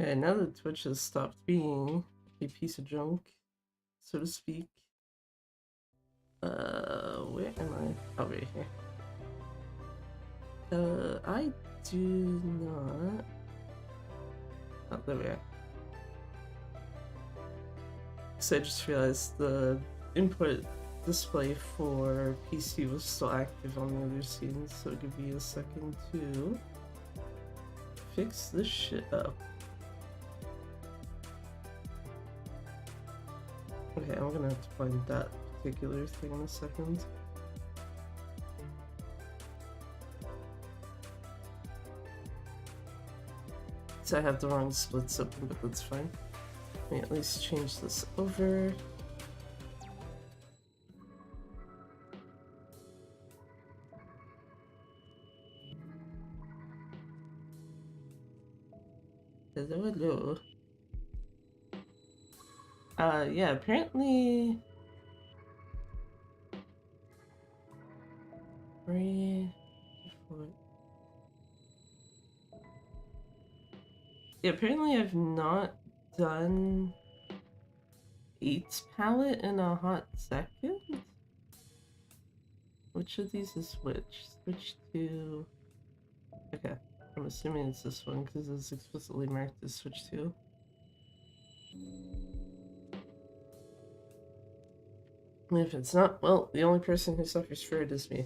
Okay, now that Twitch has stopped being a piece of junk, so to speak. Where am I? Oh, right here. I do not. Oh, there we are. So I just realized the input display for PC was still active on the other scene, so give me a second to fix this shit up. Okay, I'm gonna have to find that particular thing in a second. So I have the wrong splits open, but that's fine. Let me at least change this over. Hello, hello. Yeah, apparently... Yeah, apparently I've not done 8's palette in a hot second? Which of these is which? Switch to... Okay, I'm assuming it's this one because it's explicitly marked as switch to. And if it's not, well, the only person who suffers for it is me.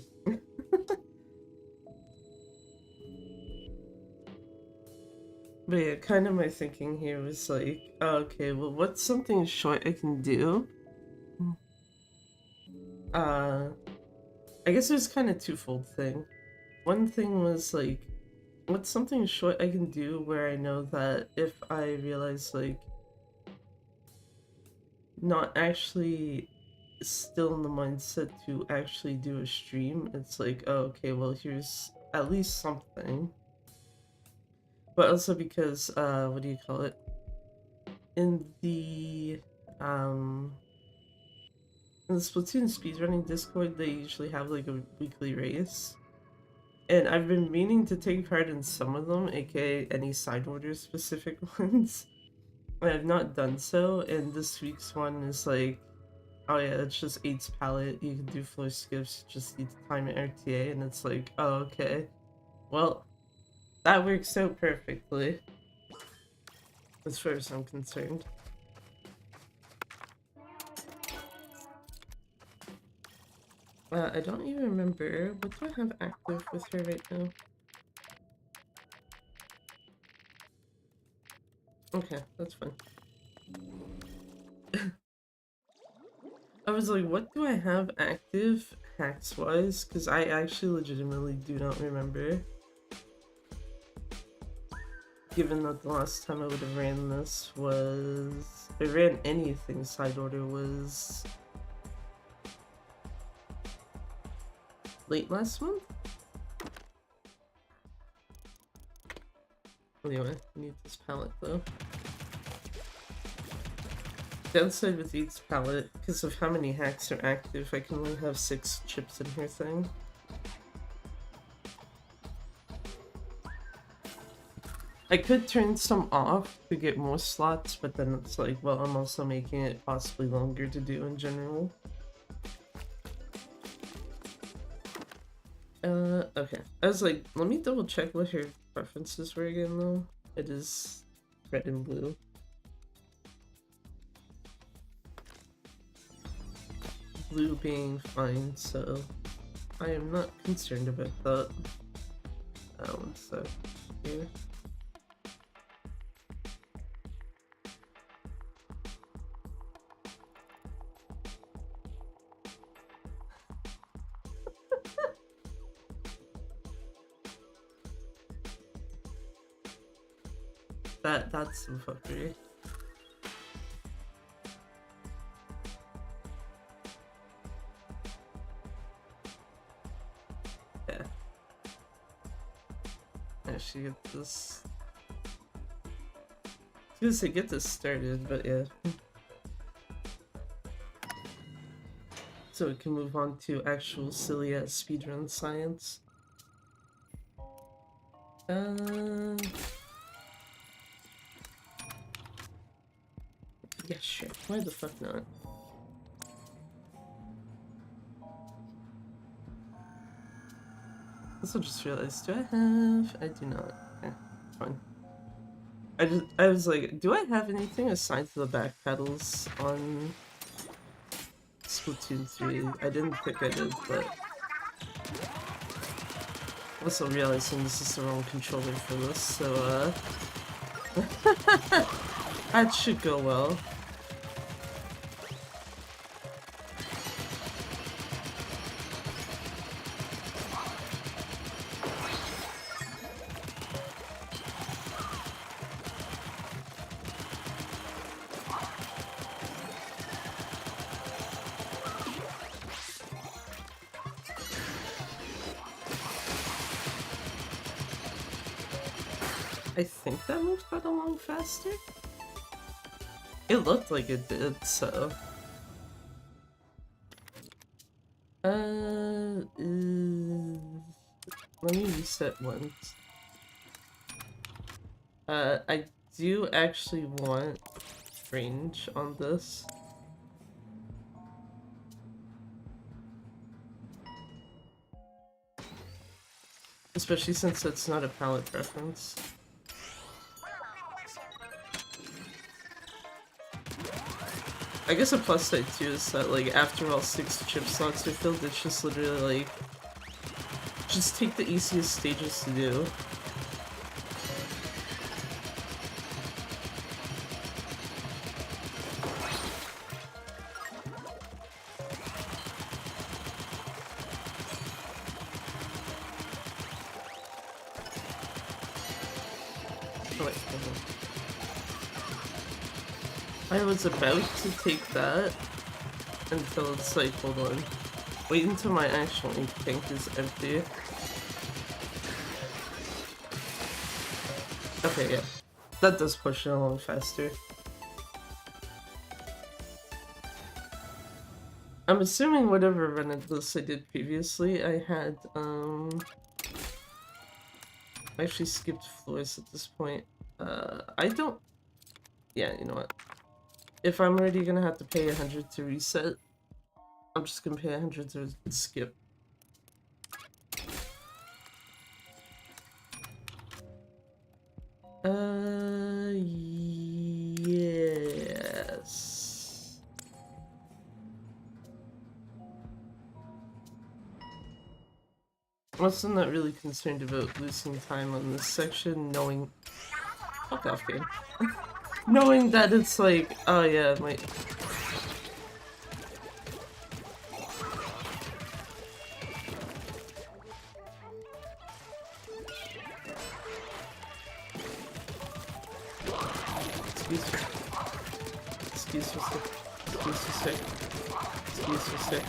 But yeah, kind of my thinking here was like, oh, okay, well, what's something short I can do? I guess it was kind of twofold thing. One thing was like, what's something short I can do where I know that if I realize like not actually still in the mindset to actually do a stream, it's like, oh, okay, well, here's at least something. But also because, what do you call it? In the Splatoon speedrunning Discord, they usually have like a weekly race. And I've been meaning to take part in some of them, aka any side order specific ones. I have not done so, and this week's one is like, oh yeah, it's just 8's palette, you can do floor skips, you just need to time it RTA, and it's like, oh, okay. Well, that works out perfectly. As far as I'm concerned. I don't even remember, what do I have active with her right now? Okay, that's fine. I was like, what do I have active hacks-wise? Because I actually legitimately do not remember. Given that the last time I would have ran this was... I ran anything side order was... late last month? Anyway, I need this palette though. Downside with each palette, because of how many hacks are active, I can only have 6 chips in her thing. I could turn some off to get more slots, but then it's like, well, I'm also making it possibly longer to do in general. Okay. I was like, let me double check what her preferences were again though. It is red and blue. Blue being fine, so I am not concerned about that. One sec here. That's some fuckery. Yeah. Actually get this. I was gonna say get this started, but yeah. So we can move on to actual silly ass speedrun science. Yeah, sure. Why the fuck not? Also just realized, do I have... I do not. Okay, fine. I was like, do I have anything assigned to the back pedals on Splatoon 3? I didn't think I did, but... Also realizing this is the wrong controller for this, so that should go well. I think that move got along faster? It looked like it did, so... let me reset once. I do actually want range on this. Especially since it's not a palette preference. I guess a plus side too is that, like, after all 6 chip slots are filled, it's just literally like... just take the easiest stages to do. I was about to take that until it's like, hold on. Wait until my actual ink tank is empty. Okay, yeah. That does push it along faster. I'm assuming whatever run of this I did previously, I had, I actually skipped floors at this point. I don't... Yeah, you know what? If I'm already gonna have to pay 100 to reset, I'm just gonna pay 100 to skip. Yes. I'm also not really concerned about losing time on this section, knowing... Fuck off, game. Knowing that it's like, oh yeah, my... Excuse for sec. Excuse for sec. Excuse for sec.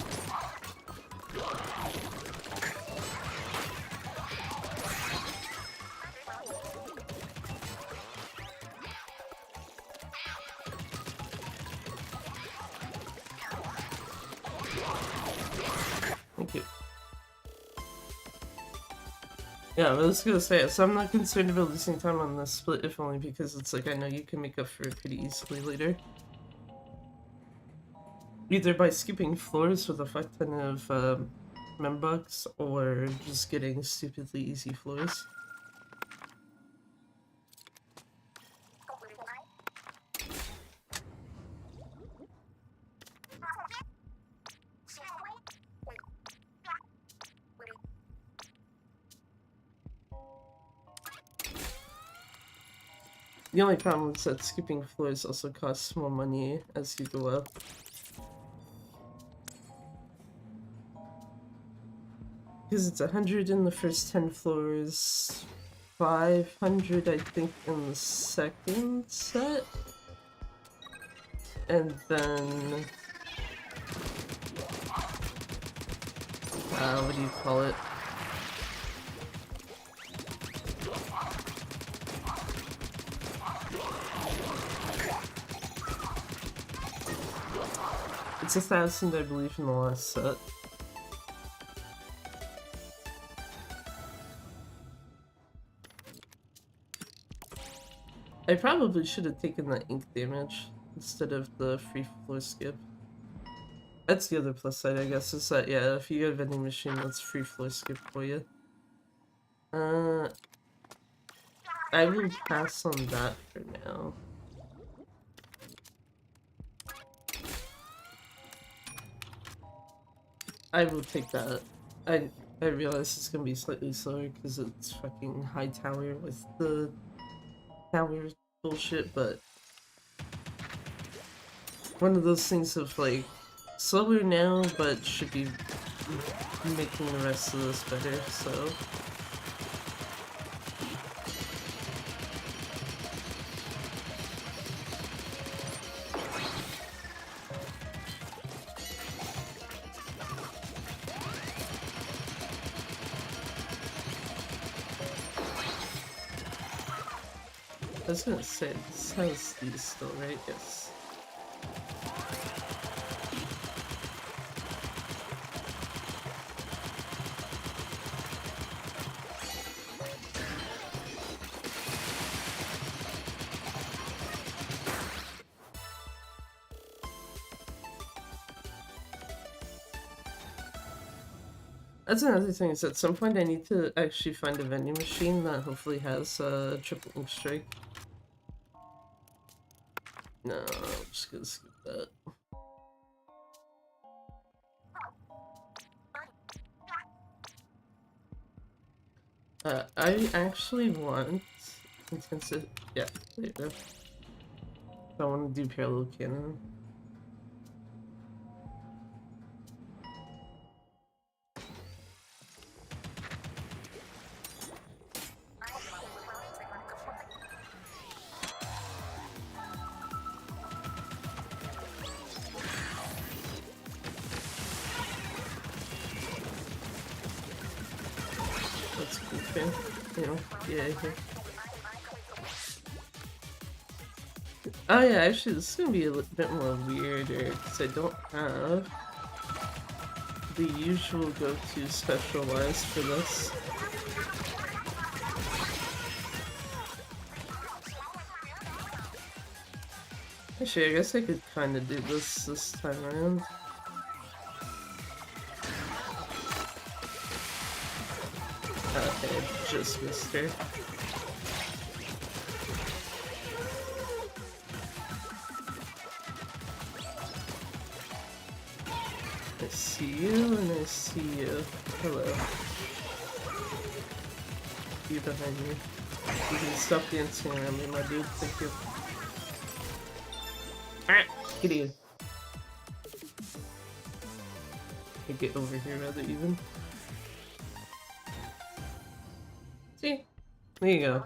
Thank you. Yeah, I was gonna say, so I'm not concerned about losing time on this split, if only because it's like I know you can make up for it pretty easily later. Either by skipping floors with a fuck ton of membucks, or just getting stupidly easy floors. The only problem is that skipping floors also costs more money as you go up. Because it's 100 in the first 10 floors, 500 I think in the second set, and then... what do you call it? It's 1,000, I believe, in the last set. I probably should have taken that ink damage. instead of the free floor skip. That's the other plus side, I guess, is that, yeah, if you get a vending machine, that's free floor skip for you. I will pass on that for now. I will take that. I realize it's gonna be slightly slower because it's fucking high tower with the tower bullshit, but one of those things of like slower now, but should be making the rest of this better, so. I was gonna say, this has these still, right? Yes. That's another thing, is at some point I need to actually find a vending machine that hopefully has a triple ink strike. No, I'm just gonna skip that. I actually want intensive. Yeah, there you go. I want to do parallel cannon. That's cool, okay. Yeah. Oh yeah, actually this is gonna be a bit more weirder because I don't have the usual go-to specialized for this. Actually, I guess I could kind of do this time around. Okay, just missed her. I see you and I see you. Hello. You behind me. You can stop dancing around me, my dude. Thank you. Ah! Get in. Get over here rather even. See? There you go.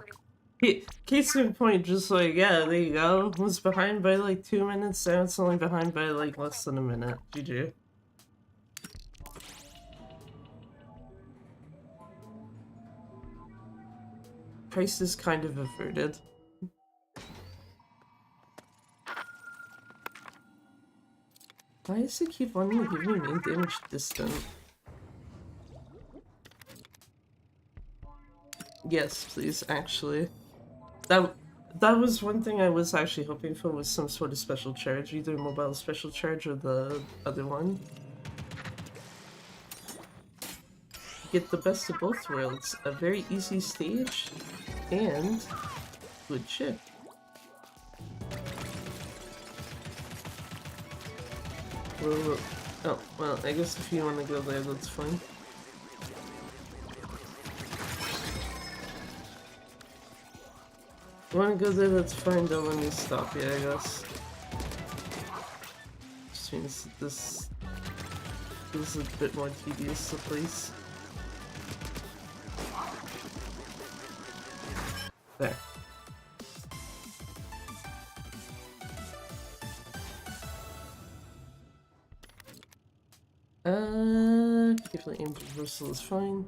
Case in point, just like, yeah, there you go. Was behind by like 2 minutes, now it's only behind by like less than a minute. GG. Price is kind of averted. Why does it keep wanting to give me main damage distant? Yes, please, actually. That was one thing I was actually hoping for, was some sort of special charge, either mobile special charge or the other one. Get the best of both worlds, a very easy stage, and good shit. Well, oh, well, I guess if you want to go there, that's fine. You want to go there, that's fine, don't let me stop you, I guess. Just means that this is a bit more tedious to place. There. Carefully aimed reversal is fine.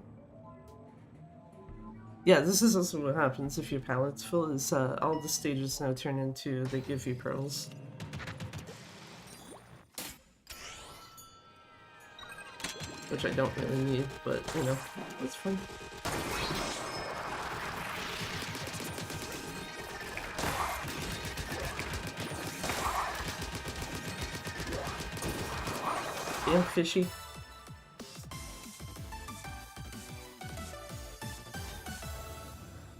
Yeah, this is also what happens if your palette's full, is all the stages now turn into, they give you pearls. Which I don't really need, but, you know, that's fine. Damn fishy.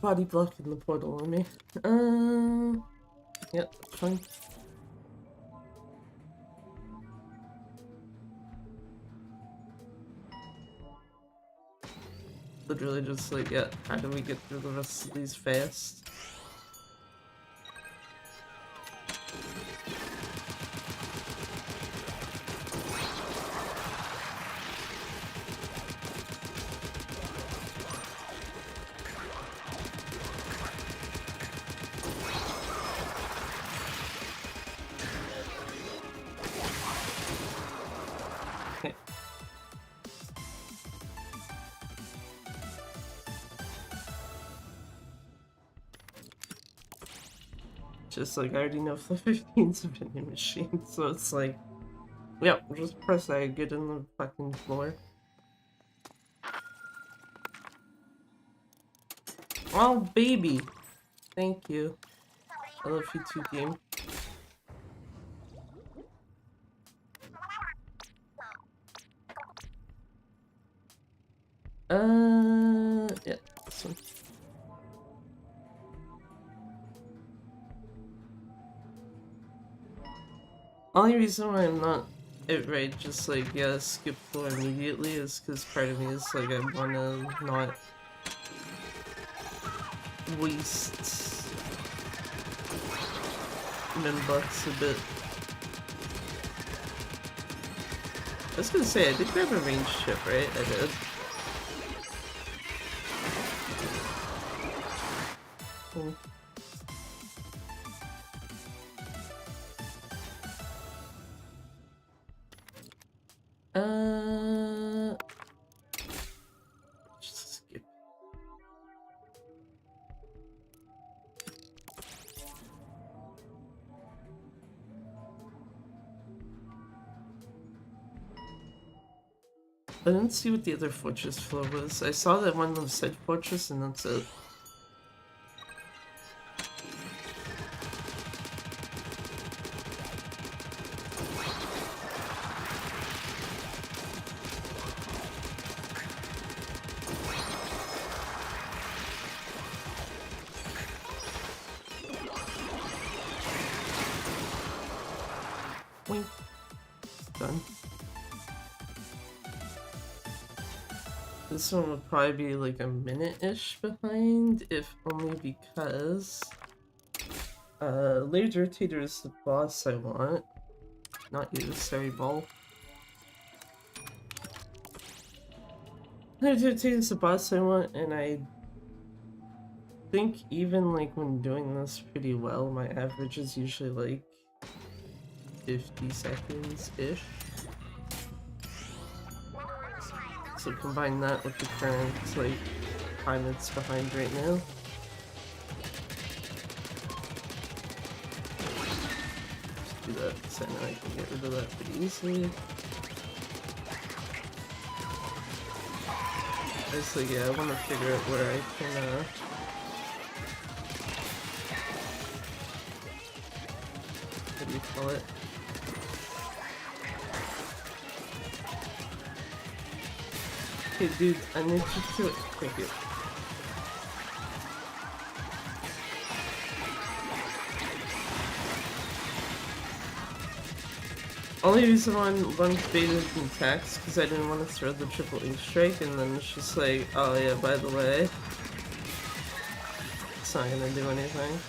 Body blocking the portal on me. Yep, fine. Literally just like, yeah, how do we get through the rest of these fast? Okay. Just like I already know if the 15's a vending machine, so it's like, yep, just press A, get in the fucking floor. Oh, baby! Thank you. I love you too, game. Yeah, this one. Only reason why I'm not it right, just like, yeah, skip floor immediately is because part of me is like, I wanna not waste bucks a bit. I was gonna say, I did grab a ranged chip, right? I did. Hmm. Just skip. I didn't see what the other fortress floor was. I saw that one of them said fortress, and that's it. Wink. Done. This one would probably be like a minute-ish behind, if only because Laser Rotator is the boss I want. Not you, sorry, ball. Laser Rotator is the boss I want, and I think even like when doing this pretty well, my average is usually like 50 seconds-ish. So combine that with the current like time it's behind right now. Just do that so now I can get rid of that pretty easily. Basically, yeah, I want to figure out where I can what do you call it? Okay, dude, I need you to. Thank you. Only reason one beta in text because I didn't want to throw the triple ink strike, and then it's just like, oh yeah, by the way, it's not gonna do anything.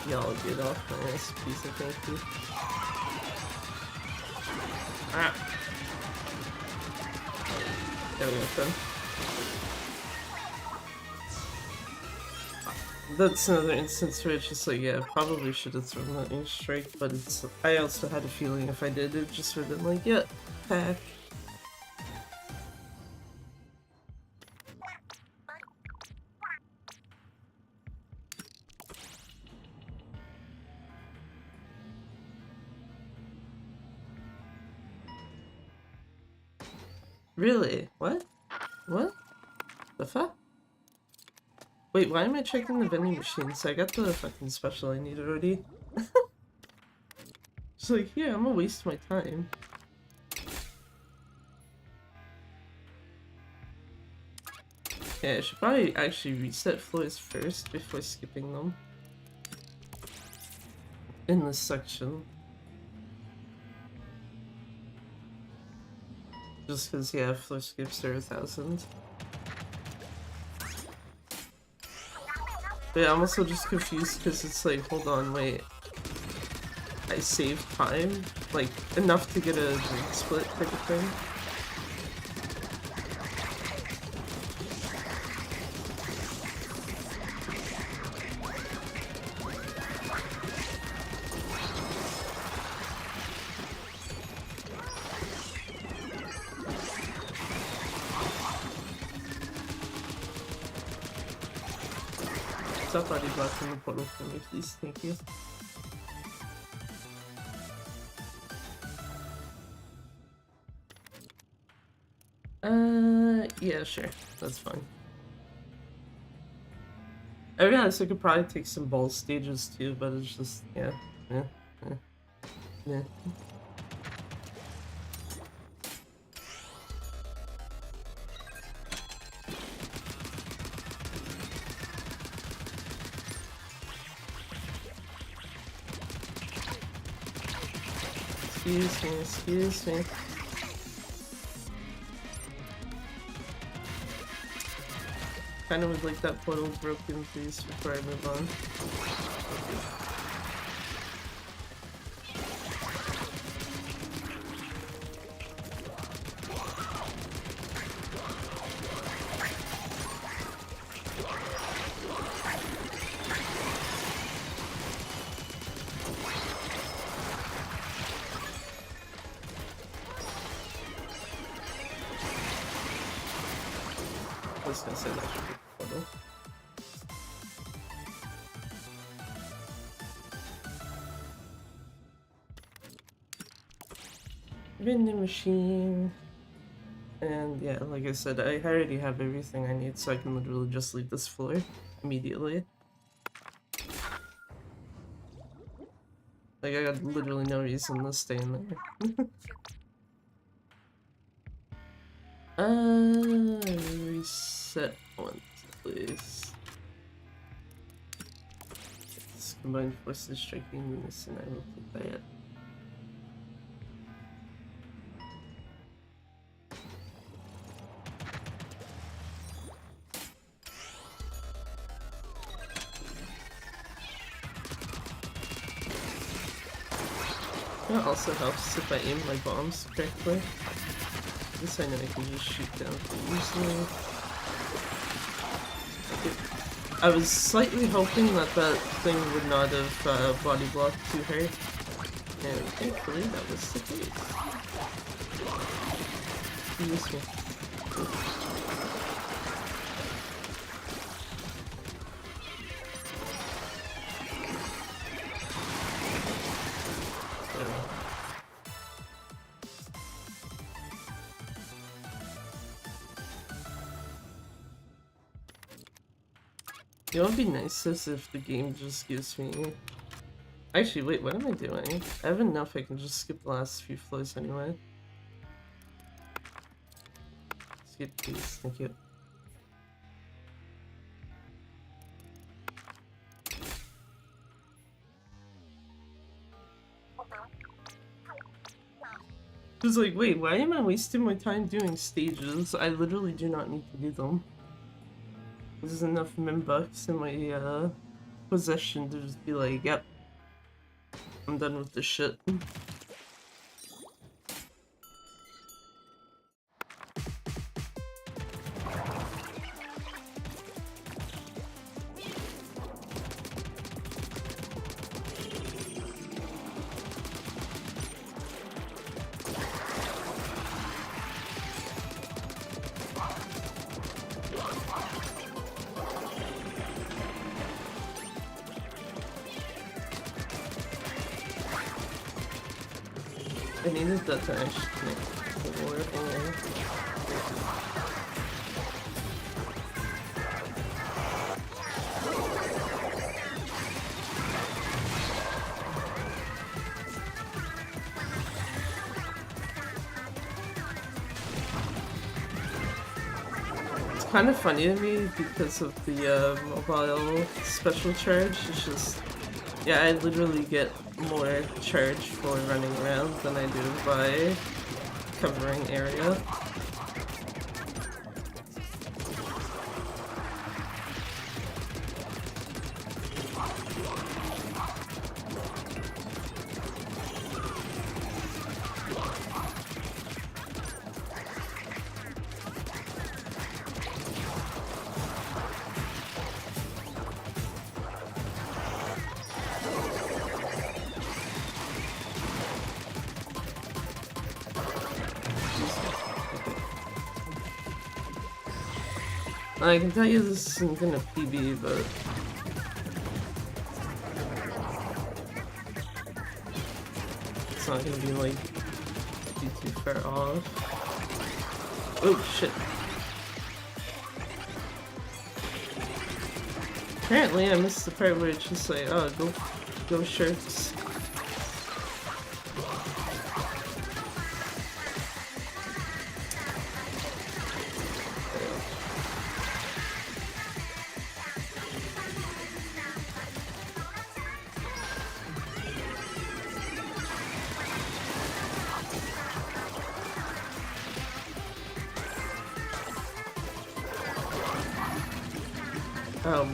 Y'all get off my ass, piece of thank you. Ah! There we go, then. That's another instance where it's just like, yeah, I probably should have thrown that ink strike, but it's. I also had a feeling if I did, it just would have been like, yeah, pack. Really? What? What? The fuck? Wait, why am I checking the vending machines? I got the fucking special I need already. It's like, yeah, I'm gonna waste my time. Yeah, I should probably actually reset floors first before skipping them. In this section. Just because, yeah, floor skips are 1,000. But yeah, I'm also just confused because it's like, hold on, wait. I saved time? Like, enough to get a drink split type of thing? Stop body blocking the portal for me, please. Thank you. Yeah, sure. That's fine. I realized I could probably take some ball stages too, but it's just, yeah. Yeah. Excuse me. Kinda would like that portal broken, please, before I move on. I was gonna say that should be the portal. Vending machine. And yeah, like I said, I already have everything I need, so I can literally just leave this floor immediately. Like, I got literally no reason to stay in there. Reset once, please. Let's combine forces striking this, and I will take that. That also helps if I aim my bombs correctly. This I know I can just shoot down easily. I was slightly hoping that that thing would not have body blocked to her, and thankfully that was the case. Excuse me. You know what would be nice is if the game just gives me... Actually, wait, what am I doing? I have enough, I can just skip the last few floors anyway. Skip please, thank you. I was like, wait, why am I wasting my time doing stages? I literally do not need to do them. There's enough bucks in my possession to just be like, yep, I'm done with this shit. I needed that to actually connect the war. kind of funny to me because of the mobile special charge. It's just, yeah, I literally get more charge for running around than I do by covering area. I can tell you this isn't gonna PB, but it's not gonna be like too far off. Oh shit. Apparently I missed the part where it's just like, oh, go sharks.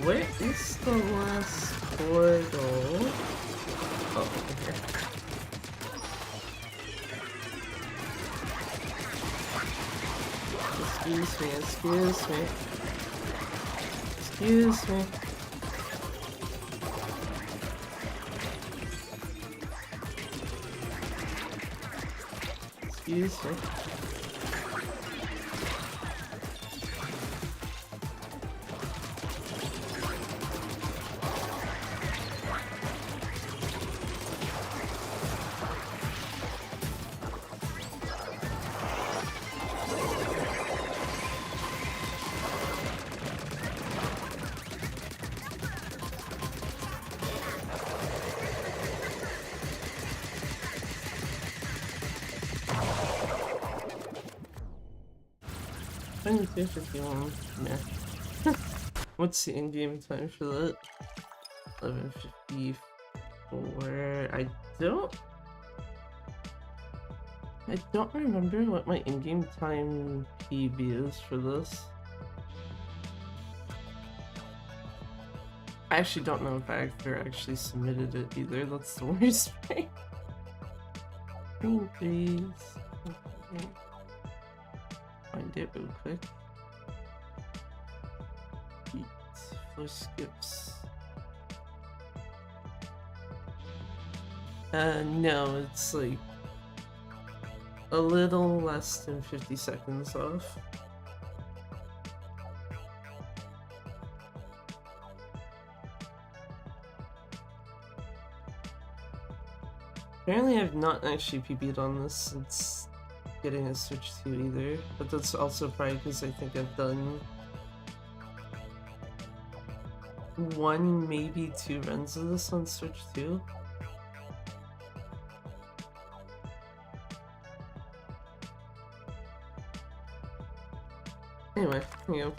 Where is the last portal? Oh, okay. Excuse me, excuse me. Excuse me. Excuse me. Nah. What's the in-game time for that? 11:54. I don't remember what my in-game time PB is for this. I actually don't know if I actually submitted it either. That's the worst part. Green trees. Okay. Find it real quick. Floor skips. No, it's like a little less than 50 seconds off. Apparently I've not actually PB'd on this since getting a Switch 2 either, but that's also probably because I think I've done 1, maybe 2 runs of this on Switch 2. Anyway, here you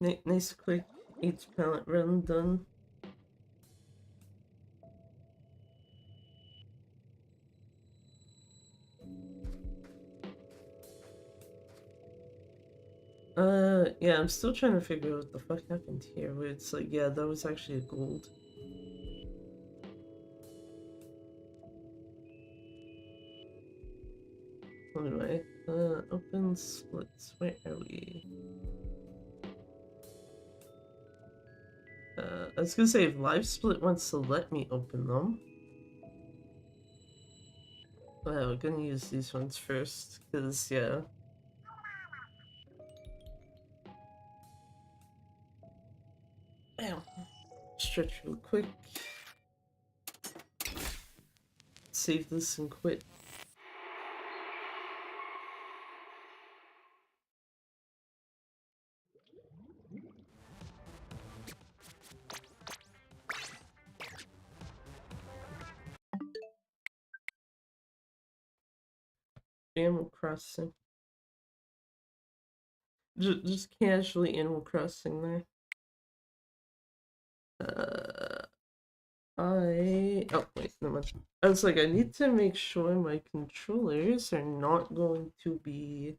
go. Nice quick each pallet run done. Yeah, I'm still trying to figure out what the fuck happened here, where it's like, yeah, that was actually a gold. Anyway, open splits, where are we? I was gonna say, if Live Split wants to let me open them. Well, we're gonna use these ones first, because, yeah. Bam. Stretch real quick. Save this and quit. Animal Crossing. Just casually Animal Crossing there. Oh wait, never mind. I was like, I need to make sure my controllers are not going to be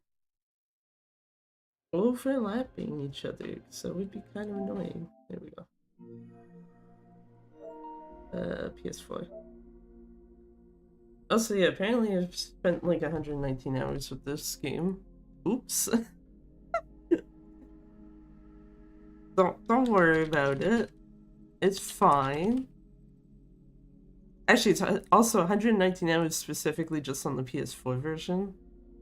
overlapping each other, because that would be kind of annoying. There we go. PS4. Also, yeah, apparently I've spent like 119 hours with this game. Oops. Don't worry about it. It's fine. Actually, it's also 119 hours specifically just on the PS4 version.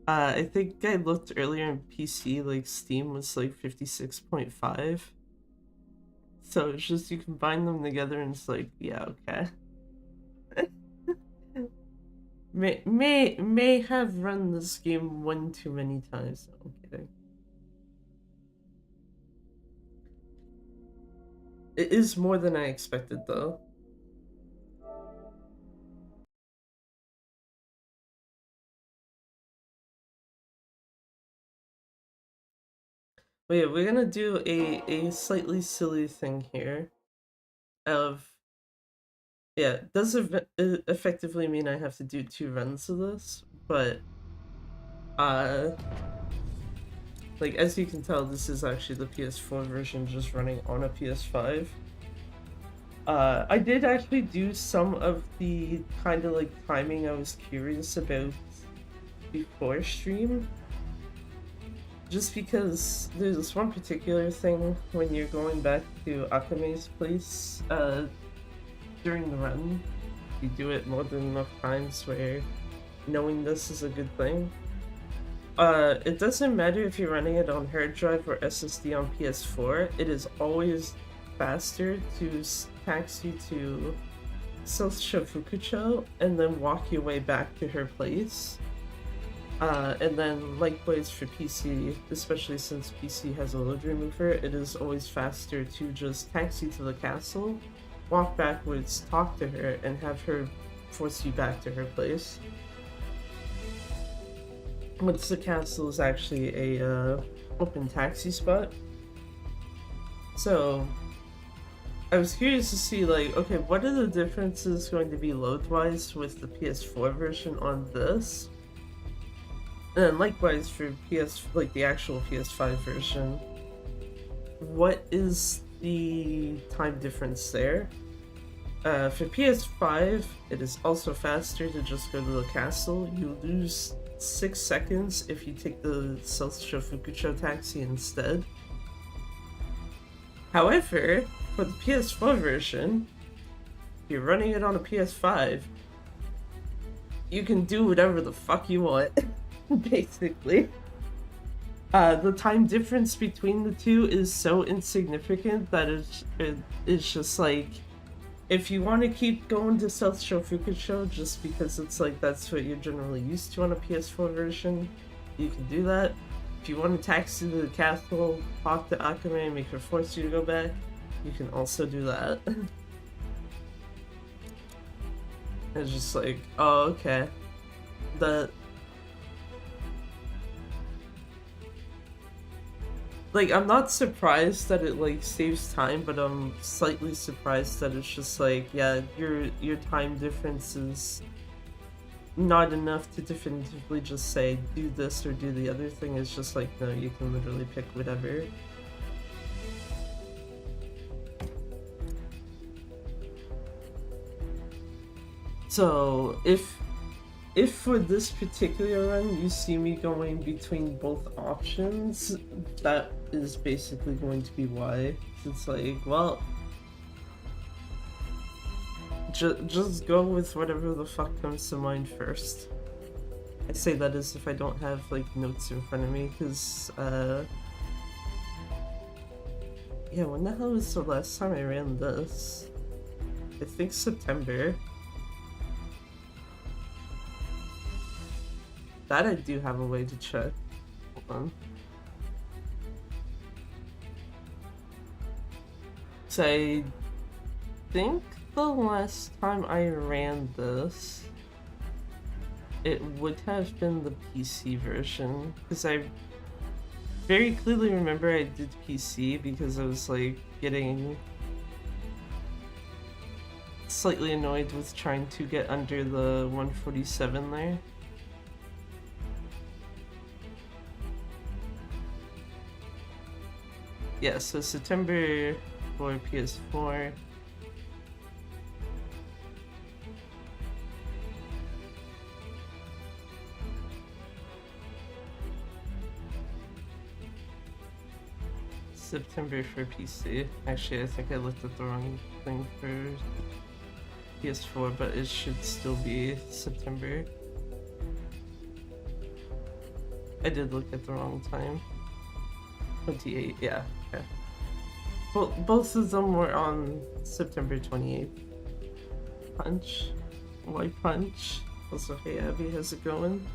I think I looked earlier in PC, like Steam was like 56.5. So it's just you combine them together and it's like, yeah, okay. may have run this game one too many times. No, I'm kidding. It is more than I expected though. But yeah, we're gonna do a slightly silly thing here. Of yeah, it does effectively mean I have to do 2 runs of this, but uh like as you can tell, this is actually the PS4 version just running on a PS5. I did actually do some of the kind of like timing I was curious about before stream. Just because there's this one particular thing when you're going back to Akame's place during the run, you do it more than enough times where knowing this is a good thing. It doesn't matter if you're running it on hard drive or SSD on PS4, it is always faster to taxi to South Shofukucho and then walk your way back to her place. And then likewise for PC, especially since PC has a load remover, it is always faster to just taxi to the castle, walk backwards, talk to her, and have her force you back to her place. Once the castle is actually a open taxi spot. So I was curious to see like, okay, what are the differences going to be load-wise with the PS4 version on this? And then likewise for like the actual PS5 version, what is the time difference there? For PS5, it is also faster to just go to the castle. You lose 6 seconds if you take the South Shofukucho taxi instead. However, for the PS4 version, if you're running it on a PS5, you can do whatever the fuck you want, basically. The time difference between the two is so insignificant that it's just like, if you want to keep going to South Shofukucho just because it's like that's what you're generally used to on a PS4 version, you can do that. If you want to taxi to the castle, talk to Akame and make her force you to go back, you can also do that. It's just like, oh, okay. Like, I'm not surprised that it, like, saves time, but I'm slightly surprised that it's just like, yeah, your time difference is not enough to definitively just say, do this or do the other thing. It's just like, no, you can literally pick whatever. So, if for this particular run you see me going between both options, that is basically going to be why. It's like, well, just go with whatever the fuck comes to mind first. I say that as if I don't have like notes in front of me, because yeah, when the hell was the last time I ran this? I think September. That I do have a way to check. Hold on. So I think the last time I ran this it would have been the PC version, because I very clearly remember I did PC because I was like getting slightly annoyed with trying to get under the 147 there. Yeah, so September for PS4. September for PC. Actually, I think I looked at the wrong thing for PS4, but it should still be September. I did look at the wrong time. 28, yeah. Okay. Well, both of them were on September 28th. Punch. Why Punch? Also, hey Abby, how's it going?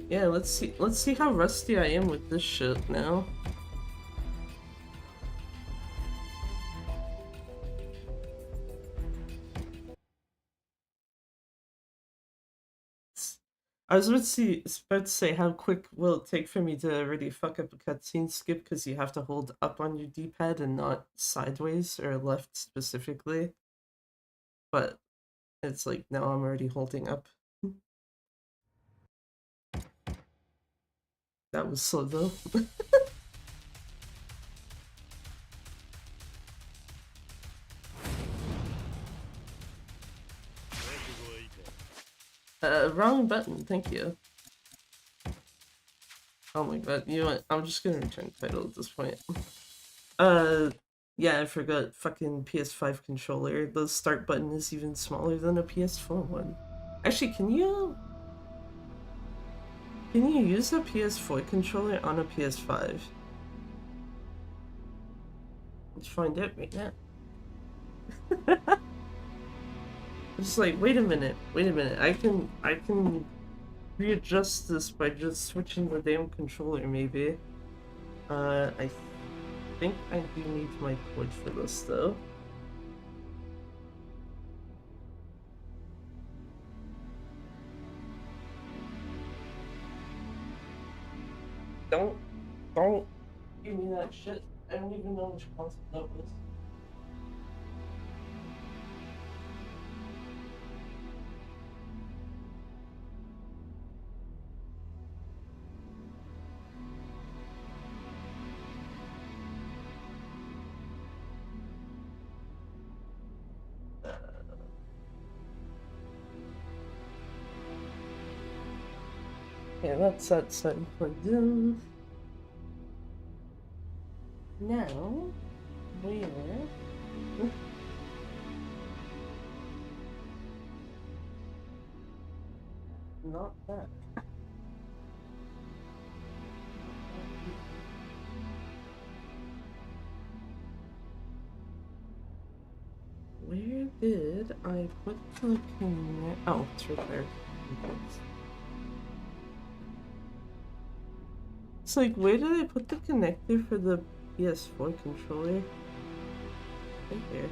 Yeah, let's see how rusty I am with this shit now. I was about to say how quick will it take for me to really fuck up a cutscene skip, because you have to hold up on your D-pad and not sideways or left specifically. But it's like now I'm already holding up. That was slow though. Wrong button, thank you. Oh my god, you know what? I'm just gonna return title at this point. Yeah, I forgot fucking PS5 controller. The start button is even smaller than a PS4 one. Actually, can you use a PS4 controller on a PS5? Let's find out right now. It's like, wait a minute. I can readjust this by just switching the damn controller, maybe. I think I do need my cord for this, though. Don't give me that shit. I don't even know which console that was. Yeah, that's that side plugged in. Now, where? Not that. Where did I put the connect? Oh, it's right there. It's like, where did I put the connector for the PS4 controller? Right there.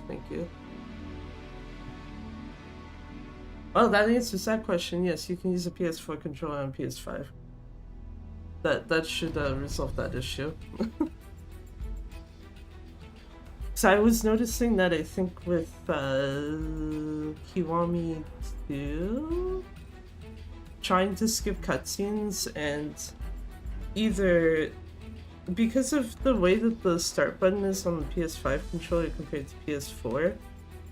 Thank you. Well, that answers that question. Yes, you can use a PS4 controller on PS5. That should resolve that issue. So I was noticing that I think with Kiwami 2, trying to skip cutscenes, and either because of the way that the start button is on the PS5 controller compared to PS4,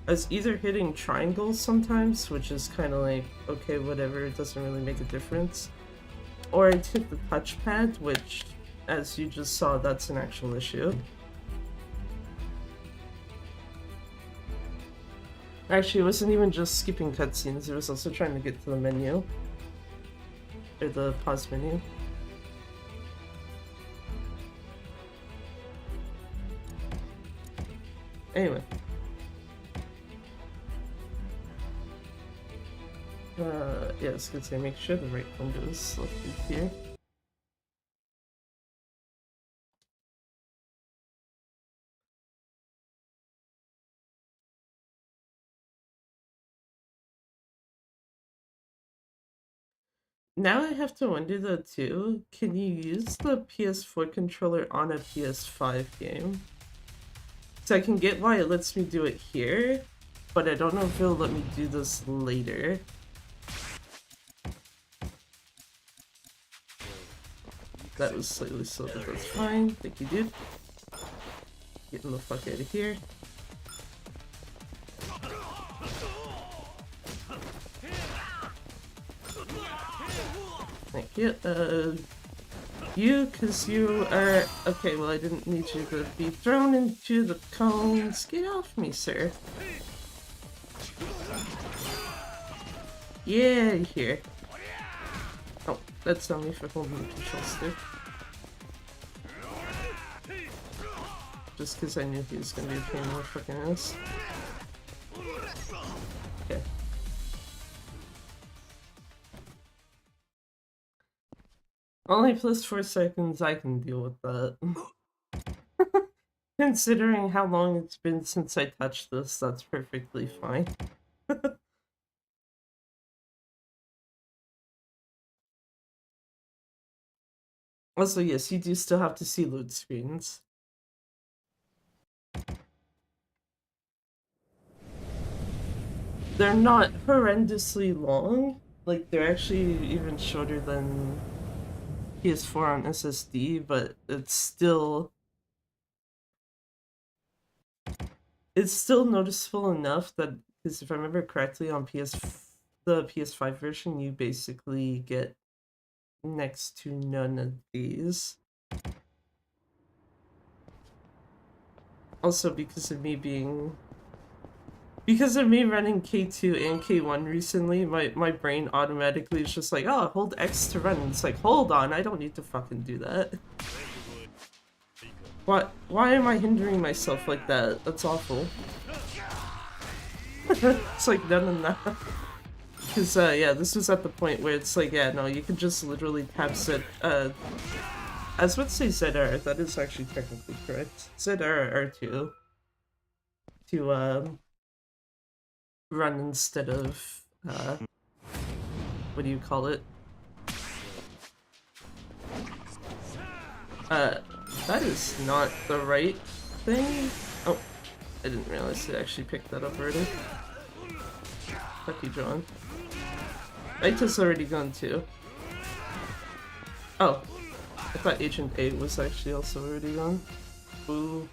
I was either hitting triangles sometimes, which is kind of like, okay, whatever, it doesn't really make a difference, or I'd hit the touchpad, which, as you just saw, that's an actual issue. Actually, it wasn't even just skipping cutscenes, it was also trying to get to the menu. Or the pause menu. Anyway. Yeah, I was gonna say, make sure the right window is selected here. Now I have to wonder though too, can you use the PS4 controller on a PS5 game? So I can get why it lets me do it here, but I don't know if it'll let me do this later. That was slightly slow, but that's fine. Thank you, dude. Getting the fuck out of here. Thank you. You, because you are... Okay, well, I didn't need you to be thrown into the cones. Get off me, sir. Yeah, here. Oh, that's on me for holding the control stick. Just because I knew he was going to be a pain in the fucking ass. Okay. Only plus 4 seconds, I can deal with that. Considering how long it's been since I touched this, that's perfectly fine. Also, yes, you do still have to see load screens. They're not horrendously long. Like, they're actually even shorter than PS4 on SSD, but it's still noticeable enough that, because if I remember correctly, on the PS5 version, you basically get next to none of these. Also, because of me running K2 and K1 recently, my brain automatically is just like, oh, hold X to run. And it's like, hold on, I don't need to fucking do that. Why am I hindering myself like that? That's awful. It's like, no. Because, yeah, this was at the point where it's like, yeah, no, you can just literally tap Z, I was about to say ZR, that is actually technically correct. ZR or R2 to, run instead of, what do you call it? That is not the right thing. Oh, I didn't realize it actually picked that up already. Fuck you, John. Aita's already gone too. Oh, I thought Agent 8 was actually also already gone. Ooh.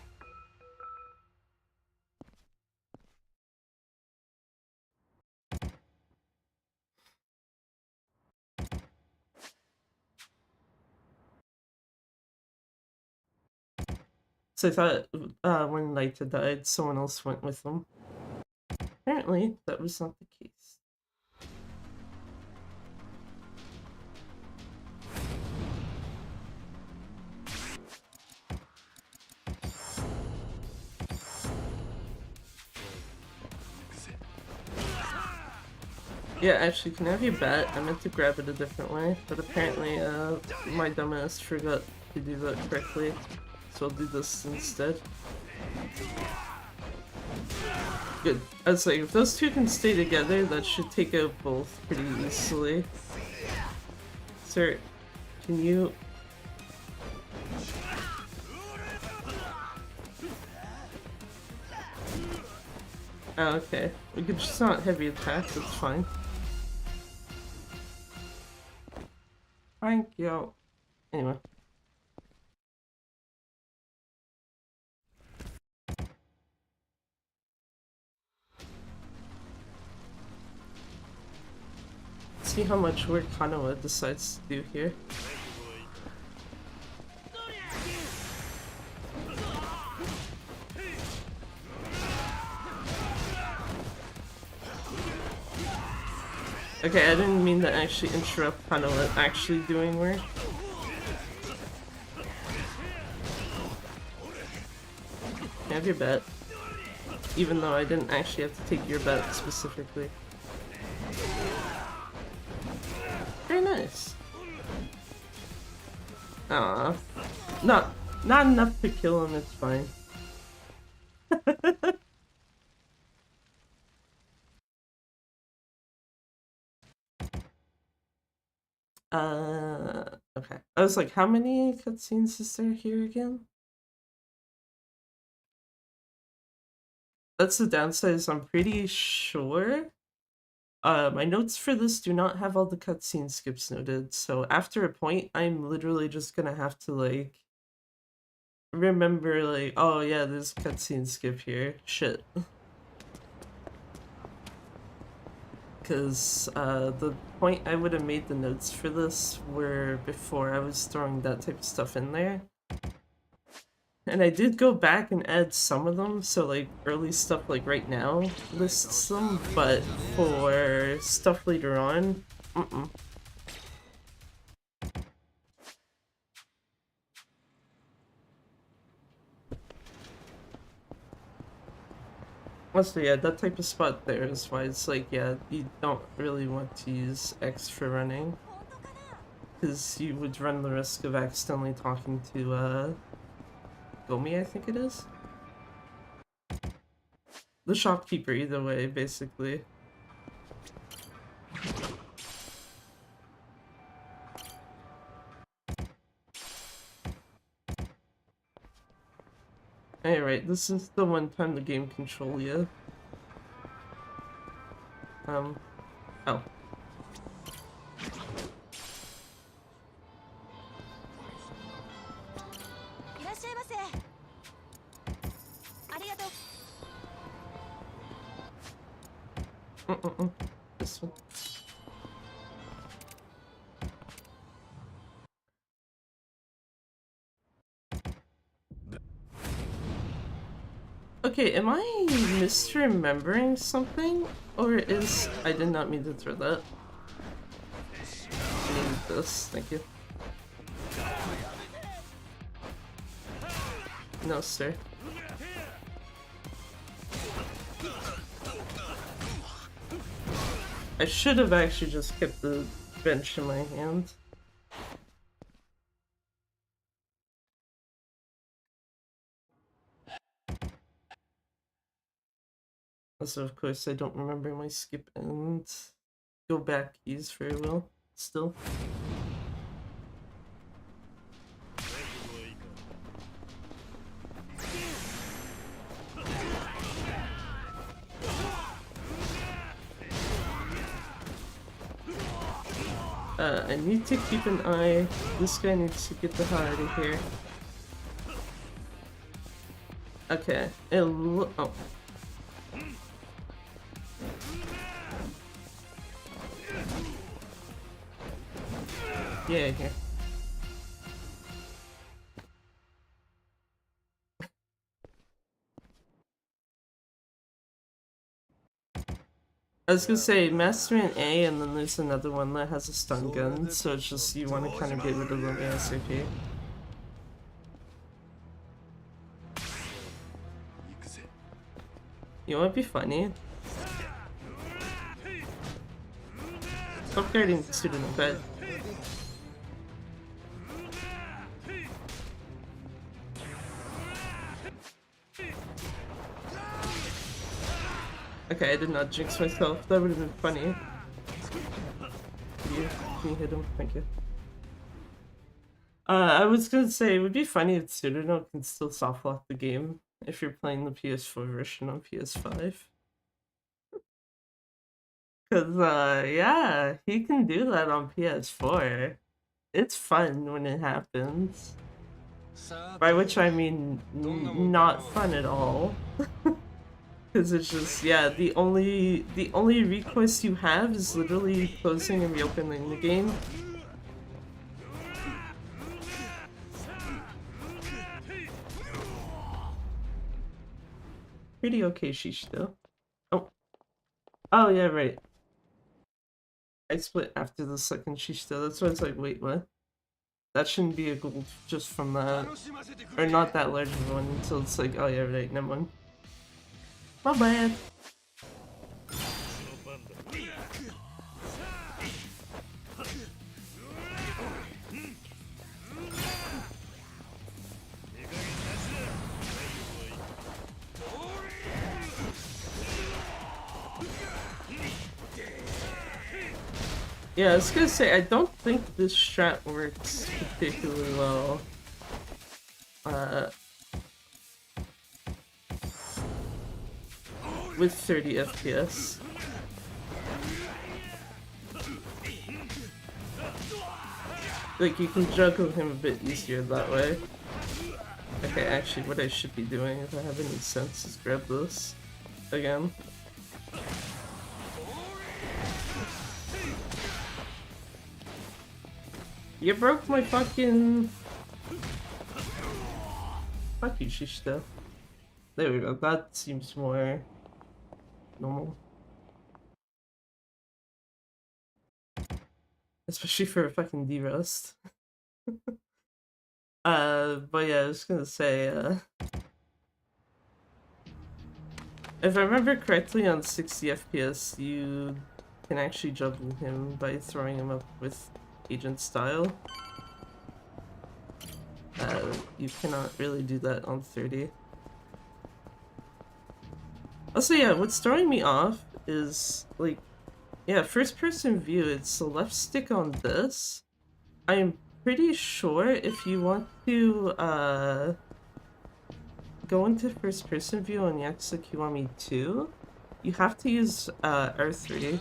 So I thought when Naita died, someone else went with them. Apparently, that was not the case. Yeah, actually, can I have your bat? I meant to grab it a different way, but apparently my dumbass forgot to do that correctly, so I'll do this instead. Good. I was like, if those two can stay together, that should take out both pretty easily. Sir, can you... Oh, okay. We could just not heavy attack, that's fine. Thank you. Anyway. See how much work Hanawa decides to do here. Okay, I didn't mean to actually interrupt Hanawa actually doing work. You have your bet. Even though I didn't actually have to take your bet specifically. Very nice. Aww. Not enough to kill him, it's fine. Okay. I was like, how many cutscenes is there here again? That's the downside, is I'm pretty sure. My notes for this do not have all the cutscene skips noted, so after a point, I'm literally just gonna have to, like, remember, like, oh yeah, there's a cutscene skip here. Shit. Because the point I would have made the notes for this were before I was throwing that type of stuff in there. And I did go back and add some of them, so like early stuff like right now lists them, but for stuff later on, Also, yeah, that type of spot there is why it's like, yeah, you don't really want to use X for running. Because you would run the risk of accidentally talking to, Gomi, I think it is? The shopkeeper, either way, basically. Alright, this is the one time the game control you. Oh. This one. Okay, am I misremembering something? Or is... I did not mean to throw that. I needed this, thank you. No, sir. I should have actually just kept the bench in my hand. Also, of course, I don't remember my skip and go back keys very well, still. I need to keep an eye. This guy needs to get the hell out of here. Okay, oh. Yeah, here. I was gonna say, mastering A, and then there's another one that has a stun gun, so it's just you want to kind of get rid of them ASAP. You know what'd be funny? Stop guarding the student in bed. Okay, I did not jinx myself. That would have been funny. Can you hit him? Thank you. I was gonna say, it would be funny if Pseudono can still softlock the game if you're playing the PS4 version on PS5. Cause, yeah, he can do that on PS4. It's fun when it happens. By which I mean, not fun at all. Because it's just, yeah, the only recourse you have is literally closing and reopening the game. Pretty okay sheesh though. Oh yeah, right. I split after the second sheesh though. That's why it's like, wait, what? That shouldn't be a gold just from that. Or not that large of one until it's like, oh yeah, right, never mind. My bad. Yeah, I was gonna say, I don't think this strat works particularly well. With 30 FPS. Like, you can juggle him a bit easier that way. Okay, actually, what I should be doing, if I have any sense, is grab this again. You broke my fucking... Fuck you, Shishita. There we go, that seems more normal. Especially for a fucking D-Rust. But yeah, I was gonna say, if I remember correctly, on 60 FPS, you can actually juggle him by throwing him up with agent style. You cannot really do that on 30. Also, yeah, what's throwing me off is, like, yeah, first person view, it's the left stick on this. I am pretty sure if you want to, go into first person view on Yakuza Kiwami 2, you have to use, R3.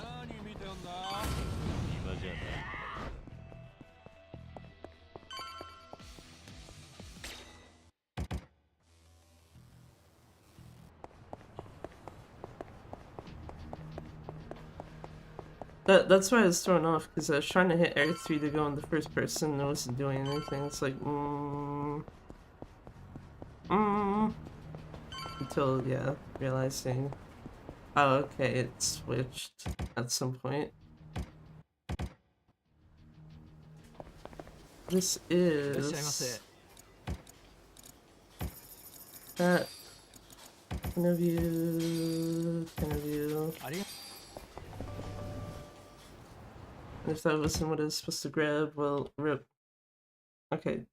That's why I was thrown off, because I was trying to hit R3 to go in the first person and I wasn't doing anything. It's like, until, yeah, realizing, oh, okay, it switched at some point. This is... that... interview... If that wasn't what I was supposed to grab, well, rip. Okay.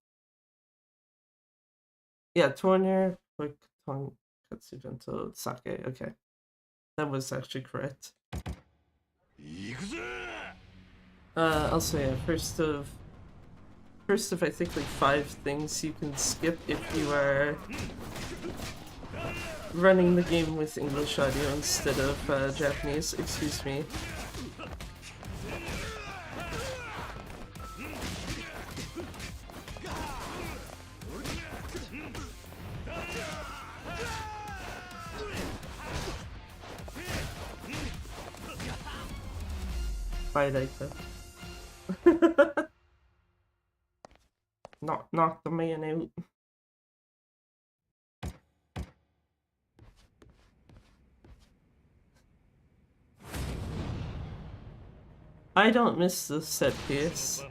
Yeah, Torner, quick, Ton, Katsujento, Sake, okay. That was actually correct. Also, yeah, first of I think like 5 things you can skip if you are running the game with English audio instead of Japanese, excuse me. Bye, Daika. Knock the man out. I don't miss the set piece.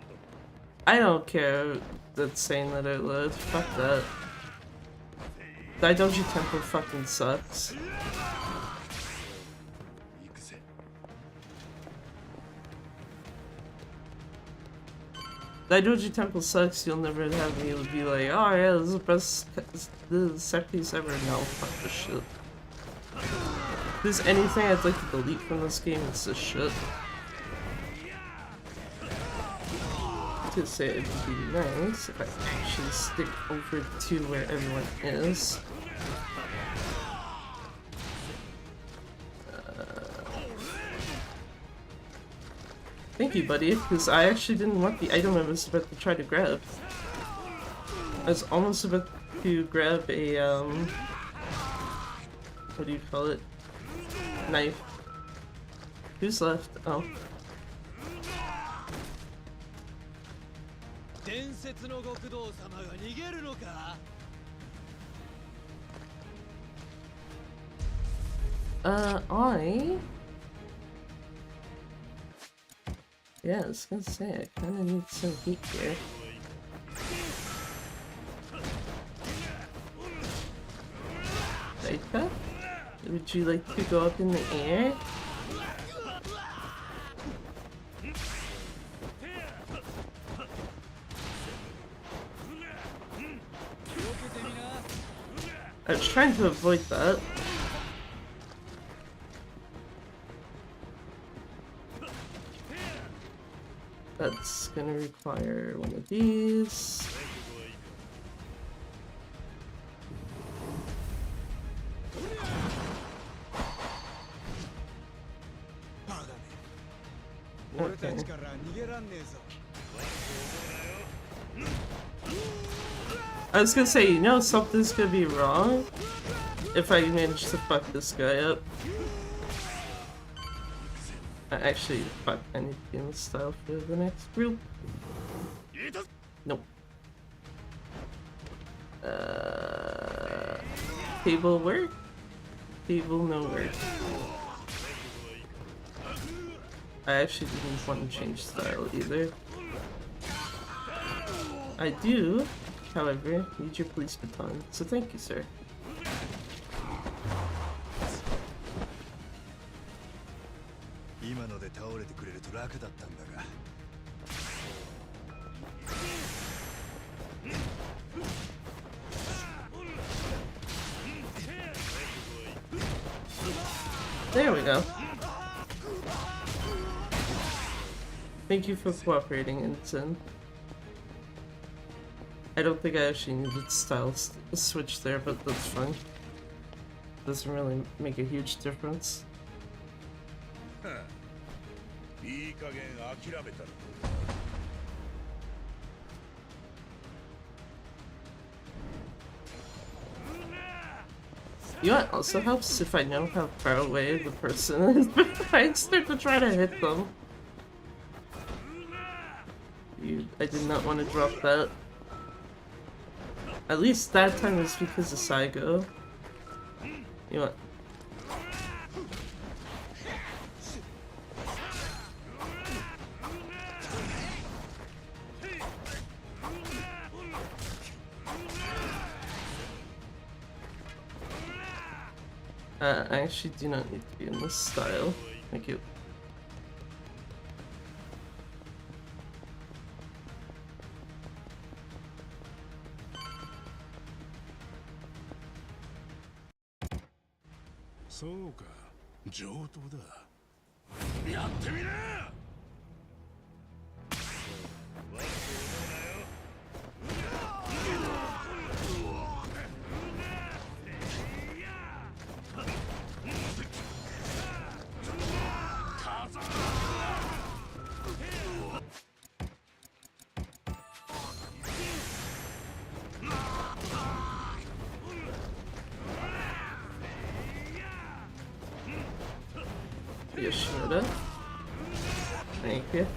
I don't care that's saying that out loud. Fuck that. Daidoji Temple fucking sucks. Daidoji Temple sucks, you'll never have me be like, oh yeah, this is the best set piece ever. No, fuck this shit. If there's anything I'd like to delete from this game, it's this shit. To say it would be nice if I actually stick over to where everyone is. Thank you, buddy, because I actually didn't want the item I was about to try to grab. I was almost about to grab a, what do you call it? Knife. Who's left? Oh. Yeah, I was gonna say, I kinda need some heat here. Daika? Would you like to go up in the air? I was trying to avoid that. That's gonna require one of these. Okay. I was gonna say, you know, something's gonna be wrong if I manage to fuck this guy up. Actually, fuck, I need to be in the style for the next group. Nope. Table work? Table no work. I actually didn't want to change style either. I do, however, need your police baton, so thank you, sir. There we go. Thank you for cooperating, Ensign. I don't think I actually needed style switch there, but that's fine. Doesn't really make a huge difference. You know what also helps if I know how far away the person is before I start to try to hit them. I did not want to drop that. At least that time was because of Saigo. You know what? I actually do not need to be in this style. Thank you. Yoshinoda. Thank you.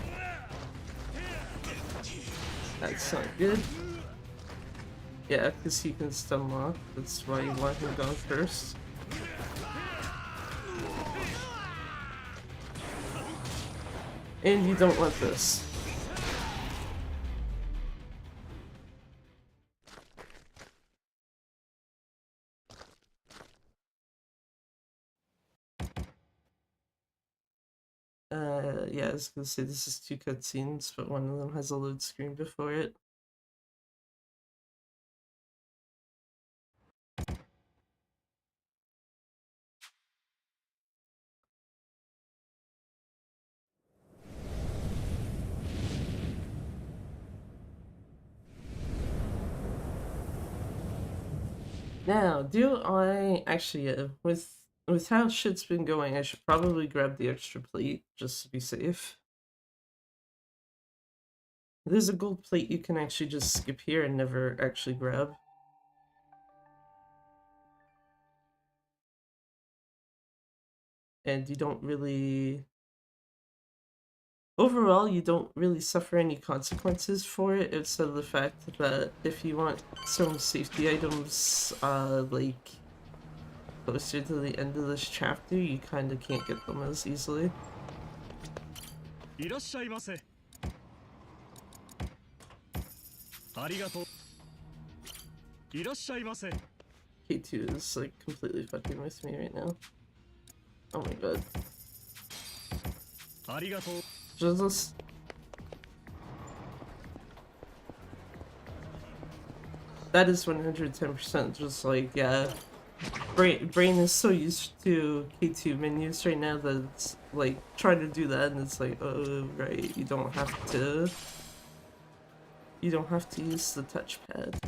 That's not good. Yeah, because he can stun lock. That's why you want him going first. And you don't want this. Yeah, I was gonna say this is 2 cutscenes, but one of them has a load screen before it. Now, do I actually, with how shit's been going, I should probably grab the extra plate just to be safe. There's a gold plate you can actually just skip here and never actually grab. And you don't really... Overall, you don't really suffer any consequences for it, except for the fact that if you want some safety items, like, closer to the end of this chapter, you kinda can't get them as easily. K2 is like completely fucking with me right now. Oh my god. Just... That is 110% just like, yeah, brain is so used to K2 menus right now that it's like trying to do that and it's like, oh right, you don't have to use the touchpad.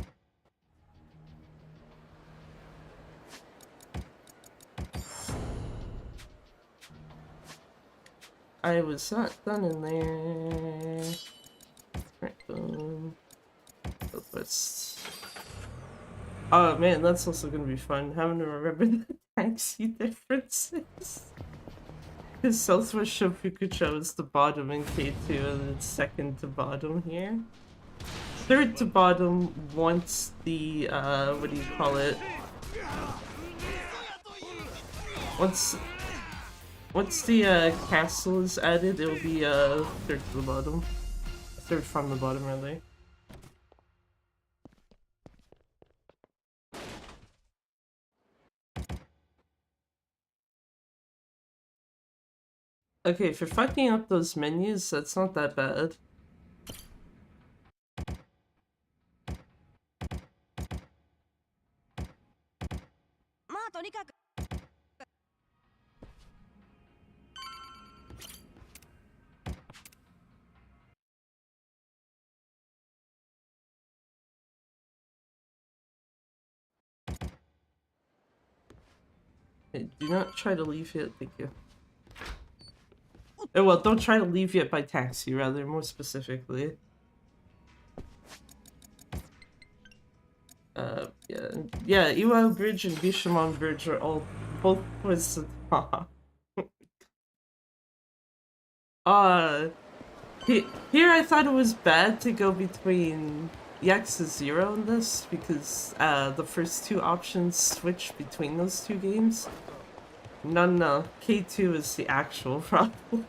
I was not done in there. Right, boom. Let's... Oh man, that's also gonna be fun, having to remember the taxi differences. His Southwest Shofukucho is the bottom in K2 and it's second to bottom here. Third to bottom once the, what do you call it? Once the castle is added, it'll be third to the bottom. Third from the bottom, rather. Okay, for fucking up those menus, that's not that bad. Hey, do not try to leave yet, thank you. Oh, well, don't try to leave yet by taxi, rather, more specifically. Yeah, Iwao Bridge and Bishamon Bridge are all both towards the top. Here I thought it was bad to go between Yakuza 0 and this, because the first two options switch between those two games. No, K2 is the actual problem.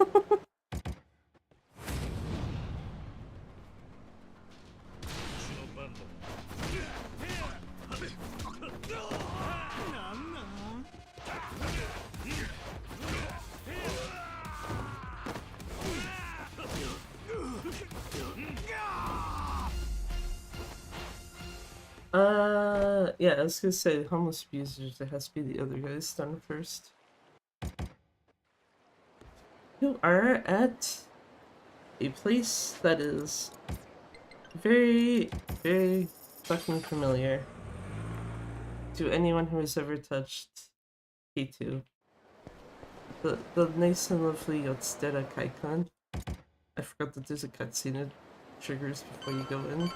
Yeah, I was gonna say, homeless abusers, it has to be the other guys done first. You are at a place that is very, very fucking familiar to anyone who has ever touched K2. The nice and lovely Yotsudera Kaikan. I forgot that there's a cutscene it triggers before you go in.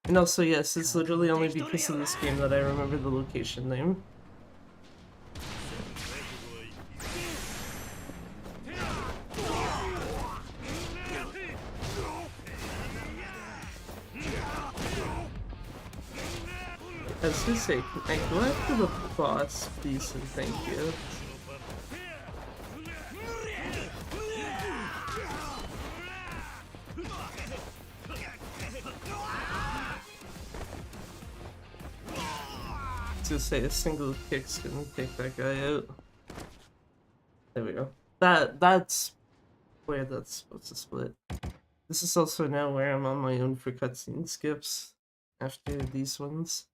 And also, yes, it's literally only because of this game that I remember the location name. I was gonna say, can I go after the boss, please, and thank you. To say a single kick's gonna take that guy out. There we go. That's where that's supposed to split. This is also now where I'm on my own for cutscene skips after these ones.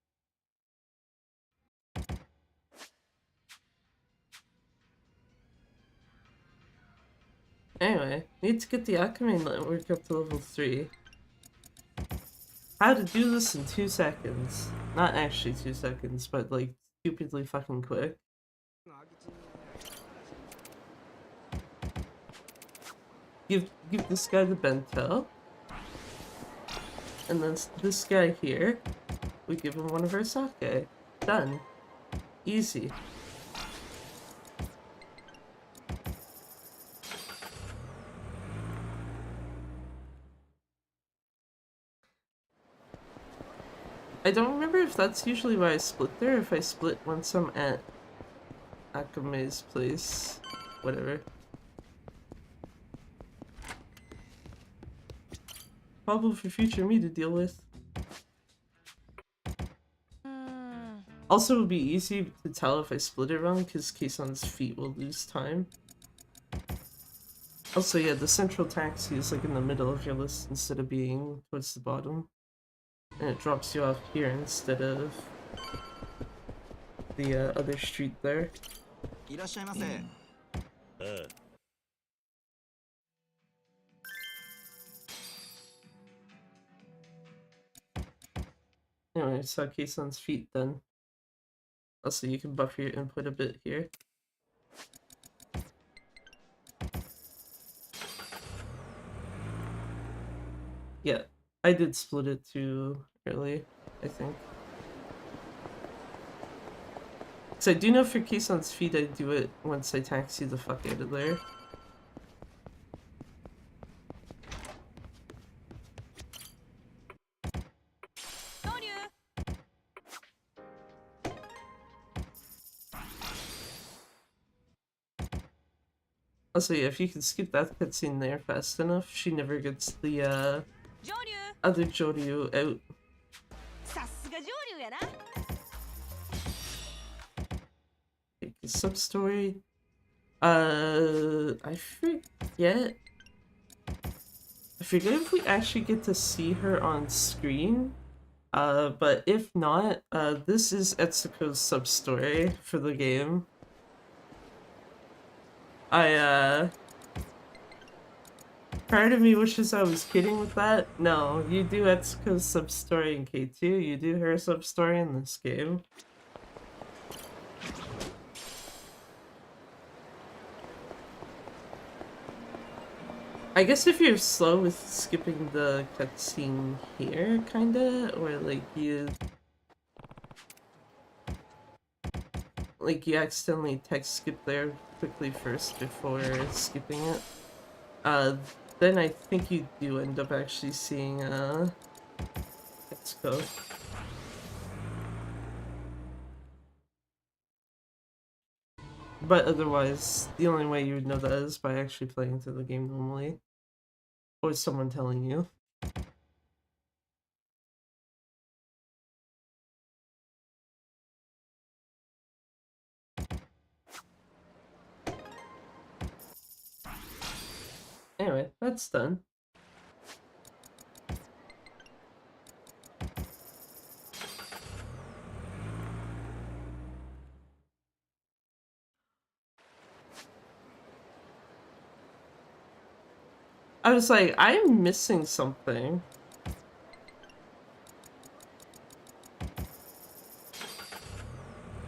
Anyway, need to get the Akame network up to level 3. How to do this in 2 seconds. Not actually 2 seconds, but like stupidly fucking quick. Give this guy the bento. And then this guy here, we give him one of our sake. Done. Easy. I don't remember if that's usually why I split there, if I split once I'm at Akame's place. Whatever. Problem for future me to deal with. Also, it would be easy to tell if I split it wrong, because Keison's feet will lose time. Also, yeah, the central taxi is like in the middle of your list instead of being towards the bottom. And it drops you off here instead of the other street there. Anyway, saw Kayson's feet then. Also, you can buff your input a bit here. Yeah, I did split it too early, I think. So I do know for Kayson's feet, I do it once I taxi the fuck out of there. Also, yeah, if you can skip that cutscene there fast enough, she never gets the other Joryu out. Okay, sub-story. I forget. I forget if we actually get to see her on screen. But if not, this is Etsuko's sub-story for the game. Part of me wishes I was kidding with that. No, you do Etsuko's sub-story in K2, you do her sub-story in this game. I guess if you're slow with skipping the cutscene here, kinda, or like you accidentally text skip there quickly first before skipping it, then I think you do end up actually seeing Etsuko. But otherwise, the only way you would know that is by actually playing through the game normally. Or someone telling you. Anyway, that's done. I was like, I'm missing something.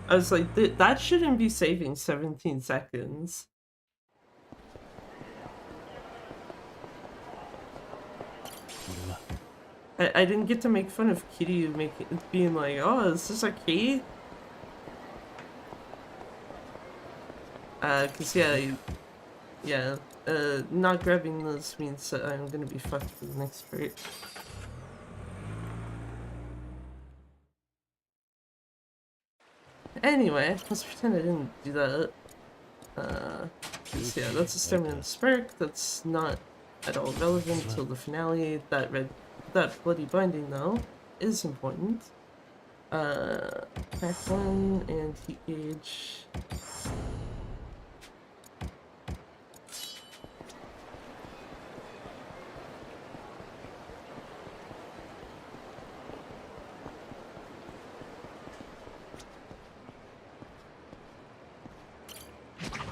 I was like, that shouldn't be saving 17 seconds. I didn't get to make fun of Kiryu being like, oh, is this a key? Cause yeah, not grabbing this means that I'm gonna be fucked for the next part. Anyway, let's pretend I didn't do that. Yeah, that's a stamina spark. That's not at all relevant till the finale. That bloody binding though is important. Pack 1 and heat gauge.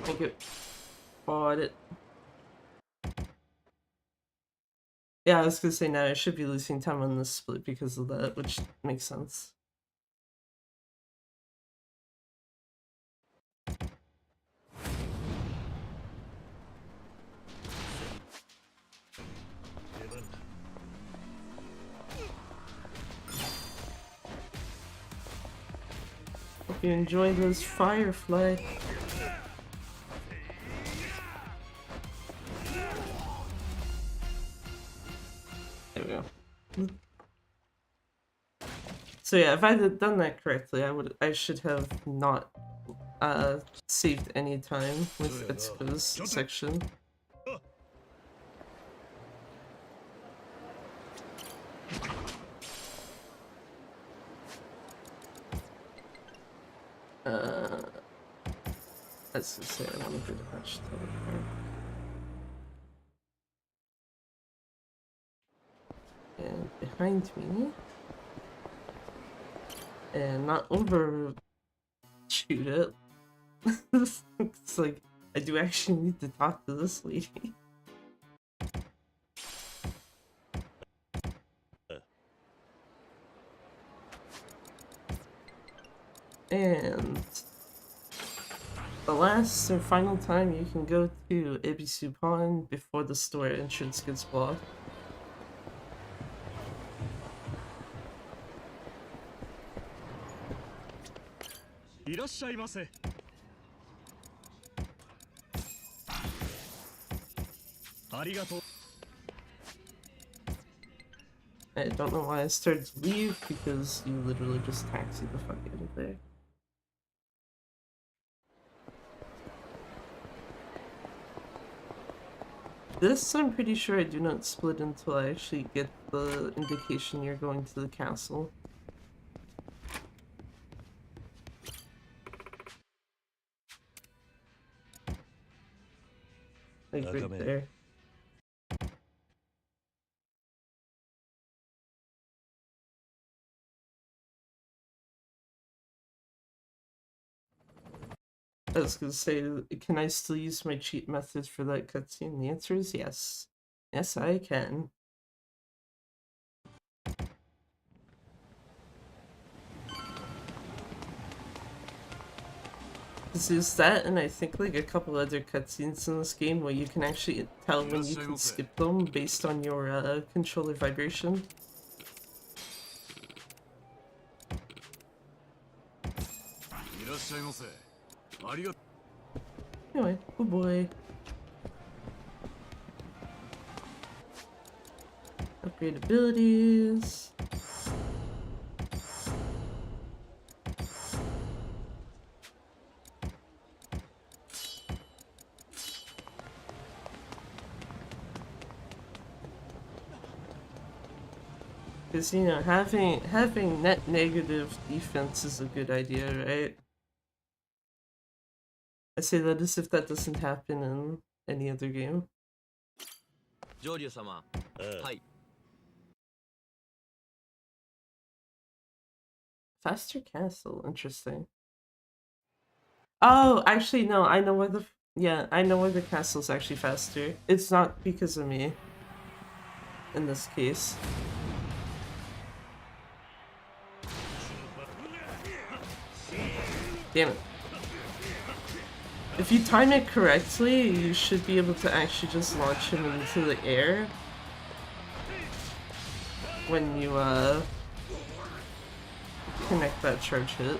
Thank you. Bought it. Yeah, I was gonna say now I should be losing time on this split because of that, which makes sense. Hope you enjoy those firefly. There we go. So yeah, if I had done that correctly, I should have not saved any time with Etsuko's section. Let's just say I want to do the match teleport. And behind me and not overshoot it. It's like, I do actually need to talk to this lady. And the last and final time you can go to Ebisu Pond before the store entrance gets blocked. I don't know why I started to leave, because you literally just taxi the fuck out of there. This, I'm pretty sure I do not split until I actually get the indication you're going to the castle. Like right there. I was gonna say, can I still use my cheat methods for that cutscene? The answer is yes. Yes, I can. There's that, and I think like a couple other cutscenes in this game where you can actually tell when you can skip them based on your controller vibration. Anyway, oh boy. Upgrade abilities. Because, you know, having net negative defense is a good idea, right? I say that as if that doesn't happen in any other game. Faster castle, interesting. Oh, actually no, I know where the I know where the castle's actually faster. It's not because of me. In this case. Damn it. If you time it correctly, you should be able to actually just launch him into the air when you connect that charge hit.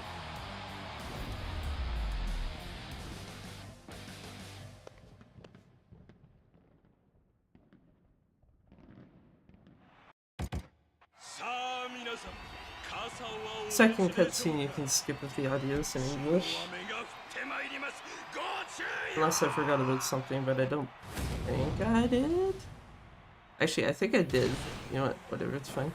Second cutscene you can skip if the audio is in English. Unless I forgot about something, but I don't think I did. Actually, I think I did. You know what? Whatever, it's fine.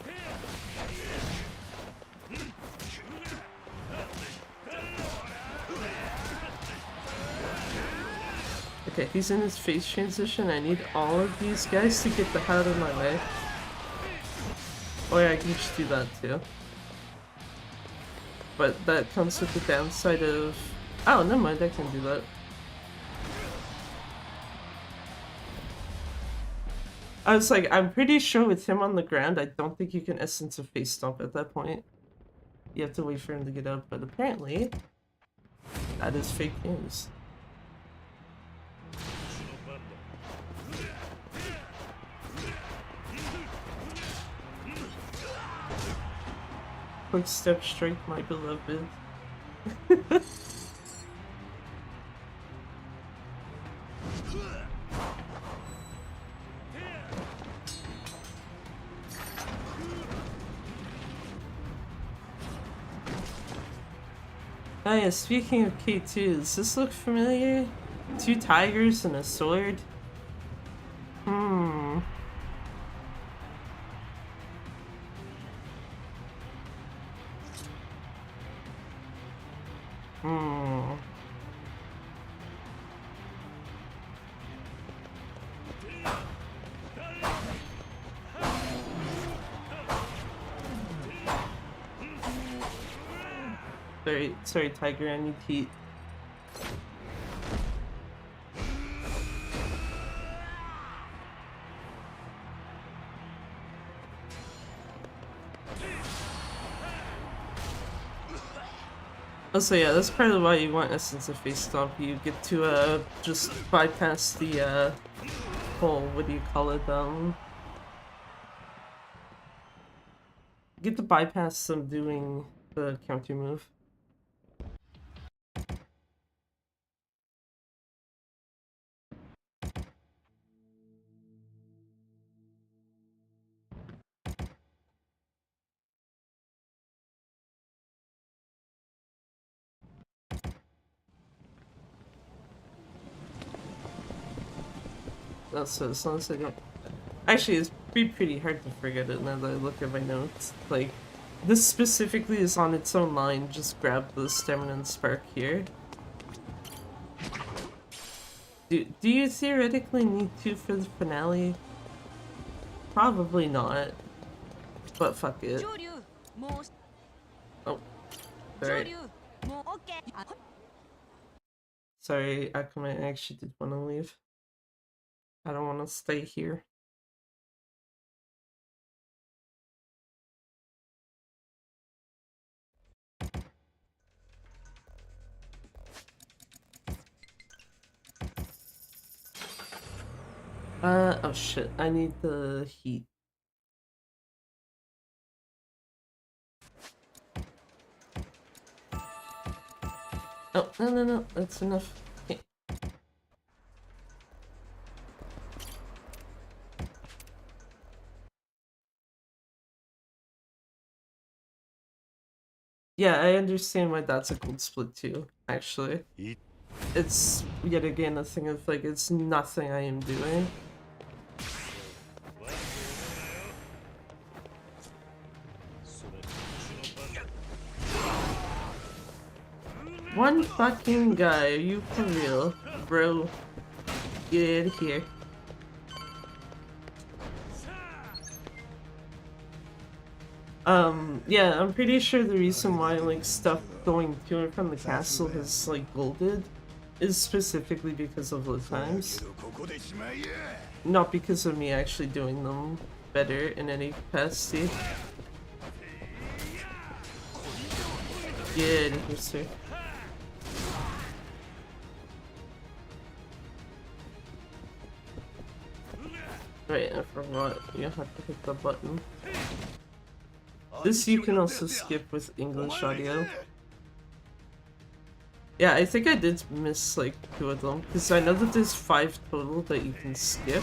Okay, he's in his phase transition. I need all of these guys to get the hell out of my way. Oh yeah, I can just do that too. But that comes with the downside of... Oh, never mind, I can do that. I was like, I'm pretty sure with him on the ground, I don't think you can essence a face stomp at that point. You have to wait for him to get up, but apparently, that is fake news. Quick step strike, my beloved. Oh yeah, speaking of K2, does this look familiar? 2 tigers and a sword? Hmm. Sorry, Tiger, I need heat. Oh, so yeah, that's part of why you want Essence of Face Stomp. You get to just bypass the whole, what do you call it, get to bypass them doing the counter move. That's as long as I don't. Actually, it's pretty hard to forget it now that I look at my notes. Like, this specifically is on its own line. Just grab the Stamina and Spark here. Do you theoretically need 2 for the finale? Probably not. But fuck it. Oh. Alright. Sorry, Akuma, I actually did want to leave. I don't want to stay here. Oh shit, I need the heat. Oh, no, that's enough. Okay. Yeah, I understand why that's a gold split too, actually. It's, yet again, a thing of, like, it's nothing I am doing. One fucking guy, are you for real? Bro, get out of here. Yeah, I'm pretty sure the reason why, like, stuff going to and from the castle has, like, golded is specifically because of load times. Not because of me actually doing them better in any capacity. Get out of here, sir. Right, I forgot. You have to hit the button. This you can also skip with English audio. Yeah, I think I did miss like 2 of them, because I know that there's 5 total that you can skip.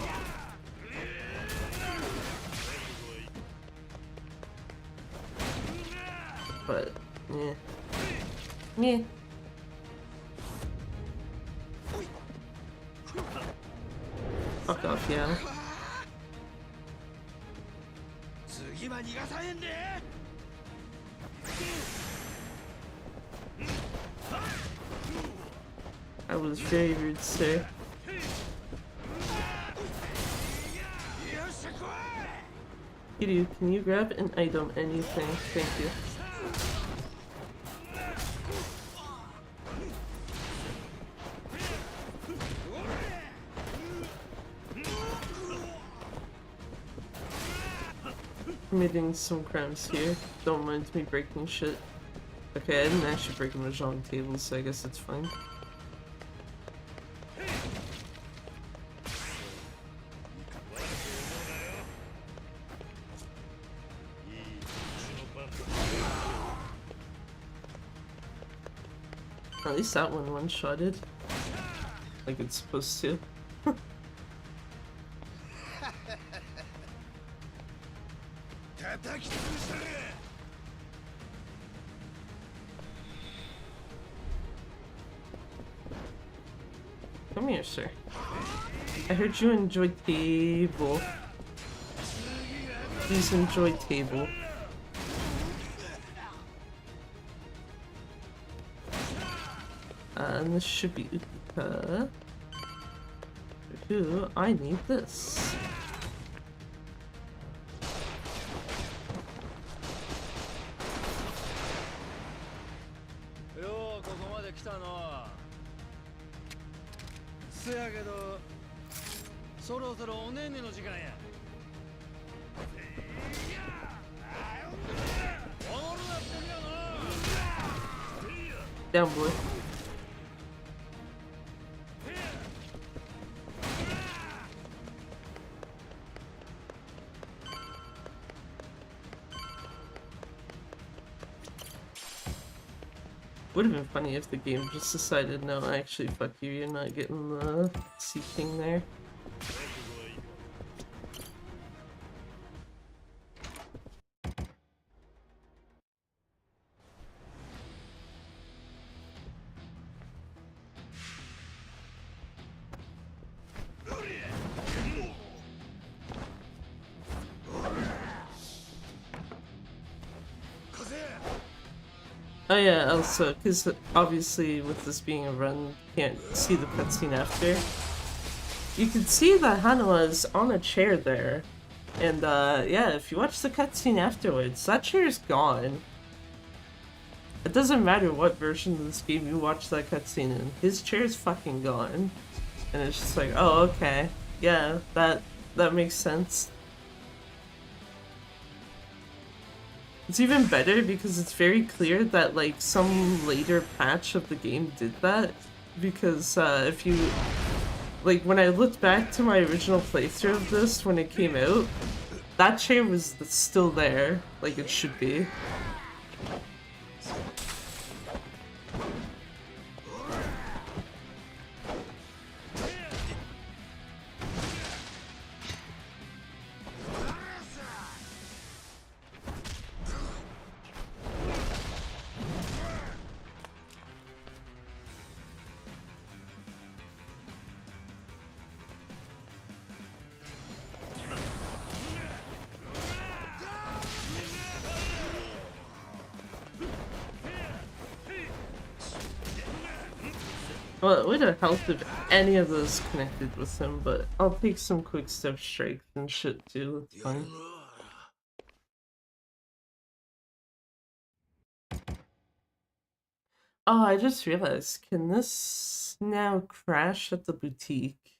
But, yeah. Yeah. Fuck off, yeah. That was very rude, sir. Kiryu, can you grab an item, anything? Thank you. Committing some crimes here. Don't mind me breaking shit. Okay, I didn't actually break a mahjong table, so I guess it's fine. At least that one-shotted. Like it's supposed to. Come here, sir. I heard you enjoy table. Please enjoy table. And this should be Uka. Who? I need this. たの。せやけど、そろそろおねんねの時間や。Down, boy. Would have been funny if the game just decided, no, actually, fuck you, you're not getting the Sea King there. Oh yeah, also, because obviously with this being a run, you can't see the cutscene after. You can see that Hanawa is on a chair there. And yeah, if you watch the cutscene afterwards, that chair is gone. It doesn't matter what version of this game you watch that cutscene in, his chair is fucking gone. And it's just like, oh, okay. Yeah, that makes sense. It's even better because it's very clear that like some later patch of the game did that. Because if you like, when I looked back to my original playthrough of this when it came out, that chair was still there, like it should be. Well, it would have helped if any of those connected with him, but I'll take some quick step strength and shit too, that's fine. Oh, I just realized, can this now crash at the boutique?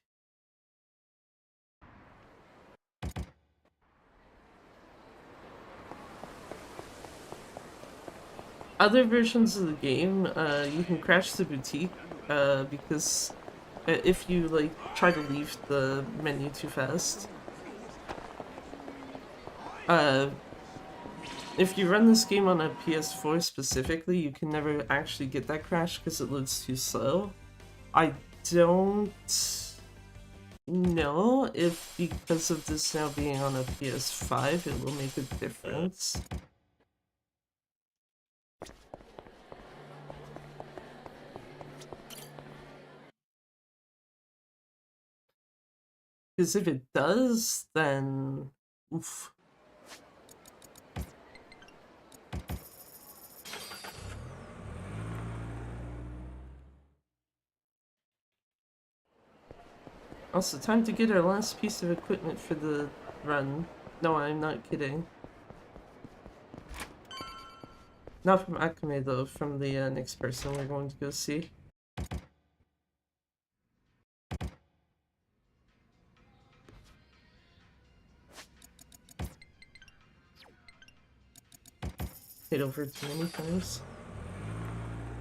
Other versions of the game, you can crash the boutique, because if you, like, try to leave the menu too fast. If you run this game on a PS4 specifically, you can never actually get that crash because it loads too slow. I don't know if because of this now being on a PS5, it will make a difference. Because if it does, then oof. Also, time to get our last piece of equipment for the run. No, I'm not kidding. Not from Akame though, from the next person we're going to go see. Hit over too many times.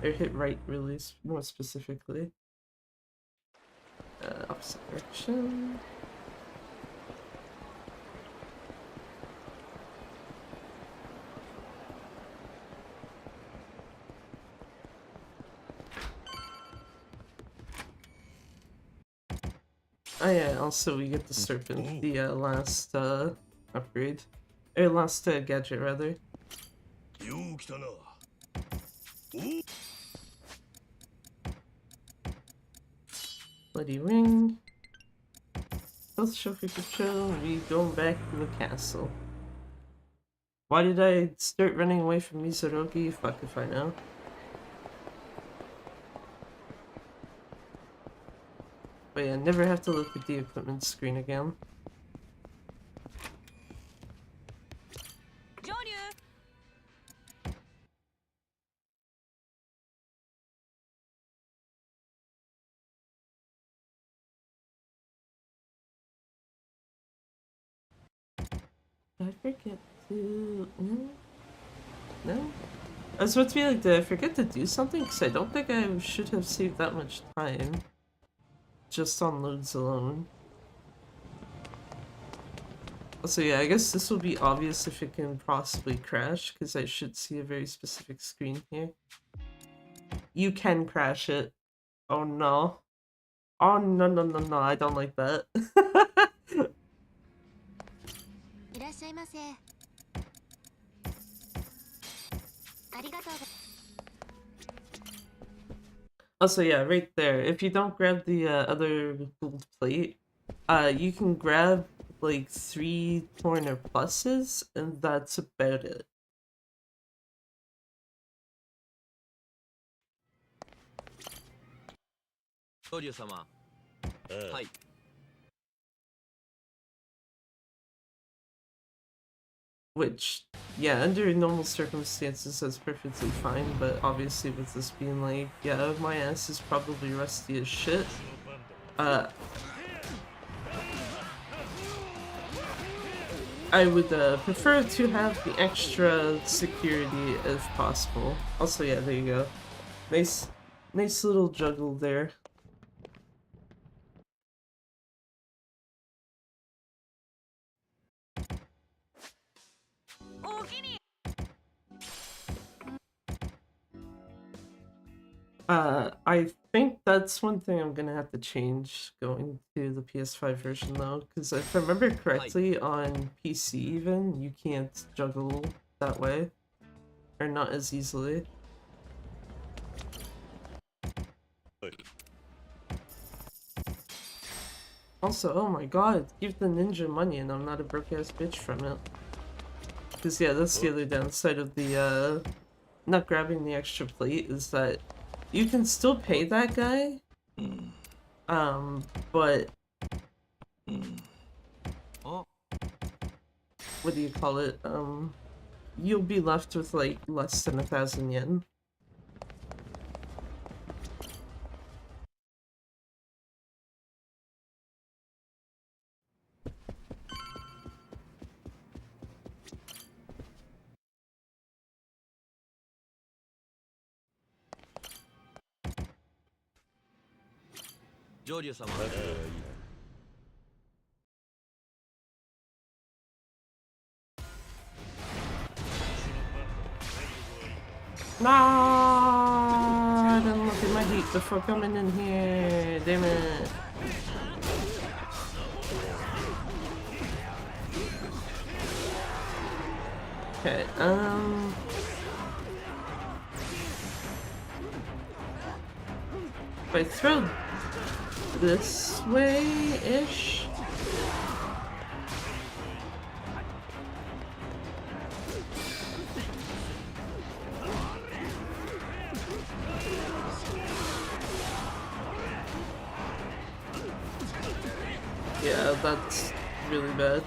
Or hit right, really, more specifically. Opposite direction. Oh yeah, also we get the serpent, the last upgrade. Or last gadget, rather. Bloody ring. Health trophy for chill. We going back to the castle. Why did I start running away from Mizurogi? Fuck if I know. But yeah, never have to look at the equipment screen again. Did I forget to... No? No? I was about to be like, did I forget to do something? Because I don't think I should have saved that much time. Just on loads alone. So yeah, I guess this will be obvious if it can possibly crash, because I should see a very specific screen here. You can crash it. Oh no. Oh no no no no, I don't like that. Also yeah, right there. If you don't grab the other gold plate, you can grab like 3 corner pluses, and that's about it. ドリュー様。はい。 Which, yeah, under normal circumstances that's perfectly fine, but obviously with this being like, yeah, my ass is probably rusty as shit. I would prefer to have the extra security if possible. Also, yeah, there you go. Nice little juggle there. I think that's one thing I'm gonna have to change going to the PS5 version though, because if I remember correctly, on PC even, you can't juggle that way. Or not as easily. Also, oh my god, give the ninja money and I'm not a broke-ass bitch from it. Because yeah, that's the other downside of the, not grabbing the extra plate, is that you can still pay that guy, but... What do you call it? You'll be left with like less than 1,000 yen. No, I didn't look at my heat before coming in here. Damn it. Okay, if I throw this way-ish. Yeah, that's really bad.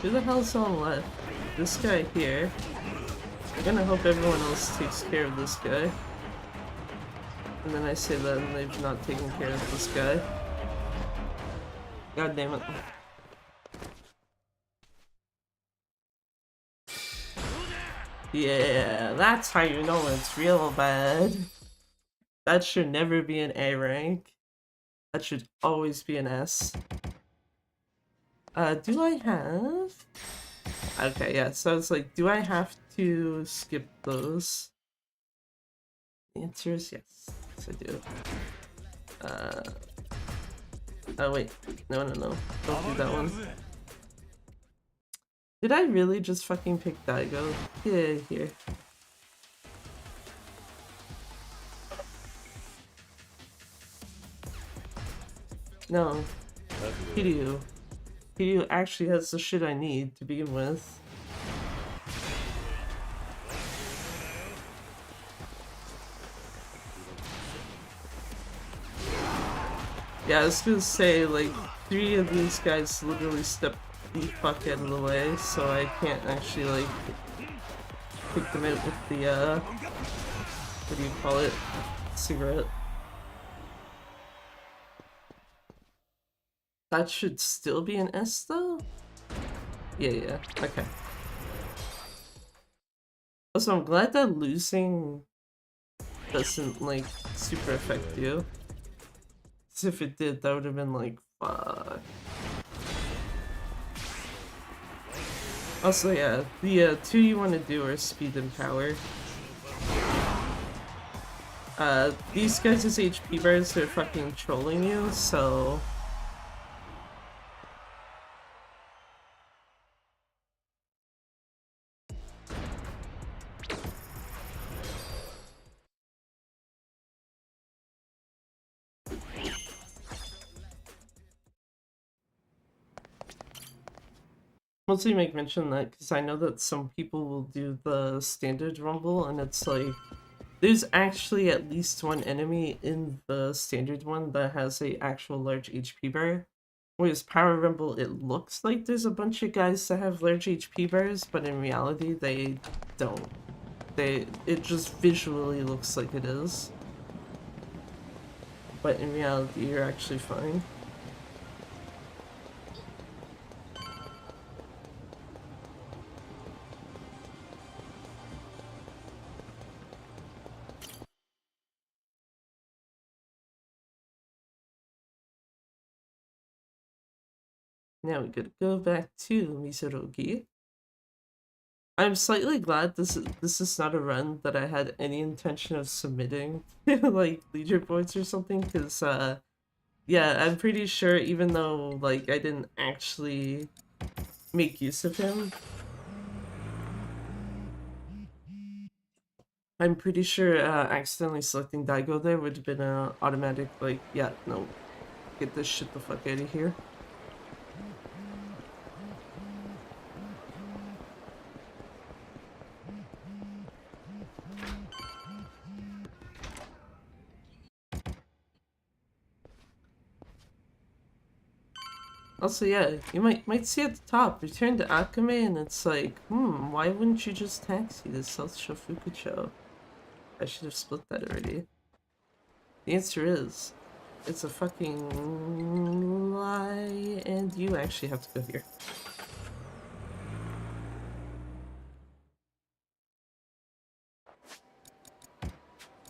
Who the hell's on left? This guy here. I'm gonna hope everyone else takes care of this guy. And then I say that and they've not taken care of this guy. God damn it. Yeah, that's how you know it's real bad. That should never be an A rank. That should always be an S. Do I have? Okay, yeah, so it's like, do I have to skip those? The answer is yes. Yes, I do. Oh wait, no, don't do that one. Did I really just fucking pick Daigo? Yeah, here. No. Kiryu. Kiryu actually has the shit I need to begin with. Yeah, I was gonna say, like, 3 of these guys literally stepped the fuck out of the way, so I can't actually, like, pick them out with the, what do you call it? Cigarette. That should still be an S, though? Yeah, okay. Also, I'm glad that losing doesn't, like, super affect you. 'Cause if it did, that would have been like, fuck. Also, yeah, the two you want to do are speed and power. These guys' HP bars are fucking trolling you, so... Mostly make mention that because I know that some people will do the standard rumble, and it's like... There's actually at least one enemy in the standard one that has a actual large HP bar. Whereas Power Rumble, it looks like there's a bunch of guys that have large HP bars, but in reality they don't. It just visually looks like it is. But in reality you're actually fine. Now we gotta go back to Mizurugi. I'm slightly glad this is not a run that I had any intention of submitting to like leaderboards or something, because yeah, I'm pretty sure even though like I didn't actually make use of him, I'm pretty sure accidentally selecting Daigo there would have been an automatic like, yeah, no, get this shit the fuck out of here. Also, yeah, you might see at the top, return to Akame, and it's like, why wouldn't you just taxi to South Shofukucho? I should have split that already. The answer is, it's a fucking lie, and you actually have to go here.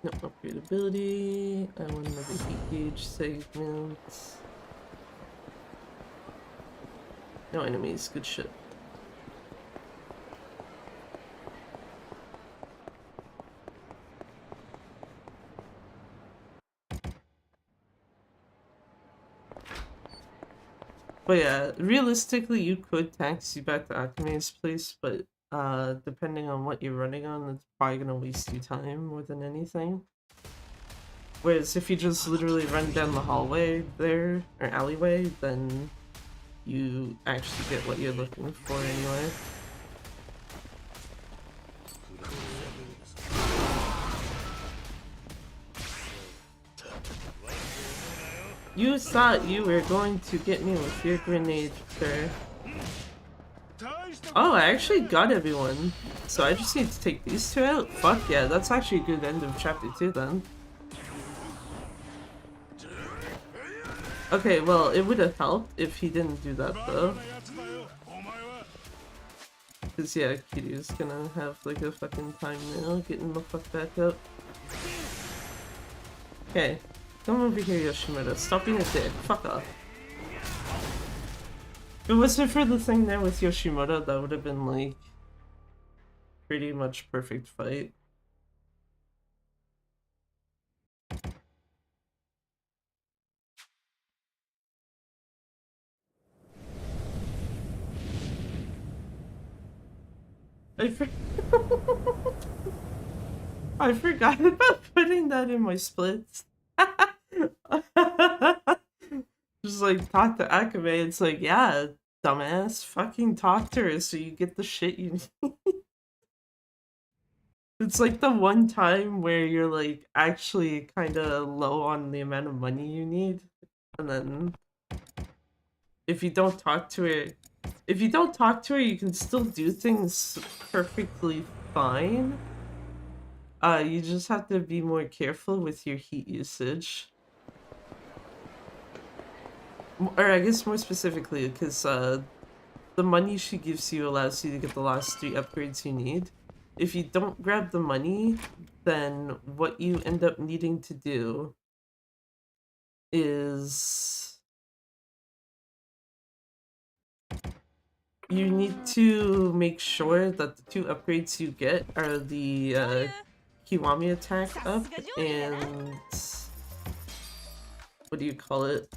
No upgradability. I want another heat gauge segment. No enemies, good shit. But yeah, realistically, you could taxi back to Akame's place, but depending on what you're running on, it's probably gonna waste you time more than anything. Whereas if you just literally run down the hallway there, or alleyway, then you actually get what you're looking for anyway. You thought you were going to get me with your grenade, sir. Oh, I actually got everyone. So I just need to take these two out? Fuck yeah, that's actually a good end of chapter 2 then. Okay, well, it would have helped if he didn't do that though. Cause yeah, Kiryu's gonna have like a fucking time now getting the fuck back up. Okay, come over here, Yoshimura. Stop being a dick. Fuck off. If it wasn't for the thing there with Yoshimura, that would have been like pretty much perfect fight. I forgot about putting that in my splits. Just like talk to Akame, it's like, yeah, dumbass, fucking talk to her so you get the shit you need. It's like the one time where you're like actually kind of low on the amount of money you need, and then if you don't talk to her, you can still do things perfectly fine. You just have to be more careful with your heat usage. Or I guess more specifically, because the money she gives you allows you to get the last 3 upgrades you need. If you don't grab the money, then what you end up needing to do is you need to make sure that the 2 upgrades you get are the Kiwami attack up and what do you call it?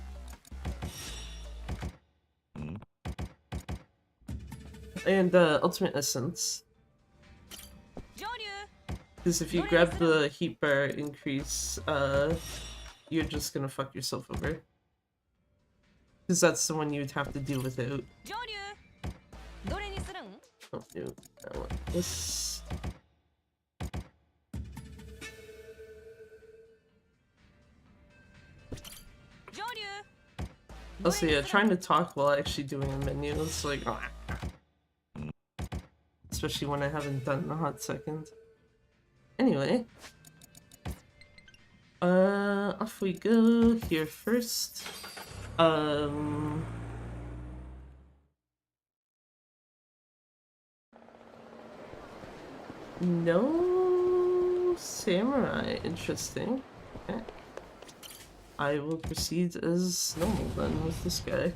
And ultimate essence. Because if you grab the heat bar increase, you're just gonna fuck yourself over. Because that's the one you'd have to deal without. Oh, no. I want this. Also, yeah, trying to talk while actually doing a menu is like, especially when I haven't done in a hot second. Anyway, off we go here first. No samurai, interesting. Okay. I will proceed as normal then with this guy.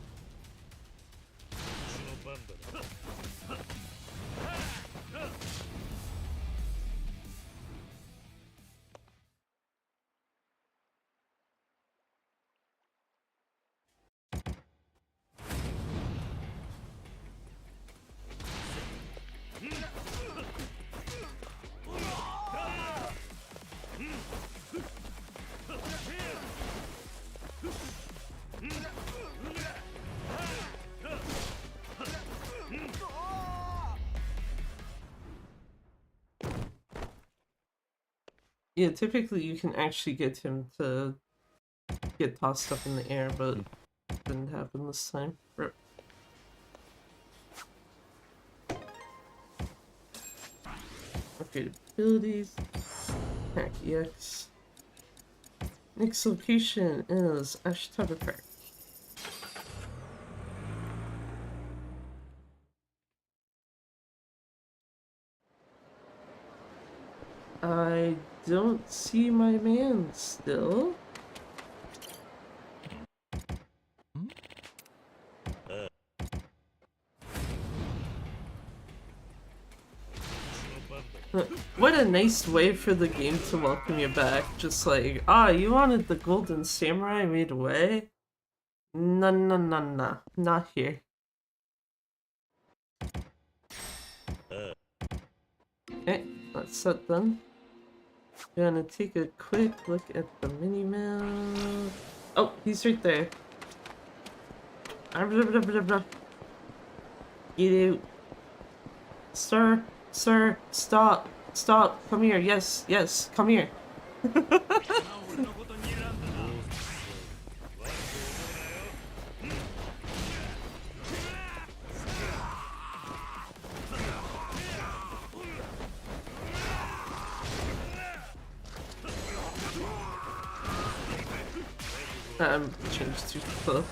Yeah, typically you can actually get him to get tossed up in the air, but it didn't happen this time. Rip. Upgraded abilities. Attack EX. Next location is Ashitaka Park. I don't see my man still. What a nice way for the game to welcome you back. Just like, you wanted the golden samurai made away? No, no, no, no. Not here. Okay, that's that done. Gonna take a quick look at the mini-map. Oh, he's right there. Get out. Sir, sir, stop, stop, come here, yes, yes, come here. Changed to the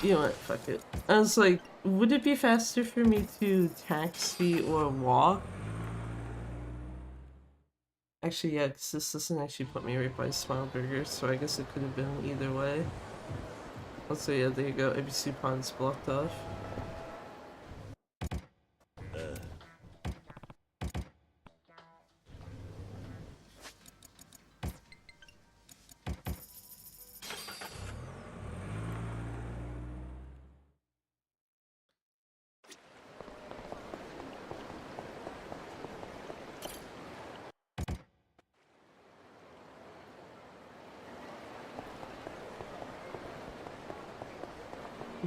you know what, fuck it. I was like, would it be faster for me to taxi or walk? Actually, yeah, because this doesn't actually put me right by Smile Burger, so I guess it could have been either way. Also, yeah, there you go, ABC Pond's blocked off.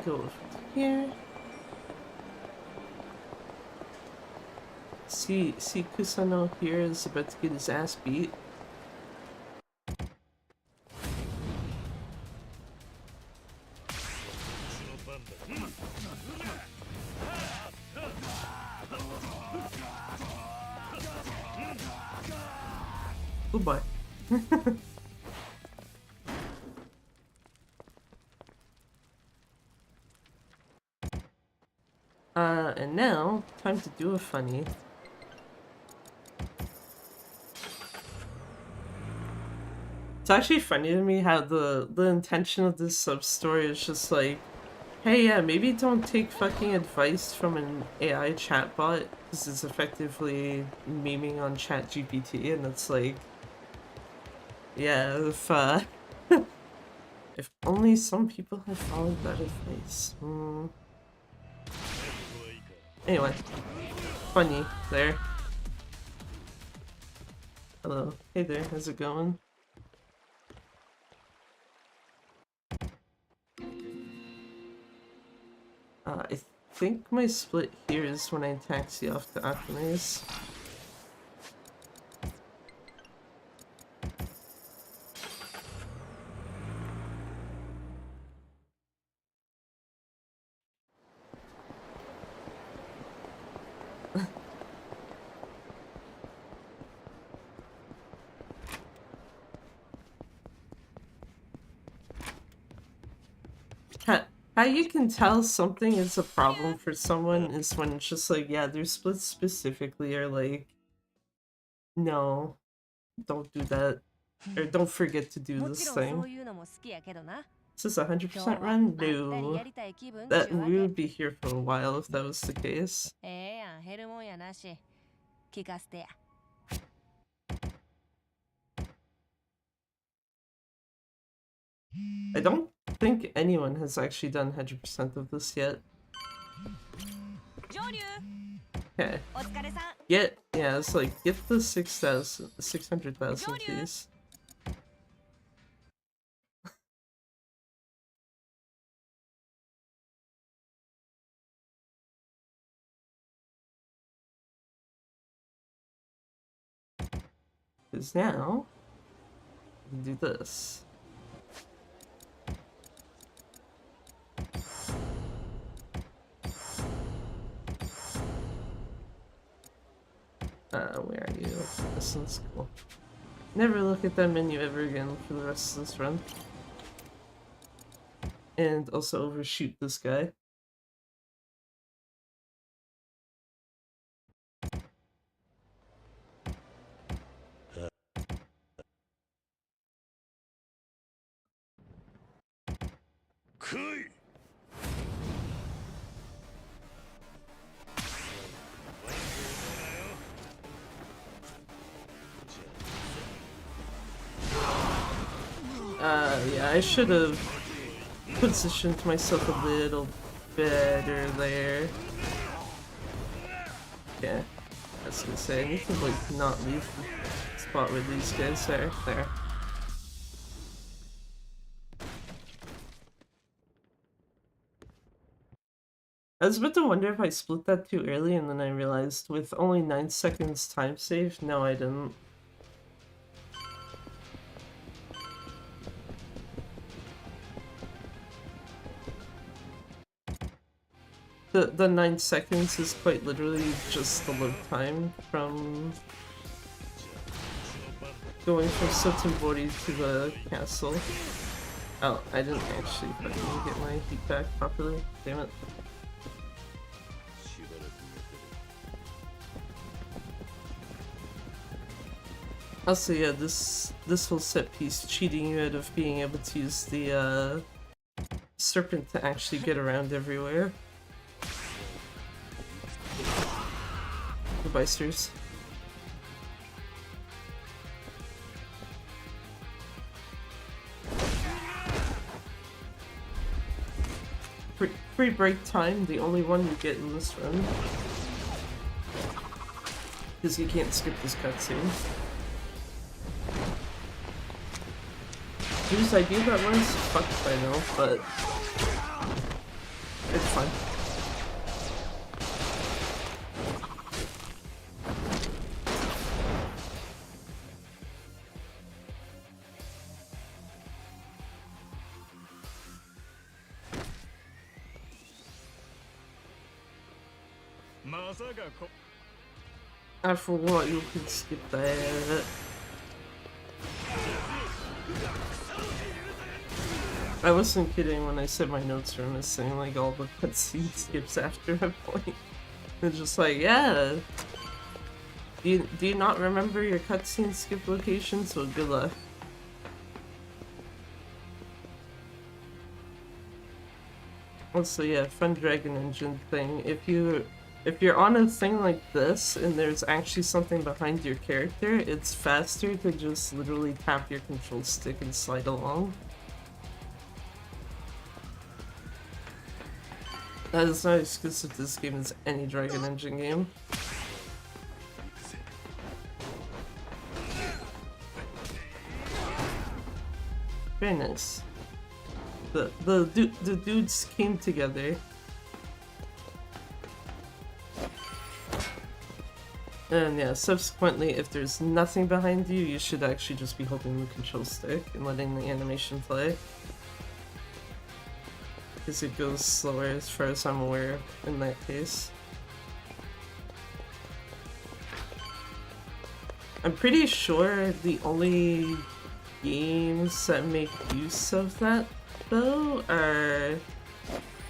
Go over here. See Kusano here is about to get his ass beat. Goodbye. And now, time to do a funny. It's actually funny to me how the intention of this sub-story is just like, hey, yeah, maybe don't take fucking advice from an AI chatbot, because it's effectively memeing on ChatGPT, and it's like, yeah, if only some people had followed that advice. Anyway, funny there. Hello. Hey there, how's it going? I think my split here is when I taxi off to Akane's. How you can tell something is a problem for someone is when it's just like, yeah, their splits specifically are like, no, don't do that. Or don't forget to do this thing. Is this 100% run? No. We would be here for a while if that was the case. I don't think anyone has actually done 100% of this yet. Okay. Yeah, it's like, get the 600,000 please. Because now, we can do this. Where are you? This one's cool. Never look at that menu ever again for the rest of this run. And also overshoot this guy. Yeah, I should have positioned myself a little better there. Yeah, I was gonna say, I need to like not leave the spot where these guys are. There. I was about to wonder if I split that too early, and then I realized with only 9 seconds time save, no I didn't. The 9 seconds is quite literally just the load time from going from Sotenbori to the castle. Oh, I didn't actually fucking get my heat back properly. Damn it. Also, yeah, this whole set piece cheating you out of being able to use the serpent to actually get around everywhere. The Beisters. Free break time, the only one you get in this run. Because you can't skip this cutscene. Whose idea that was? Fucked by now, but it's fine. I forgot you could skip that. I wasn't kidding when I said my notes were missing, like all the cutscene skips after a point. It's just like, yeah. Do you not remember your cutscene skip locations? Well, good luck. Also, yeah, fun Dragon Engine thing. If you're on a thing like this and there's actually something behind your character, it's faster to just literally tap your control stick and slide along. That is not exclusive to this game, it's any Dragon Engine game. Very nice. The dudes came together. And yeah, subsequently, if there's nothing behind you, you should actually just be holding the control stick and letting the animation play. Because it goes slower as far as I'm aware in that case. I'm pretty sure the only games that make use of that though are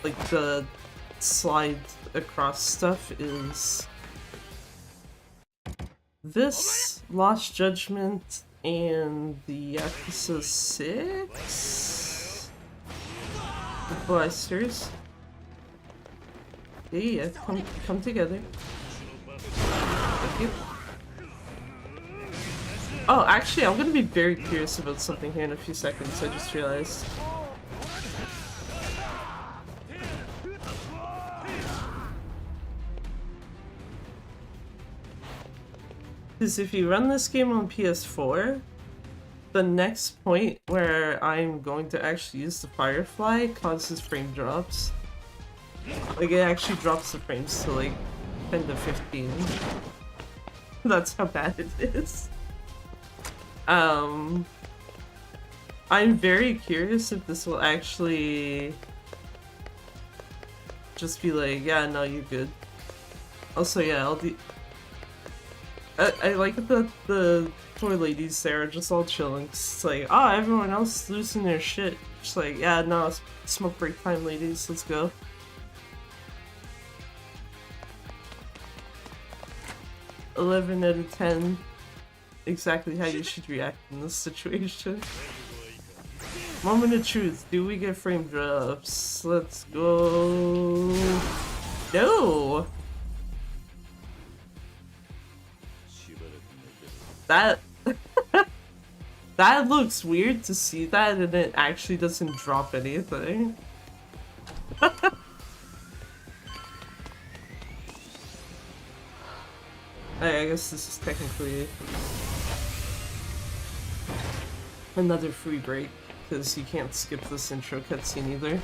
like the slide across stuff is this, Lost Judgment, and the Yakuza 6? The Blasters. Yeah, come together. Thank you. Oh, actually, I'm gonna be very curious about something here in a few seconds, I just realized. Because if you run this game on PS4, the next point where I'm going to actually use the Firefly causes frame drops. Like, it actually drops the frames to like 10 to 15. That's how bad it is. I'm very curious if this will actually just be like, yeah, no, you're good. Also, yeah, I like that the poor ladies there are just all chilling. It's like, oh, everyone else losing their shit. Just like, yeah, no, it's smoke break time, ladies, let's go. "11 out of 10. Exactly how you should react in this situation. Moment of truth. Do we get frame drops? Let's go. No! That... that looks weird to see that and it actually doesn't drop anything. I guess this is technically another free break, because you can't skip this intro cutscene either.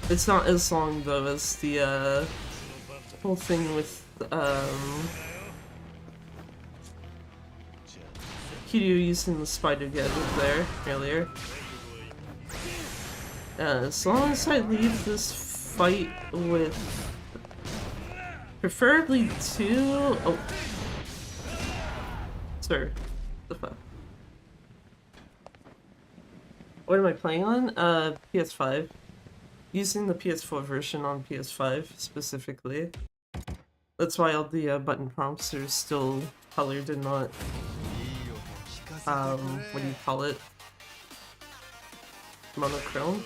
It's not as long though as the whole thing with Kiryu using the spider gadget there earlier. As long as I leave this fight with preferably 2. Oh, sir, the fuck. What am I playing on? PS5. Using the PS4 version on PS5 specifically. That's why all the button prompts are still colored and not, what do you call it? Monochrome?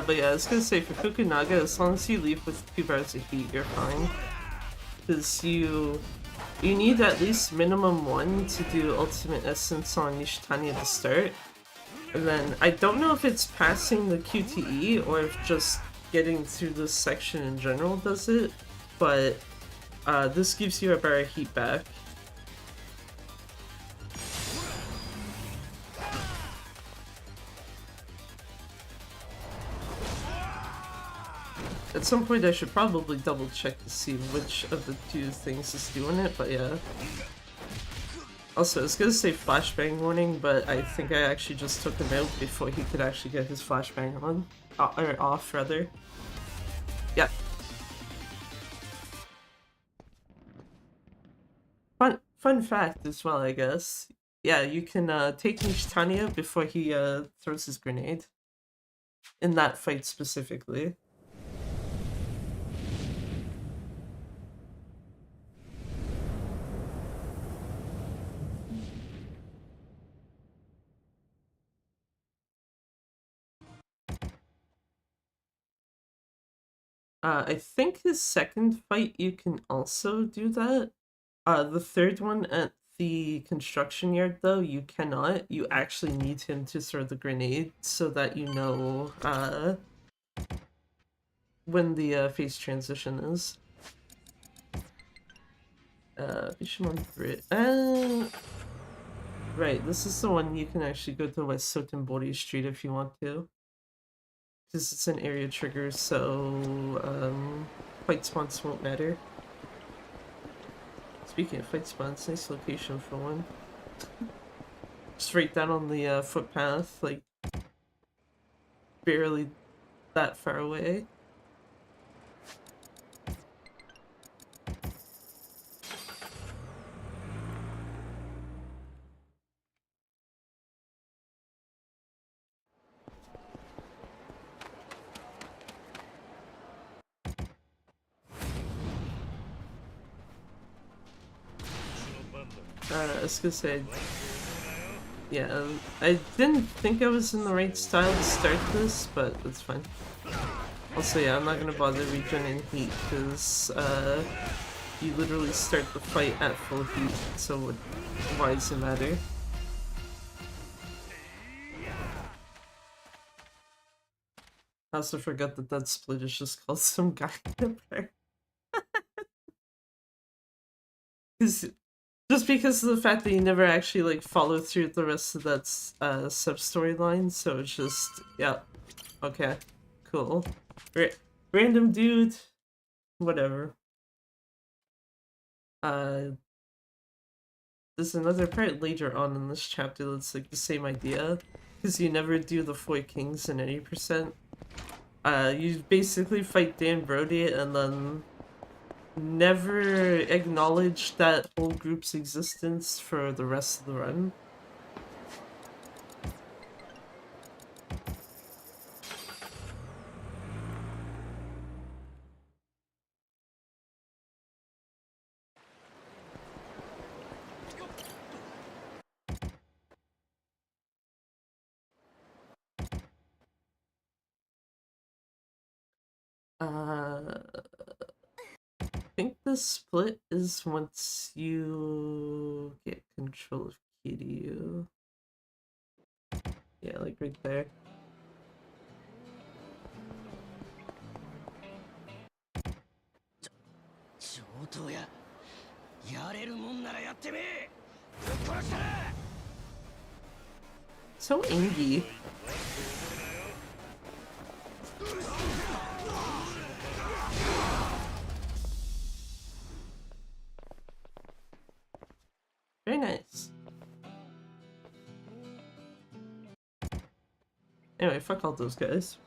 But yeah, I was gonna say, for Fukunaga, as long as you leave with 2 bars of heat, you're fine. Because you need at least minimum 1 to do Ultimate Essence on Nishitani at the start. And then, I don't know if it's passing the QTE, or if just getting through this section in general does it, but this gives you a bar of heat back. At some point I should probably double check to see which of the two things is doing it, but yeah. Also, I was gonna say flashbang warning, but I think I actually just took him out before he could actually get his flashbang on. Or off, rather. Yep. Fun fact as well, I guess. Yeah, you can take Nishtania before he throws his grenade. In that fight specifically. I think his second fight you can also do that. The third one at the construction yard though, you cannot. You actually need him to throw the grenade so that you know when the phase transition is. Bishamon Brit. Right, this is the one you can actually go to West Sotenbori Street if you want to. Because it's an area trigger, so fight spawns won't matter. Speaking of fight spawns, nice location for one. Just right down on the footpath, like barely that far away. I was gonna say, yeah, I didn't think I was in the right style to start this, but it's fine. Also, yeah, I'm not gonna bother regenerating heat, because you literally start the fight at full heat, so why does it matter? I also forgot that that split is just called some guy up there. Just because of the fact that you never actually like follow through with the rest of that sub-storyline, so it's just, yeah, okay, cool. Random dude, whatever. There's another part later on in this chapter that's like the same idea, because you never do the 4 kings in 80%. You basically fight Dan Brody and then never acknowledge that whole group's existence for the rest of the run. I think the split is once you get control of Kiryu. Yeah, like right there. So angry. Very nice. Anyway, fuck all those guys.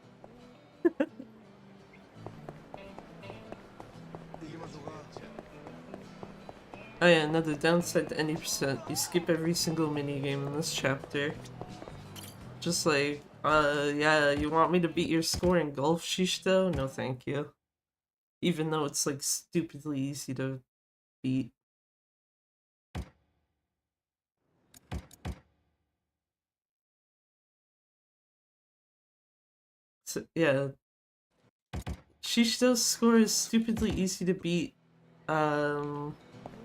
Oh yeah, another downside to any percent. You skip every single minigame in this chapter. Just like, yeah, you want me to beat your score in golf, Shishito? No thank you. Even though it's like stupidly easy to beat. So, yeah. Shishito's score is stupidly easy to beat.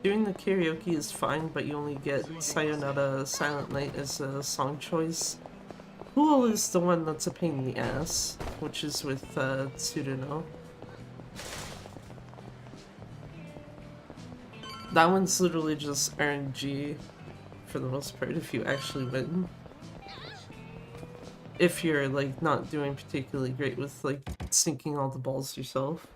Doing the karaoke is fine, but you only get Sayonara Silent Night as a song choice. Pool is the one that's a pain in the ass, which is with Tsuruno. That one's literally just RNG for the most part if you actually win. if you're like not doing particularly great with like sinking all the balls yourself.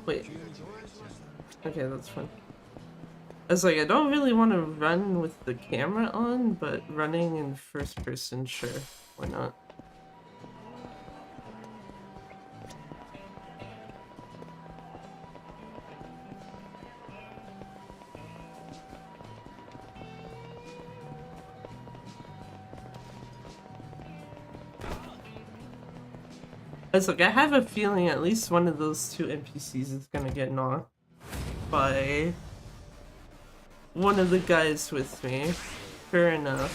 Wait. Okay, that's fine. I was like, I don't really want to run with the camera on, but running in first person, sure. Why not? I was like, I have a feeling at least one of those two NPCs is gonna get knocked by one of the guys with me. Fair enough.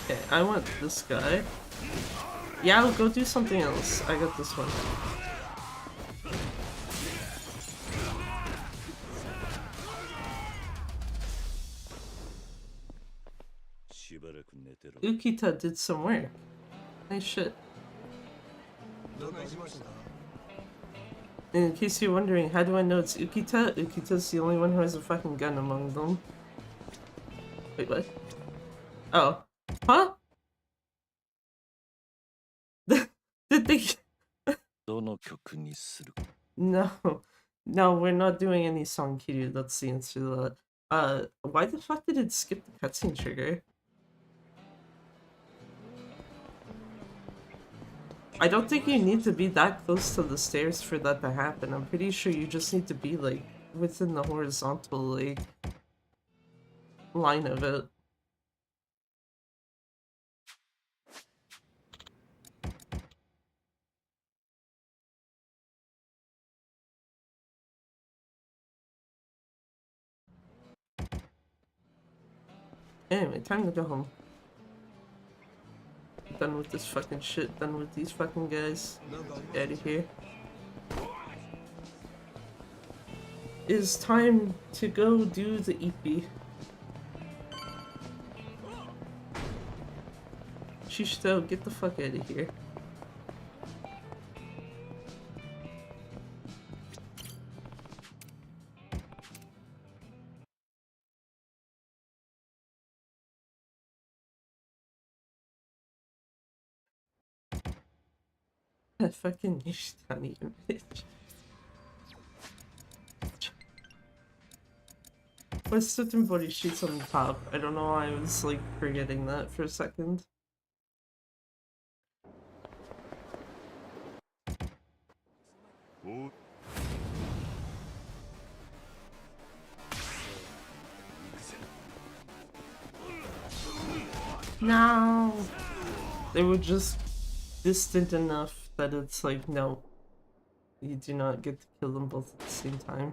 Okay, I want this guy. Yeah, I'll go do something else. I got this one. Ukita did some work. Nice shit. In case you're wondering, how do I know it's Ukita? Ukita's the only one who has a fucking gun among them. Wait, what? Oh. Huh? Did they... No. No, we're not doing any song Kiryu. That's the answer to that. Why the fuck did it skip the cutscene trigger? I don't think you need to be that close to the stairs for that to happen. I'm pretty sure you just need to be, like, within the horizontal, like, line of it. Anyway, time to go home. Done with this fucking shit, done with these fucking guys. Get out of here. It's time to go do the EP. Shishito, get the fuck out of here. That fucking Nishitani bitch. My certain body sheets on top. I don't know why I was like forgetting that for a second. No! They were just distant enough that it's like, no. You do not get to kill them both at the same time.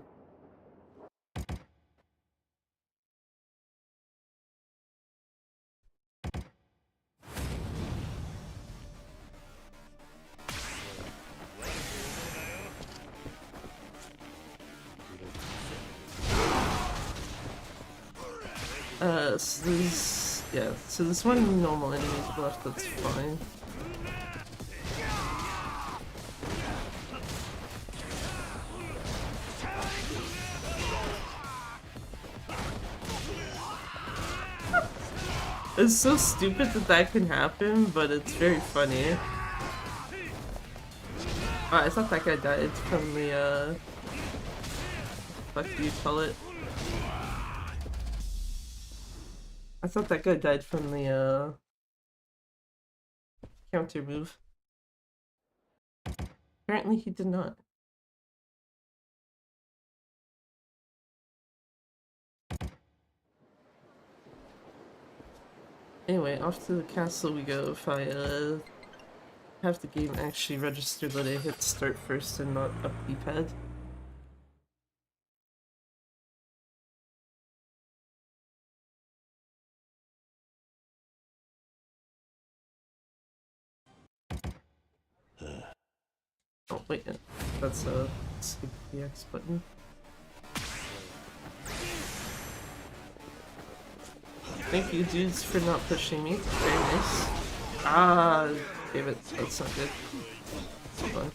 So there's, yeah, so there's one normal enemy left, that's fine. It's so stupid that that can happen, but it's very funny. Oh, I thought that guy died from the, what do you call it? I thought that guy died from the, counter move. Apparently he did not. Anyway, off to the castle we go if I, have the game actually register that I hit start first and not up D-pad. Oh wait, that's a skip the X button. Thank you, dudes, for not pushing me. Very nice. Ah, damn it. That's not good. Hold on.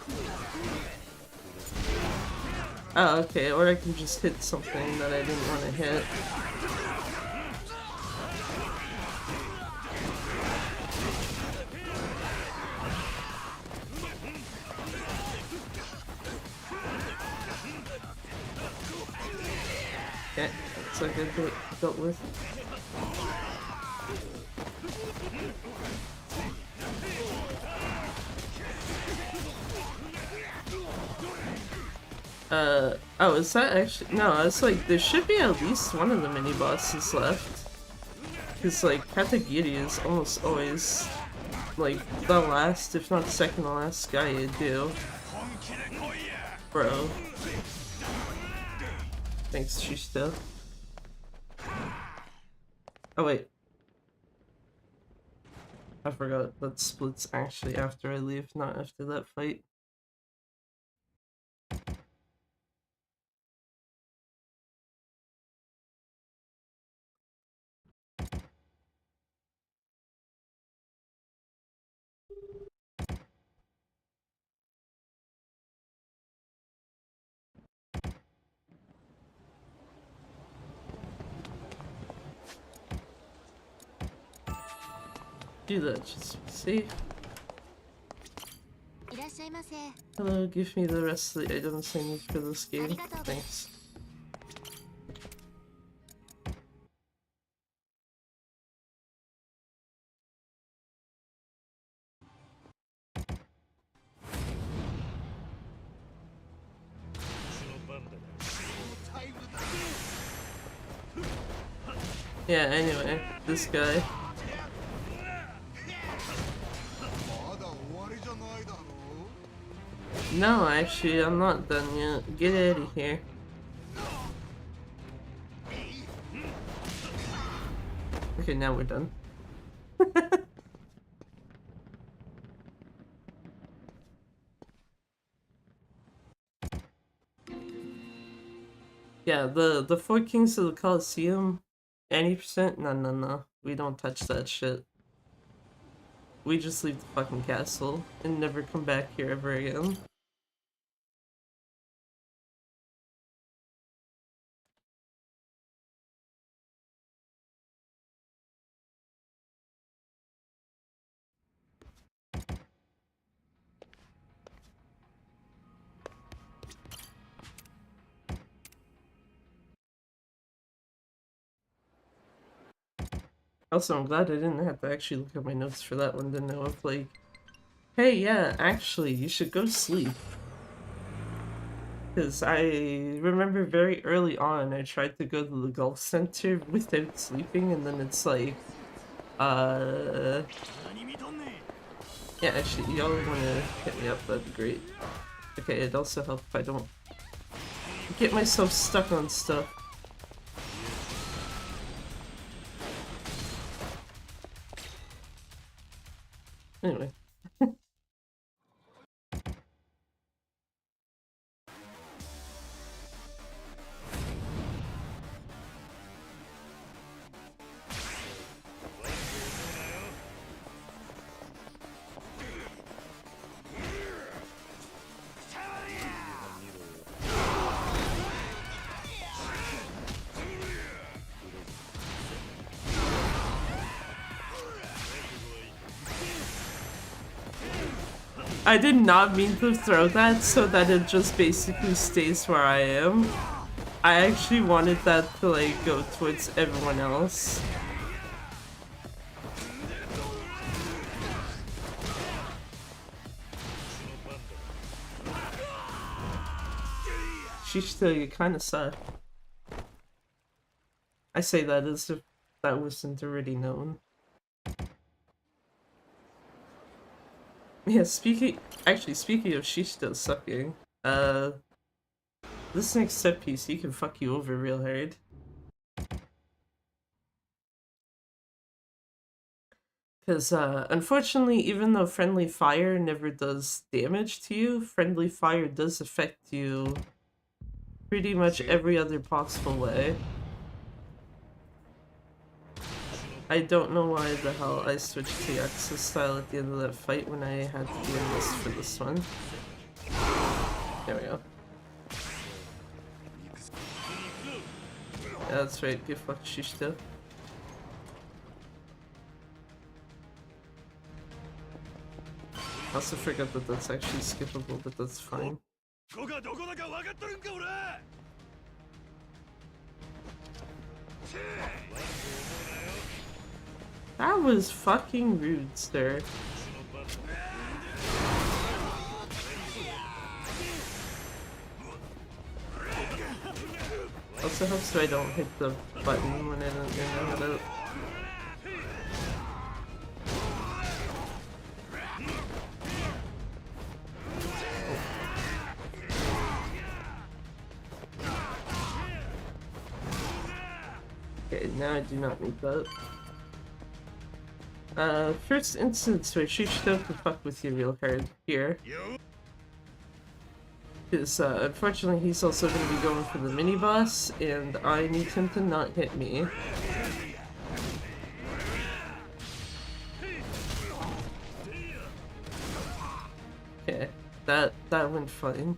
Oh, okay. Or I can just hit something that I didn't want to hit. Okay, looks like I dealt with. Oh, is that actually? No, it's like, there should be at least one of the mini-bosses left. Because, like, Katagiri is almost always, like, the last, if not second to last guy you do. Bro. Thanks, Shishito. Oh, wait. I forgot that splits actually after I leave, not after that fight. Do that, just see. Hello, give me the rest of the items I need for this game. Thanks. Yeah, anyway, this guy. No, actually, I'm not done yet. Get out of here. Okay, now we're done. Yeah, the Four Kings of the Colosseum, 90%? No. We don't touch that shit. We just leave the fucking castle and never come back here ever again. Also, I'm glad I didn't have to actually look at my notes for that one to know if, like, hey, yeah, actually, you should go sleep. Because I remember very early on, I tried to go to the golf center without sleeping, and then it's like, yeah, actually, y'all wanna hit me up, that'd be great. Okay, it'd also help if I don't get myself stuck on stuff. Anyway. I did not mean to throw that so that it just basically stays where I am. I actually wanted that to, like, go towards everyone else. Shishito, you kinda suck. I say that as if that wasn't already known. Yeah, speaking of Shishito sucking, this next set piece, he can fuck you over real hard. Because, unfortunately, even though friendly fire never does damage to you, friendly fire does affect you pretty much every other possible way. I don't know why the hell I switched to Yakuza style at the end of that fight when I had to be in this for this one. There we go. Yeah, that's right, get fucked Shishito. I also forgot that that's actually skippable, but that's fine. That was fucking rude, sir. Also helps so I don't hit the button when I don't get my head out. Okay, now I do not need that. First instance where Shishito can fuck with you real hard here. Because, unfortunately he's also going to be going for the mini-boss, and I need him to not hit me. Okay, that went fine.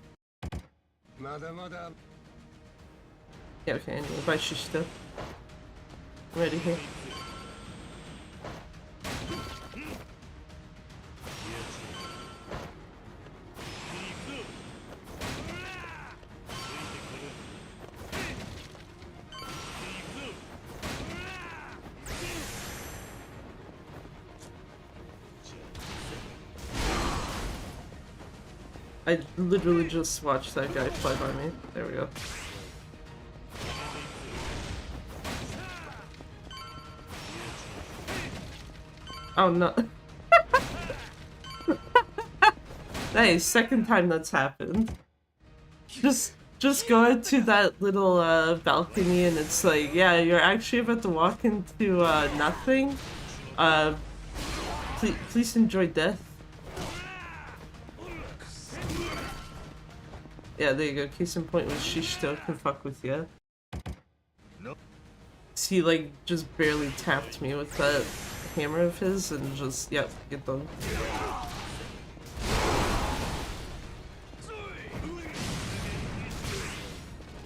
Yeah, okay, anyway, bye Shishito. I'm ready here. I literally just watched that guy fly by me. There we go. Oh no. Hey, second time that's happened. Just go into that little balcony and it's like, yeah, you're actually about to walk into nothing. Please enjoy death. Yeah, there you go. Case in point with Shishito can fuck with you. He like just barely tapped me with that hammer of his and just, yep, get done.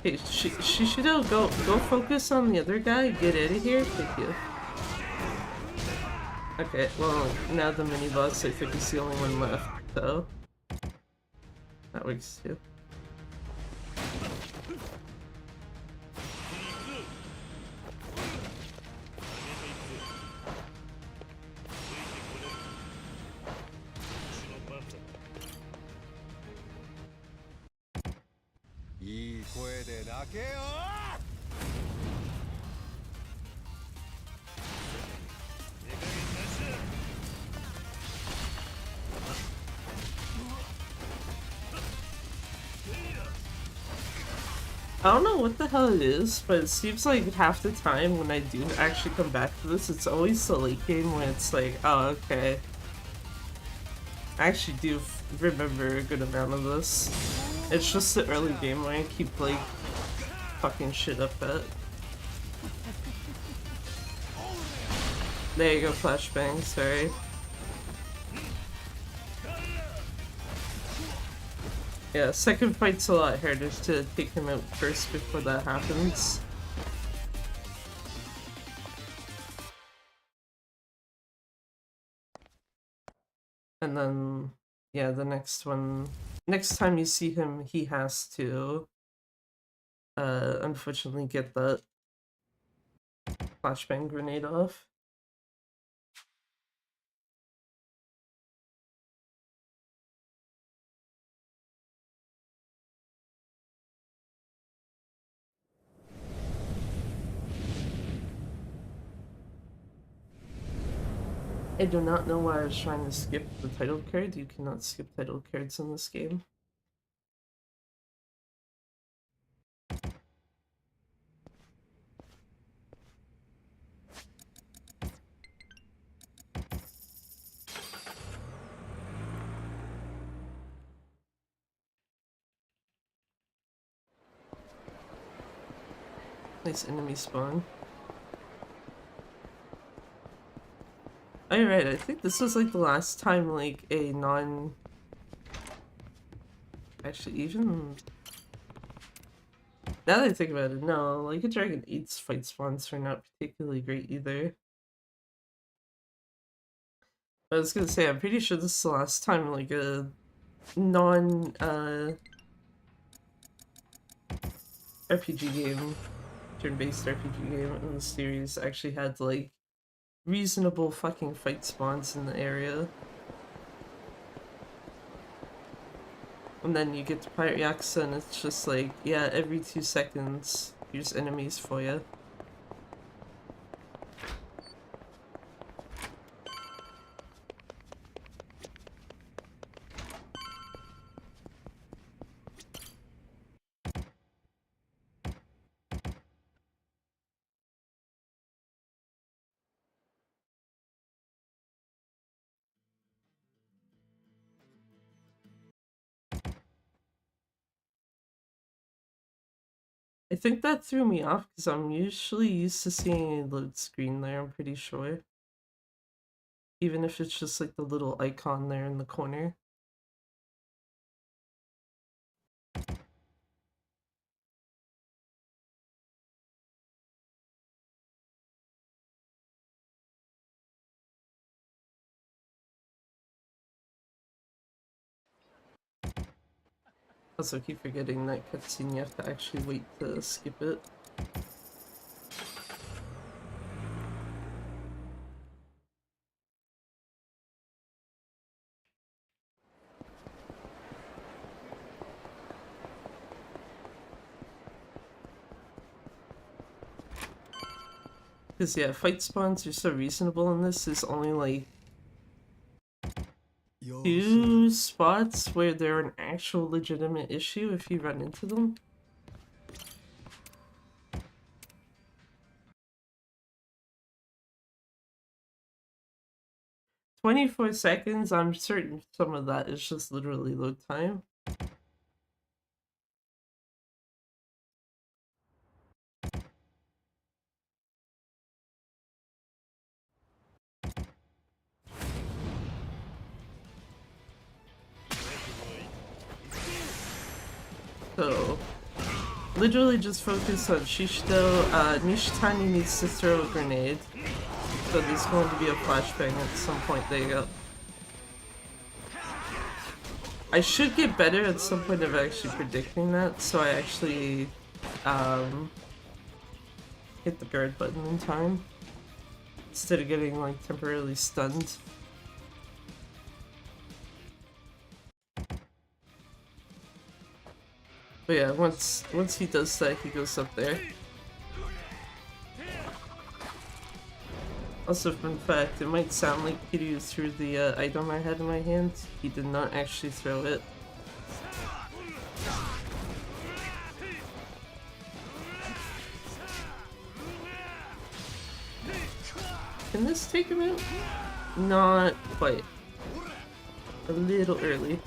Hey, Shishido, go focus on the other guy. Get out of here. Thank you. Okay, well, now the mini boss I think is the only one left, though. That works too. I don't know what the hell it is, but it seems like half the time when I do actually come back to this, it's always the late game when it's like, oh, okay. I actually do remember a good amount of this. It's just the early game where I keep, like, fucking shit up at. There you go, flashbang, sorry. Yeah, second fight's a lot harder to take him out first before that happens. And then, yeah, the next one, next time you see him, he has to, unfortunately get that flashbang grenade off. I do not know why I was trying to skip the title card. You cannot skip title cards in this game. Nice enemy spawn. Oh, you're right, I think this was like the last time like a non... Actually, even... Now that I think about it, no, like a Dragon 8's fight spawns are not particularly great either. I was gonna say, I'm pretty sure this is the last time like a non RPG game, turn-based RPG game in the series actually had like reasonable fucking fight spawns in the area. And then you get to Pirate Yakuza and it's just like, yeah, every 2 seconds here's enemies for you. I think that threw me off because I'm usually used to seeing a load screen there, I'm pretty sure. Even if it's just like the little icon there in the corner. Also keep forgetting that cutscene, you have to actually wait to skip it. Because yeah, fight spawns are so reasonable in this, there's only like 2 spots where they're an actual legitimate issue if you run into them. "24 seconds", I'm certain some of that is just literally load time. So, literally just focus on Shishito. Nishitani needs to throw a grenade. So there's going to be a flashbang at some point. There you go. I should get better at some point of actually predicting that, so I actually hit the guard button in time instead of getting like temporarily stunned. But yeah, once he does that, he goes up there. Also, fun fact, it might sound like Kiryu threw the item I had in my hand. He did not actually throw it. Can this take him out? Not quite. A little early.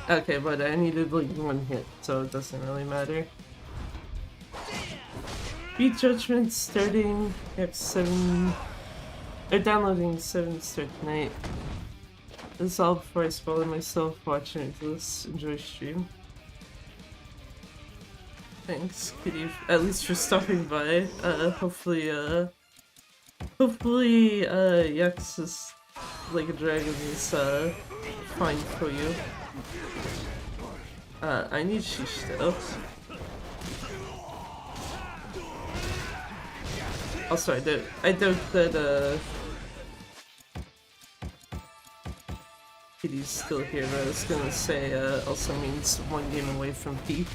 Okay, but I needed like 1 hit, so it doesn't really matter. Beat Judgment starting at 7... or downloading 7 start tonight. This is all before I spoil myself watching this. Enjoy stream. Thanks, Kitty, at least for stopping by. Hopefully, Yakuza's Like a Dragon is, fine for you. I need Shishito. Also, I doubt that, Kitty's still here, but I was gonna say, also means 1 game away from P.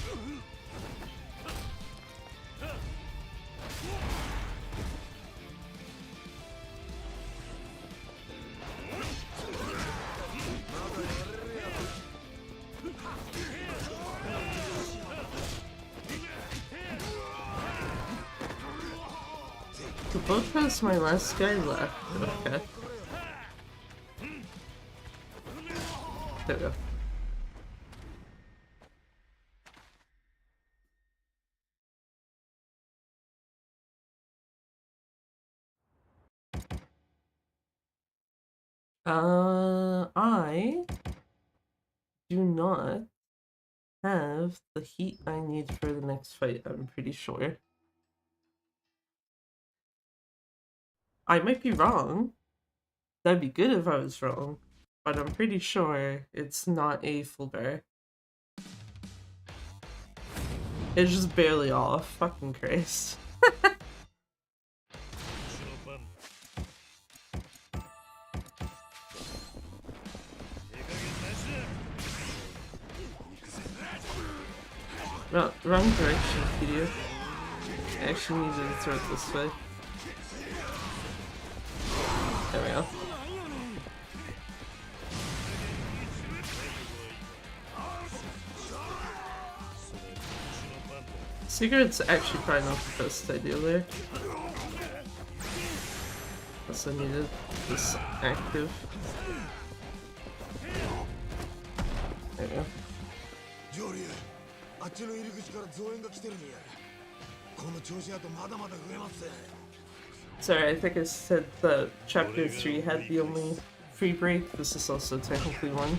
The boat has my last guy left. Okay. There we go. I do not have the heat I need for the next fight, I'm pretty sure. I might be wrong. That'd be good if I was wrong, but I'm pretty sure it's not a full bar. It's just barely off. Fucking Christ. No, wrong direction, video. I actually needed to throw it this way. There we go. Cigarette's actually probably not the best idea there. Also needed this active. There we go. Sorry, I think I said that chapter 3 had the only free break. This is also technically one.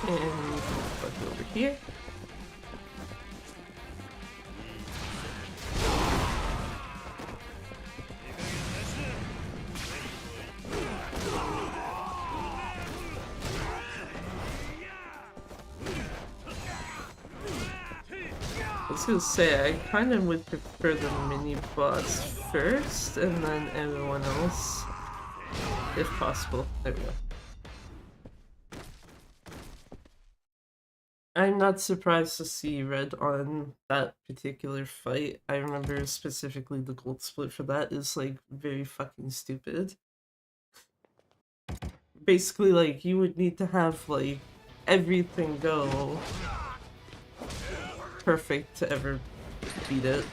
And fuck over here. I was gonna say, I kind of would prefer the mini boss first, and then everyone else, if possible. There we go. I'm not surprised to see red on that particular fight. I remember specifically the gold split for that is like very fucking stupid. Basically, like, you would need to have like everything go perfect to ever beat it.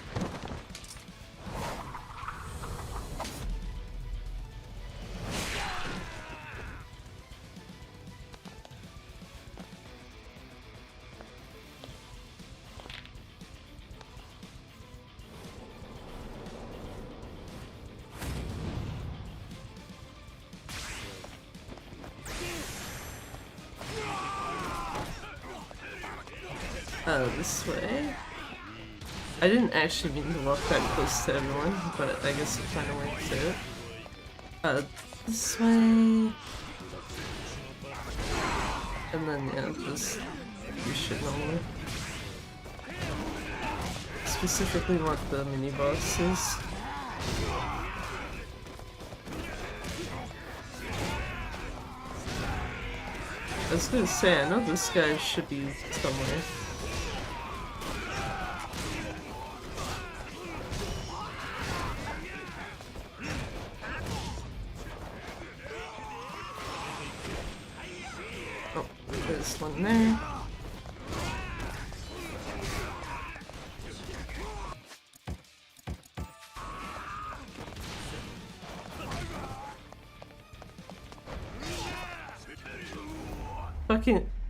This way. I didn't actually mean to walk that close to everyone, but I guess it kind of works out. This way. And then, yeah, just do shit normally. Specifically what the mini boss is. I was gonna say, I know this guy should be somewhere. Oh, there's one there.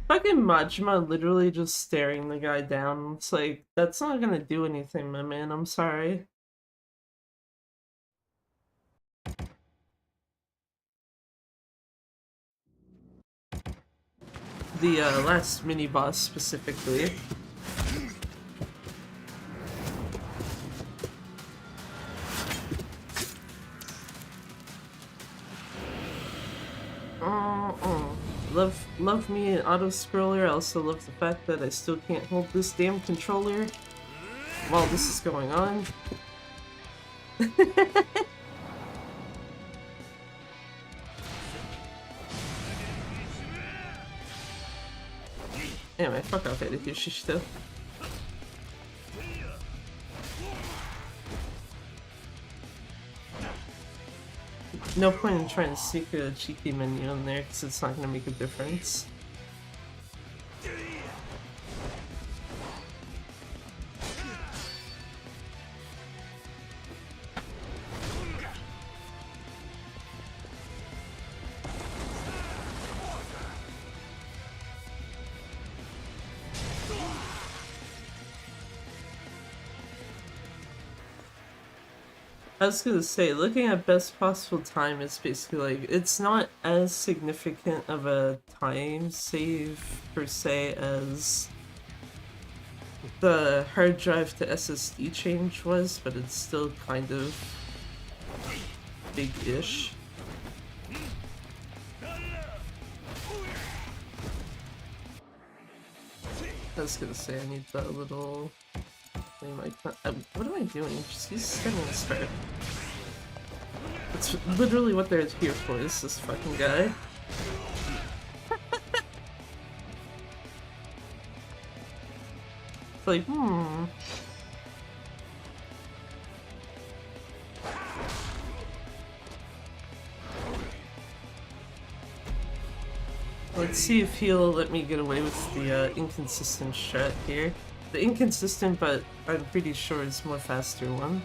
Fucking Majima literally just staring the guy down. It's like, that's not gonna do anything, my man. I'm sorry. The last mini boss specifically. Love me an auto scroller. I also love the fact that I still can't hold this damn controller while this is going on. Anyway, fuck off, Eddie, Shishito. No point in trying to sneak a cheeky menu in there because it's not going to make a difference. I was gonna say, looking at best possible time is basically like, it's not as significant of a time save per se as the hard drive to SSD change was, but it's still kind of big-ish. I was gonna say, I need that little thing like that. What am I doing? Just use Stunning Start. That's literally what they're here for, is this fucking guy. It's like, Let's see if he'll let me get away with the inconsistent strat here. The inconsistent, but I'm pretty sure it's more faster one.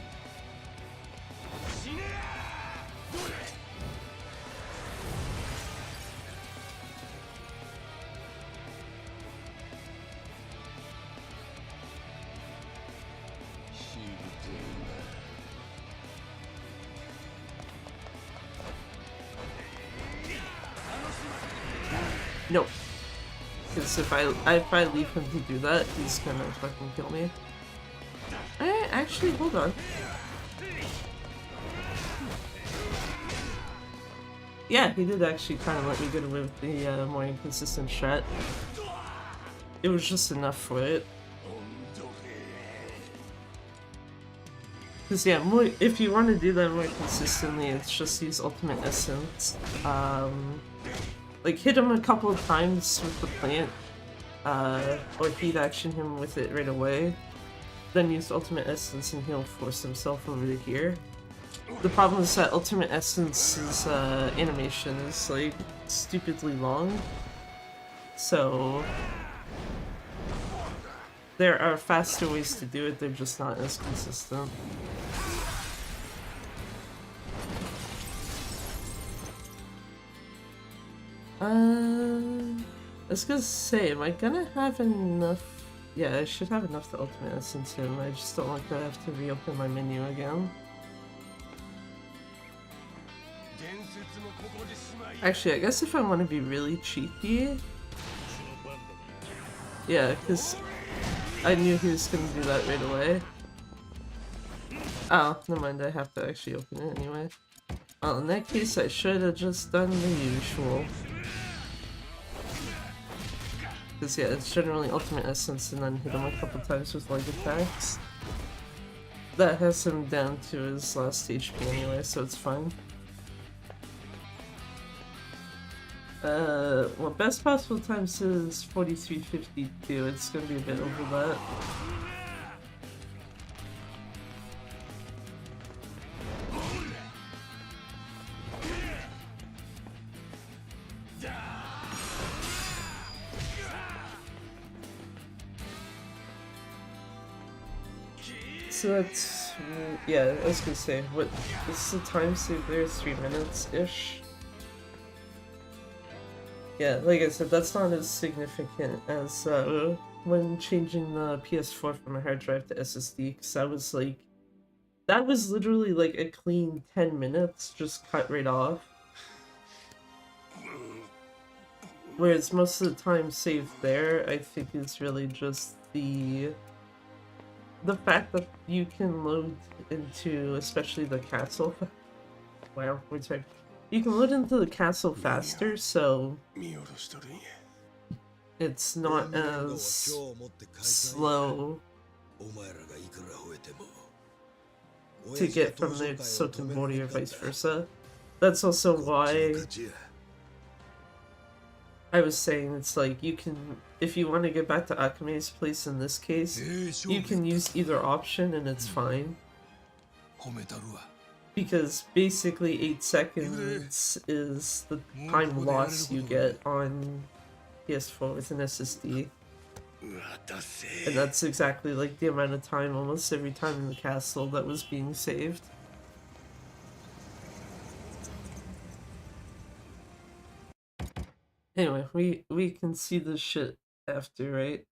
No. Because if I leave him to do that, he's gonna fucking kill me. Actually, hold on. Yeah, he did actually kind of let me get away with the more inconsistent strat. It was just enough for it. Because yeah, if you want to do that more consistently, it's just use Ultimate Essence. Like hit him a couple of times with the plant, or heat action him with it right away. Then use Ultimate Essence and he'll force himself over to here. The problem is that Ultimate Essence's animation is like stupidly long. So there are faster ways to do it, they're just not as consistent. I was gonna say, am I gonna have enough? Yeah, I should have enough to Ultimate Essence him. I just don't want to have to reopen my menu again. Actually, I guess if I want to be really cheeky... Yeah, because I knew he was gonna do that right away. Oh, never mind, I have to actually open it anyway. Well, in that case, I should have just done the usual. Because yeah, it's generally Ultimate Essence and then hit him a couple times with leg attacks. That has him down to his last HP anyway, so it's fine. Well, best possible time says 43:52. It's gonna be a bit over that. So that's, yeah, I was gonna say, what, this is the time save there, 3 minutes-ish? Yeah, like I said, that's not as significant as when changing the PS4 from a hard drive to SSD, because that was literally like a clean 10 minutes, just cut right off. Whereas most of the time saved there, I think is really just the fact that you can load into, especially the castle. Wow, we're sorry. You can load into the castle faster, so it's not as slow to get from there to Sotenbori or vice versa. That's also why I was saying it's like you can, if you want to get back to Akame's place in this case, you can use either option and it's fine. Because basically 8 seconds is the time loss you get on PS4 with an SSD. And that's exactly like the amount of time almost every time in the castle that was being saved. Anyway, we can see this shit after, right?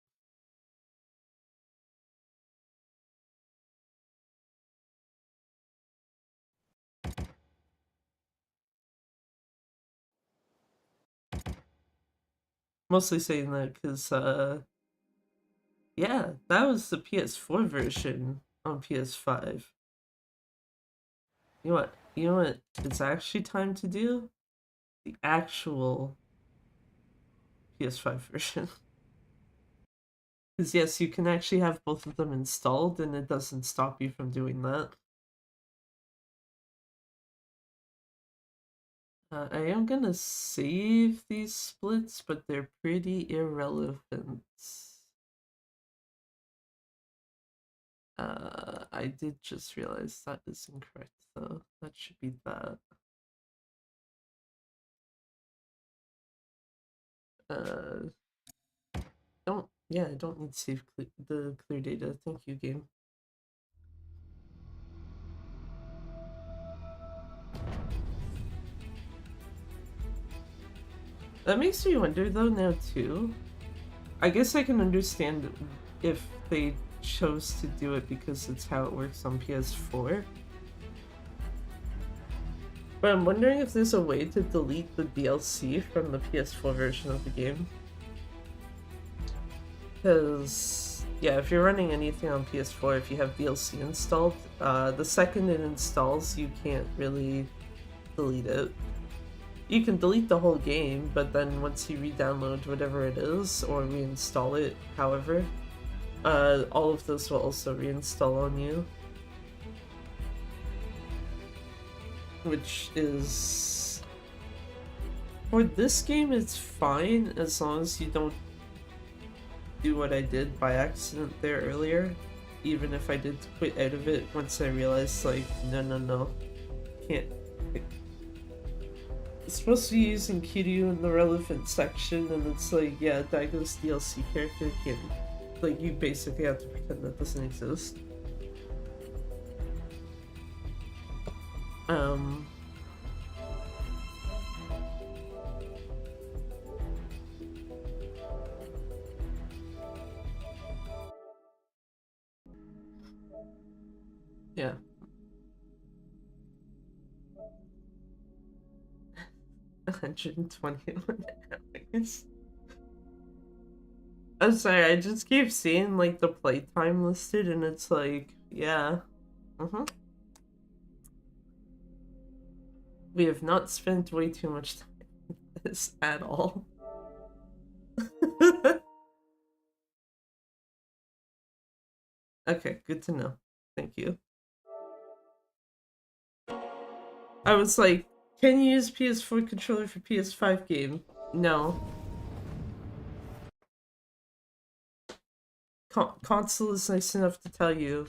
Mostly saying that because, yeah, that was the PS4 version on PS5. You know what? You know what it's actually time to do? The actual PS5 version. Because yes, you can actually have both of them installed and it doesn't stop you from doing that. I am gonna save these splits, but they're pretty irrelevant. I did just realize that is incorrect though. That should be that. Uh, I don't need to save the clear data. Thank you, game. That makes me wonder though now too. I guess I can understand if they chose to do it because it's how it works on PS4. But I'm wondering if there's a way to delete the DLC from the PS4 version of the game. Because, yeah, if you're running anything on PS4, if you have DLC installed, the second it installs, you can't really delete it. You can delete the whole game, but then once you re-download whatever it is, or reinstall it, however, all of those will also reinstall on you. Which is... For this game, it's fine as long as you don't do what I did by accident there earlier. Even if I did quit out of it once I realized, like, no, can't. It's supposed to be using Kiryu in the relevant section, and it's like, yeah, Daigo's DLC character can, like, you basically have to pretend that doesn't exist. Yeah. $121. I'm sorry, I just keep seeing like the playtime listed and it's like, yeah. We have not spent way too much time on this at all. Okay, good to know. Thank you. I was like, can you use PS4 controller for PS5 game? No. Console is nice enough to tell you,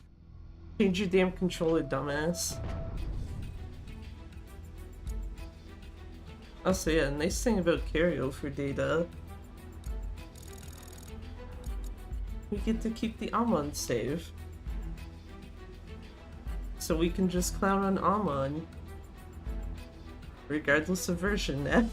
change your damn controller, dumbass. Also, yeah, nice thing about carryover data. We get to keep the Amon save. So we can just clown on Amon. Regardless of version now.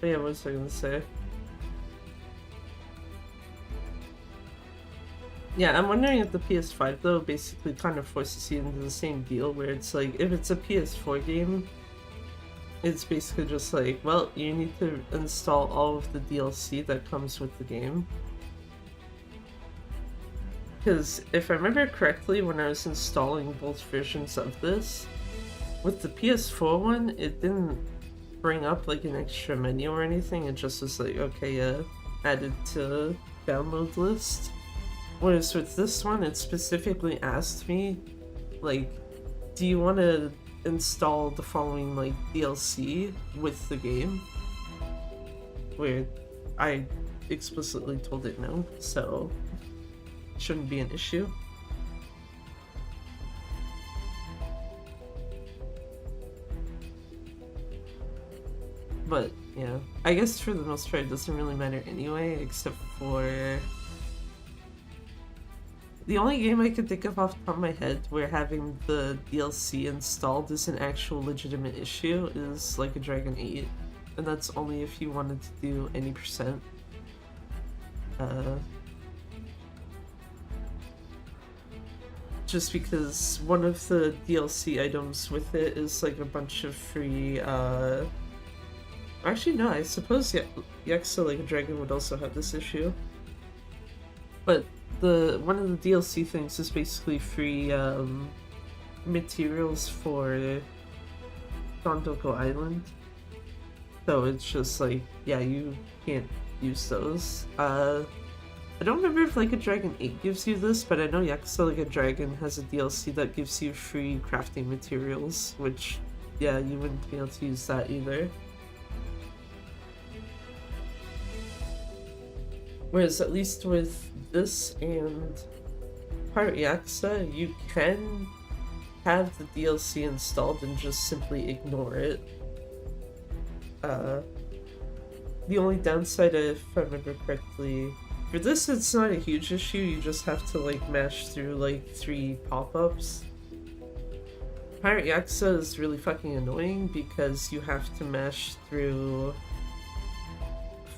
But yeah, what was I gonna say? Yeah, I'm wondering if the PS5 though basically kind of forces you into the same deal where it's like, if it's a PS4 game, it's basically just like, well, you need to install all of the DLC that comes with the game. Because if I remember correctly, when I was installing both versions of this, with the PS4 one, it didn't bring up like an extra menu or anything, it just was like, okay, yeah, added to download list. Whereas with this one, it specifically asked me, like, do you want to install the following, like, DLC with the game? Where I explicitly told it no, so it shouldn't be an issue. But, yeah, I guess for the most part it doesn't really matter anyway, except for... The only game I can think of off the top of my head where having the DLC installed is an actual legitimate issue is like a Dragon 8. And that's only if you wanted to do any percent. just because one of the DLC items with it is like a bunch of free, actually no, I suppose Yakuza Like a Dragon would also have this issue. But one of the DLC things is basically free, materials for Dondoko Island. So it's just like, yeah, you can't use those. I don't remember if Like a Dragon 8 gives you this, but I know Yakuza Like a Dragon has a DLC that gives you free crafting materials, which, yeah, you wouldn't be able to use that either. Whereas at least with this and Pirate Yakuza, you can have the DLC installed and just simply ignore it. The only downside, if I remember correctly, for this it's not a huge issue, you just have to like mash through like 3 pop-ups. Pirate Yakuza is really fucking annoying because you have to mash through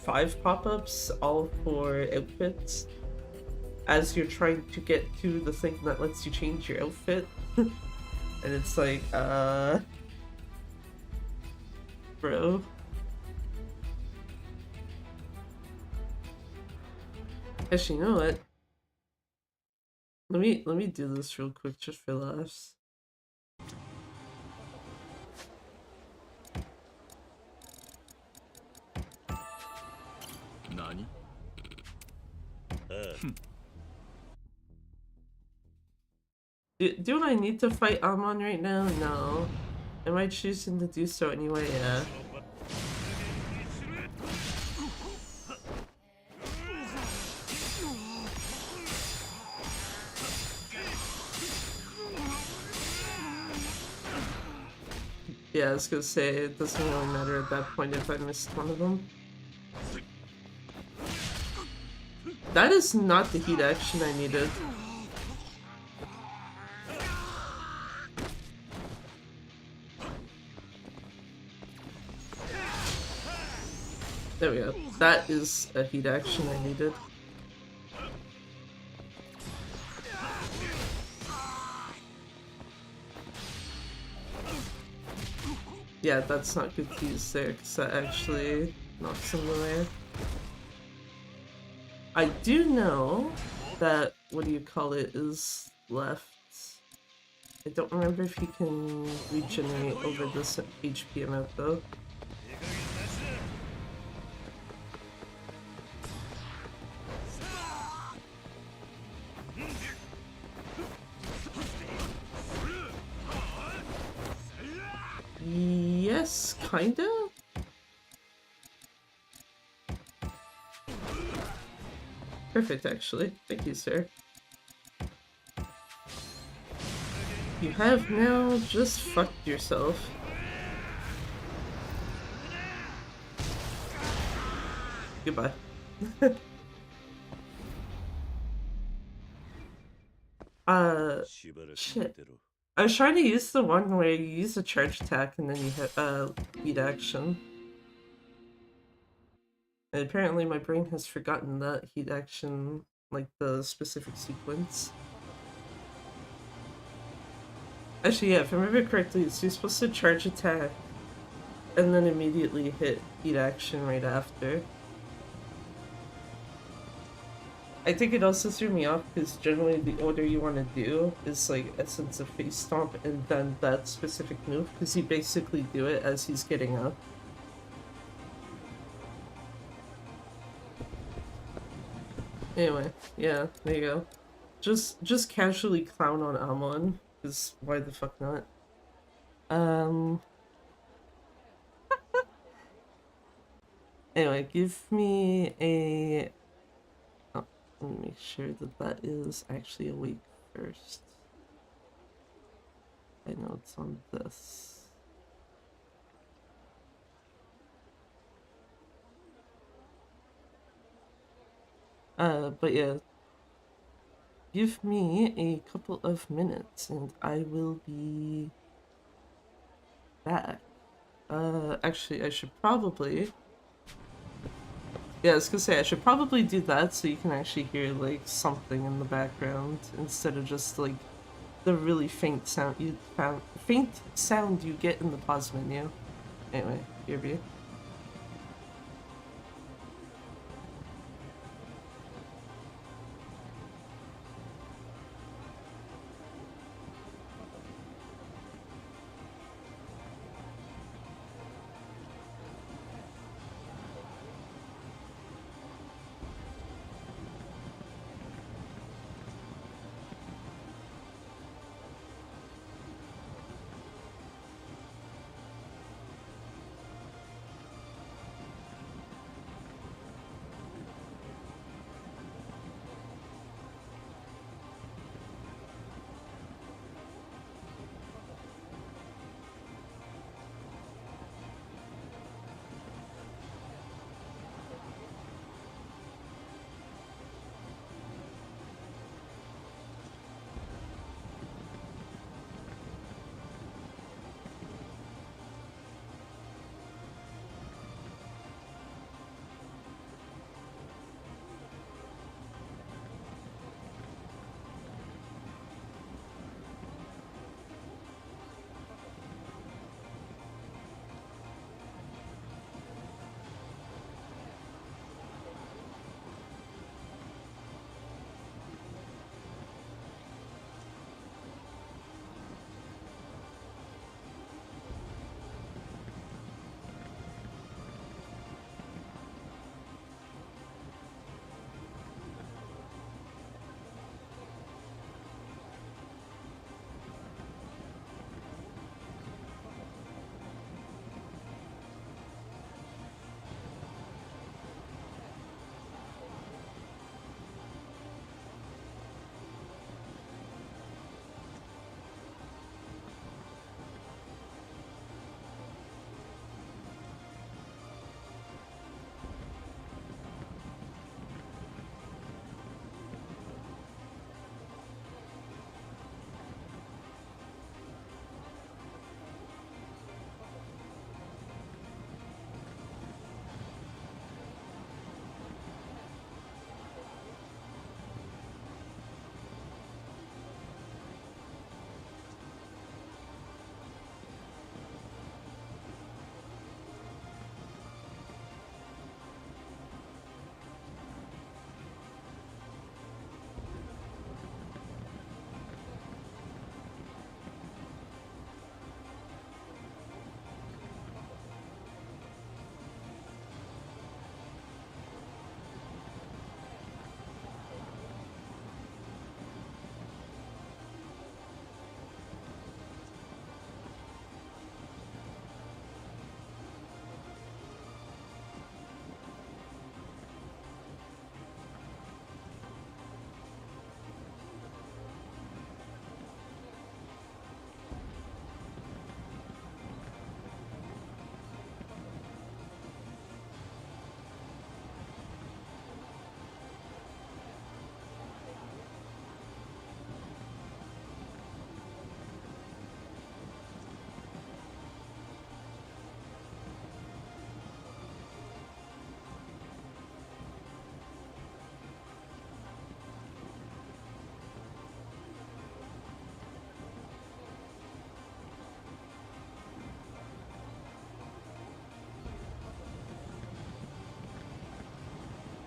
5 pop-ups, all for outfits, as you're trying to get to the thing that lets you change your outfit. And it's like, bro. Actually, you know what? Let me do this real quick just for laughs. Nani? Do I need to fight Amon right now? No. Am I choosing to do so anyway? Yeah. Yeah, I was gonna say, it doesn't really matter at that point if I missed one of them. That is not the heat action I needed. There we go. That is a heat action I needed. Yeah, that's not good to use there, because that actually knocks him away. I do know that, what do you call it, is left. I don't remember if he can regenerate over this HP amount though. Yes, kinda? Perfect, actually. Thank you, sir. You have now just fucked yourself. Goodbye. Shit. I was trying to use the one where you use a charge attack and then you hit lead action. And apparently my brain has forgotten that heat action, like the specific sequence. Actually, yeah, if I remember correctly, so you're supposed to charge attack and then immediately hit heat action right after. I think it also threw me off because generally the order you want to do is like Essence of Face Stomp and then that specific move, because you basically do it as he's getting up. Anyway, yeah, there you go. Just casually clown on Amon, because why the fuck not? Anyway, give me a... Oh, let me make sure that that is actually awake first. I know it's on this. But yeah, give me a couple of minutes and I will be back. Actually, I should probably... Yeah, I was gonna say, I should probably do that so you can actually hear, like, something in the background instead of just, like, the really faint sound you get in the pause menu. Anyway, BRB.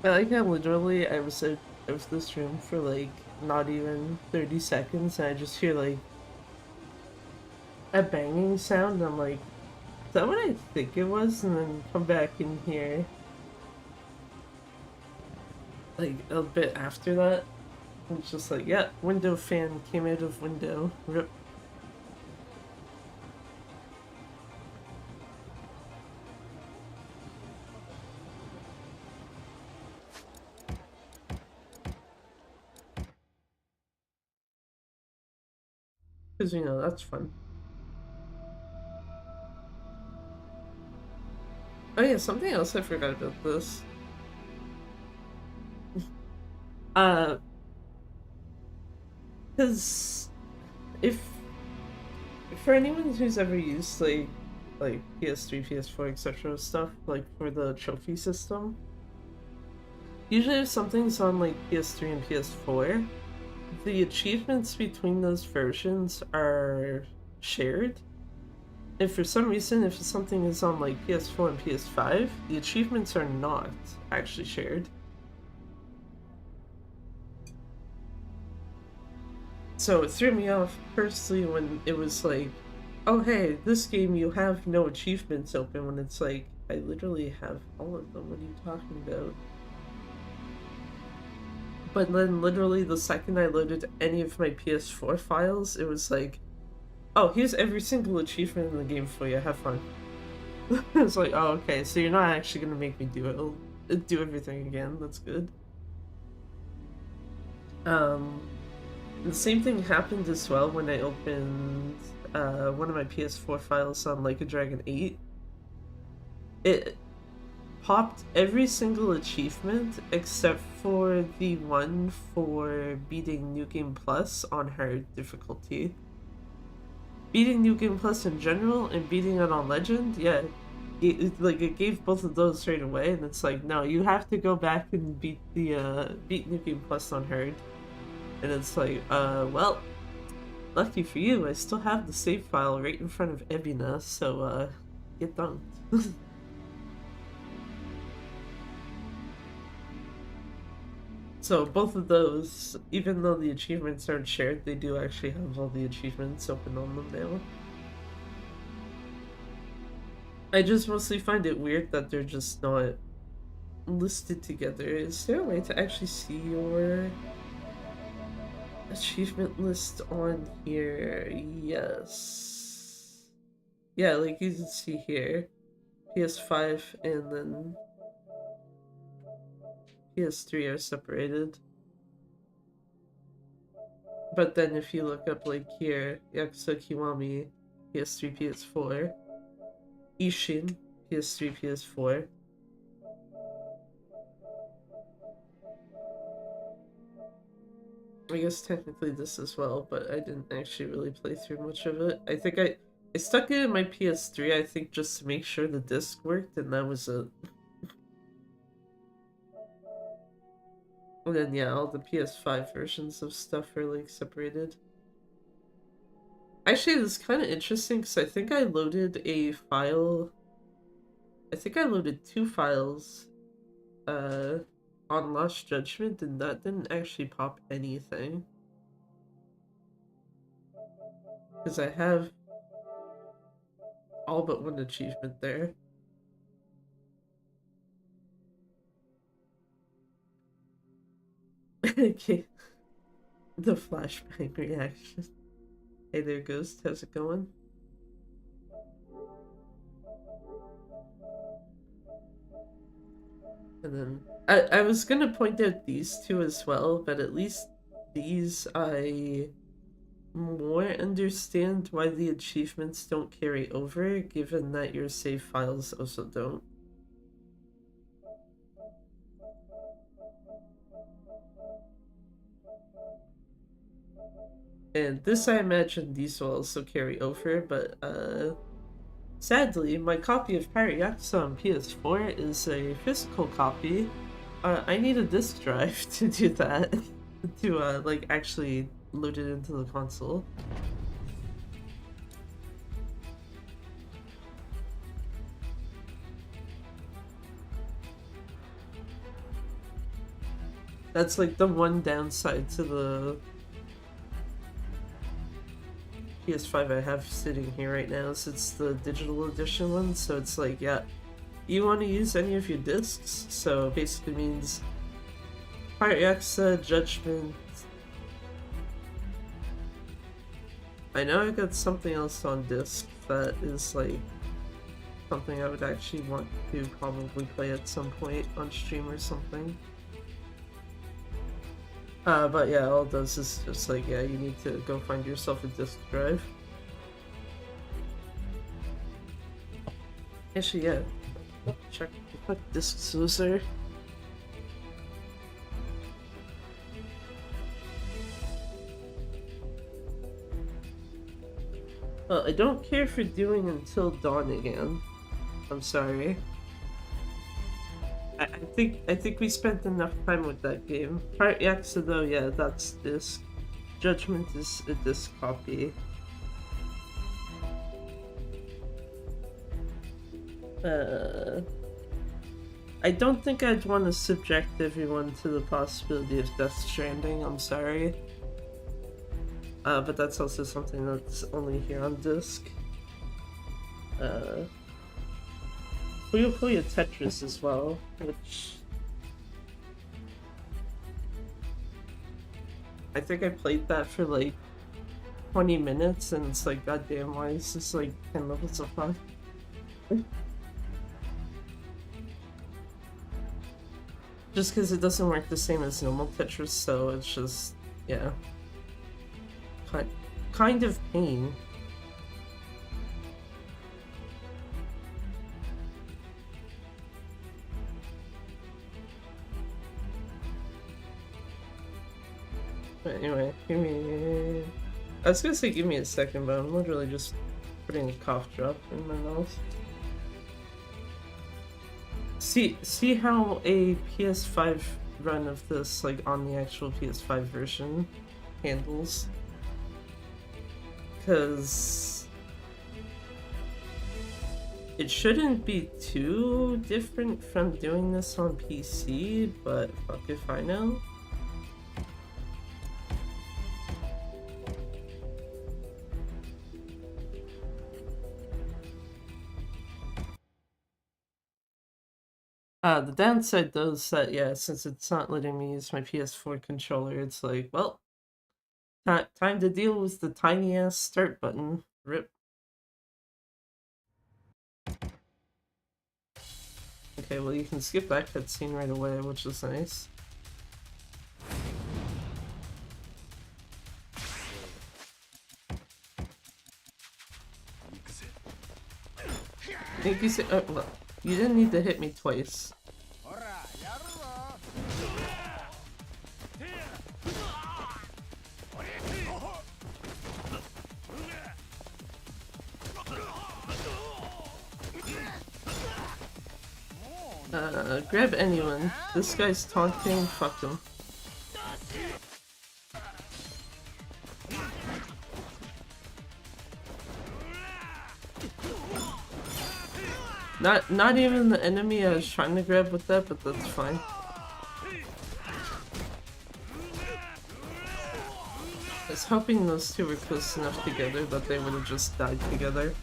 I like how literally I was in this room for like not even 30 seconds and I just hear like a banging sound and I'm like, is that what I think it was? And then come back in here like a bit after that. It's just like, yeah, window fan came out of window. Rip. Because, you know, that's fun. Oh yeah, something else I forgot about this. Because if for anyone who's ever used like PS3, PS4, etc. stuff, like for the trophy system, usually if something's on like PS3 and PS4, the achievements between those versions are shared. And for some reason, if something is on like PS4 and PS5, the achievements are not actually shared. So it threw me off personally when it was like, oh hey, this game you have no achievements open, when it's like, I literally have all of them. What are you talking about? But then literally the second I loaded any of my PS4 files, it was like, oh, here's every single achievement in the game for you, have fun. It's like, oh, okay, so you're not actually gonna make me do everything again, that's good. The same thing happened as well when I opened one of my PS4 files on like a Dragon 8. It popped every single achievement except for the one for beating New Game Plus on hard difficulty. Beating New Game Plus in general and beating it on Legend, yeah, it gave both of those straight away, and it's like, no, you have to go back and beat New Game Plus on hard. And it's like, well, lucky for you, I still have the save file right in front of Ebina, so get done. So both of those, even though the achievements aren't shared, they do actually have all the achievements open on them now. I just mostly find it weird that they're just not listed together. Is there a way to actually see your achievement list on here? Yes. Yeah, like you can see here, PS5 and then PS3 are separated. But then if you look up like here, Yakuza Kiwami, PS3, PS4, Ishin, PS3, PS4. I guess technically this as well, but I didn't actually really play through much of it. I think I stuck it in my PS3, I think, just to make sure the disc worked, and that was it. And then yeah, all the PS5 versions of stuff are like separated. Actually, this is kind of interesting because I think I loaded a file. I think I loaded 2 files on Lost Judgment, and that didn't actually pop anything. Because I have all but one achievement there. Okay. The flashbang reaction. Hey there, Ghost. How's it going? And then I was gonna point out these two as well, but at least these I more understand why the achievements don't carry over, given that your save files also don't. And this, I imagine these will also carry over, but sadly, my copy of Pirate Yakuza on PS4 is a physical copy. I need a disk drive to do that, to like actually load it into the console. That's like the one downside to the PS5 I have sitting here right now, is it's the digital edition one, so it's like, yeah, you want to use any of your discs, so it basically means Pirate Yakuza, Judgment. I know I got something else on disc that is like something I would actually want to probably play at some point on stream or something. But yeah, all it does is just like, yeah, you need to go find yourself a disk drive. Actually, yeah, check what discs those are. Well, I don't care for doing Until Dawn again. I'm sorry. I think we spent enough time with that game. Pirate Yakuza though, yeah, that's disc. Judgment is a disc copy. I don't think I'd want to subject everyone to the possibility of Death Stranding, I'm sorry. But that's also something that's only here on disc. Puyo Puyo Tetris as well, which... I think I played that for like 20 minutes and it's like, goddamn, why is this like 10 levels of fun? Just because it doesn't work the same as normal Tetris, so it's just, yeah. Kind of pain. But anyway, give me... I was gonna say give me a second, but I'm literally just putting a cough drop in my mouth. See how a PS5 run of this, like on the actual PS5 version, handles? Because it shouldn't be too different from doing this on PC, but fuck if I know. The downside though is that, yeah, since it's not letting me use my PS4 controller, it's like, well, time to deal with the tiny ass start button. RIP. Okay, well you can skip that cutscene right away, which is nice. Well, you didn't need to hit me twice. Grab anyone. This guy's taunting, fuck him. Not even the enemy I was trying to grab with that, but that's fine. I was hoping those two were close enough together that they would have just died together.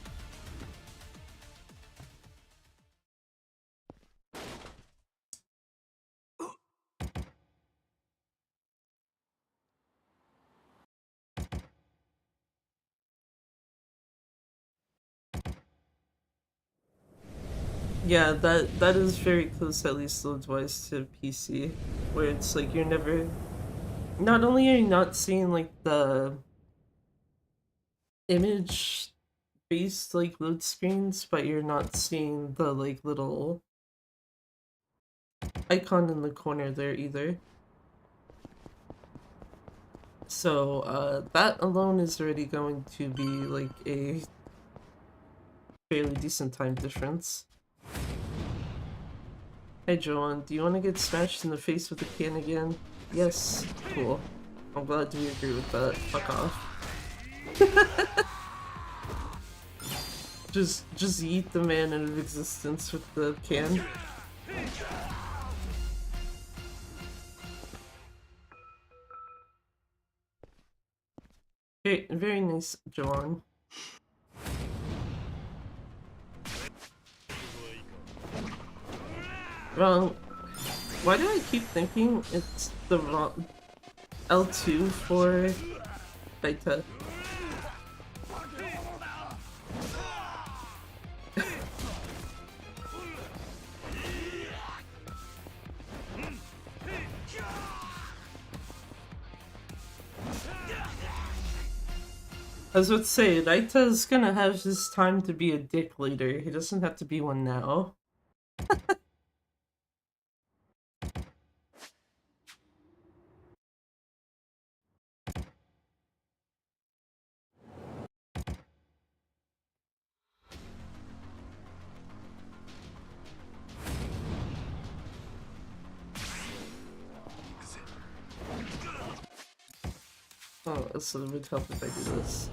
Yeah, that is very close, at least load-wise, to PC, where it's like you're never... Not only are you not seeing like the image-based like load screens, but you're not seeing the like little icon in the corner there either. So that alone is already going to be like a fairly decent time difference. Hey Joanne, do you want to get smashed in the face with a can again? Yes. Cool. I'm glad we agree with that. Fuck off. Just eat the man out of existence with the can. Very nice, Joanne. Wrong. Why do I keep thinking it's the wrong L2 for Beta? I was about to say, Raita's gonna have his time to be a dick later. He doesn't have to be one now. Oh, so it would help if I do this.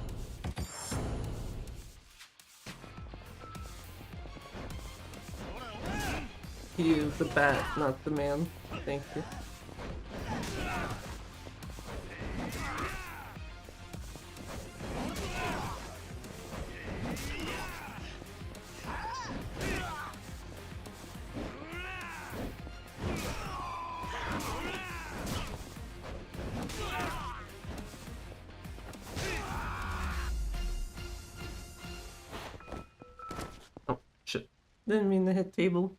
You, the bat, not the man. Thank you. Oh, shit. Didn't mean to hit table.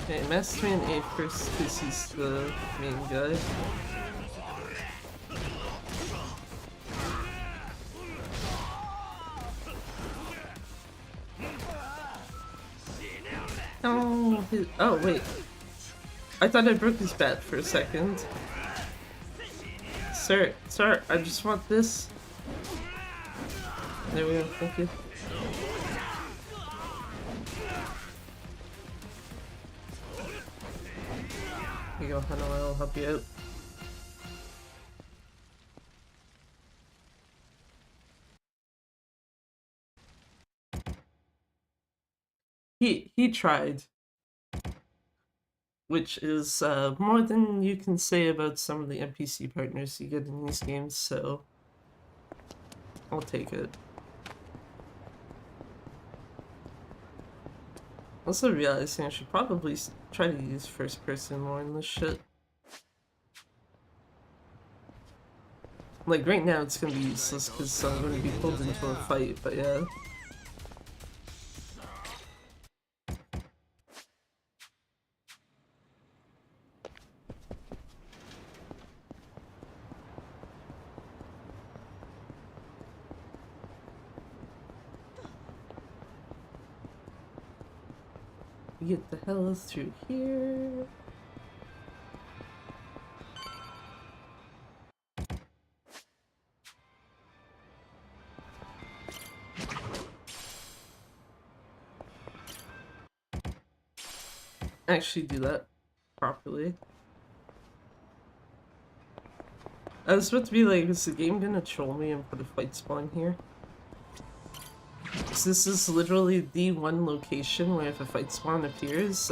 Okay, Master Man A first because he's the main guy. Oh, oh wait. I thought I broke his bat for a second. Sir, I just want this. There we go, thank you. Here you go, Hannah, I'll help you out. He tried. Which is more than you can say about some of the NPC partners you get in these games, so I'll take it. Also realizing I should probably try to use first person more in this shit. Like right now it's gonna be useless because I'm gonna be pulled into a fight, but yeah. Get the hell through here. Actually do that properly. I was about to be like, is the game gonna troll me and put a fight spawn here? So this is literally the one location where if a fight spawn appears,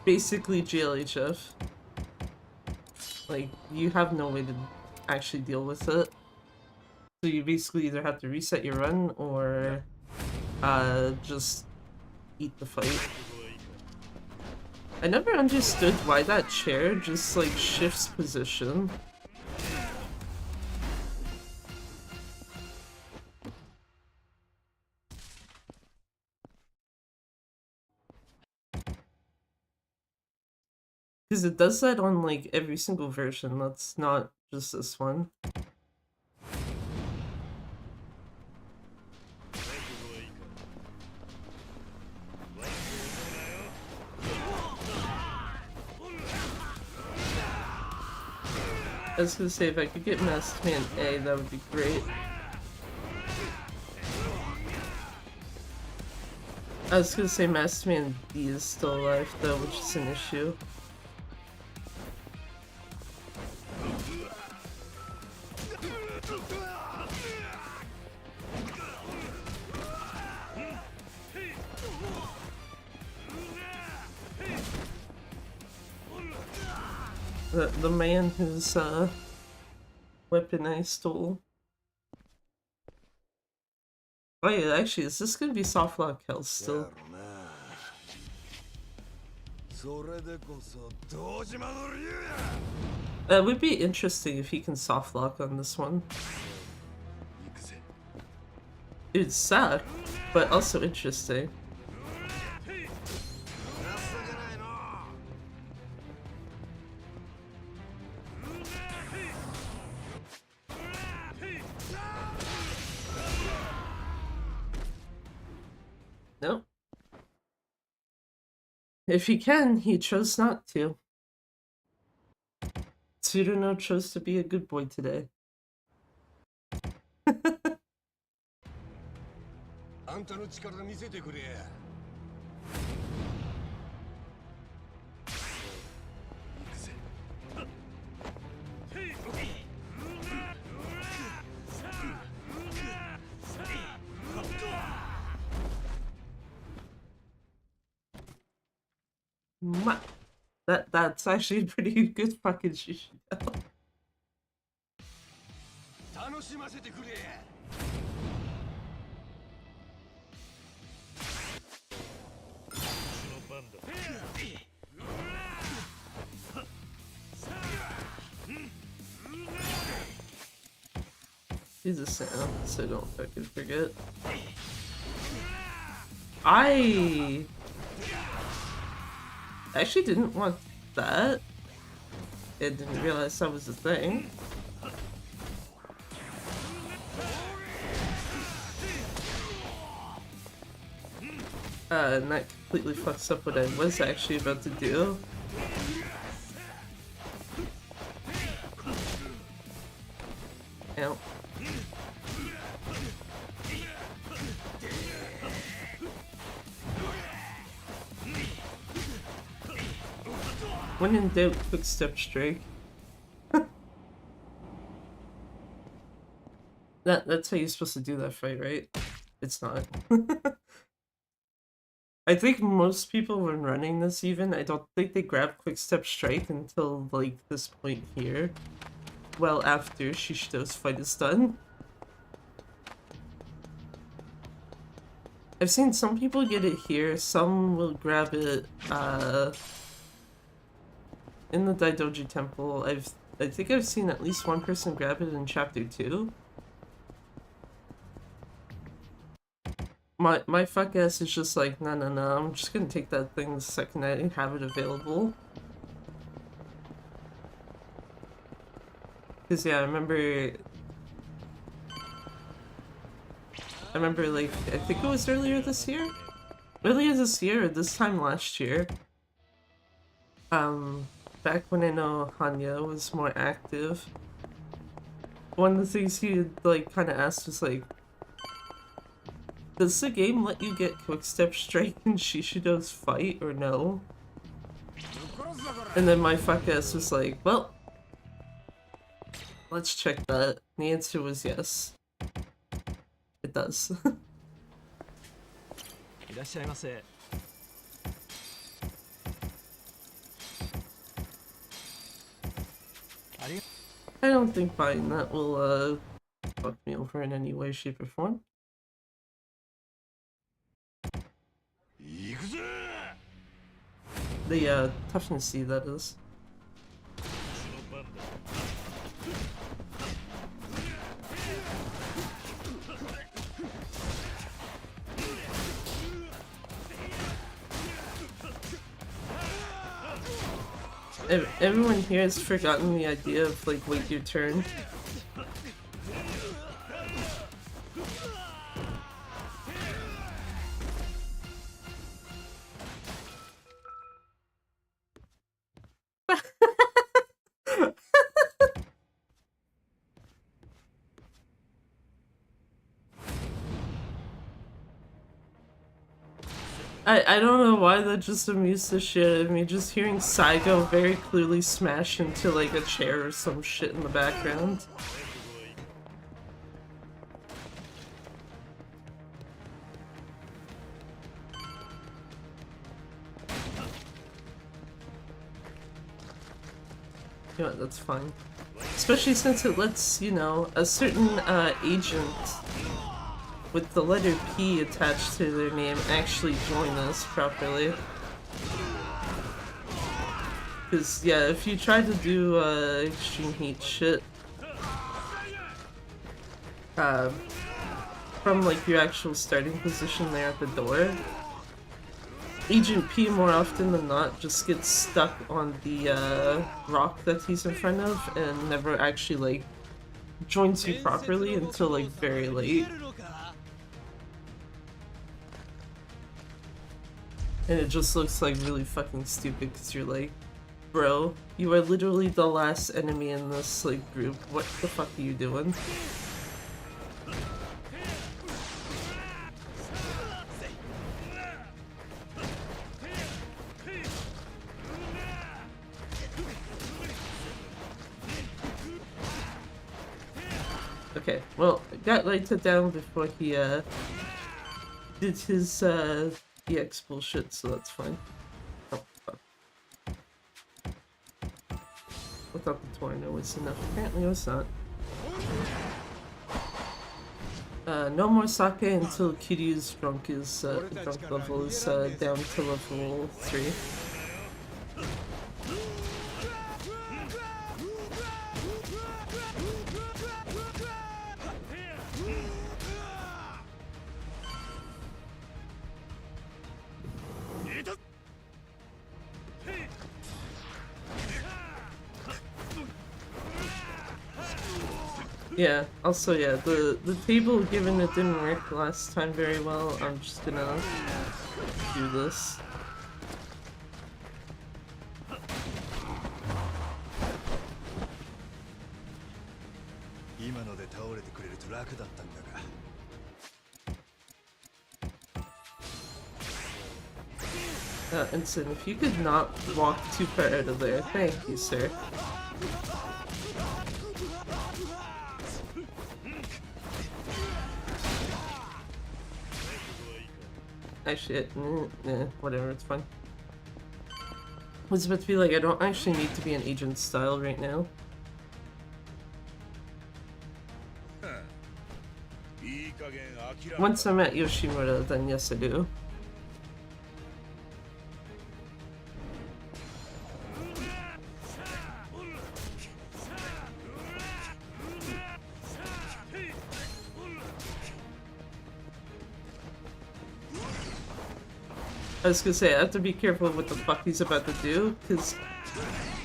basically GLHF. Like, you have no way to actually deal with it. So you basically either have to reset your run or just eat the fight. I never understood why that chair just like shifts position. Because it does that on like every single version, that's not just this one. I was gonna say, if I could get Masked Man A, that would be great. I was gonna say Masked Man B is still alive though, which is an issue. The man whose weapon I stole. Oh yeah, actually, is this gonna be soft lock hell still? It would be interesting if he can soft lock on this one. It would suck, but also interesting. Nope. If he can, he chose not to. Tsuruno chose to be a good boy today. あんたの力見せてくれ。行くぜ。That's actually a pretty good fucking Shishido. 楽しませてくれ。He's a Santa, so don't fucking forget. I actually didn't want that. I didn't realize that was a thing. And that completely fucks up what I was actually about to do. Ow. When in doubt, quick step strike. That's how you're supposed to do that fight, right? It's not. I think most people when running this even, I don't think they grab quick step strike until like this point here. Well after Shishido's fight is done. I've seen some people get it here, some will grab it in the Daidoji Temple. I think I've seen at least one person grab it in chapter 2. My fuck ass is just like, no, I'm just gonna take that thing the second I have it available. Cause yeah, I remember like, I think it was earlier this year? Earlier this year or this time last year. Back when I know Hanya was more active. One of the things he like kinda asked was like, does the game let you get quickstep strike in Shishido's fight or no? And then my fuck ass was like, well, let's check that. And the answer was yes. It does. I don't think buying that will fuck me over in any way, shape, or form. The toughness C, that is. Everyone here has forgotten the idea of like, wait your turn. I don't know why that just amused the shit out of me, just hearing Saigo very clearly smash into like a chair or some shit in the background. You know what, that's fine. Especially since it lets, you know, a certain agent with the letter P attached to their name actually join us properly. Because, yeah, if you try to do extreme heat shit from like your actual starting position there at the door, Agent P more often than not just gets stuck on the rock that he's in front of and never actually like joins you properly until like very late. And it just looks like really fucking stupid because you're like, Bro, you are literally the last enemy in this, like, group. What the fuck are you doing? Okay, well, I got lighted down before he, did his, EX bullshit, so that's fine. Oh, fuck. I thought the tornado was enough. Apparently it was not. No more sake until Kiryu's drunk level is down to level 3. Yeah, also yeah, the table, given it didn't work last time very well, I'm just gonna do this. Ensign, if you could not walk too far out of there, thank you, sir. Actually, whatever, it's fine. I was about to be like, I don't actually need to be an agent style right now. Once I'm at Yoshimura, then yes I do. I was gonna say, I have to be careful what the fuck he's about to do, because,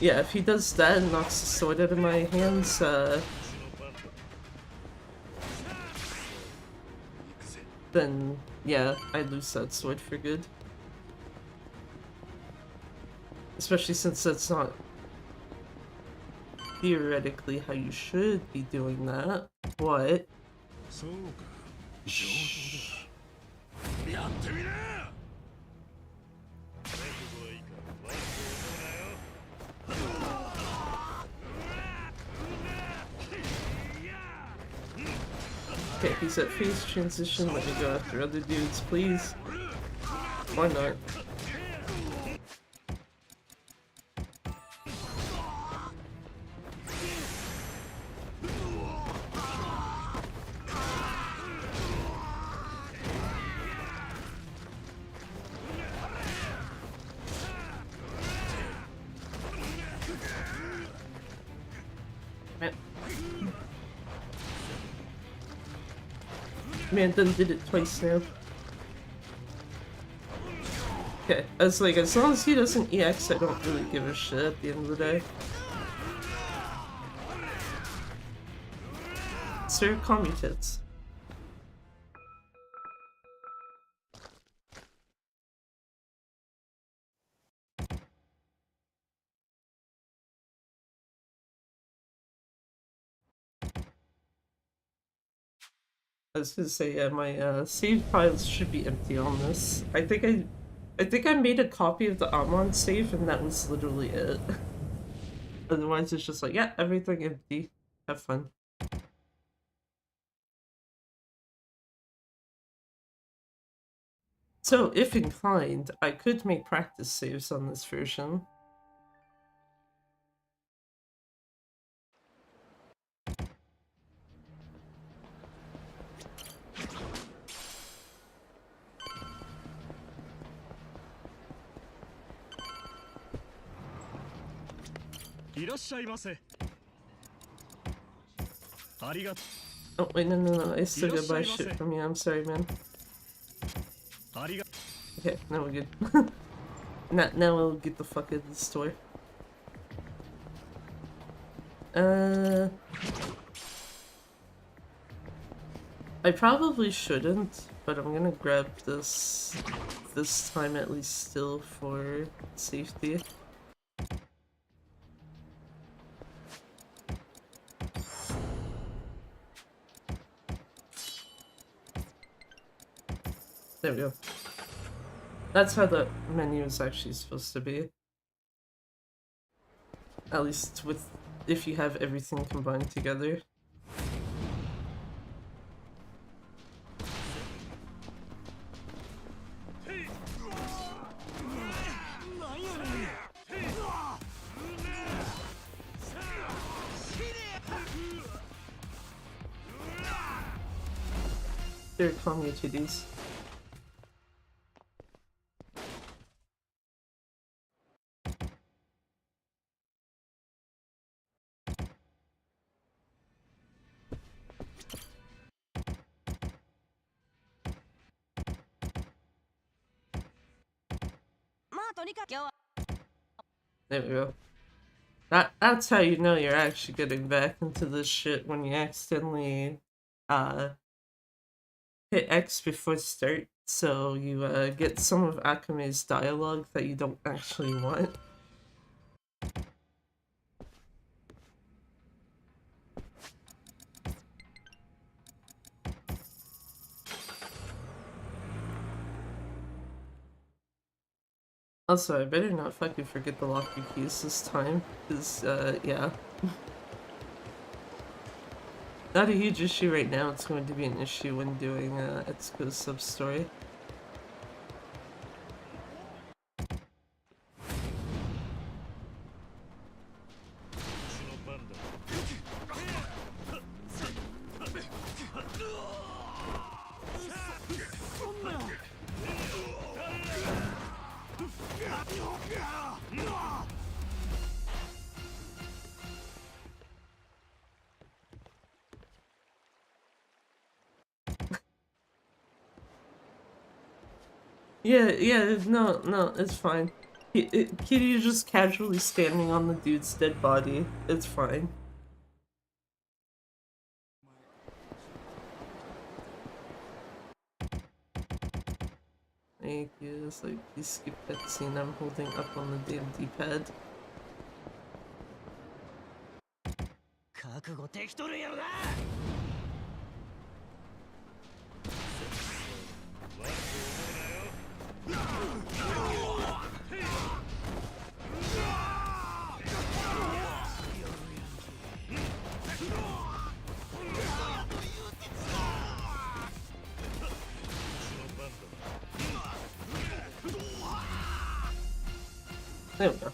yeah, if he does that and knocks the sword out of my hands, then, yeah, I lose that sword for good. Especially since that's not theoretically how you should be doing that, but... Shh. Okay, he's at phase transition, let me go after other dudes, please. Why not? Man, done did it twice now. Okay, I was like, as long as he doesn't EX, I don't really give a shit at the end of the day. Sir, calm your tits. I was gonna say, yeah, my save files should be empty on this. I think I made a copy of the Amon save and that was literally it. Otherwise it's just like, yeah, everything empty. Have fun. So, if inclined, I could make practice saves on this version. Oh, wait, no, I still gotta buy shit from you, I'm sorry, man. Okay, now we're good. Now we'll get the fuck out of the store. I probably shouldn't, but I'm gonna grab this time at least still for safety. There we go. That's how the menu is actually supposed to be. At least with if you have everything combined together. They're calling you to these. There we go. That's how you know you're actually getting back into this shit, when you accidentally hit X before start, so you get some of Akame's dialogue that you don't actually want. Also, I better not fucking forget to lock your keys this time, because, yeah. Not a huge issue right now, it's going to be an issue when doing, Etsuko's sub-story. Yeah, no, it's fine. Kiryu's just casually standing on the dude's dead body. It's fine. Thank you. It's like, you skipped that scene I'm holding up on the damn D-pad. There we go.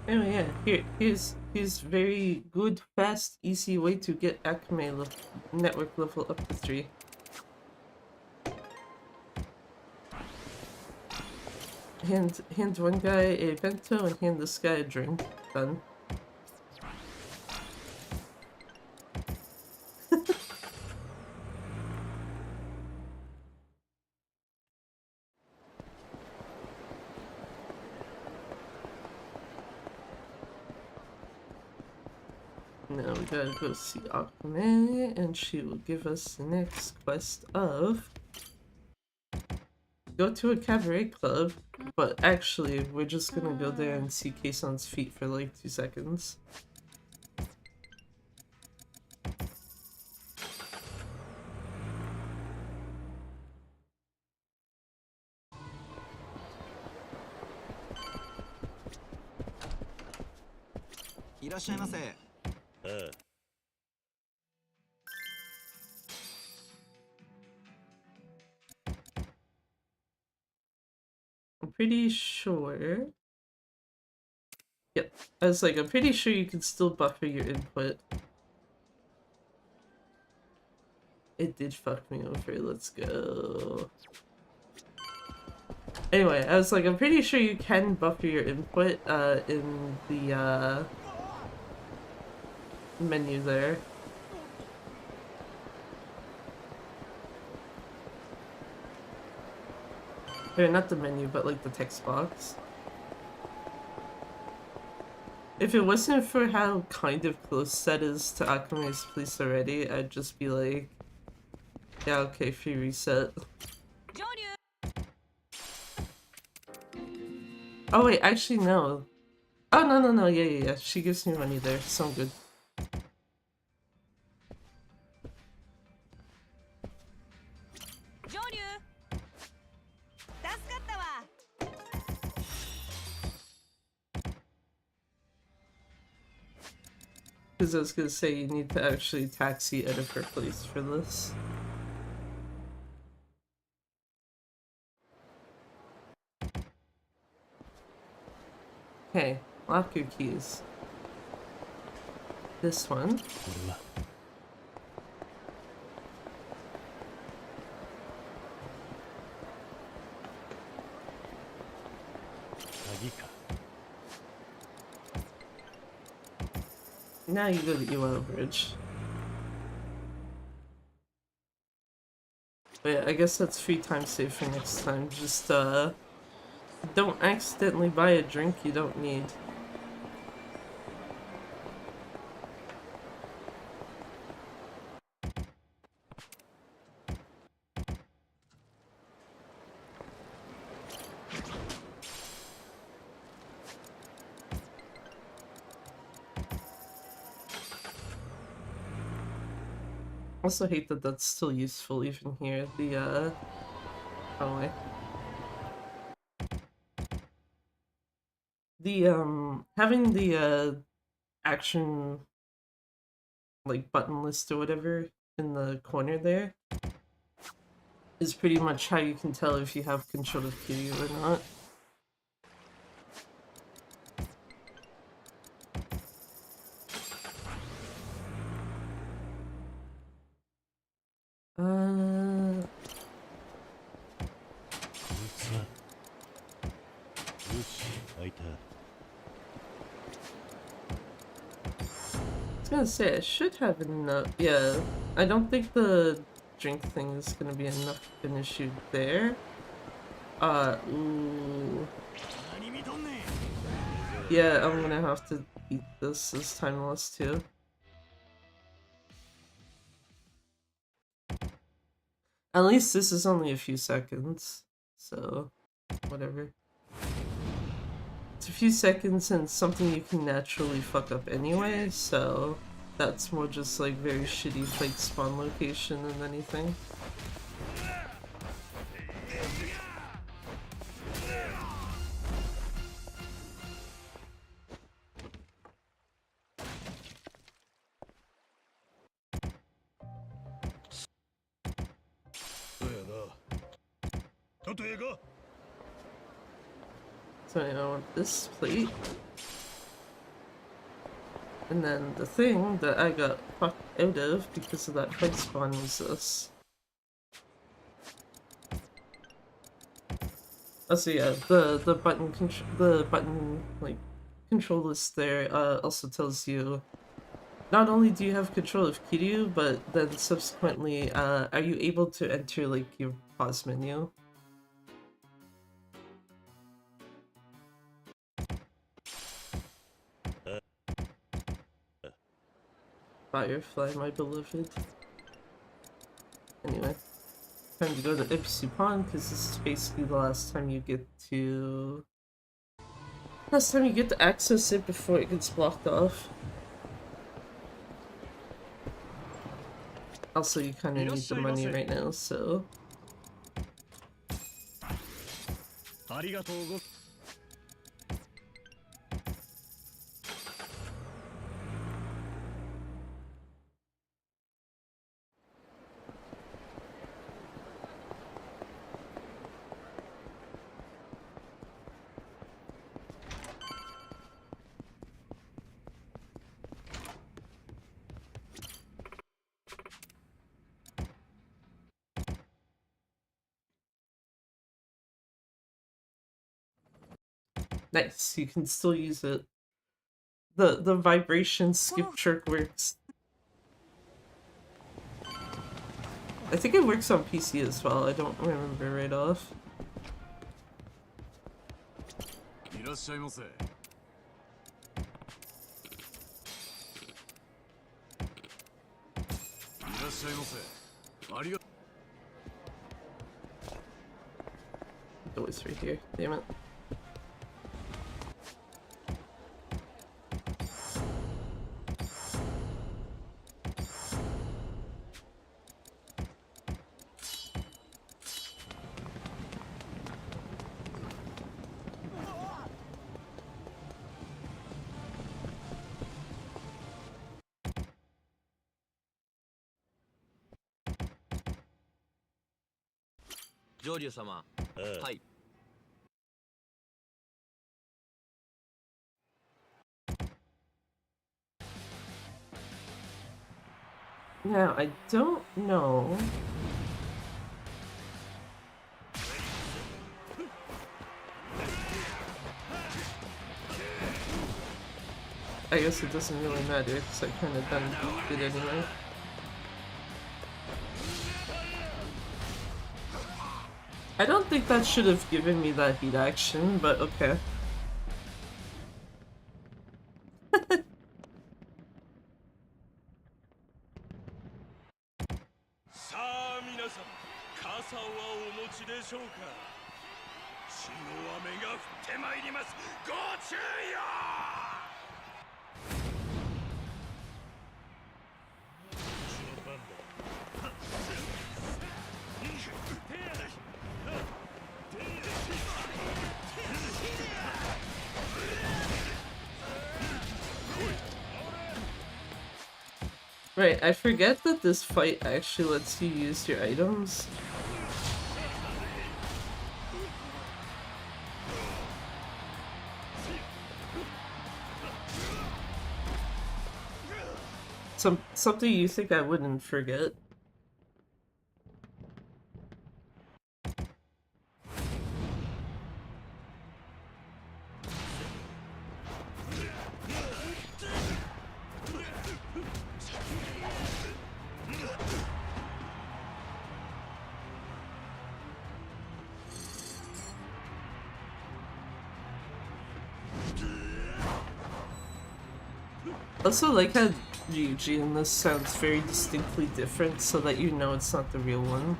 Oh yeah, here's very good, fast, easy way to get Akame network level up to 3. Hand one guy a bento and hand this guy a drink. Done. Now we gotta go see Akame, and she will give us the next quest of go to a cabaret club, but actually we're just gonna go there and see Keisan's feet for like 2 seconds. I'm pretty sure. Yep, I was like, I'm pretty sure you can still buffer your input. It did fuck me over, let's go. Anyway, I was like, I'm pretty sure you can buffer your input in the menu there. Or not the menu, but like the text box. If it wasn't for how kind of close that is to Akame's place already, I'd just be like, yeah, okay, free reset. Oh wait, actually no. Oh no, yeah. She gives me money there, so I'm good. Because I was gonna say you need to actually taxi out of her place for this. Okay, lock your keys. This one. Now you go to Iwano Bridge. But yeah, I guess that's free time save for next time. Just don't accidentally buy a drink you don't need. Also hate that that's still useful even here. The oh wait. The having the action like button list or whatever in the corner there is pretty much how you can tell if you have control of Kiryu or not. I was gonna say I should have enough. Yeah, I don't think the drink thing is gonna be enough of an issue there. Ooh. Yeah, I'm gonna have to eat this as time loss too. At least this is only a few seconds, so whatever. It's a few seconds and something you can naturally fuck up anyway, so that's more just like very shitty fight spawn location than anything. So I want this plate. And then the thing that I got fucked out of because of that fight spawn was this. Oh, so yeah, the button like control list there also tells you not only do you have control of Kiryu, but then subsequently are you able to enter like your pause menu? Firefly, my beloved. Anyway, time to go to Ipsupan because this is basically the last time you get to access it before it gets blocked off. Also, you kind of need the money right now, so. Nice, you can still use it. The vibration skip trick works. I think it works on PC as well, I don't remember right off. Oh, it's right here. Damn it. Now, I don't know. I guess it doesn't really matter because I kind of done it anyway. I don't think that should have given me that heat action, but okay. Right, I forget that this fight actually lets you use your items. Something you think I wouldn't forget. Also, like how Ryuji in this sounds very distinctly different so that you know it's not the real one.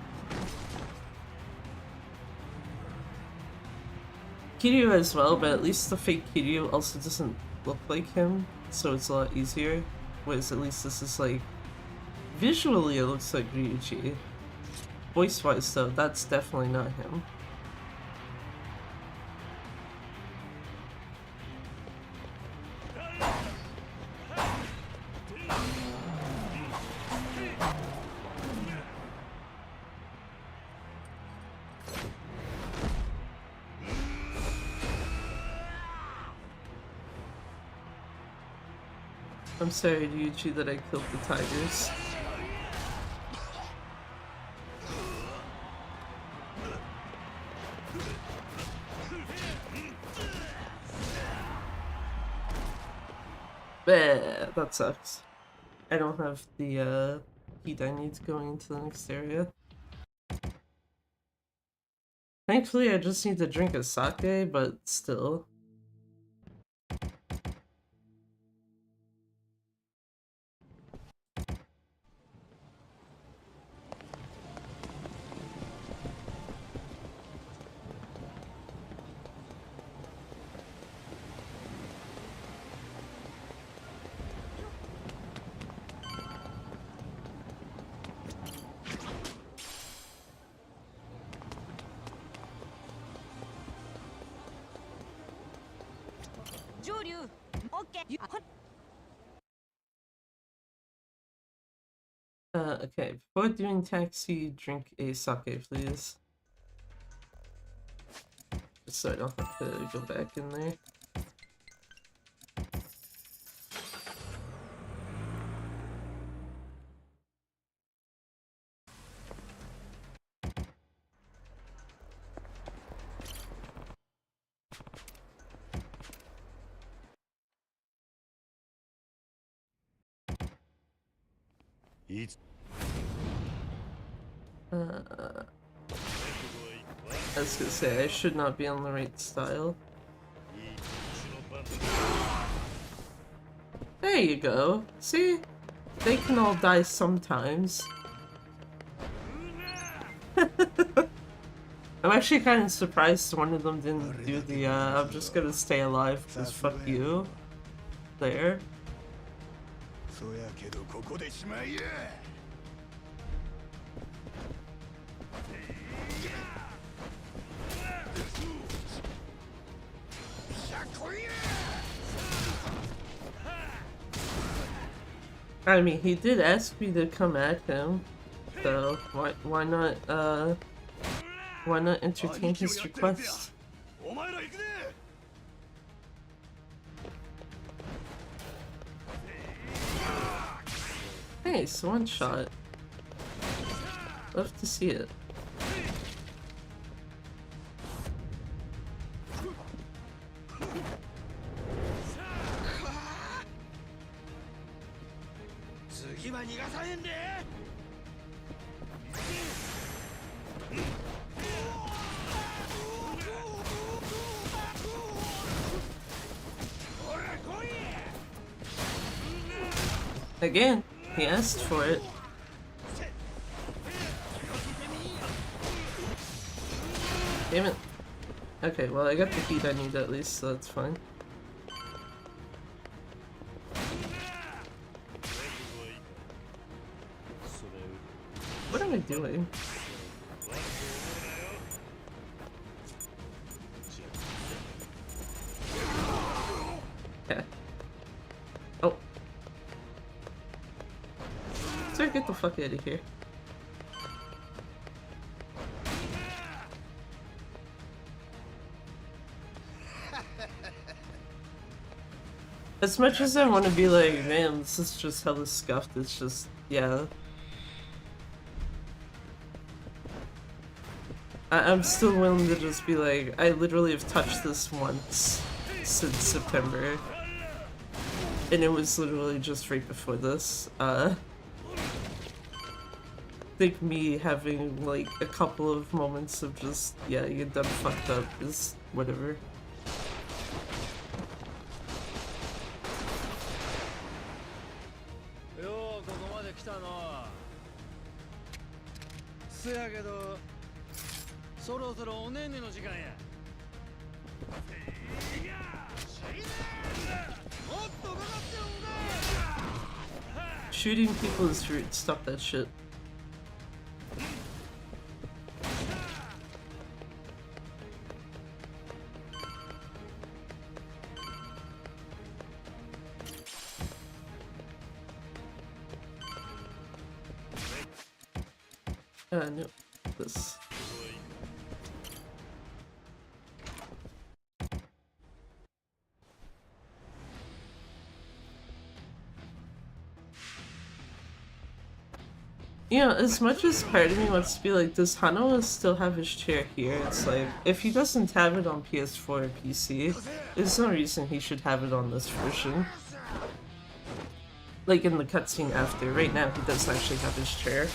Kiryu as well, but at least the fake Kiryu also doesn't look like him, so it's a lot easier. Whereas at least this is like... Visually it looks like Ryuji. Voice-wise though, that's definitely not him. I'm sorry, Ryuji, that I killed the tigers. Bleh, that sucks. I don't have the heat I need going into the next area. Thankfully, I just need to drink a sake, but still. Okay, before doing taxi, drink a sake, please. Just so I don't have to go back in there. I was gonna say, I should not be on the right style. There you go. See? they can all die sometimes. I'm actually kind of surprised one of them didn't do the, I'm just gonna stay alive because fuck you. There. I mean, he did ask me to come at him, so why not entertain his request? Nice, one shot. Love to see it. Again, he asked for it. Damn it. Okay, well I got the heat I need at least, so that's fine. What am I doing? Yeah. Oh. Sorry, get the fuck out of here. As much as I want to be like, man, this is just hella scuffed, it's just, yeah. I'm still willing to just be like, I literally have touched this once since September. And it was literally just right before this. I think me having like a couple of moments of just, yeah, you're done fucked up is whatever. Shooting people is rude. Stop that shit. No. This. You know, as much as part of me wants to be like, does Hanoa still have his chair here? It's like, if he doesn't have it on PS4 or PC, there's no reason he should have it on this version. Like in the cutscene after. Right now, he does actually have his chair.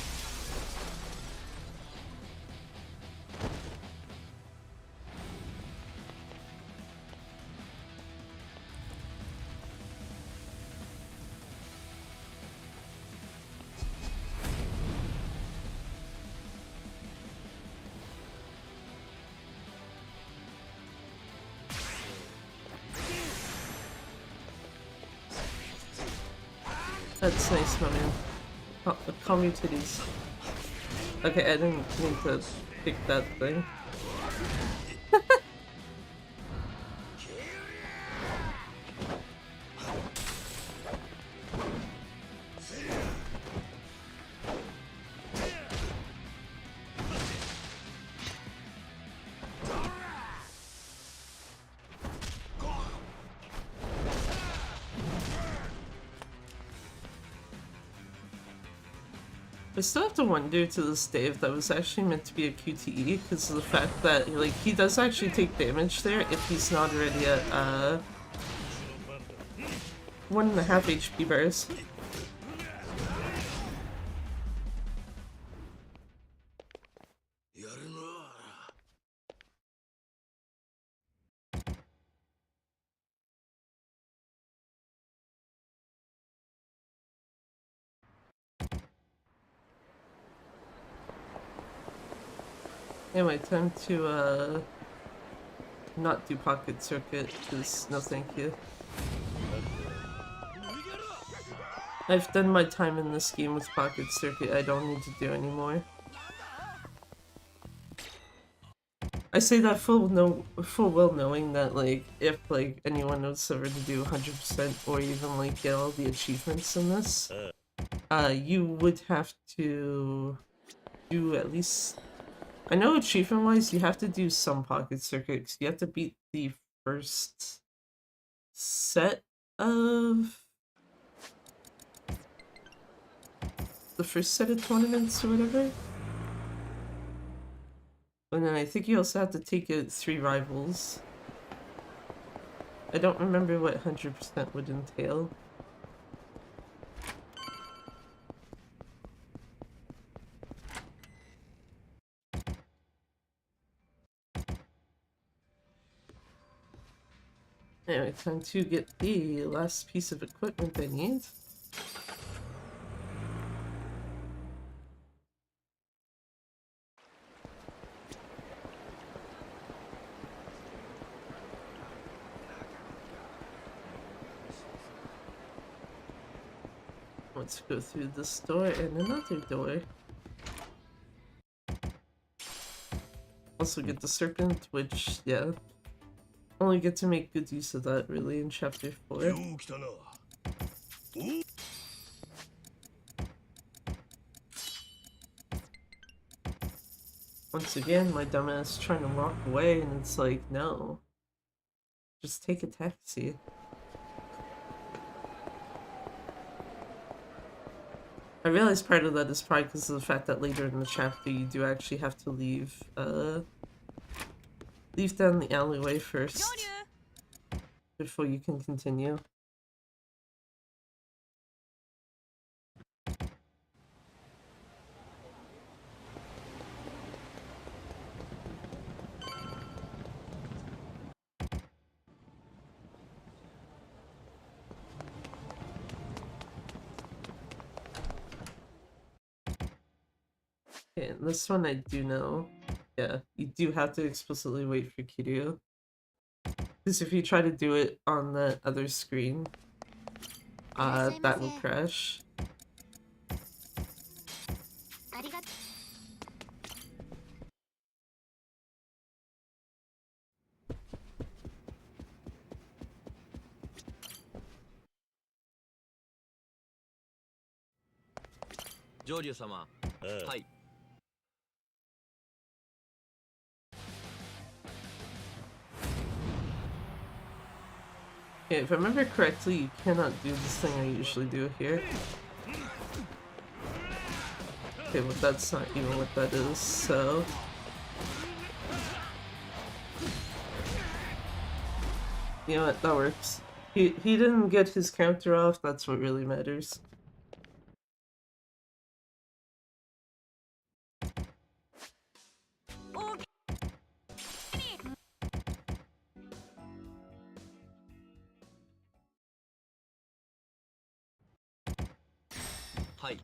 That's nice, my man. Oh, calm your titties. Okay, I didn't mean to pick that thing. I still have to wonder to this day if that was actually meant to be a QTE because of the fact that like he does actually take damage there if he's not already at 1.5 HP bars. Anyway, time to not do pocket circuit, because no thank you. I've done my time in this game with pocket circuit, I don't need to do anymore. I say that full well knowing that like if like anyone was ever to do 100% or even like get all the achievements in this, you would have to do at least, I know achievement wise you have to do some pocket circuits. You have to beat the first set of tournaments or whatever. And then I think you also have to take it 3 rivals. I don't remember what 100% would entail. Anyway, time to get the last piece of equipment I need. Let's go through this door and another door. Also get the serpent, which, yeah, only get to make good use of that really in chapter 4. Once again, my dumbass trying to walk away and it's like, no. Just take a taxi. I realize part of that is probably because of the fact that later in the chapter you do actually have to leave down the alleyway first before you can continue. Okay, and this one I do know. Yeah, you do have to explicitly wait for Kiryu. Because if you try to do it on the other screen, that will crash. Joryu-sama. Hi. Okay, if I remember correctly, you cannot do this thing I usually do here. Okay, but that's not even what that is, so... You know what, that works. He didn't get his counter off, that's what really matters. Hi.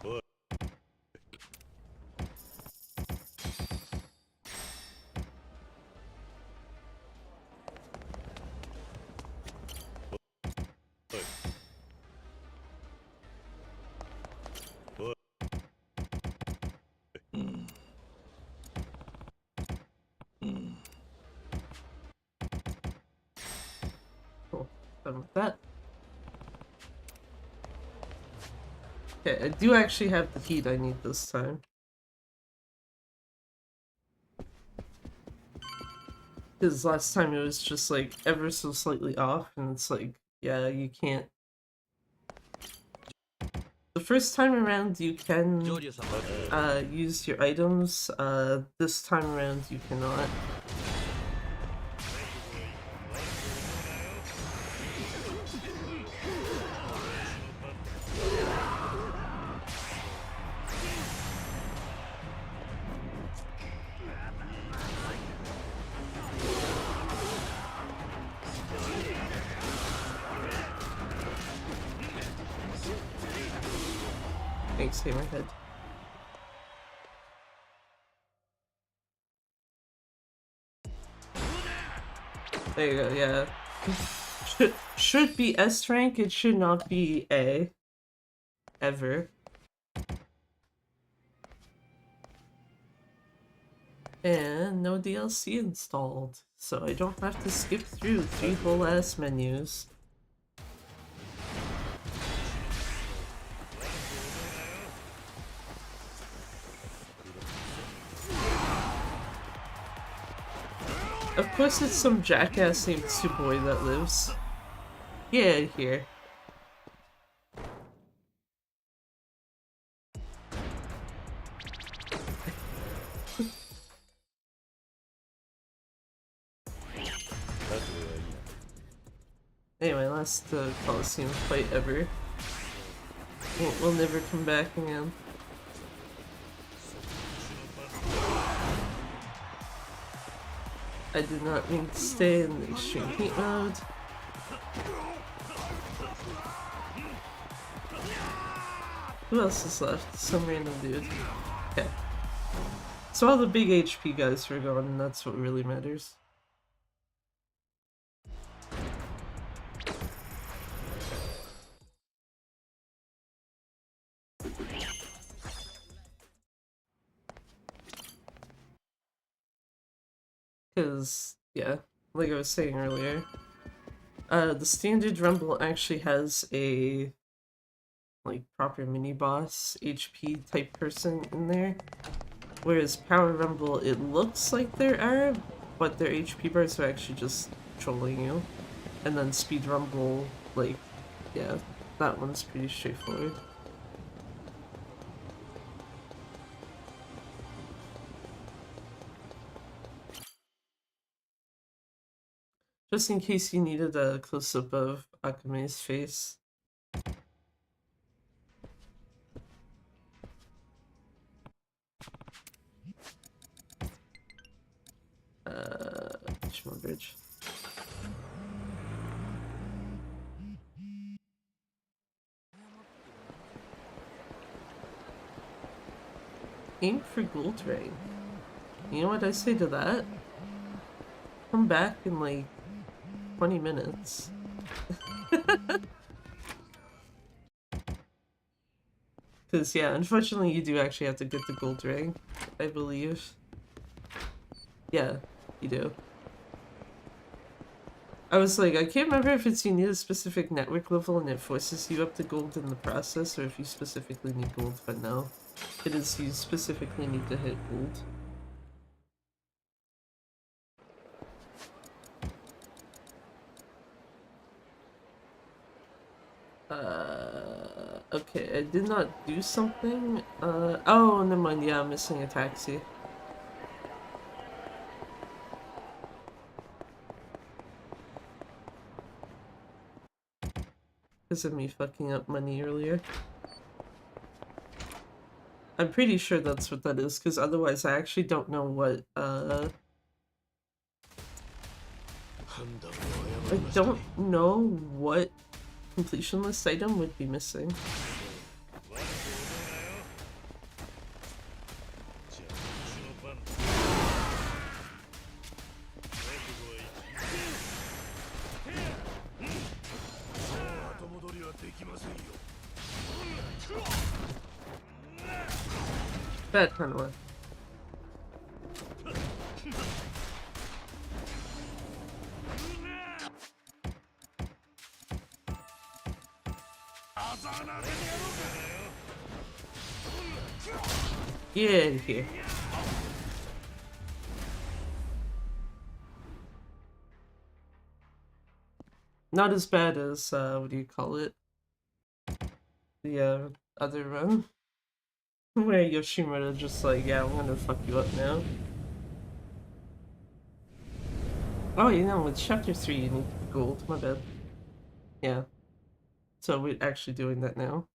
Cool. Done with that. Okay, I do actually have the heat I need this time. Because last time it was just like ever so slightly off, and it's like, yeah, you can't. The first time around you can use your items, this time around you cannot. Thanks, Hammerhead. There you go, yeah. Should be S rank, it should not be A. Ever. And no DLC installed, so I don't have to skip through 3 whole ass menus. Of course it's some jackass named Tsuboi that lives. Yeah, here. Anyway, last Coliseum fight ever. We'll never come back again. I did not mean to stay in the extreme heat mode. Who else is left? Some random dude. Okay. So all the big HP guys were gone, and that's what really matters. Because, yeah, like I was saying earlier, the standard rumble actually has a like proper mini boss HP type person in there, whereas power rumble, it looks like there are, but their HP bars are actually just trolling you. And then speed rumble, like, yeah, that one's pretty straightforward. Just in case you needed a close-up of Akame's face. Shimon Bridge. Aim for gold ring. You know what I say to that? Come back in like 20 minutes. Because, yeah, unfortunately you do actually have to get the gold ring, I believe. Yeah, you do. I was like, I can't remember if it's you need a specific network level and it forces you up to gold in the process, or if you specifically need gold, but no. It is you specifically need to hit gold. Okay, I did not do something. Oh, never mind, yeah, I'm missing a taxi. Because of me fucking up money earlier. I'm pretty sure that's what that is, because otherwise I actually don't know what, I don't know what completion list item would be missing. That kind of one. Get in here. Not as bad as, what do you call it? The, other run. Where Yoshimura just like, yeah, I'm gonna fuck you up now. Oh, you know, with chapter 3 you need gold, my bad. Yeah. So we're actually doing that now.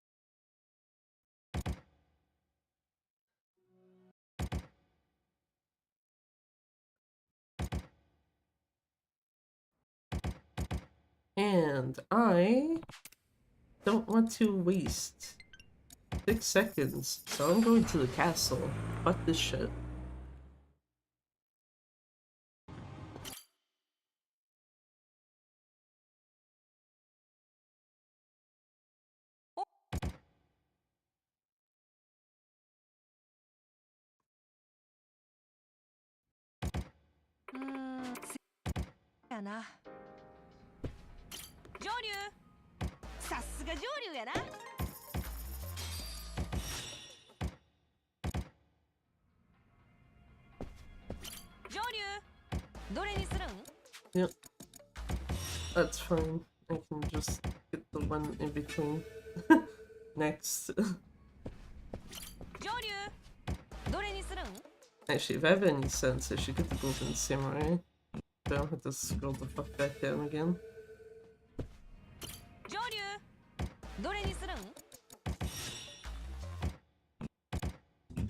And I don't want to waste 6 seconds, so I'm going to the castle. Fuck this shit. Yep. That's fine. I can just get the one in between. Next. Actually, if I have any sense, I should get the Golden Samurai. I don't have to scroll the fuck back down again.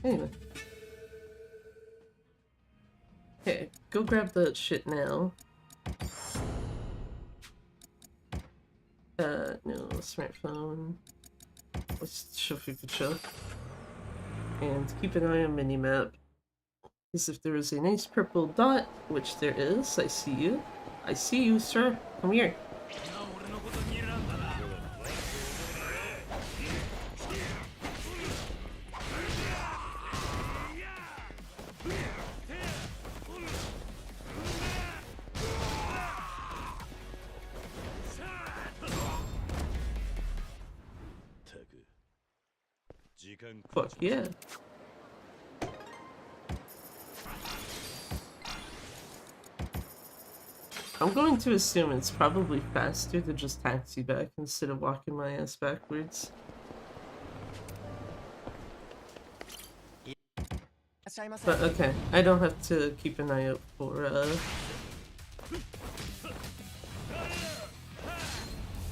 Anyway. Okay, go grab that shit now. No, smartphone. Let's show Fukucha. And keep an eye on minimap. Because if there is a nice purple dot, which there is, I see you. I see you, sir. Come here. Fuck yeah. I'm going to assume it's probably faster to just taxi back instead of walking my ass backwards. But okay, I don't have to keep an eye out for I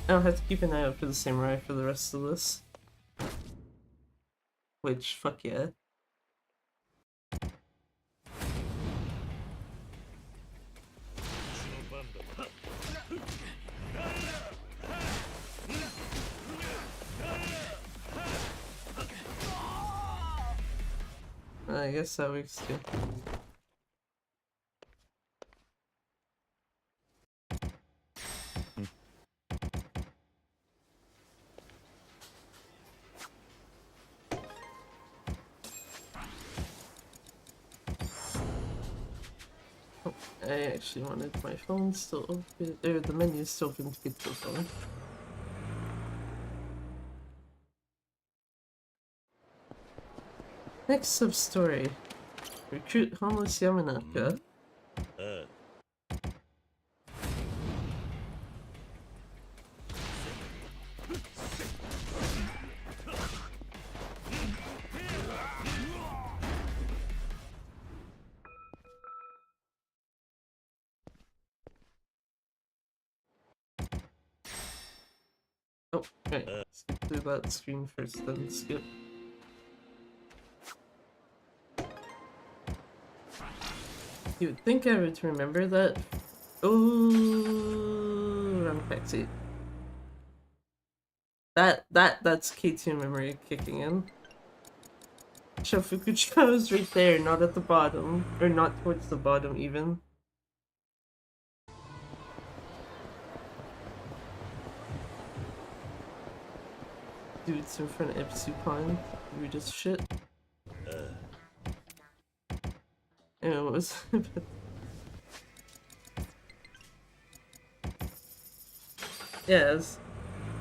don't have to keep an eye out for the samurai for the rest of this. Which, fuck yeah. I guess that works too. Oh, I actually wanted my phone still open, or the menu still open to get to the phone. Next sub-story. Recruit homeless Yamanaka. Oh, right. Skip through that screen first, then skip. You would think I would remember that. Oh, wrong backseat. That's K2 memory kicking in. Shofukucho is right there, not at the bottom. Or not towards the bottom even. Dudes in front of Ipsupon. Rude as shit. Anyway, what was Yes.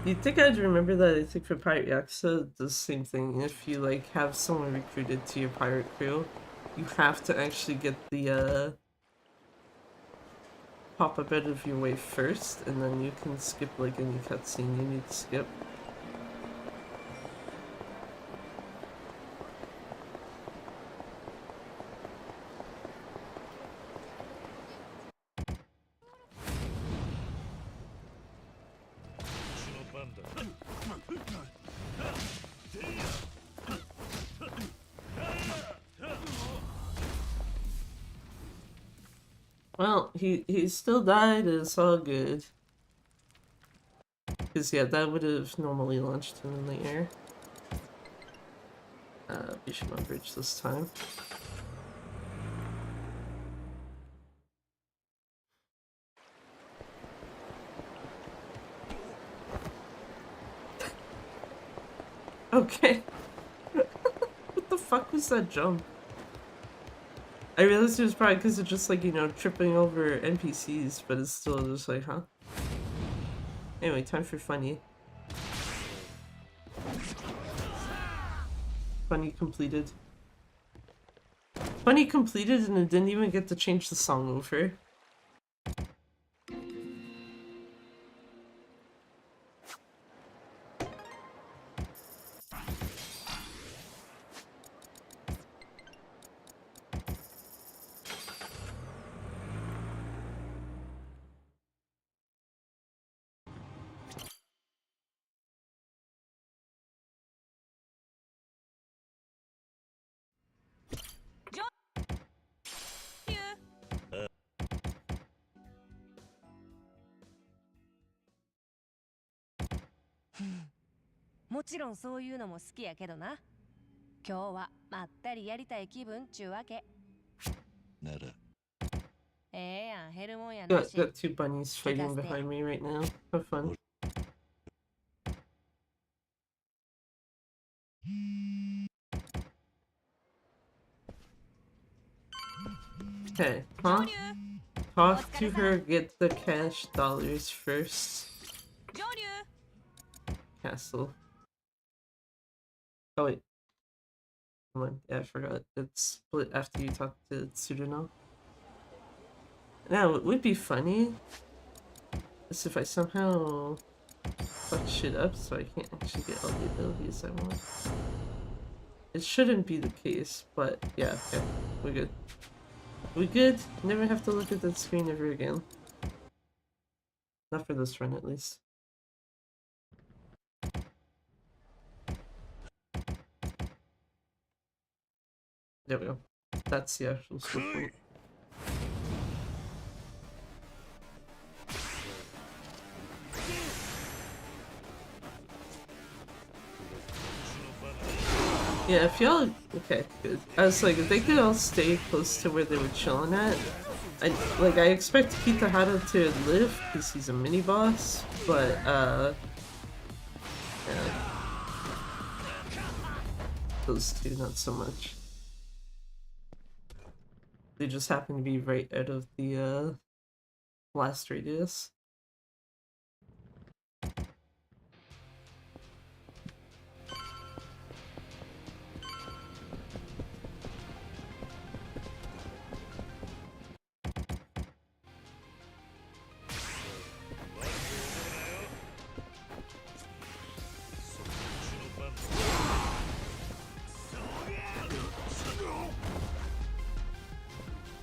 You'd think I'd remember that. I think for Pirate Yakuza, it does the same thing. If you like have someone recruited to your pirate crew, you have to actually get the pop up out of your way first, and then you can skip like any cutscene you need to skip. Well, he still died, it's all good. Because, yeah, that would have normally launched him in the air. Bishima Bridge this time. Okay. What the fuck was that jump? I realized it was probably because of just like, you know, tripping over NPCs, but it's still just like, huh? Anyway, time for funny. Funny completed. Funny completed and it didn't even get to change the song over. Got two bunnies fighting behind me right now. Have fun. Okay, huh? Talk to her, get the cash dollars first. Castle. Oh wait. Come on, yeah, I forgot. It's split after you talk to Tsuruno. Now, what would be funny is if I somehow fuck shit up so I can't actually get all the abilities I want. It shouldn't be the case, but yeah, okay. We're good. We good? Never have to look at that screen ever again. Not for this run, at least. There we go. That's the actual skill point. Yeah, if y'all... Okay, good. I was like, if they could all stay close to where they were chilling at, I expect Kitahara to live, because he's a mini-boss, but, yeah. Those two, not so much. They just happen to be right out of the, blast radius.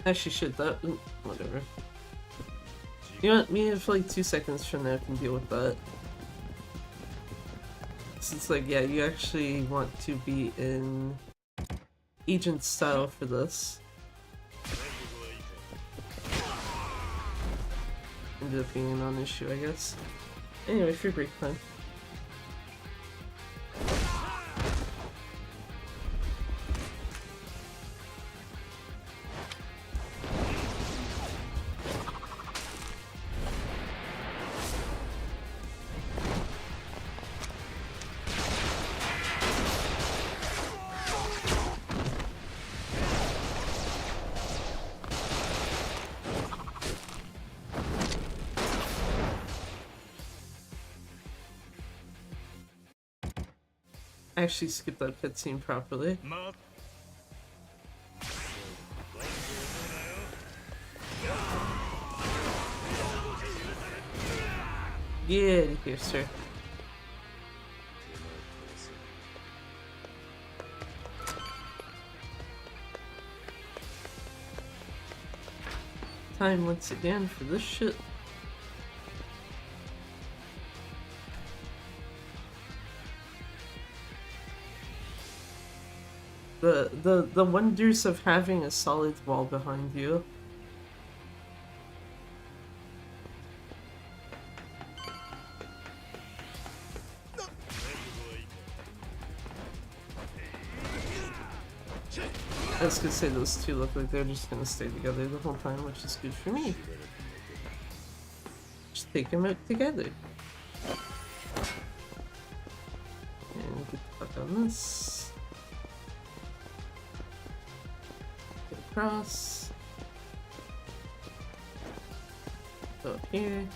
Actually, shit, that... whatever. You know what? Me for like 2 seconds from now can deal with that. So it's like, yeah, you actually want to be in agent style for this. Ended up being a non-issue, I guess. Anyway, free break time. I actually skipped that cutscene properly. Get out of here, sir. Time once again for this shit. The wonders of having a solid wall behind you. I was gonna say those two look like they're just gonna stay together the whole time, which is good for me. Just take them out together. And get the fuck on this. Get across. Go up here.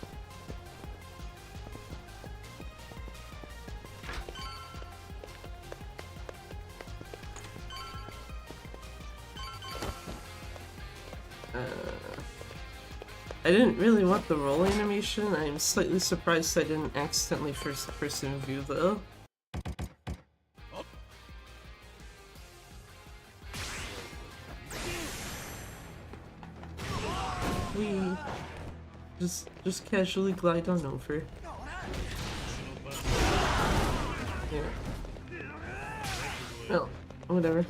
I didn't really want the roll animation. I'm slightly surprised I didn't accidentally first person view though. We just casually glide on over. Yeah. Well, whatever.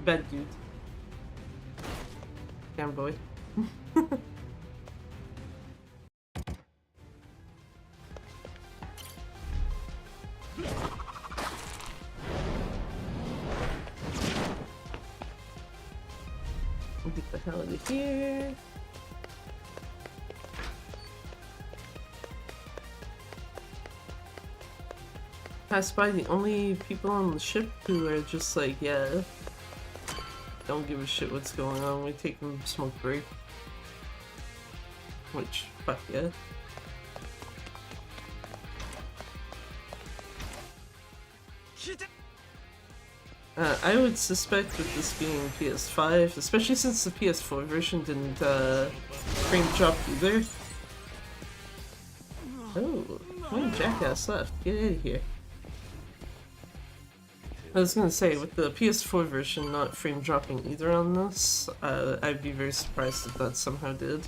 Bad dude. Damn boy. Get the hell out of here. Pass by the only people on the ship who are just like, yeah, don't give a shit what's going on. We take them smoke break. Which, fuck yeah. I would suspect with this being PS5, especially since the PS4 version didn't frame drop either. Oh, one jackass left. Get out of here. I was gonna say, with the PS4 version not frame dropping either on this, I'd be very surprised if that somehow did.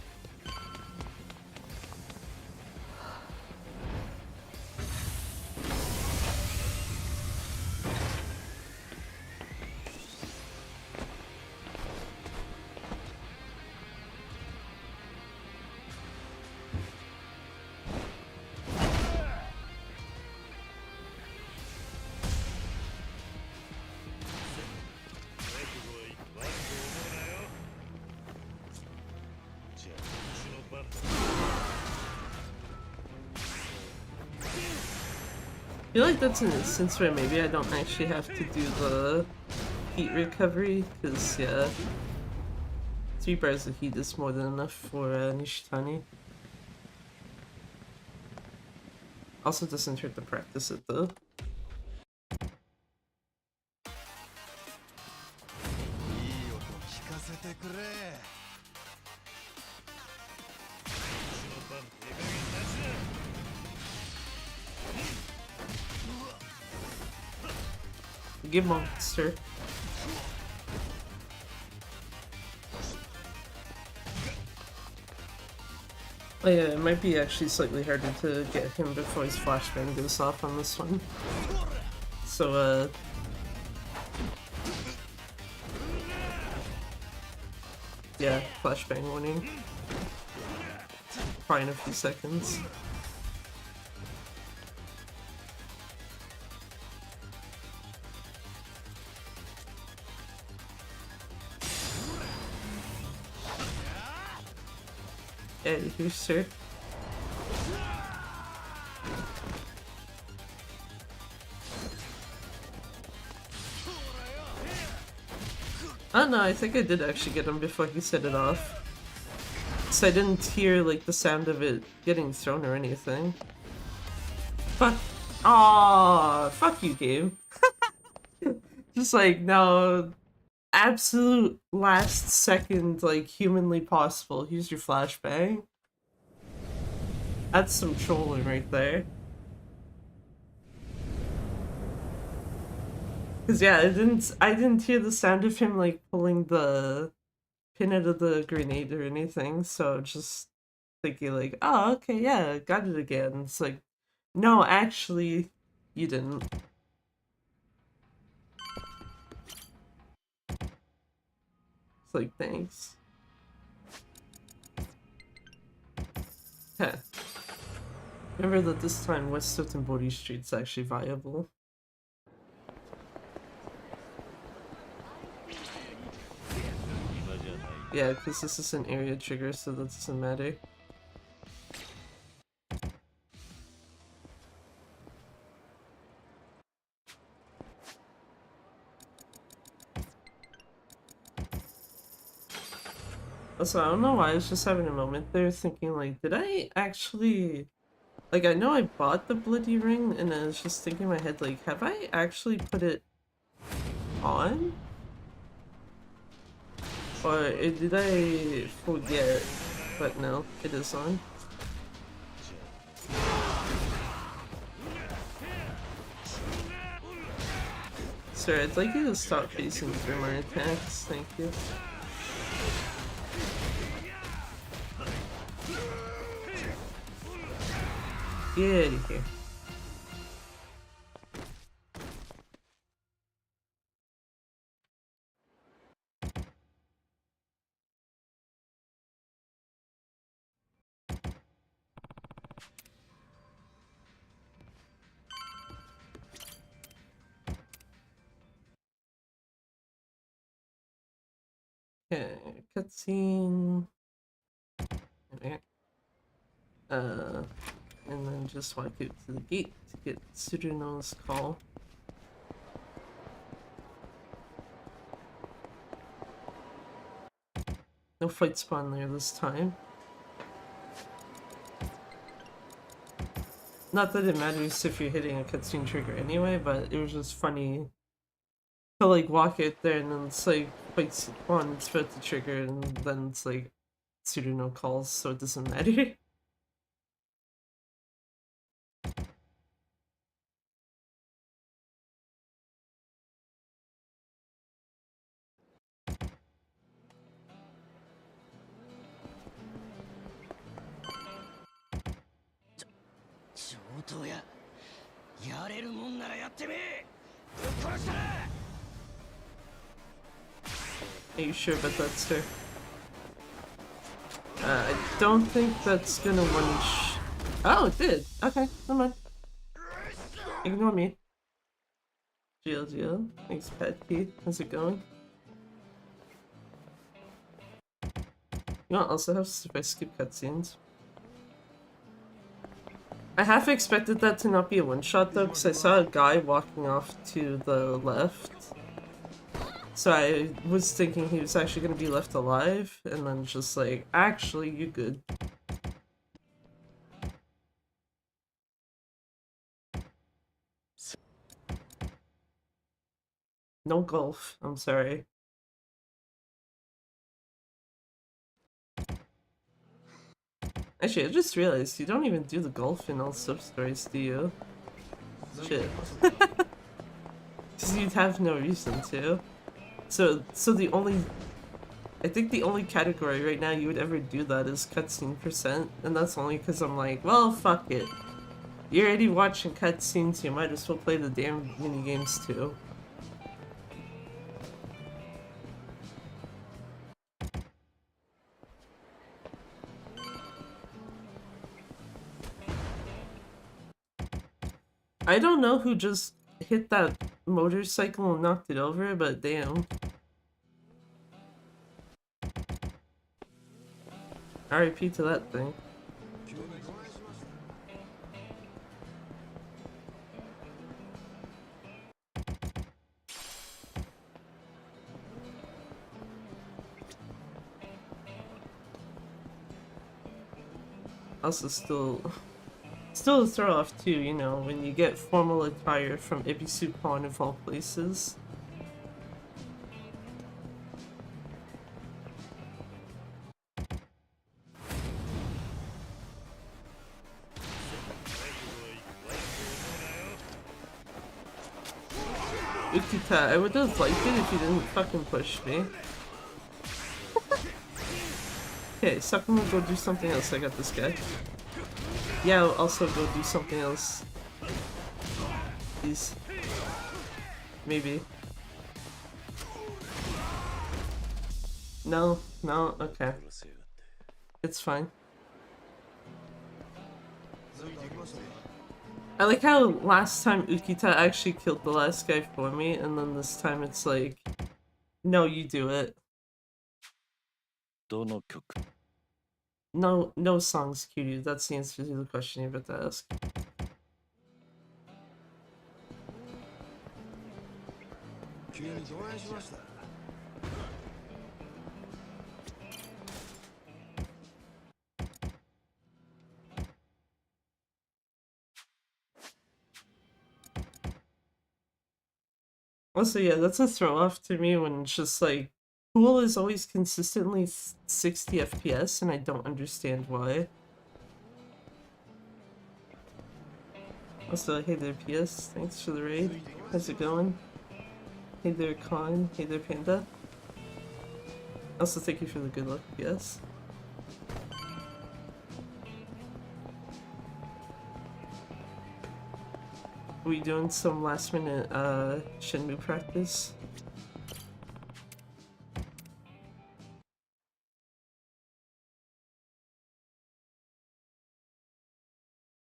I feel like that's an instance where maybe I don't actually have to do the heat recovery, because yeah, 3 bars of heat is more than enough for Nishitani. Also doesn't hurt to practice it though. Give monster. Oh yeah, it might be actually slightly harder to get him before his flashbang goes off on this one. So yeah, flashbang warning. Probably in a few seconds. Out of here, sir. Oh no, I think I did actually get him before he set it off. So I didn't hear like the sound of it getting thrown or anything. Fuck. Aww, fuck you, game. Just like, no. Absolute last second, like, humanly possible. Here's your flashbang. That's some trolling right there. Cause yeah, I didn't hear the sound of him like pulling the pin out of the grenade or anything, so just thinking like, oh okay, yeah, got it again. It's like, no, actually, you didn't. Like, thanks. Yeah. Remember that this time West Sotenbori Street's actually viable. Yeah, because this is an area trigger, so that doesn't matter. Also, I don't know why, I was just having a moment there thinking, like, did I actually... Like, I know I bought the Bloody Ring, and I was just thinking in my head, like, have I actually put it on? Or did I forget? But no, it is on. Sir, I'd like you to stop facing through my attacks, thank you. Get out of here. Okay, cutscene. Okay. And then just walk out to the gate to get Tsuruno's call. No fight spawn there this time. Not that it matters if you're hitting a cutscene trigger anyway, but it was just funny to like walk out there and then it's like fight spawn, it's about to trigger, and then it's like Tsuruno calls, so it doesn't matter. Are you sure about that, sir? I don't think that's gonna Oh, it did! Okay, never mind. Ignore me. GLGL. Thanks, Pat P. How's it going? You know what also helps if I skip cutscenes? I half expected that to not be a one-shot though, because I saw a guy walking off to the left. So I was thinking he was actually going to be left alive, and then just like, actually, you're good. No golf, I'm sorry. Actually, I just realized you don't even do the golf in all sub-stories, do you? Shit. Because you'd have no reason to. So the only... I think the only category right now you would ever do that is cutscene percent, and that's only because I'm like, well, fuck it. You're already watching cutscenes, you might as well play the damn minigames too. I don't know who just hit that motorcycle and knocked it over, but damn. RIP to that thing. Also still a throw off too, you know, when you get formal attire from Ibisu Pawn of all places. Ukita, I would have liked it if you didn't fucking push me. Okay, Sakuma, go do something else, I got this guy. Yeah, I'll also go do something else. Please. Maybe. No, okay. It's fine. I like how last time Ukita actually killed the last guy for me, and then this time it's like, no, you do it. どの曲 No songs, Kiryu. That's the answer to the question you're about to ask. Also, yeah, that's a throw off to me when it's just like, Pool is always consistently 60 FPS, and I don't understand why. Also, hey there, PS. Thanks for the raid. How's it going? Hey there, Con. Hey there, Panda. Also, thank you for the good luck, PS. Are we doing some last minute Shenmue practice?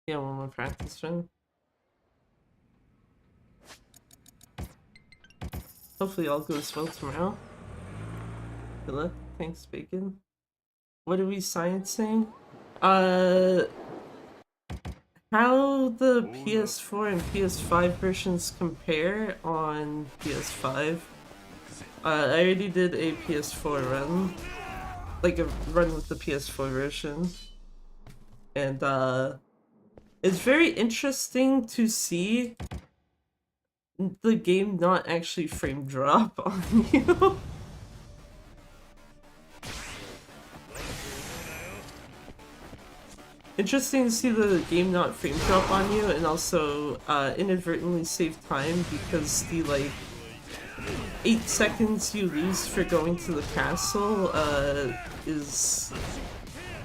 Yeah, one more practice run. Hopefully all goes well tomorrow. Good luck. Thanks, Bacon. What are we sciencing? How the PS4 and PS5 versions compare on PS5. I already did a PS4 run. Like a run with the PS4 version. And it's very interesting to see the game not actually frame drop on you. Interesting to see the game not frame drop on you, and also inadvertently save time because the like 8 seconds you lose for going to the castle is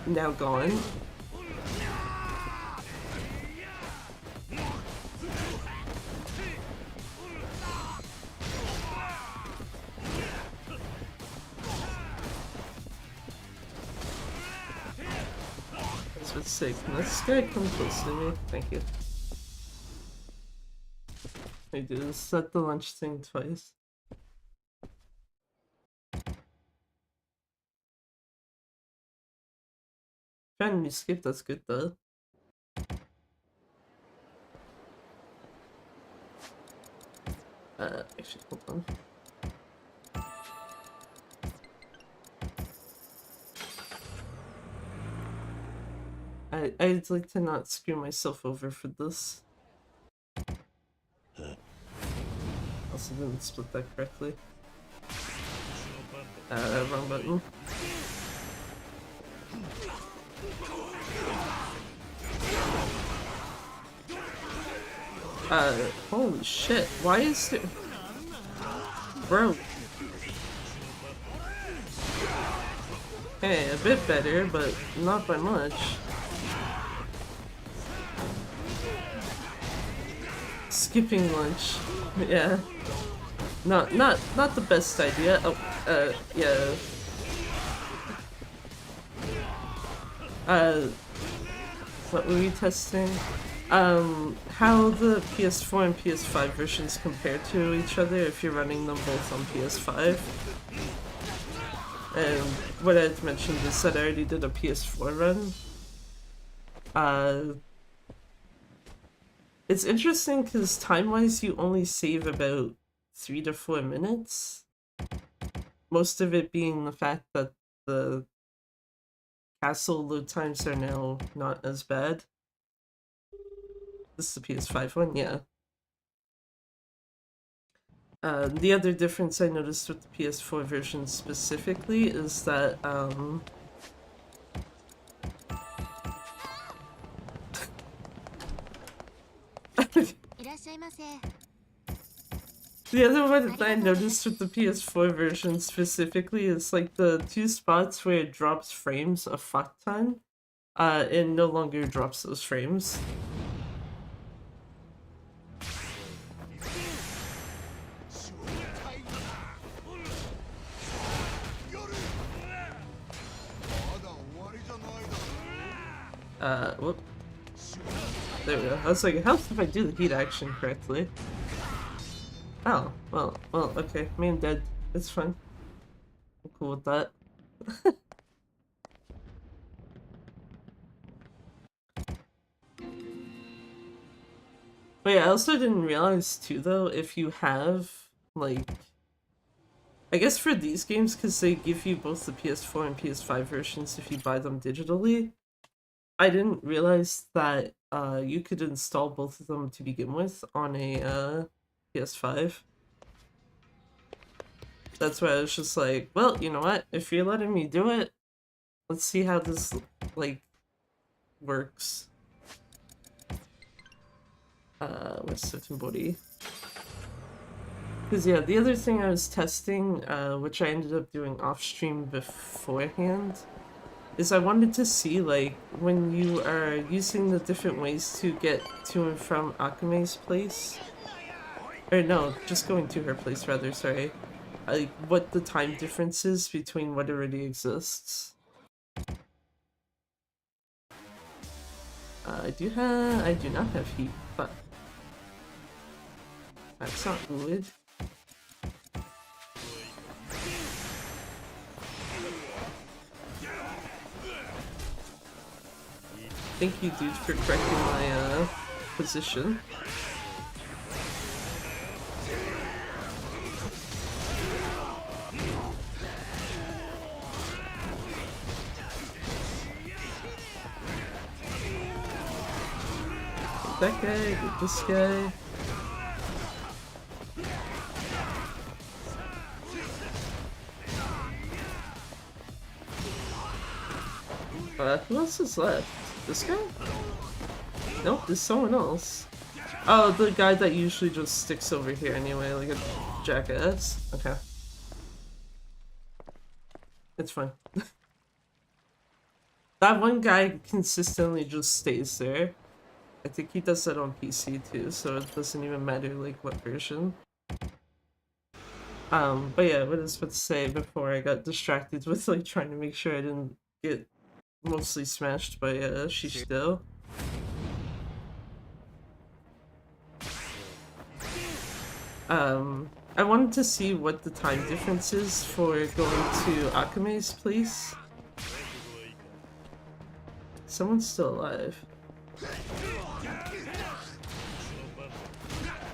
now gone. What's sick? Can this guy come close to me? Thank you. I did set the lunch thing twice. Trying to skip, that's good though. Actually, hold on. I'd like to not screw myself over for this. Also didn't split that correctly. Wrong button. Holy shit, why is it... Bro. Hey, a bit better, but not by much. Skipping lunch. Yeah. Not the best idea. Oh, yeah. What were we testing? How the PS4 and PS5 versions compare to each other if you're running them both on PS5. And what I had mentioned is that I already did a PS4 run. It's interesting because time-wise you only save about 3 to 4 minutes. Most of it being the fact that the castle load times are now not as bad. This is the PS5 one, yeah. The other difference I noticed with the PS4 version specifically is that, the other one that I noticed with the PS4 version specifically is like the 2 spots where it drops frames a fuck ton, and no longer drops those frames. Whoop. There we go. I was like, it helps if I do the heat action correctly. Oh, well, okay. Me and dead. It's fine. I'm cool with that. But yeah, I also didn't realize too, though, if you have, like... I guess for these games, because they give you both the PS4 and PS5 versions if you buy them digitally, I didn't realize that you could install both of them to begin with on a PS5. That's why I was just like, well, you know what? If you're letting me do it, let's see how this, like, works. With certain body. Because, yeah, the other thing I was testing, which I ended up doing off-stream beforehand, is I wanted to see, like, when you are using the different ways to get to and from Akame's place, or no, just going to her place, rather, sorry, like, what the time difference is between what already exists. I do not have heat, but that's not good. Thank you, dude, for correcting my position. Get that guy, get this guy. Who else is left? This guy? Nope, there's someone else. Oh, the guy that usually just sticks over here anyway, like a jackass. Okay. It's fine. That one guy consistently just stays there. I think he does that on PC too, so it doesn't even matter like what version. But yeah, what I was about to say before I got distracted with like trying to make sure I didn't get mostly smashed by Shishido. I wanted to see what the time difference is for going to Akame's place. Someone's still alive.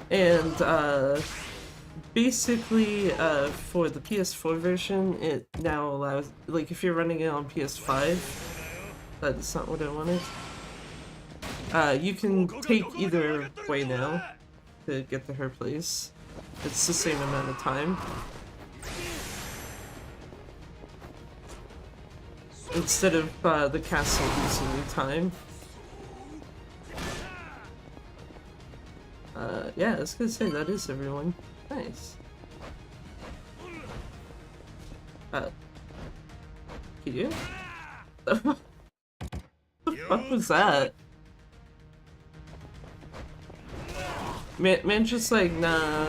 And basically for the PS4 version, it now allows, like if you're running it on PS5, that's not what I wanted. You can take either way now to get to her place. It's the same amount of time. Instead of the castle losing you time. Yeah, I was gonna say that is everyone. Nice. You? The fuck was that? Man just like, nah.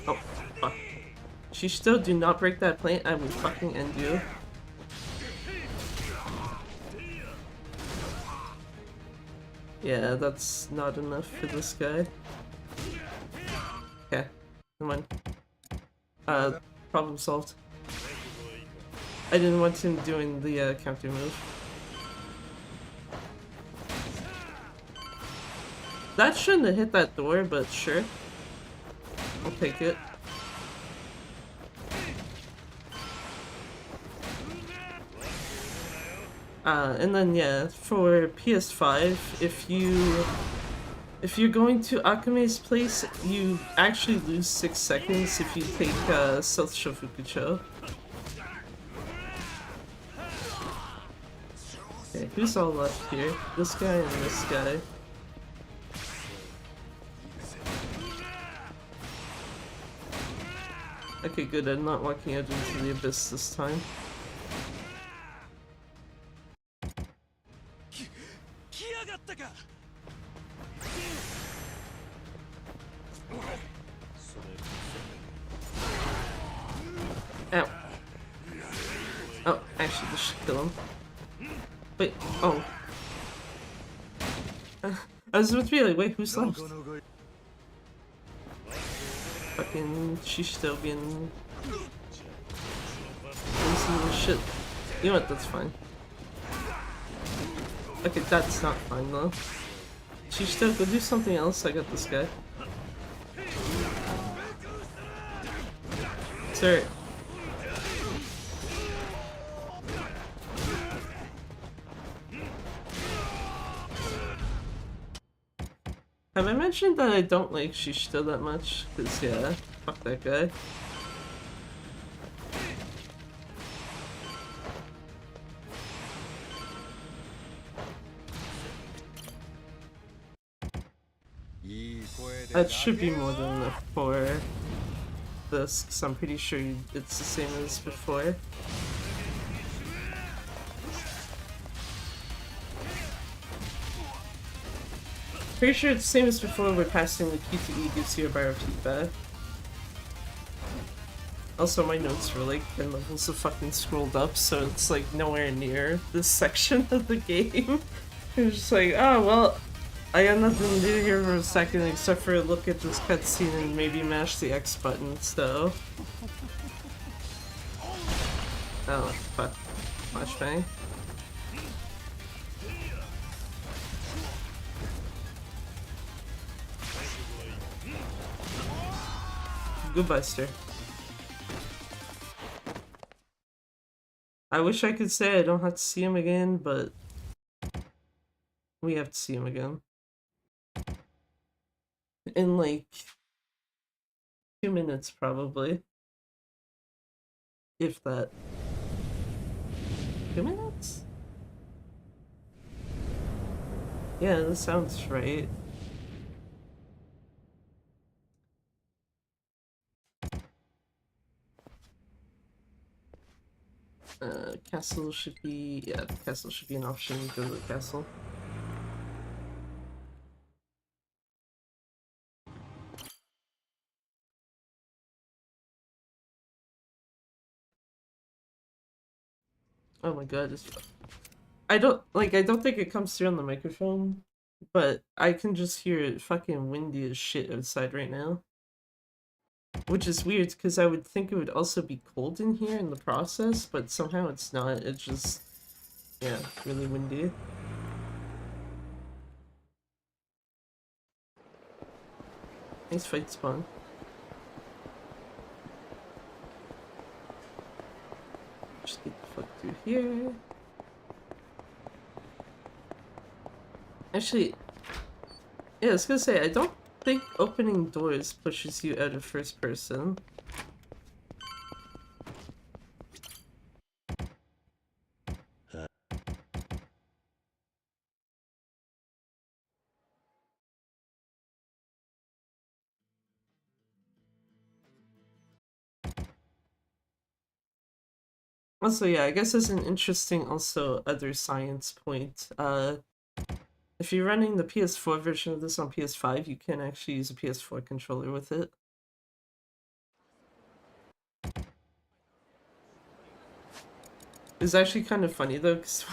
Oh, fuck. She still do not break that plate, I will fucking end you. Yeah, that's not enough for this guy. Okay, come on. Problem solved. I didn't want him doing the counter move. That shouldn't have hit that door, but sure. I'll take it. And then yeah, for PS5, if you're going to Akame's place, you actually lose 6 seconds if you take Stealth Shofukucho. Okay, who's all left here? This guy and this guy. Okay, good, I'm not walking out into the abyss this time. Ow. Oh, actually, this should kill him. Wait, oh. I was about to be like, wait, who's left? Fucking Shishidogan. Shit. You know what, that's fine. Okay, that's not fine though. Shishido, go do something else, I got this guy. Sir. Have I mentioned that I don't like Shishido that much? Cause yeah, fuck that guy. That should be more than enough for this, because I'm pretty sure it's the same as before. Pretty sure it's the same as before where passing the Q2E gives you a bar of feedback. Also, my notes were like 10 levels of fucking scrolled up, so it's like nowhere near this section of the game. It's just like, oh well, I got nothing to do here for a second except for look at this cutscene and maybe mash the X button, so. Oh, fuck. Flashbang. Goodbye, sir. I wish I could say I don't have to see him again, but we have to see him again. In like 2 minutes, probably. If that. 2 minutes? Yeah, that sounds right. Castle should be... yeah, the castle should be an option. Go to the castle. Oh my god, I don't think it comes through on the microphone, but I can just hear it fucking windy as shit outside right now. Which is weird, because I would think it would also be cold in here in the process, but somehow it's not. It's just, yeah, really windy. Nice fight spawn. Just get the fuck through here. Actually, yeah, I was gonna say, I don't think opening doors pushes you out of first person. Also, yeah, I guess as an interesting also other science point, if you're running the PS4 version of this on PS5, you can actually use a PS4 controller with it. It's actually kind of funny though, because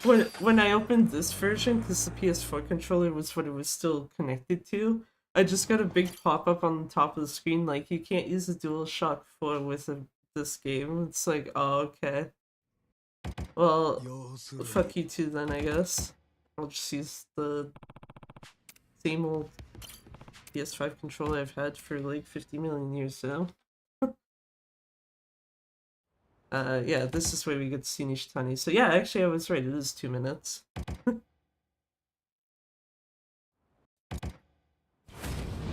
when I opened this version, because the PS4 controller was what it was still connected to, I just got a big pop-up on the top of the screen like, you can't use the DualShock 4 with this game. It's like, oh, okay. Well, fuck you too then, I guess. I'll just use the same old PS5 controller I've had for like 50 million years now. Yeah, this is where we get to see Nishitani. So yeah, actually I was right, it is 2 minutes.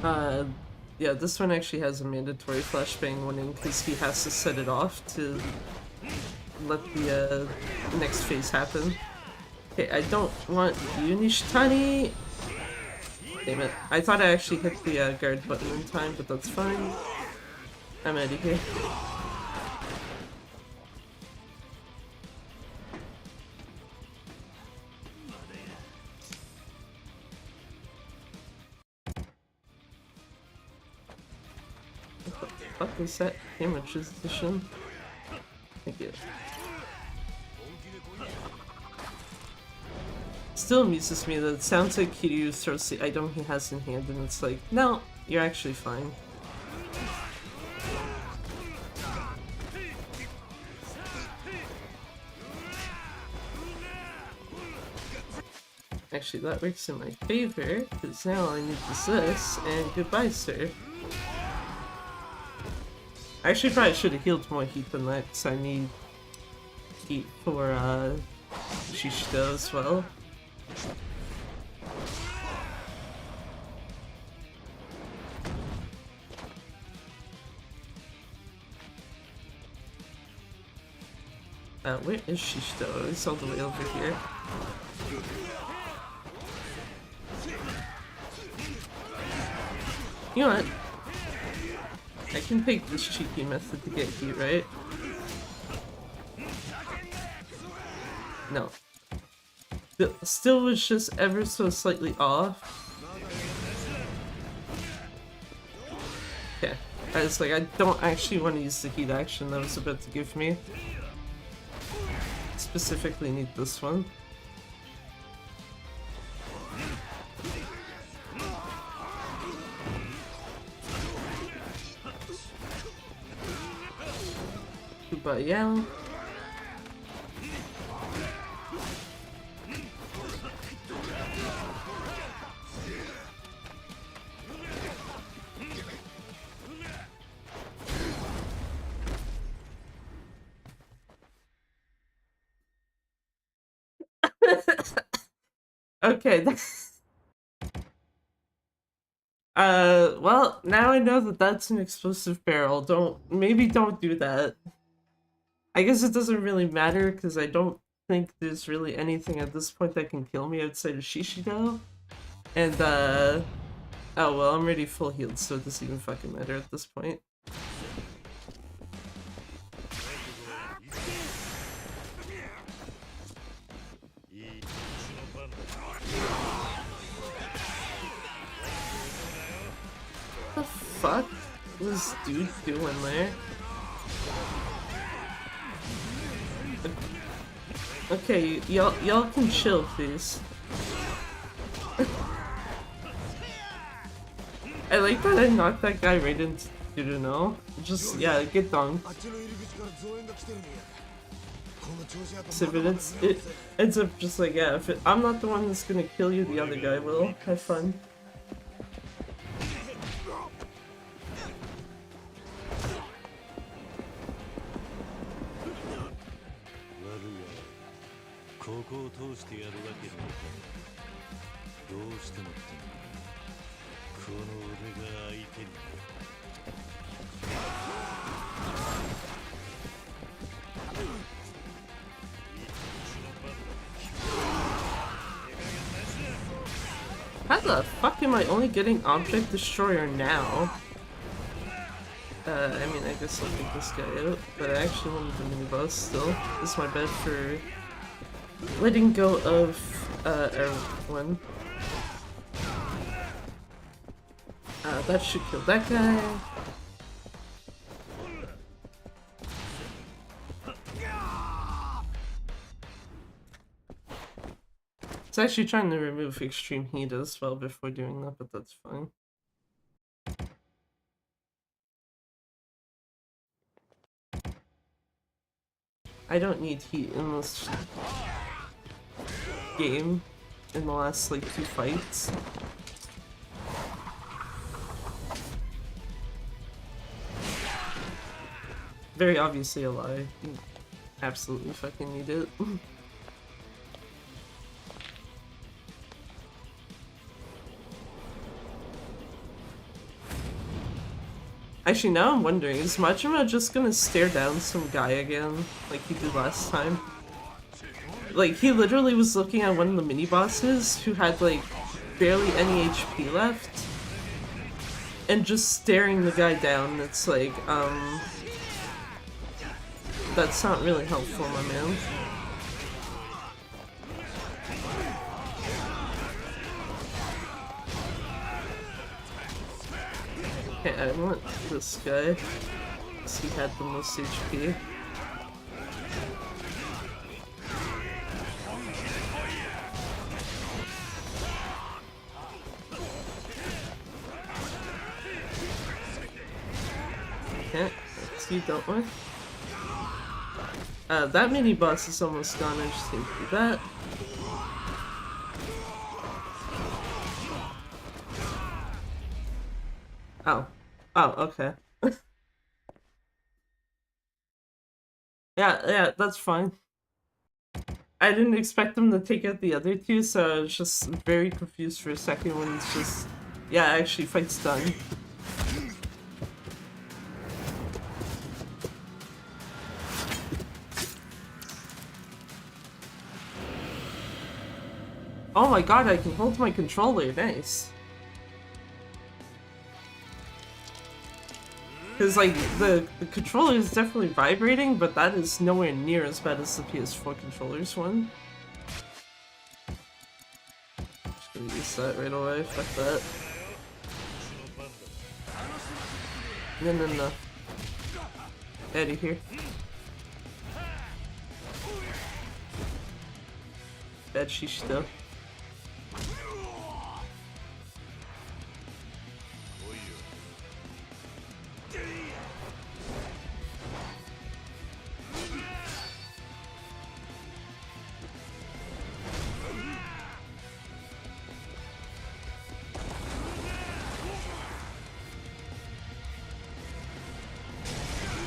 Yeah, this one actually has a mandatory flashbang warning because he has to set it off to let the next phase happen. Okay, I don't want you, Nishitani! Damn it. I thought I actually hit the guard button in time, but that's fine. I'm out of here. What is that damage position? Thank you. still amuses me that it sounds like Kiryu throws the item he has in hand and it's like, no, you're actually fine. Actually, that works in my favor, because now I need this, and goodbye, sir. I actually probably should have healed more heat than that, because I need heat for, Shishito as well. Where is Shishito? It's all the way over here. You know what? I can take this cheeky method to get heat, right? No. Still was just ever so slightly off. Okay. I was like, I don't actually want to use the heat action that was about to give me. Specifically need this one. Goodbye, yeah. Okay. Well, now I know that that's an explosive barrel. Maybe don't do that. I guess it doesn't really matter, because I don't think there's really anything at this point that can kill me outside of Shishito. And, oh well, I'm already full healed, so it doesn't even fucking matter at this point. What the fuck was dude doing there? Okay, y'all can chill, please. I like that I knocked that guy right into the no. Just, yeah, get down. So, but it ends up just like, yeah, if I'm not the one that's gonna kill you, the other guy will. Have fun. How the fuck am I only getting Object Destroyer now? I mean, I guess I'll take this guy out, but I actually wanted the mini boss still. This is my bad for letting go of, one. That should kill that guy. It's actually trying to remove extreme heat as well before doing that, but that's fine. I don't need heat in this game in the last like 2 fights. Very obviously a lie. You absolutely fucking need it. Actually, now I'm wondering, is Majima just gonna stare down some guy again, like he did last time? Like, he literally was looking at one of the mini-bosses who had, like, barely any HP left, and just staring the guy down. It's like, that's not really helpful, my man. Okay, I want this guy, because he had the most HP. Okay, let's you dealt with. That mini boss is almost gone. I just need to do that. Oh. Oh, okay. Yeah, that's fine. I didn't expect them to take out the other two, so I was just very confused for a second when it's just... Yeah, actually, fight's done. Oh my god, I can hold my controller, nice. Because, like, the controller is definitely vibrating, but that is nowhere near as bad as the PS4 controller's one. Just gonna use that right away, fuck that. No. Out of here. Bad sheesh though.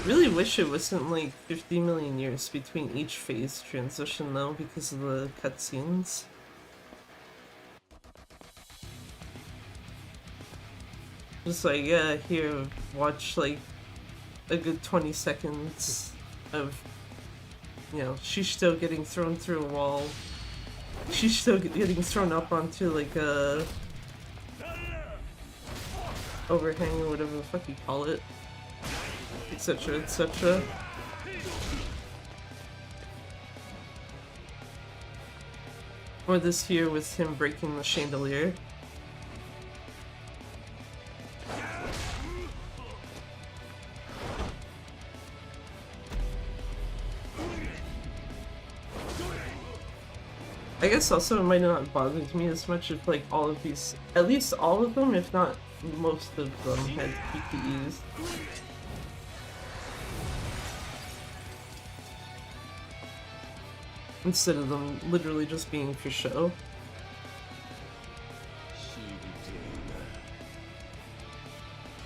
Really wish it wasn't like 50 million years between each phase transition though, because of the cutscenes. Just like, yeah, here, watch like a good 20 seconds of, you know, she's still getting thrown through a wall. She's still getting thrown up onto like a overhang or whatever the fuck you call it. Etc, etc. Or this here with him breaking the chandelier. I guess also it might not bother me as much if like all of these, at least all of them, if not most of them, had PPEs. Instead of them literally just being for show.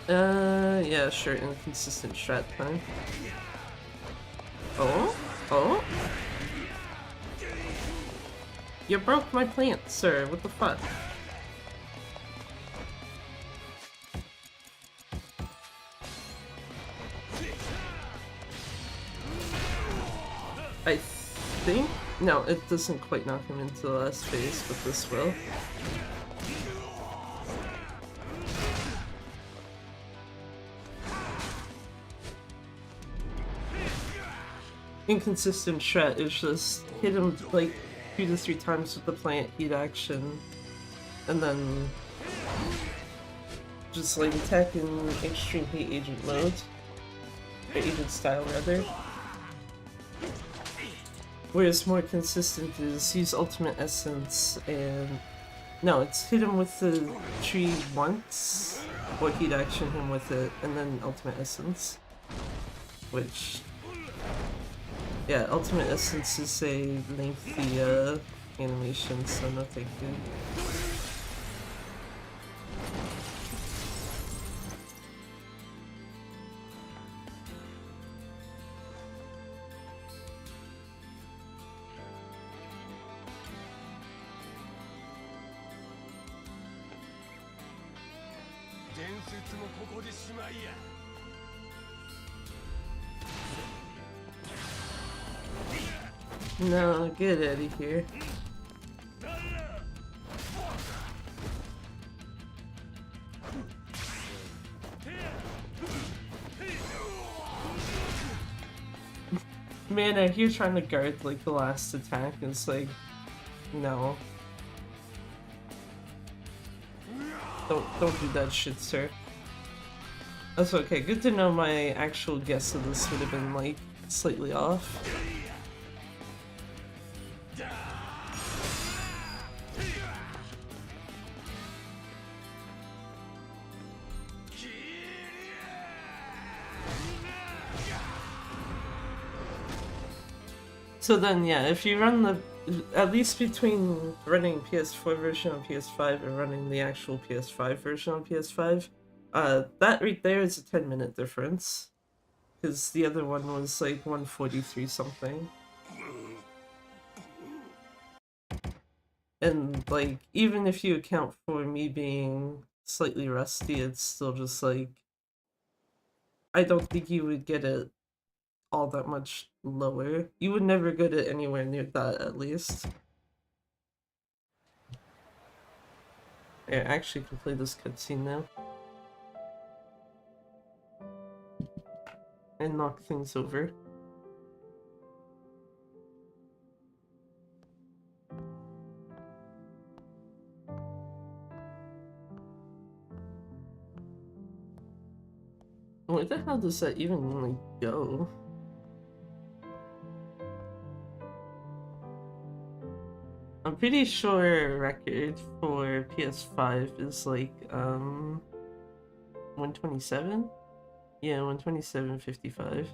Yeah, sure, inconsistent strat time. Oh? You broke my plant, sir, what the fuck? I think? No, it doesn't quite knock him into the last phase, but this will. Inconsistent strat is just hit him like 2 to 3 times with the plant heat action, and then just like attack in extreme heat agent mode. Or agent style rather. Whereas more consistent is use ultimate essence and... No, it's hit him with the tree once, or heat action him with it, and then ultimate essence. Which... Yeah, ultimate essence is a lengthy animation, so no thank you. No, get out of here. Man, I hear trying to guard like the last attack, and it's like, no. Don't do that shit, sir. That's okay. Good to know my actual guess of this would have been like slightly off. So then, yeah, if you run the, at least between running PS4 version on PS5 and running the actual PS5 version on PS5, that right there is a 10-minute difference. Because the other one was like 143 something. And like, even if you account for me being slightly rusty, it's still just like, I don't think you would get it all that much lower. You would never get it anywhere near that, at least. I actually can play this cutscene now. And knock things over. Where the hell does that even, like, go? I'm pretty sure record for PS5 is like, 127? Yeah, 127.55.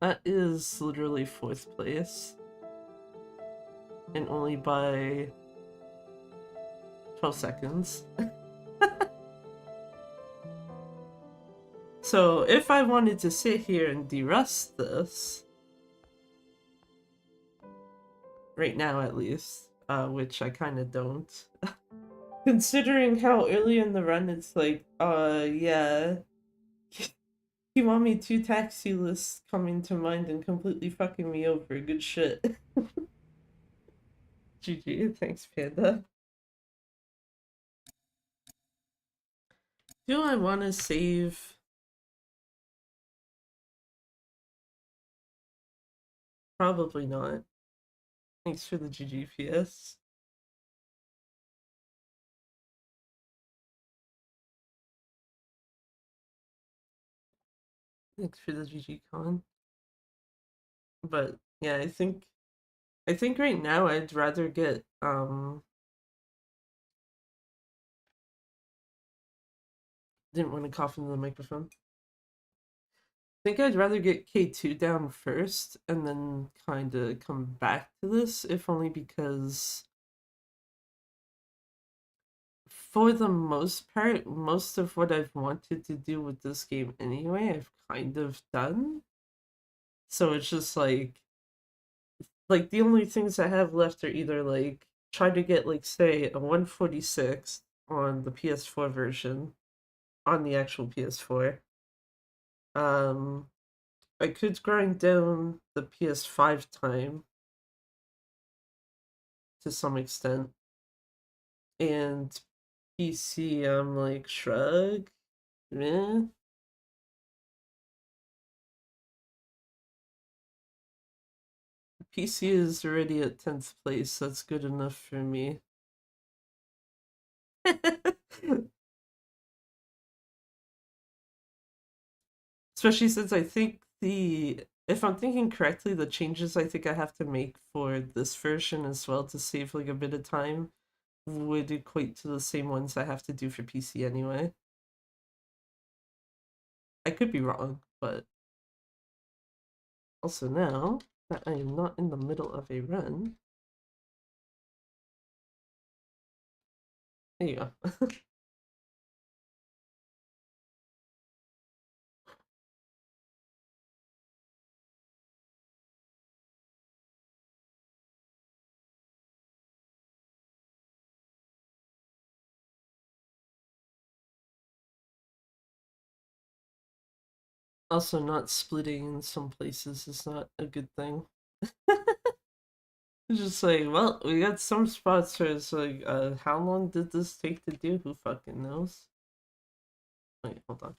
That is literally 4th place. And only by 12 seconds. So if I wanted to sit here and derust this, right now at least, which I kind of don't, considering how early in the run it's like, yeah, you want me 2 taxi lists coming to mind and completely fucking me over, good shit. GG, thanks Panda. Do I want to save? Probably not. Thanks for the GGPS. Thanks for the GG con. But yeah, I think right now I'd rather get didn't want to cough into the microphone. I think I'd rather get K2 down first and then kind of come back to this, if only because for the most part, most of what I've wanted to do with this game anyway, I've kind of done. So it's just like the only things I have left are either like try to get like say a 146 on the PS4 version on the actual PS4. I could grind down the PS5 time to some extent, and PC I'm like shrug, eh. PC is already at 10th place. That's good enough for me. Especially since I think if I'm thinking correctly, the changes I think I have to make for this version as well to save like a bit of time would equate to the same ones I have to do for PC anyway. I could be wrong, but also now that I am not in the middle of a run. There you go. Also, not splitting in some places is not a good thing. It's just like, well, we got some spots where it's like, how long did this take to do? Who fucking knows? Wait, hold on.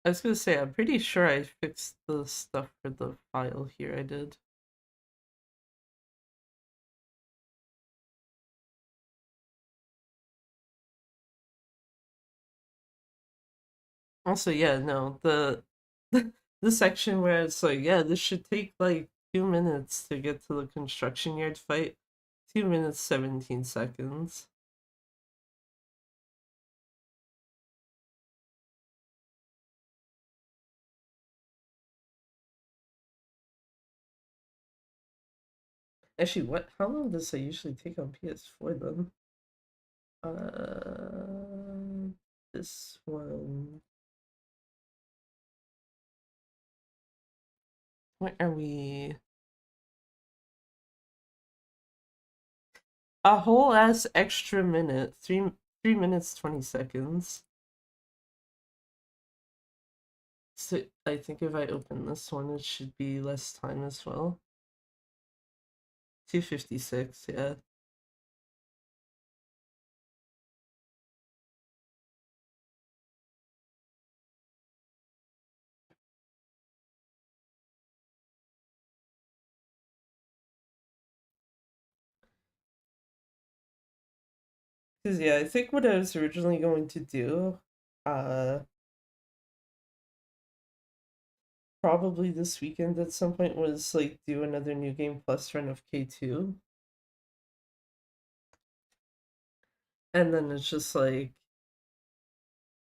I was gonna say, I'm pretty sure I fixed the stuff for the file here. I did. Also, yeah, no, the the section where it's like, yeah, this should take like 2 minutes to get to the construction yard fight. 2 minutes 17 seconds. Actually, what? How long does it usually take on PS4 then? This one. Where are we? A whole ass extra minute. 3 minutes 20 seconds. So I think if I open this one, it should be less time as well. 2:56, yeah. Because, yeah, I think what I was originally going to do, uh, probably this weekend at some point was, like, do another New Game Plus run of K2. And then it's just like,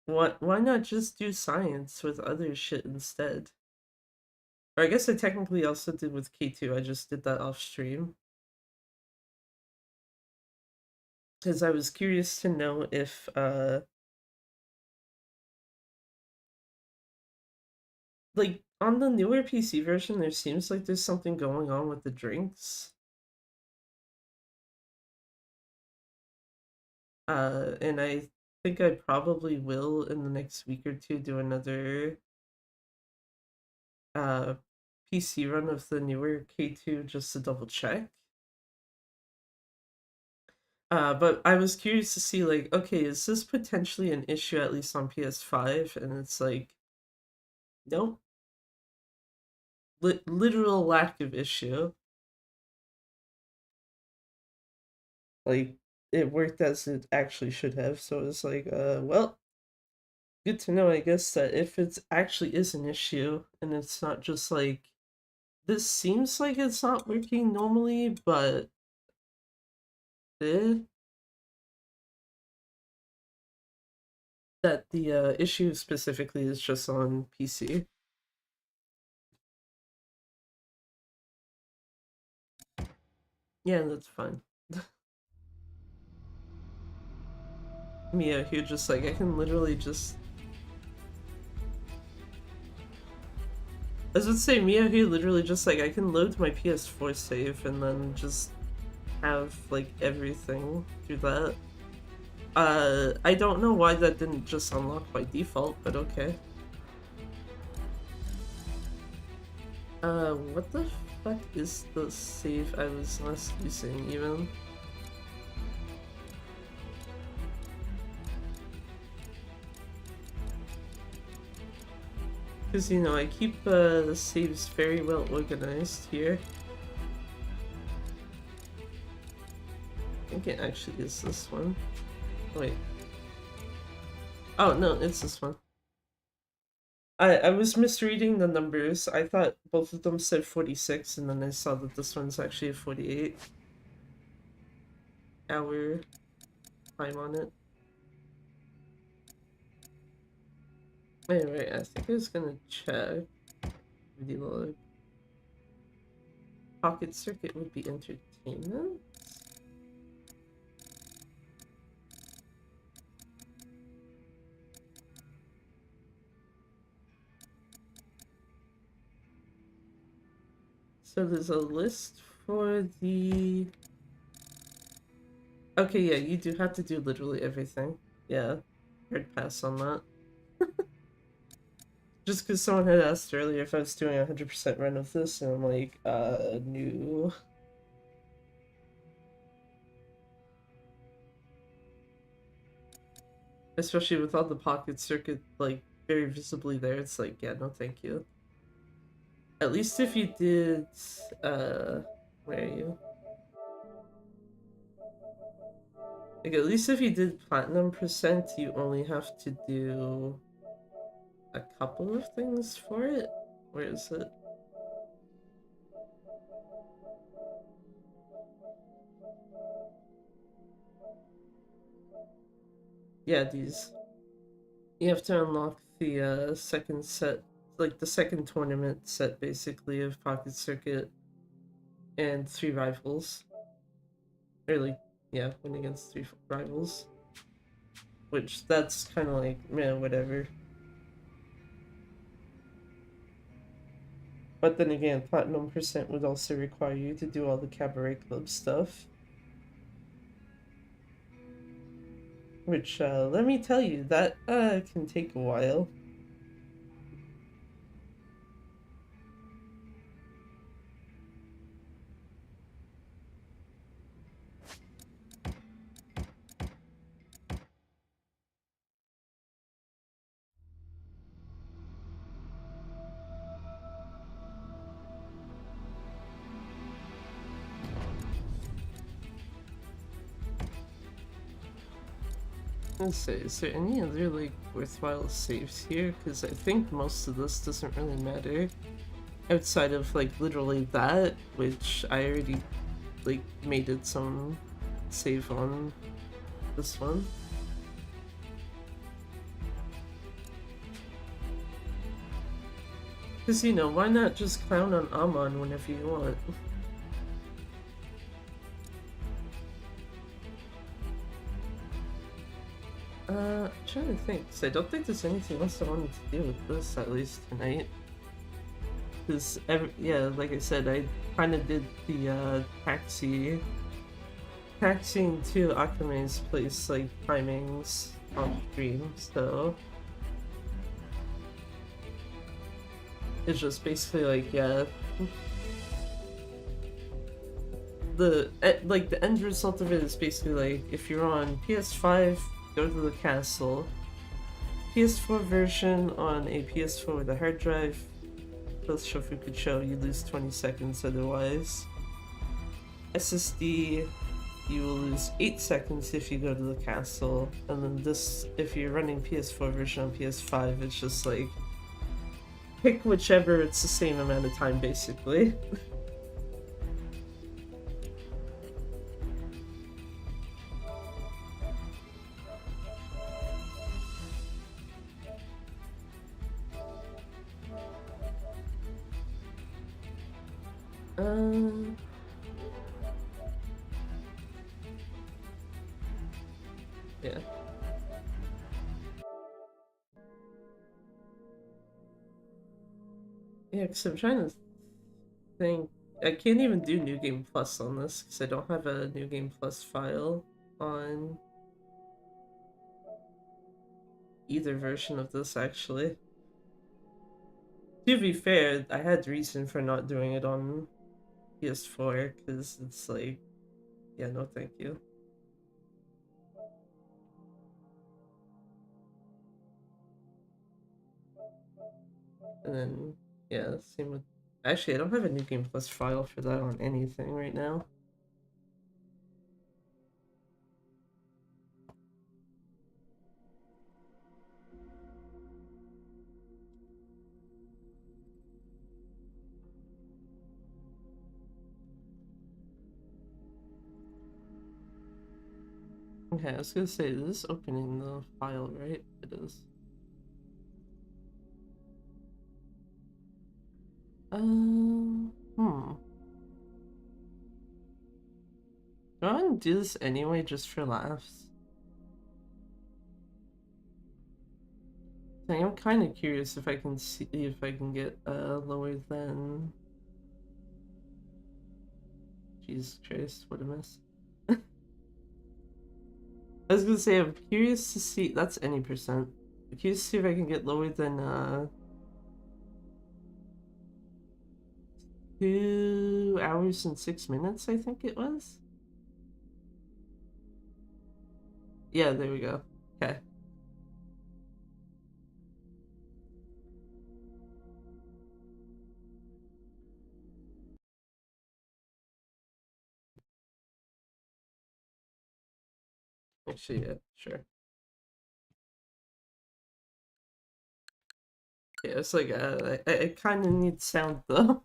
why not just do science with other shit instead? Or I guess I technically also did with K2, I just did that off stream. Because I was curious to know if, like, on the newer PC version, there seems like there's something going on with the drinks. And I think I probably will in the next week or two do another PC run of the newer K2 just to double check. But I was curious to see, like, okay, is this potentially an issue at least on PS5? And it's like, nope. Literal lack of issue. Like, it worked as it actually should have. So it's like, well, good to know, I guess, that if it actually is an issue and it's not just like, this seems like it's not working normally, but eh, that the issue specifically is just on PC. Yeah, that's fine. Mia, who just like, I can literally just. I was gonna say, Mia, who literally just like, I can load my PS4 save and then just have like everything through that. I don't know why that didn't just unlock by default, but okay. What the fuck is the save I was last using even? Because, you know, I keep the saves very well organized here. I think it actually is this one. Wait. Oh, no, it's this one. I was misreading the numbers. I thought both of them said 46, and then I saw that this one's actually a 48-hour time on it. Anyway, I think I was gonna check the log. Pocket circuit would be entertainment. So there's a list for the. Okay, yeah, you do have to do literally everything. Yeah, hard pass on that. Just because someone had asked earlier if I was doing 100% run of this, and I'm like, no. Especially with all the pocket circuit, like, very visibly there, it's like, yeah, no thank you. At least if you did, where are you? Like, at least if you did platinum percent, you only have to do a couple of things for it. Where is it? Yeah, these. You have to unlock the second set, like the second tournament set, basically, of Pocket Circuit and 3 rivals. Or, like, yeah, win against 3 rivals. Which, that's kind of like, man, whatever. But then again, Platinum Percent would also require you to do all the Cabaret Club stuff. Which, let me tell you, that can take a while. Let's say, is there any other, like, worthwhile saves here? Because I think most of this doesn't really matter. Outside of, like, literally that, which I already, like, made it some save on this one. Because, you know, why not just clown on Amon whenever you want? I'm trying to think, because I don't think there's anything else I wanted to do with this, at least tonight. Because, yeah, like I said, I kind of did the taxiing to Akame's place, like, timings on stream, so... It's just basically like, yeah... The end result of it is basically like, if you're on PS5, go to the castle. PS4 version on a PS4 with a hard drive, plus Shofukucho, you lose 20 seconds otherwise. SSD, you will lose 8 seconds if you go to the castle. And then this, if you're running PS4 version on PS5, it's just like, pick whichever, it's the same amount of time basically. Yeah. Yeah, because I'm trying to think. I can't even do New Game Plus on this because I don't have a New Game Plus file on either version of this, actually. To be fair, I had reason for not doing it on PS4 because it's like, yeah, no thank you. And then, yeah, same with... Actually, I don't have a New Game Plus file for that on anything right now. Okay, I was gonna say, is this opening the file, right? It is. Hmm. Do I want to do this anyway, just for laughs? I'm kind of curious if I can see if I can get lower than... Jesus Christ, what a mess. I was gonna say, I'm curious to see... That's any percent. I'm curious to see if I can get lower than 2 hours and 6 minutes, I think it was. Yeah, there we go. Okay. Actually, yeah, sure. Yeah, it's like, I kind of need sound though.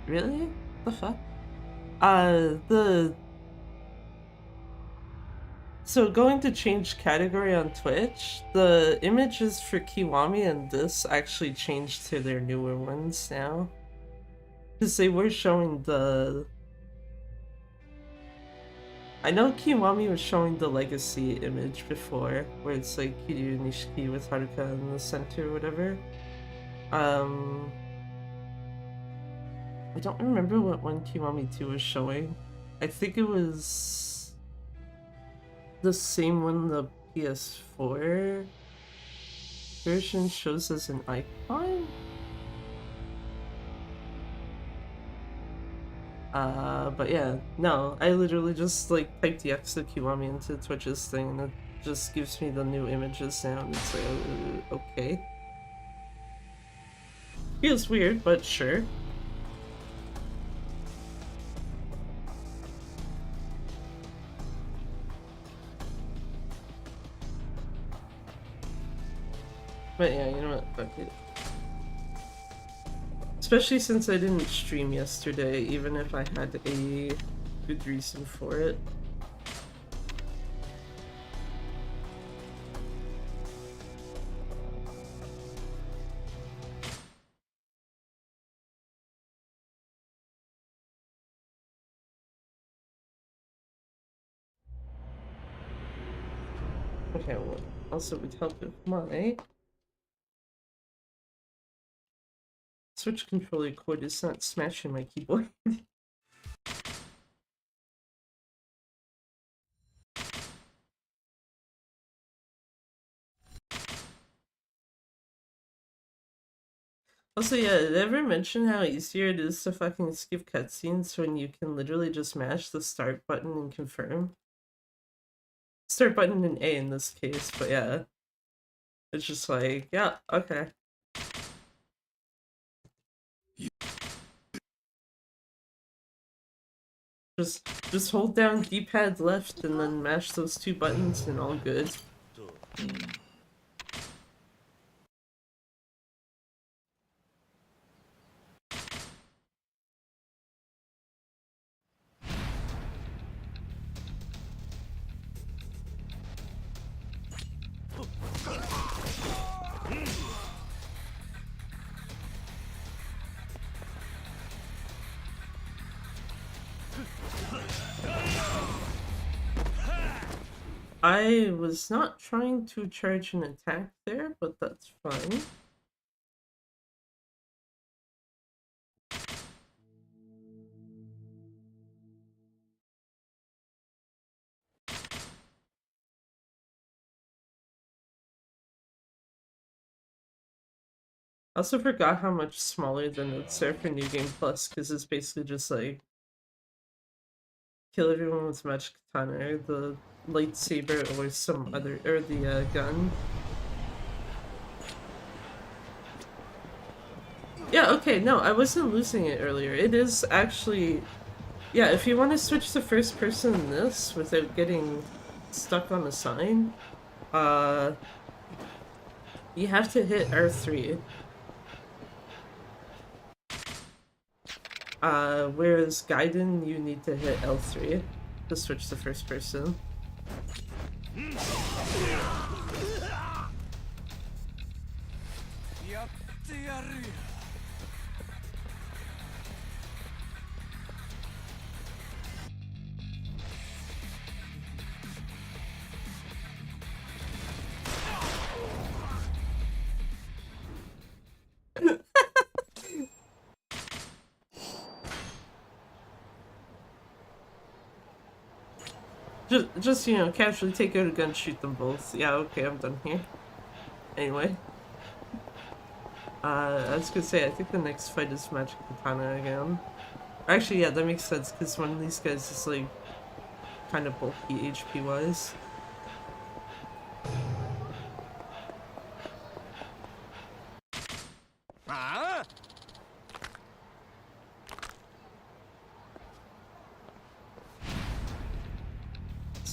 Really? The fuck? So going to change category on Twitch, the images for Kiwami and this actually changed to their newer ones now. Because they were showing the... I know Kiwami was showing the legacy image before, where it's like Kiryu Nishiki with Haruka in the center or whatever. I don't remember what one Kiwami 2 was showing. I think it was the same one the PS4 version shows as an icon? But yeah, no, I literally just like typed the X of Kiwami into Twitch's thing and it just gives me the new images now and it's like, okay. Feels weird, but sure. But yeah, you know what, fuck it. Especially since I didn't stream yesterday, even if I had a good reason for it. Okay, well, also would help if my Switch controller cord is not smashing my keyboard. Also, yeah, did I ever mention how easier it is to fucking skip cutscenes when you can literally just mash the start button and confirm? Start button and A in this case, but yeah. It's just like, yeah, okay. Just hold down D-pad left and then mash those two buttons and all good. I was not trying to charge an attack there, but that's fine. I also forgot how much smaller the notes are for New Game Plus, because it's basically just like kill everyone with magic katana, or the lightsaber, or some other, or the gun. Yeah, okay, no, I wasn't losing it earlier. It is actually, yeah, if you want to switch to first person in this without getting stuck on a sign, you have to hit R3. Whereas Gaiden, you need to hit L3 to switch to first person. Just, you know, casually take out a gun, shoot them both. Yeah, okay, I'm done here. Anyway. I was gonna say, I think the next fight is Magic Katana again. Actually, yeah, that makes sense, because one of these guys is, like, kind of bulky HP-wise.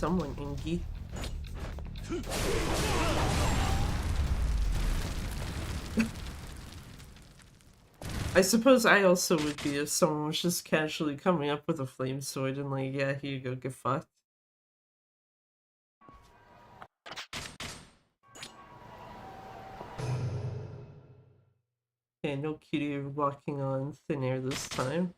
someone inky. I suppose I also would be if someone was just casually coming up with a flame sword and like, yeah, here you go, get fucked. Okay, no cutie walking on thin air this time.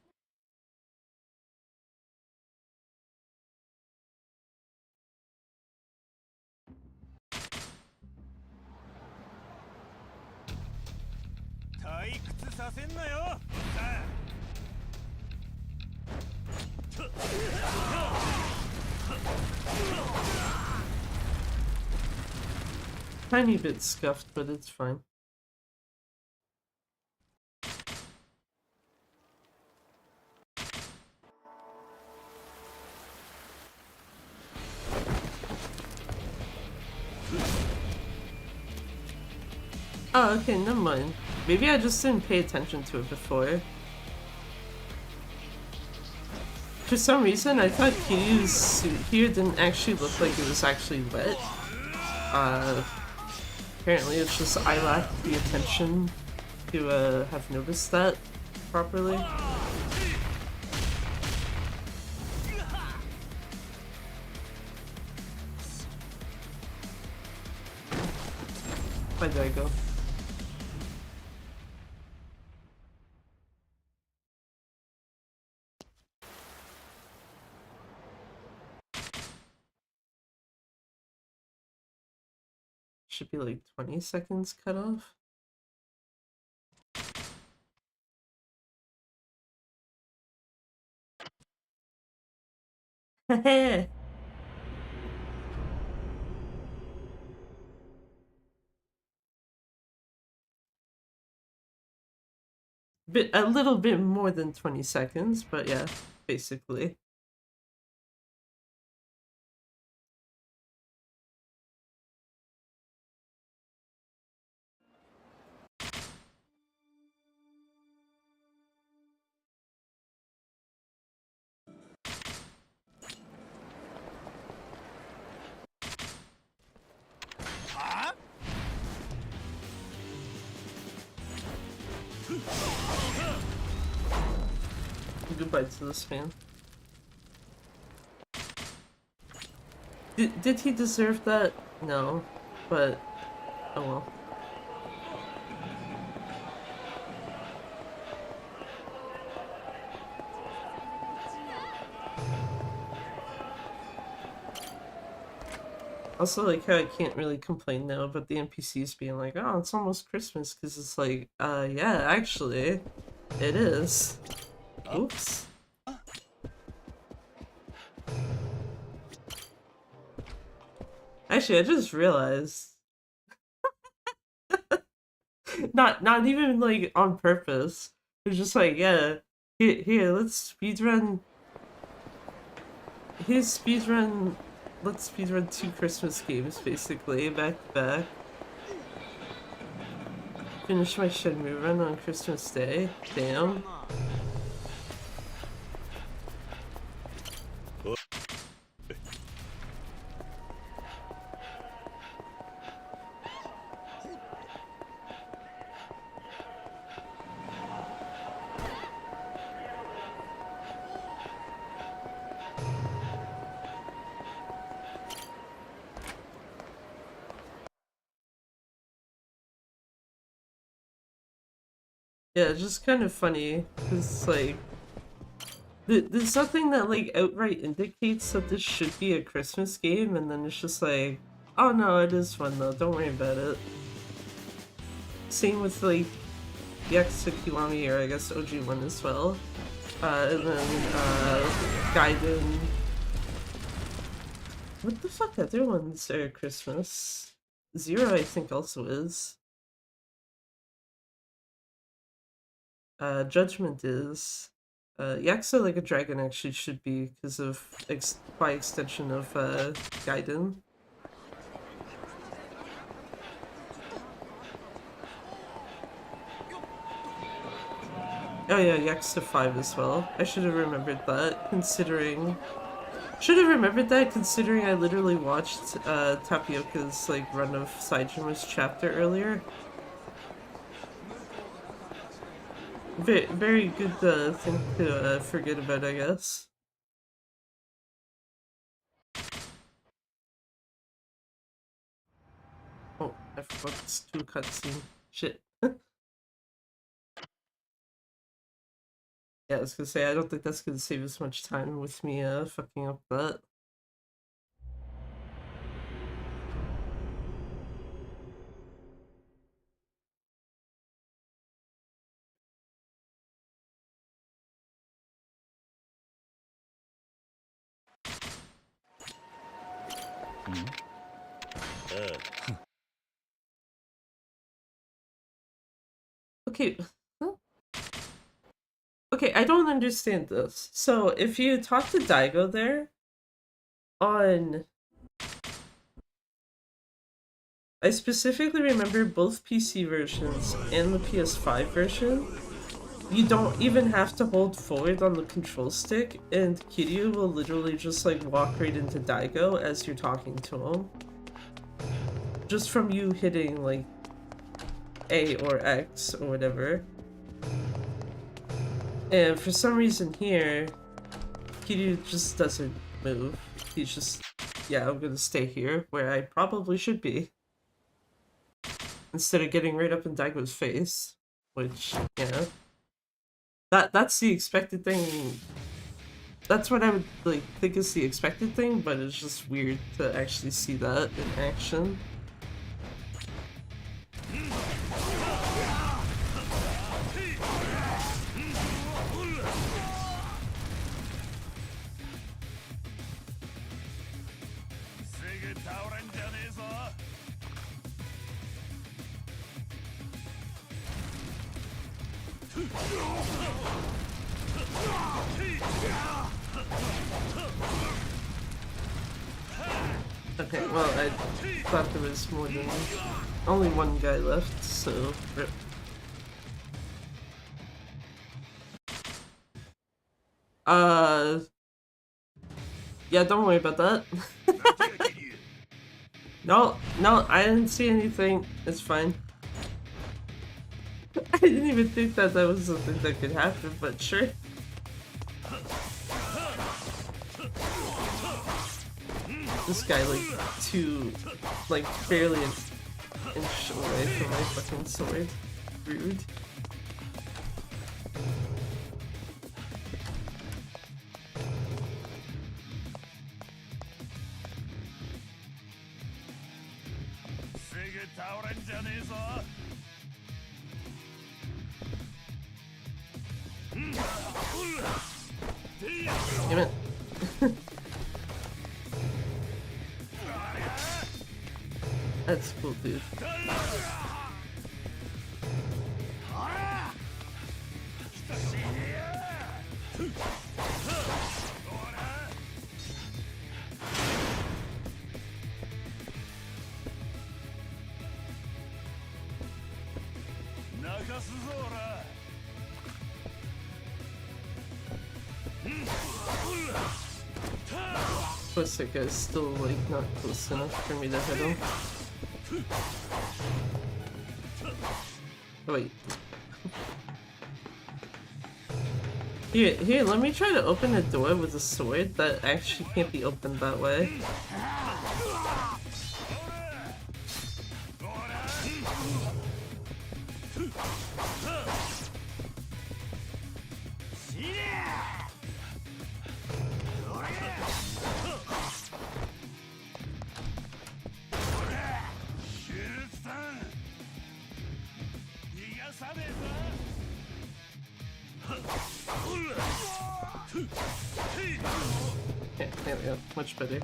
Tiny bit scuffed, but it's fine. Oh, okay, never mind. Maybe I just didn't pay attention to it before. For some reason, I thought Kiryu's suit here didn't actually look like it was actually wet. Apparently it's just I lacked the attention to have noticed that properly. Where did I go? Should be like 20 seconds cut off. Heh. A little bit more than 20 seconds, but yeah, basically. Goodbye to this man. Did he deserve that? No, but oh well. Also, like how I can't really complain now about the NPCs being like, oh, it's almost Christmas, because it's like, yeah, actually, it is. Oops. Actually, I just realized. Not even like on purpose. It's just like, yeah, here, let's speedrun. Let's speedrun 2 Christmas games, basically, back to back. Finish my Shenmue run on Christmas Day. Damn. Yeah, it's just kind of funny, because, like, there's nothing that, like, outright indicates that this should be a Christmas game, and then it's just like, oh no, it is fun though, don't worry about it. Same with, like, Yakuza Kiwami, or I guess OG1 as well. And then, Gaiden. What the fuck other ones are Christmas? Zero, I think, also is. Judgment is. Yakuza Like a Dragon actually should be, because of, by extension of, Gaiden. Oh yeah, Yakuza 5 as well. I should have remembered that, considering Should have remembered that, considering I literally watched Tapioca's like run of Saijima's chapter earlier. Very good thing to forget about, I guess. Oh, I forgot it's 2 cutscene. Shit. Yeah, I was gonna say, I don't think that's gonna save us much time with me fucking up that. Okay. Huh? Okay, I don't understand this. So, if you talk to Daigo there, on... I specifically remember both PC versions and the PS5 version, you don't even have to hold forward on the control stick, and Kiryu will literally just like walk right into Daigo as you're talking to him. Just from you hitting like A or X or whatever. And for some reason here, Kiryu just doesn't move. He's just, yeah, I'm gonna stay here where I probably should be. Instead of getting right up in Daigo's face. Which, yeah. That's the expected thing. That's what I would like think is the expected thing, but it's just weird to actually see that in action. Okay, well, I thought there was more than only one guy left, so rip. Yeah, don't worry about that. No, I didn't see anything. It's fine. I didn't even think that that was something that could happen, but sure. This guy, like, barely an inch away from my fucking sword. Rude. Damn it. That's cool, dude. Plus, that guy's still, like, not close enough for me to hit him. Oh, wait. Here, let me try to open a door with a sword that actually can't be opened that way. Yeah, there we go. Much better.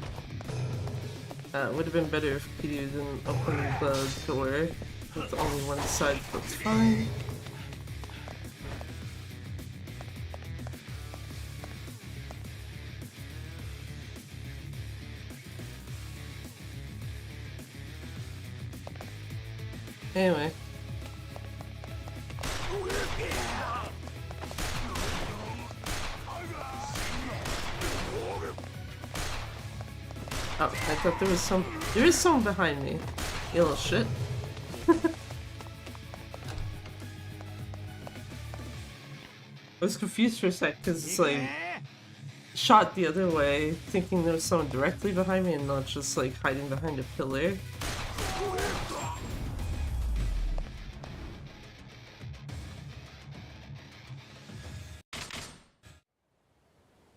Would have been better if Kiryu didn't open the door with only one side, but it's fine. Anyway. Oh, I thought there was some. There is someone behind me. You little shit. I was confused for a sec because it's like shot the other way, thinking there was someone directly behind me and not just like hiding behind a pillar.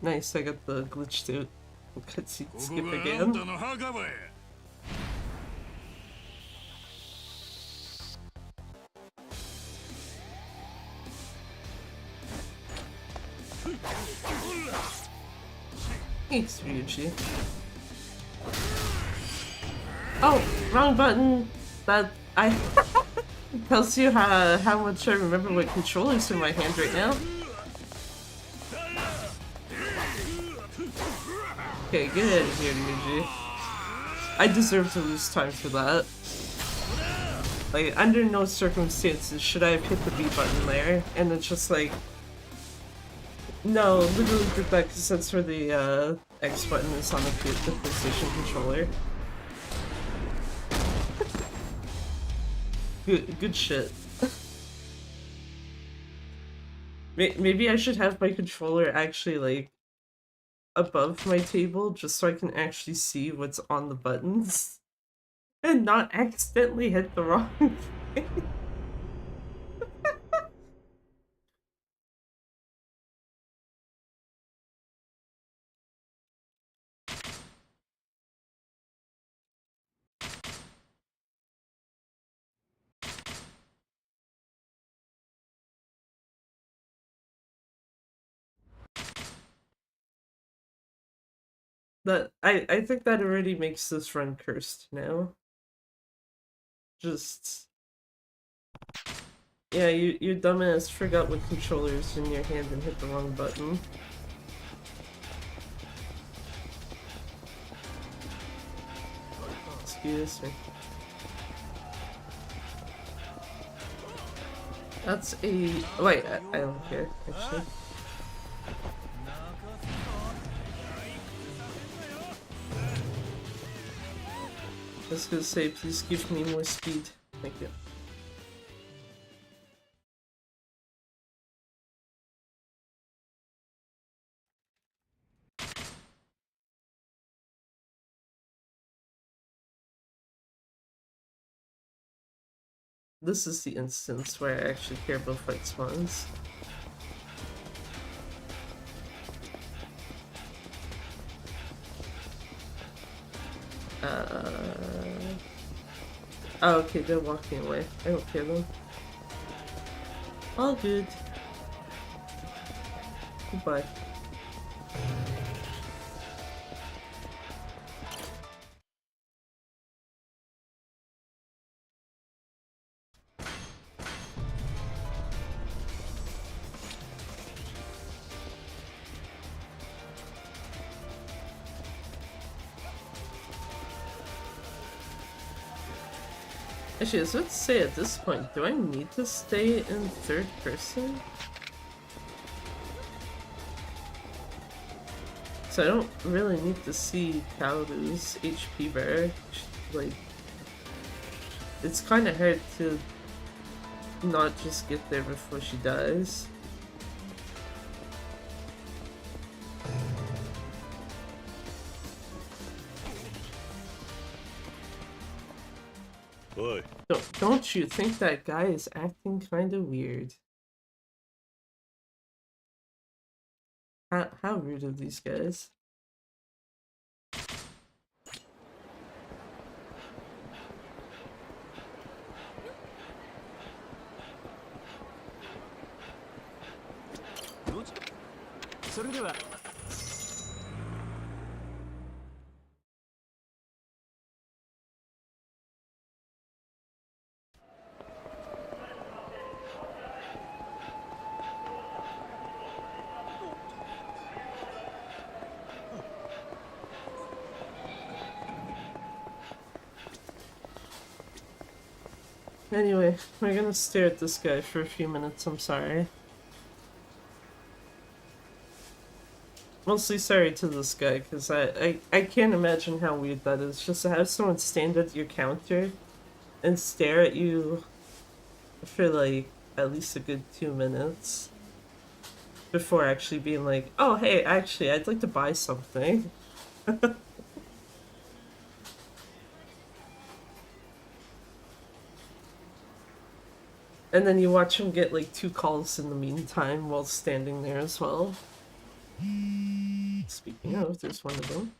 Nice, I got the glitch to cutscene skip again. Thanks, Ryuji. Oh, wrong button. That I tells you how much I remember what controller's in my hand right now. Okay, get out of here, Ryuji. I deserve to lose time for that. Like, under no circumstances should I have hit the B button there, and it's just like, no, literally did that because that's where the X button is on the PlayStation controller. Good shit. Maybe I should have my controller actually like above my table just so I can actually see what's on the buttons and not accidentally hit the wrong thing. I think that already makes this run cursed now. Just yeah, you dumbass forgot what controller's in your hand and hit the wrong button. Excuse me. That's a wait. I don't care actually. I was gonna say, please give me more speed. Thank you. This is the instance where I actually care about fight spawns. Oh, okay, they're walking away. I don't care though. All good. Goodbye. Actually, I was about to say at this point, do I need to stay in third person? So I don't really need to see Kaoru's HP bar. Like, it's kind of hard to not just get there before she dies. Don't you think that guy is acting kind of weird? How rude of these guys. Anyway, we're gonna stare at this guy for a few minutes, I'm sorry. Mostly sorry to this guy, because I can't imagine how weird that is. Just to have someone stand at your counter and stare at you for like at least a good 2 minutes before actually being like, oh hey, actually I'd like to buy something. And then you watch him get like 2 calls in the meantime while standing there as well. Speaking of, there's one of them.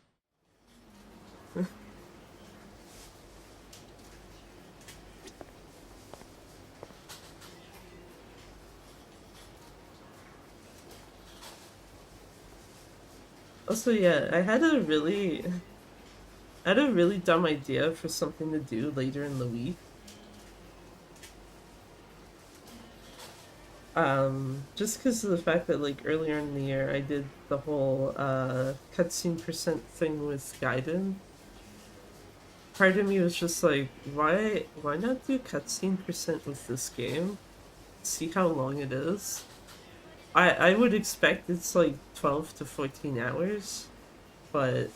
Also, yeah, I had a really dumb idea for something to do later in the week. Just because of the fact that like earlier in the year I did the whole cutscene percent thing with Gaiden. Part of me was just like, why not do cutscene percent with this game? See how long it is. I would expect it's like 12 to 14 hours, but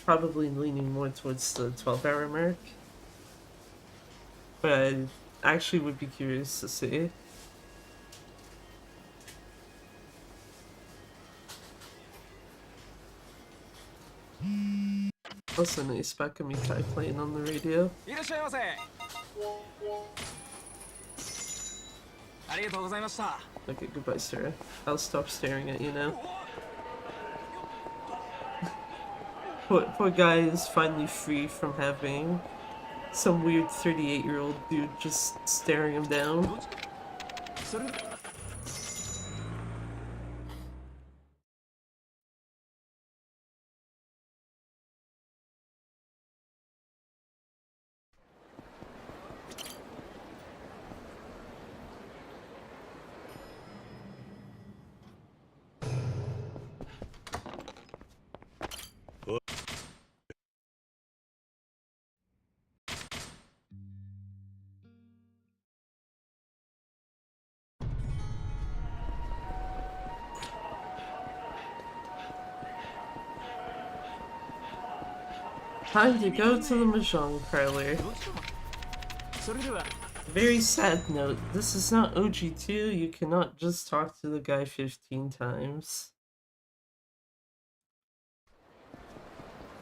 probably leaning more towards the 12-hour mark. But I actually would be curious to see. Also nice Bakamitai playing on the radio. Okay, goodbye, Sarah. I'll stop staring at you now. Poor guy is finally free from having some weird 38-year-old dude just staring him down. Time to go to the Mahjong parlor. Very sad note, this is not OG2, you cannot just talk to the guy 15 times.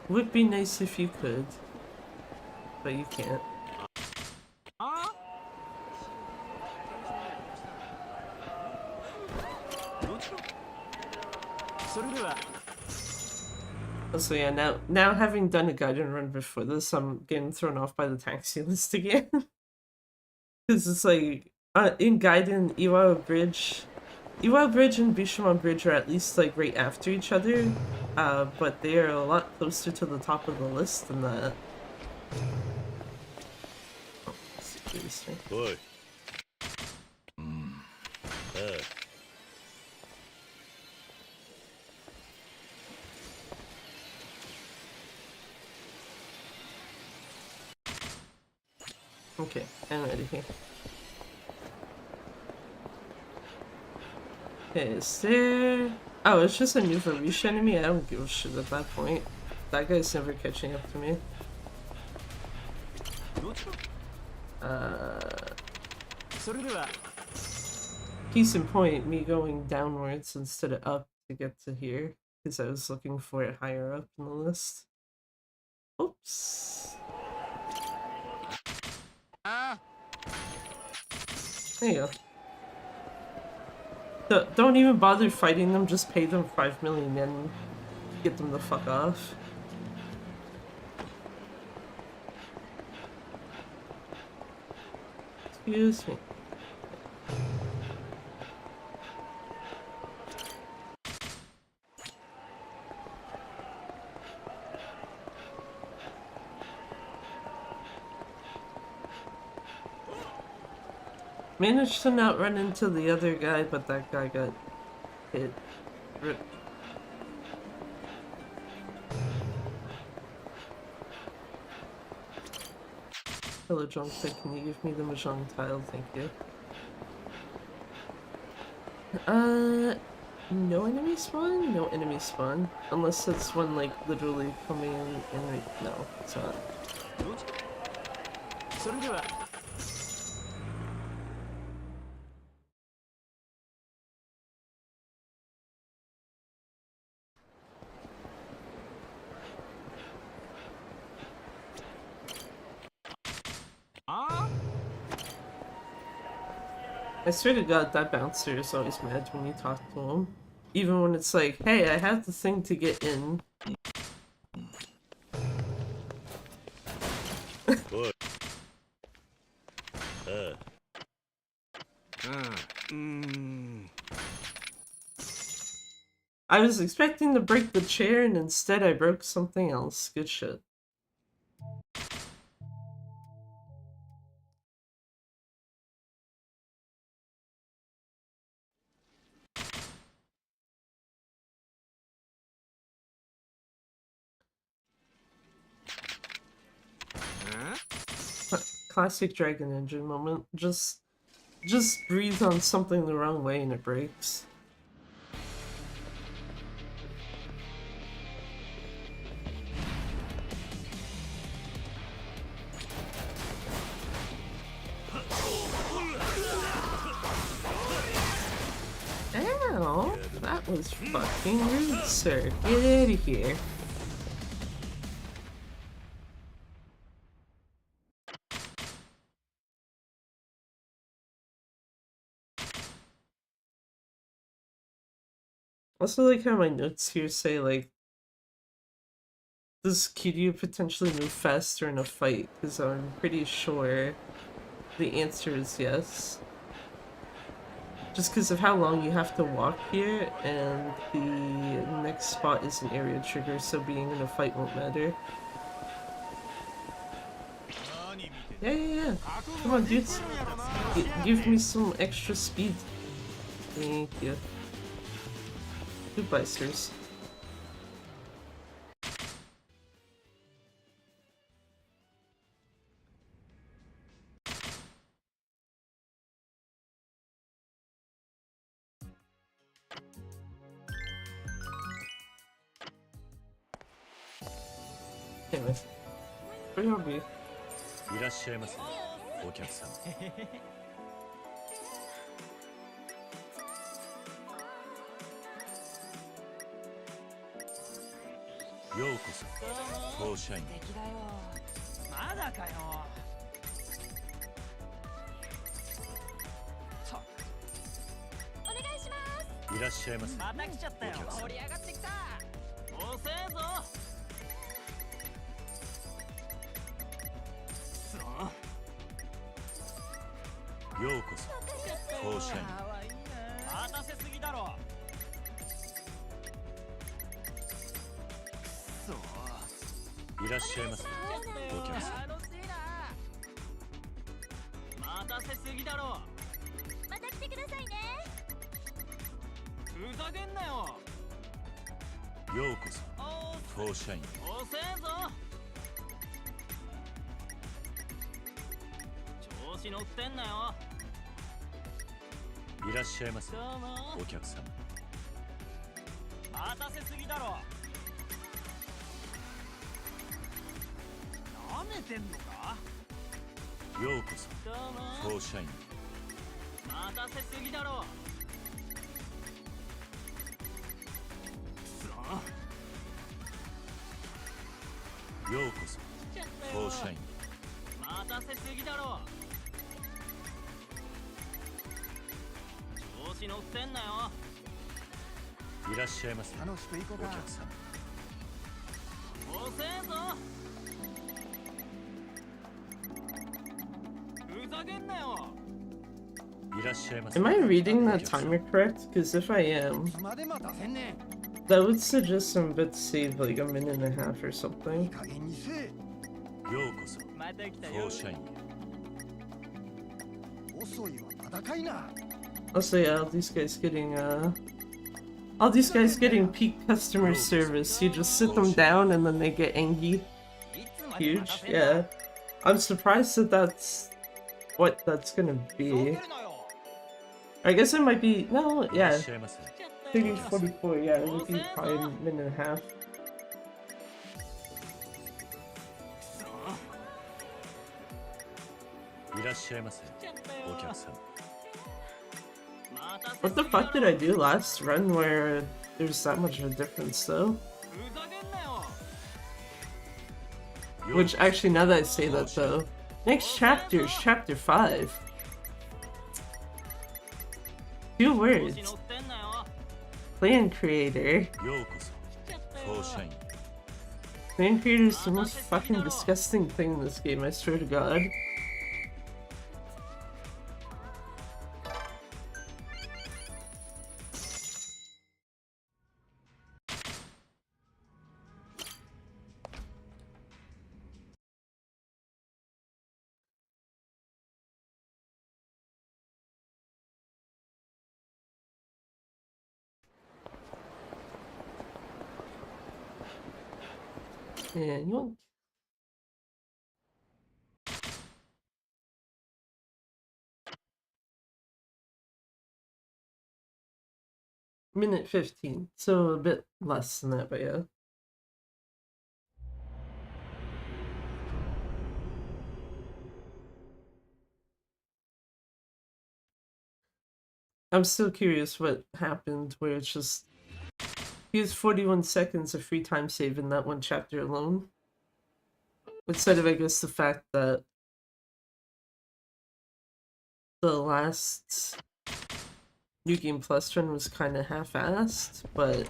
Would be nice if you could, but you can't. So yeah, now having done a Gaiden run before this, I'm getting thrown off by the taxi list again. Because it's like, in Gaiden, Iwao Bridge and Bishamon Bridge are at least like right after each other, but they are a lot closer to the top of the list than that. Oh, seriously. Boy. Okay, I'm ready here. Okay, is there... Oh, it's just a new Varisha enemy? I don't give a shit at that point. That guy's never catching up to me. Case in point, me going downwards instead of up to get to here, because I was looking for it higher up in the list. Oops. There you go. Don't even bother fighting them, just pay them 5 million and get them the fuck off. Excuse me. Managed to not run into the other guy, but that guy got hit. Rip. Hello, Junkpit, can you give me the Mahjong tile? Thank you. No enemy spawn? No enemy spawn. Unless it's one like literally coming in right. No, it's not. それでは I swear to God, that bouncer is always mad when you talk to him. Even when it's like, hey, I have the thing to get in. おい。ああ。I was expecting to break the chair and instead I broke something else. Good shit. Classic Dragon Engine moment. Just breathe on something the wrong way and it breaks. Ow! That was fucking rude, sir. Get out of here. Also like how my notes here say like, does Kiryu potentially move faster in a fight? Because I'm pretty sure the answer is yes. Just because of how long you have to walk here, and the next spot is an area trigger, so being in a fight won't matter. Yeah. Come on, dudes. Give me some extra speed. Thank you. Goodbye, sirs. Anyway, where are we? いらっしゃいませ、お客様。ようこそ、当社員。まだかよ。お願いします。いらっしゃいませ。また来ちゃったよ。盛り上がってきた。遅えぞ。ようこそ、当社員。待たせすぎだろ。いらっしゃいませ、お客様。待たせすぎだろ。また来てくださいね。ふざけんなよ。ようこそ、当社員。遅えぞ。調子乗ってんなよ。いらっしゃいませ、どうも。お客様。待たせすぎだろ。なめてんのか。ようこそ、どうも。当社員。待たせすぎだろ。ようこそ、当社員。待たせすぎだろ。調子乗ってんなよ。いらっしゃいませ、楽しく行こうか。お客様。遅えぞ。ふざけんなよ。いらっしゃいませ。 Am I reading that timer correct? Because if I am, that would suggest I'm about to save like a minute and a half or something. ようこそ、また来たよ。当社員。 Also, yeah, all these guys getting peak customer service. You just sit them down and then they get angry. Huge, yeah. I'm surprised that that's what that's gonna be. I guess it might be, no, いらっ yeah. しゃいませ、30:44, yeah, it would be probably a minute and a half. What the fuck did I do last run where there's that much of a difference though? Which actually, now that I say that though, next chapter is chapter 5. 2 words. Plan creator. Plan creator is the most fucking disgusting thing in this game, I swear to god. And you want... Minute 15, so a bit less than that, but yeah. I'm still curious what happened where it's just... Use 41 seconds of free time save in that one chapter alone. Instead of, I guess, the fact that the last New Game Plus run was kind of half-assed, but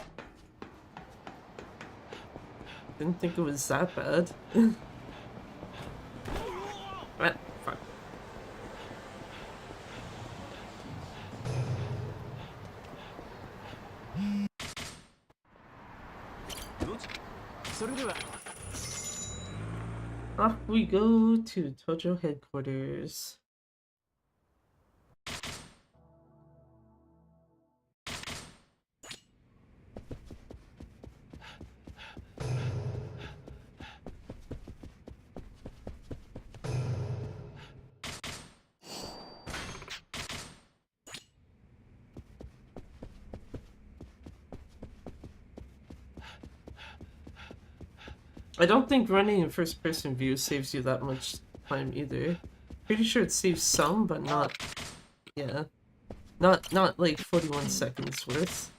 didn't think it was that bad. Ah, fuck. Off we go to Tojo headquarters. I don't think running in first-person view saves you that much time either. Pretty sure it saves some, but not... Yeah. Not like 41 seconds worth.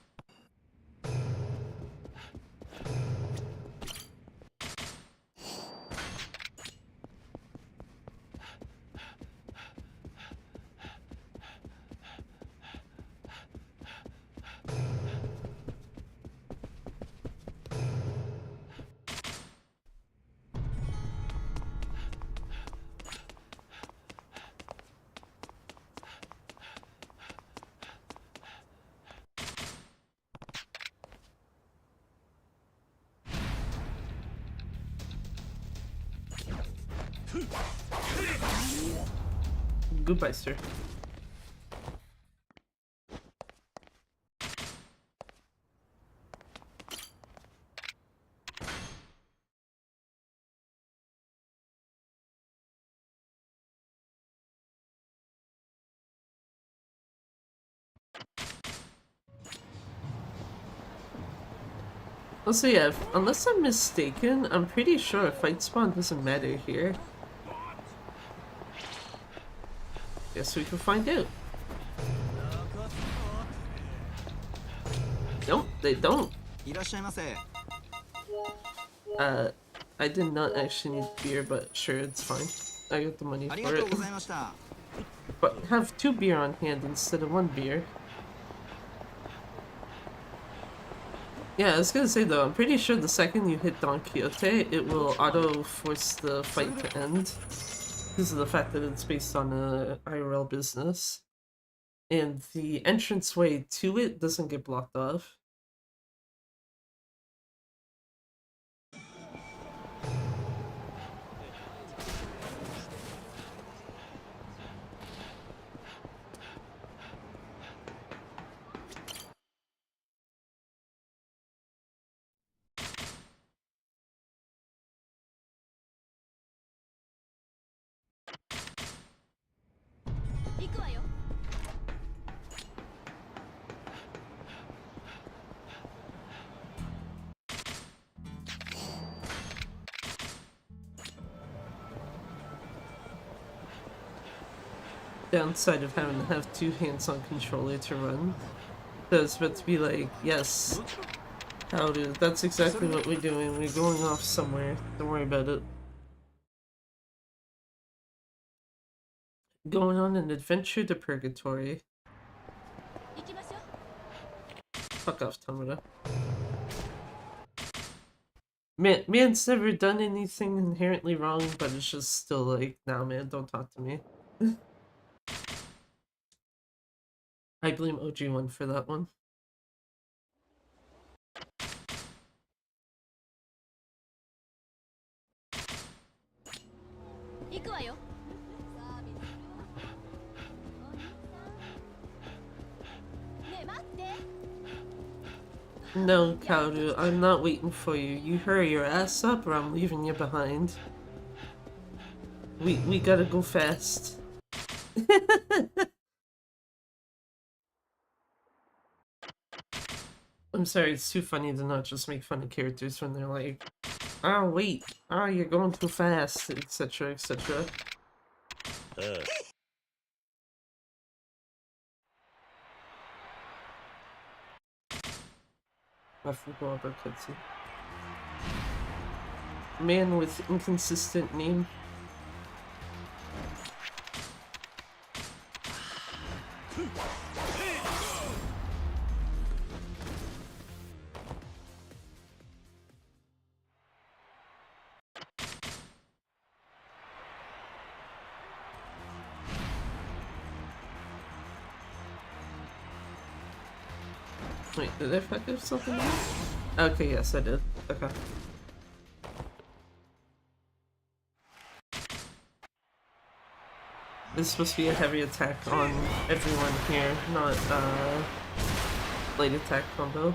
Goodbye, sir. Also, yeah, unless I'm mistaken, I'm pretty sure a fight spawn doesn't matter here. Guess we can find out. Nope, they don't. I did not actually need beer, but sure, it's fine. I got the money for it. But have 2 beer on hand instead of 1 beer. Yeah, I was gonna say though, I'm pretty sure the second you hit Don Quixote, it will auto-force the fight to end. Because of the fact that it's based on a IRL business. And the entranceway to it doesn't get blocked off. downside of having to have two hands on controller to run. So it's meant to be like, yes, how to, that's exactly what we're doing. We're going off somewhere. Don't worry about it. Going on an adventure to purgatory. Fuck off, Tamura. Man's never done anything inherently wrong, but it's just still like, nah man, don't talk to me. I blame OG1 for that one. No, Kaoru, I'm not waiting for you. You hurry your ass up or I'm leaving you behind. We gotta go fast. I'm sorry, it's too funny to not just make fun of characters when they're like, oh wait, oh you're going too fast, etc, etc. I forgot about cutscene. Man with inconsistent name. Wait, did I fuck up something else? Okay, yes, I did. Okay. This is supposed to be a heavy attack on everyone here, not light attack combo.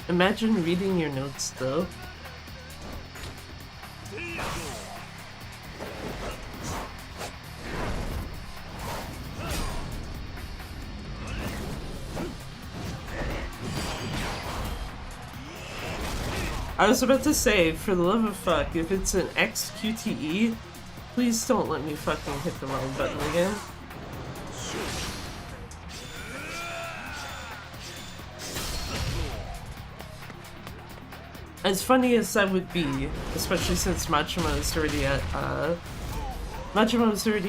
Imagine reading your notes though. I was about to say, for the love of fuck, if it's an XQTE, please don't let me fucking hit the wrong button again. As funny as that would be, especially since Majima is already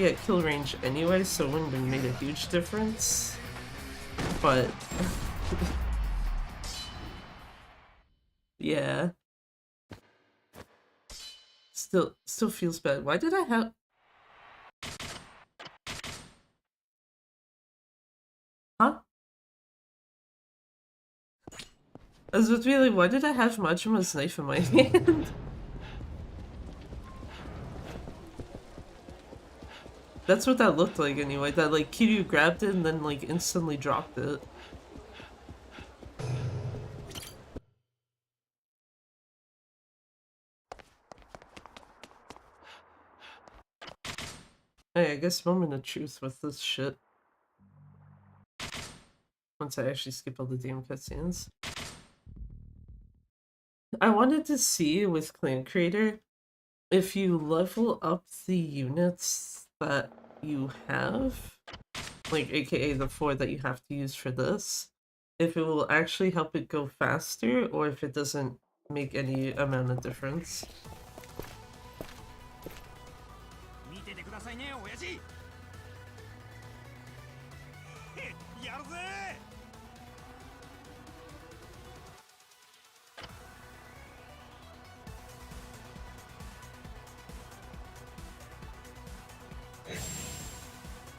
at kill range anyway, so it wouldn't have made a huge difference. But yeah. Still feels bad. Why did I have... Huh? I was about to be like, why did I have Majima's knife in my hand? That's what that looked like anyway. That like Kiryu grabbed it and then like instantly dropped it. Hey, I guess moment of truth with this shit. Once I actually skip all the damn cutscenes. I wanted to see with Clan Creator if you level up the units that you have, like aka the 4 that you have to use for this, if it will actually help it go faster or if it doesn't make any amount of difference.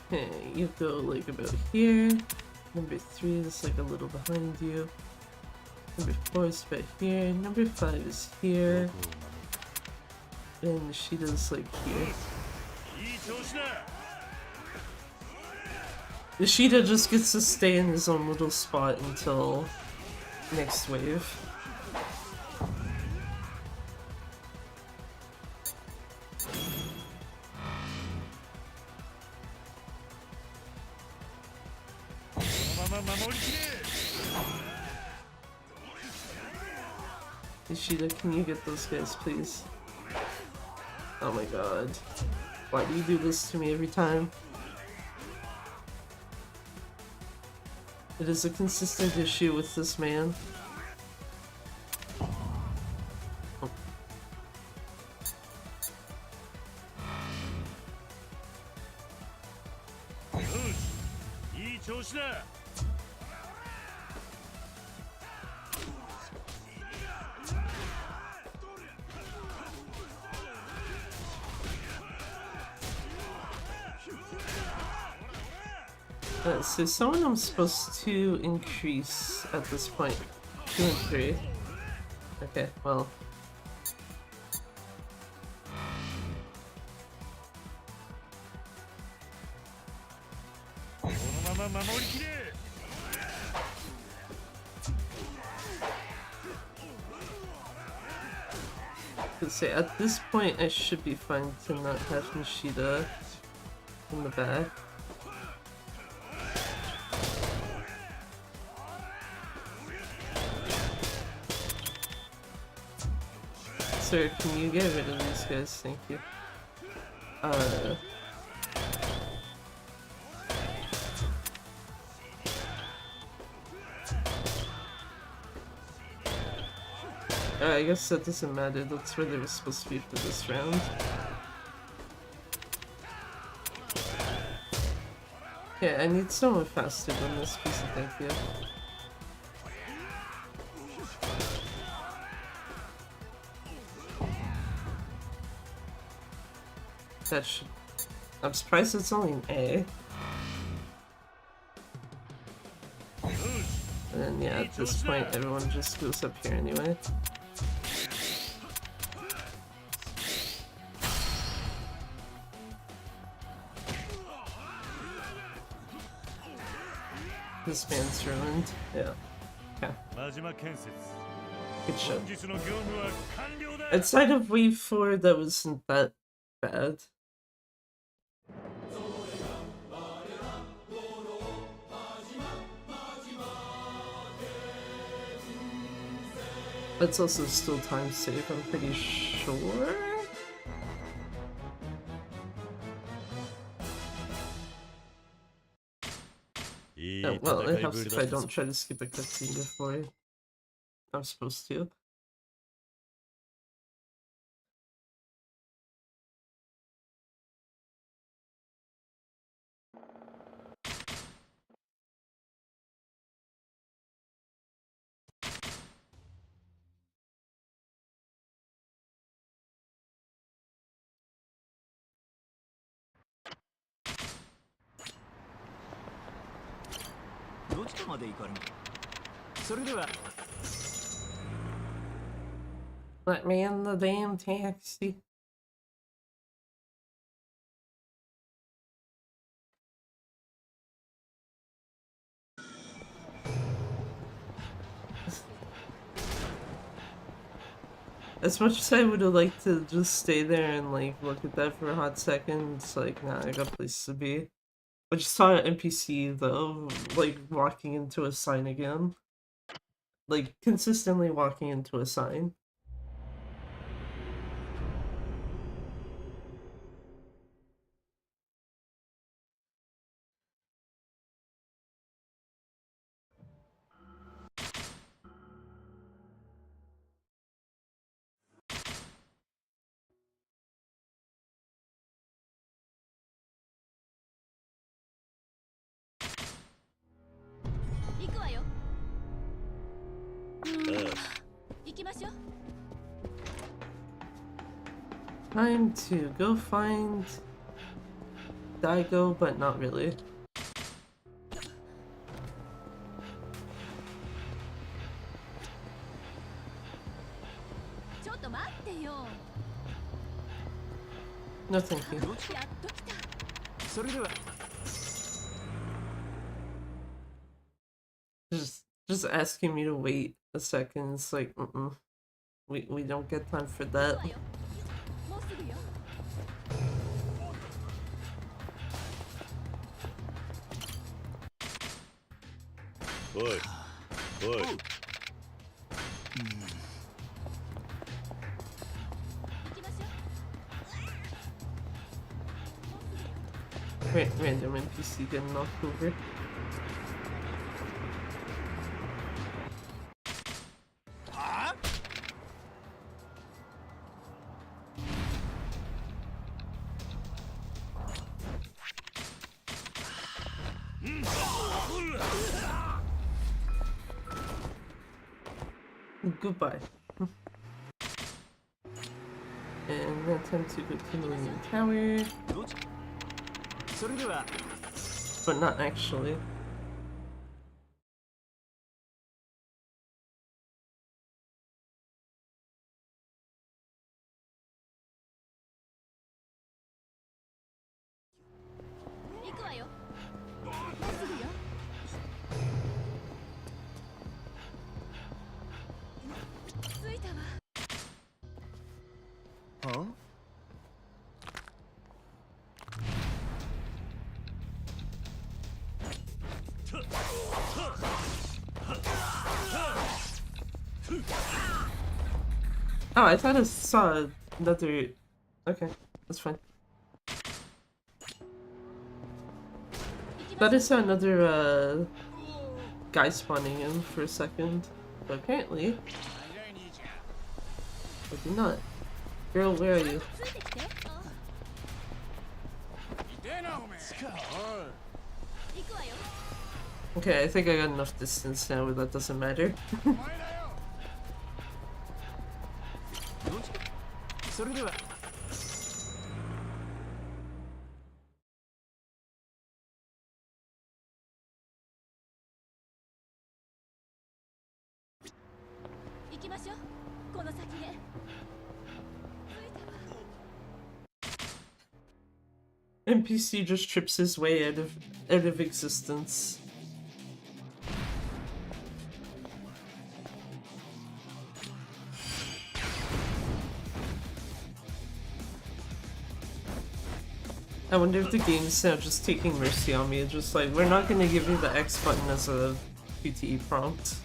Okay, you go like about here. Number 3 is like a little behind you. Number 4 is about here. Number 5 is here. And Nishida's like here. Nishida just gets to stay in his own little spot until next wave. Nishida, can you get those guys, please? Oh my god. Why do you do this to me every time? It is a consistent issue with this man. Oh. So someone I'm supposed to increase at this point. 2 and 3. Okay, well. Let's say at this point I should be fine to not have Nishida in the back. Sir, can you get rid of these guys? Thank you. I guess that doesn't matter. That's where they were supposed to be for this round. Yeah, I need someone faster than this piece of thank you. That should... I'm surprised it's only an A. And then yeah, at this point everyone just goes up here anyway. This man's ruined. Yeah. Okay. Good shot. Outside of wave 4, that wasn't that bad. That's also still time save, I'm pretty sure. Oh, well, it helps if I don't try to skip a cutscene before I'm supposed to. Let me in the damn taxi. As much as I would have liked to just stay there and like look at that for a hot second, it's like, nah, I got places to be. I just saw an NPC though, like walking into a sign again. Like consistently walking into a sign. Time to go find Daigo, but not really. No, thank you. Just asking me to wait a second. It's like, we don't get time for that. Boy. Random NPC getting knocked over. Goodbye. And attempt to go to Millennium Tower. But not actually. Huh? Oh, I thought I saw another... Okay, that's fine. Thought I saw another, guy spawning in for a second. But apparently... I did not. Girl, where are you? Okay, I think I got enough distance now where that doesn't matter. NPC just trips his way out of existence. I wonder if the game's now just taking mercy on me. It's just like, we're not gonna give you the X button as a QTE prompt.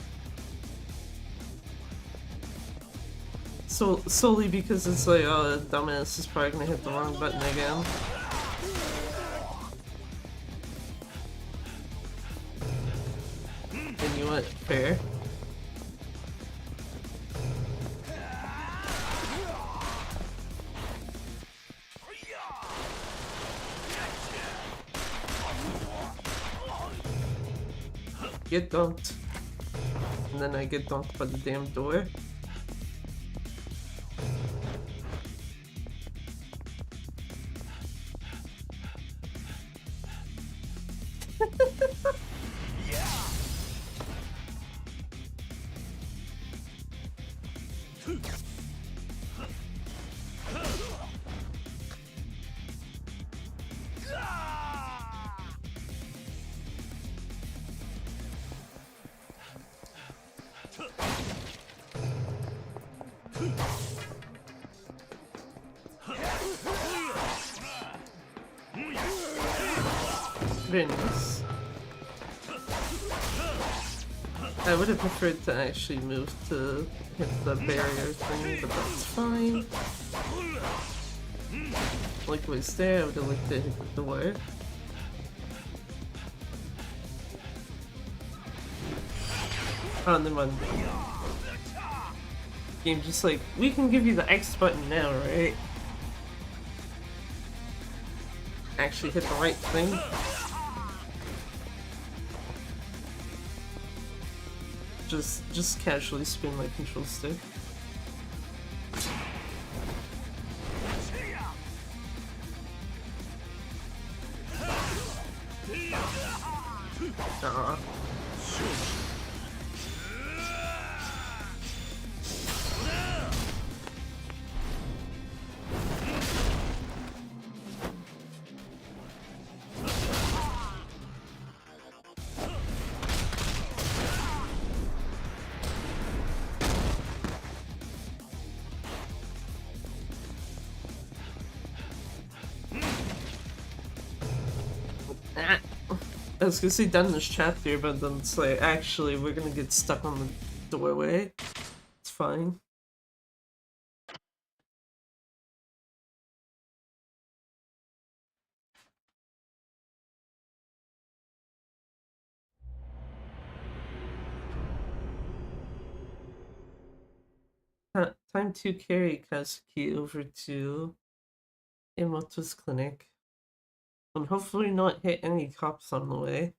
So solely because it's like, oh, the dumbass is probably gonna hit the wrong button again. And you what? Fair. Get dunked. And then I get dunked by the damn door. Very nice. I would have preferred to actually move to hit the barrier thing, but that's fine. Likewise there, I would have liked to hit the door. Oh, never mind. Game just like, we can give you the X button now, right? Actually hit the right thing. Just casually spin my control stick. Aw. I was gonna say done this chapter, but then it's like, actually, we're gonna get stuck on the doorway. It's fine. Time to carry Kazuki over to Emoto's clinic. And hopefully not hit any cops on the way.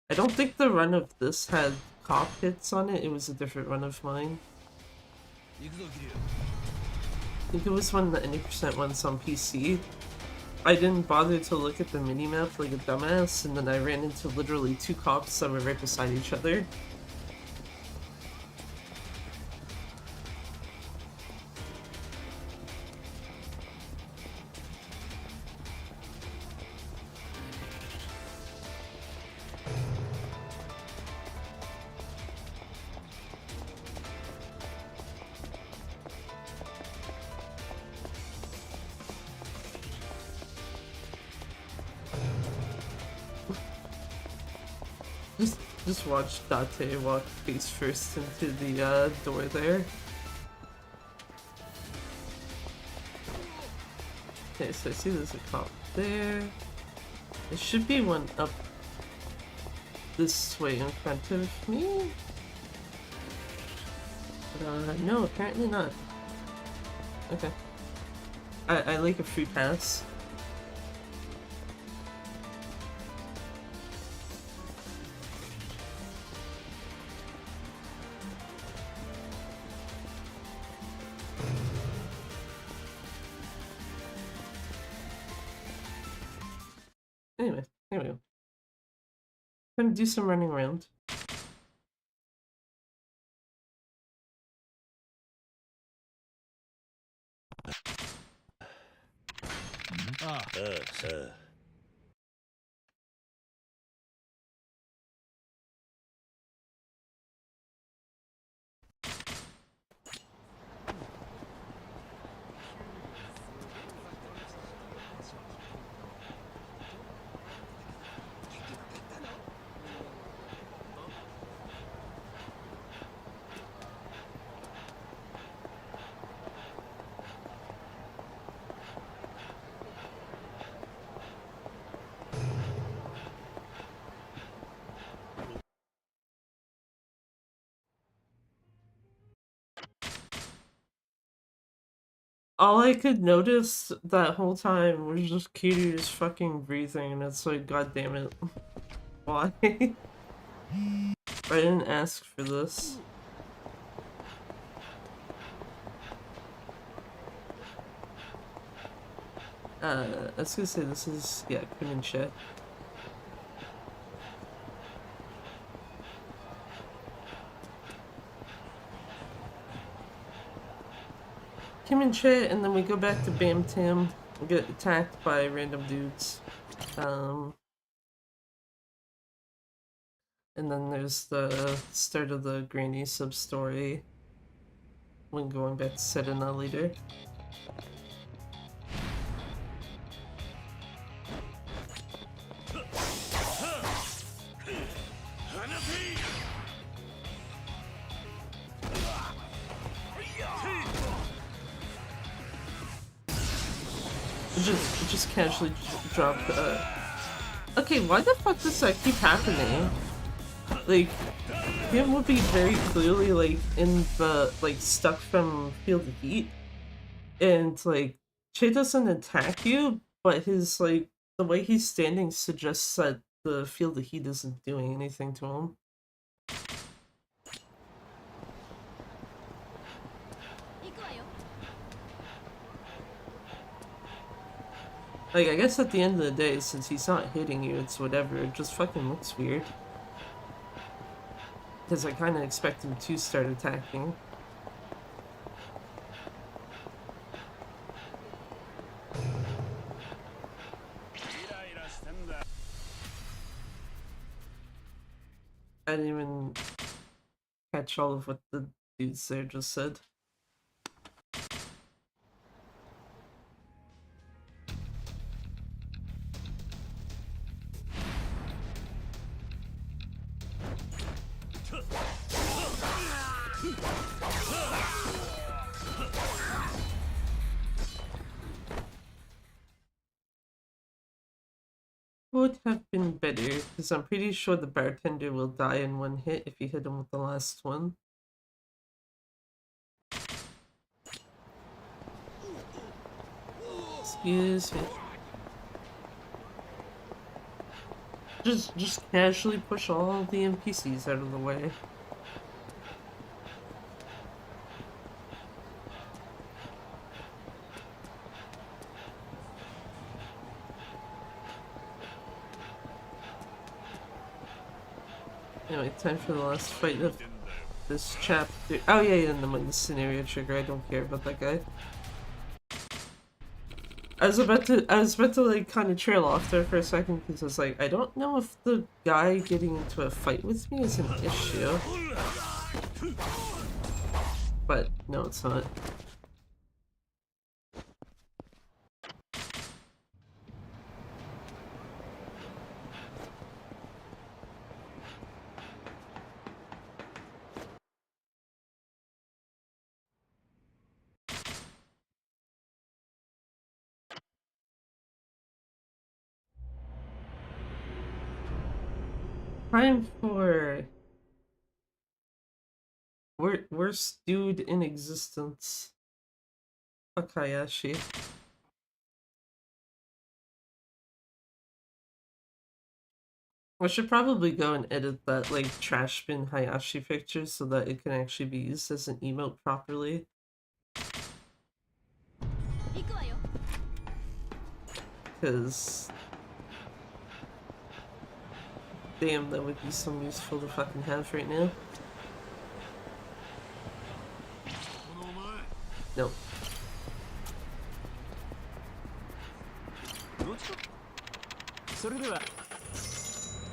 I don't think the run of this had cop hits on it. It was a different run of mine. I think it was one of the 90% ones on PC. I didn't bother to look at the minimap like a dumbass, and then I ran into literally 2 cops that were right beside each other. Just watch Date walk face first into the door there. Okay, so I see there's a cop there. There should be one up this way in front of me. But, no, apparently not. Okay. I like a free pass. Anyway, here we go. Gonna do some running around. All I could notice that whole time was just Kiryu's fucking breathing, and it's like, god damn it. Why? I didn't ask for this. I was gonna say this is, yeah, Kim and Che. Kim and Che, and then we go back to Bam Tam. We get attacked by random dudes. And then there's the start of the Granny sub-story when going back to Serena later. Just casually drop. Okay, why the fuck does that keep happening? Like, him would be very clearly like in the stuck from Field of Heat, and like Che doesn't attack you, but his the way he's standing suggests that the Field of Heat isn't doing anything to him. Like, I guess at the end of the day, since he's not hitting you, it's whatever. It just fucking looks weird. Because I kind of expect him to start attacking. I didn't even catch all of what the dudes there just said. Would have been better, because I'm pretty sure the bartender will die in one hit if you hit him with the last one. Excuse me. Just casually push all the NPCs out of the way. Anyway, time for the last fight of this chapter. Oh yeah, and the scenario trigger. I don't care about that guy. I was about to like kind of trail off there for a second because I was like, I don't know if the guy getting into a fight with me is an issue. But no, it's not. Time for worst dude in existence, Takayashi. I should probably go and edit that like trash bin Hayashi picture so that it can actually be used as an emote properly. Because damn, that would be so useful to fucking have right now. Nope.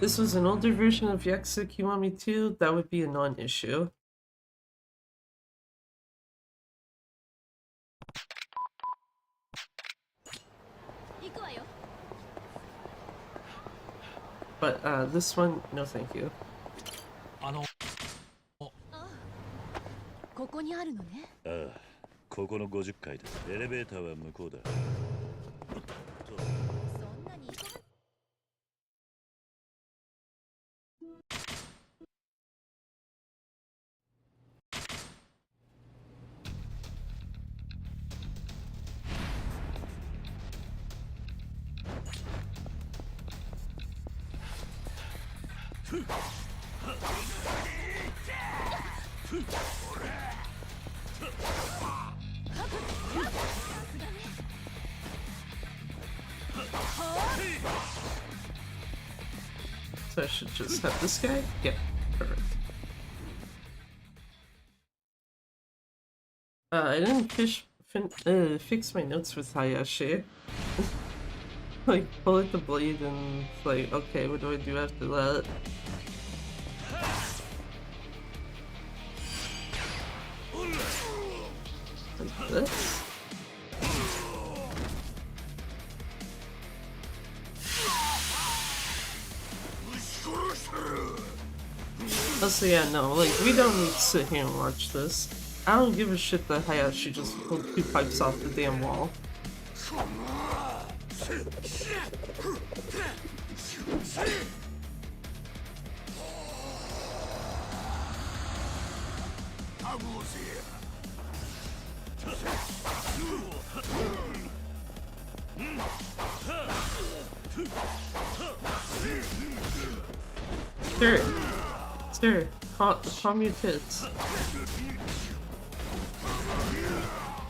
This was an older version of Yakuza Kiwami 2, that would be a non-issue. But this one, no thank you. ここにあるのね。ああ、ここの50階だ。エレベーターは向こうだ。そんなに急が So I should just have this guy? Yeah, perfect. I didn't fix my notes with Hayashi. Like, pull at the blade and it's like, okay, what do I do after that? Like this? Oh, so yeah, no, like, we don't need to sit here and watch this. I don't give a shit that Hayashi just pulled 2 pipes off the damn wall. Sir, calm your tits.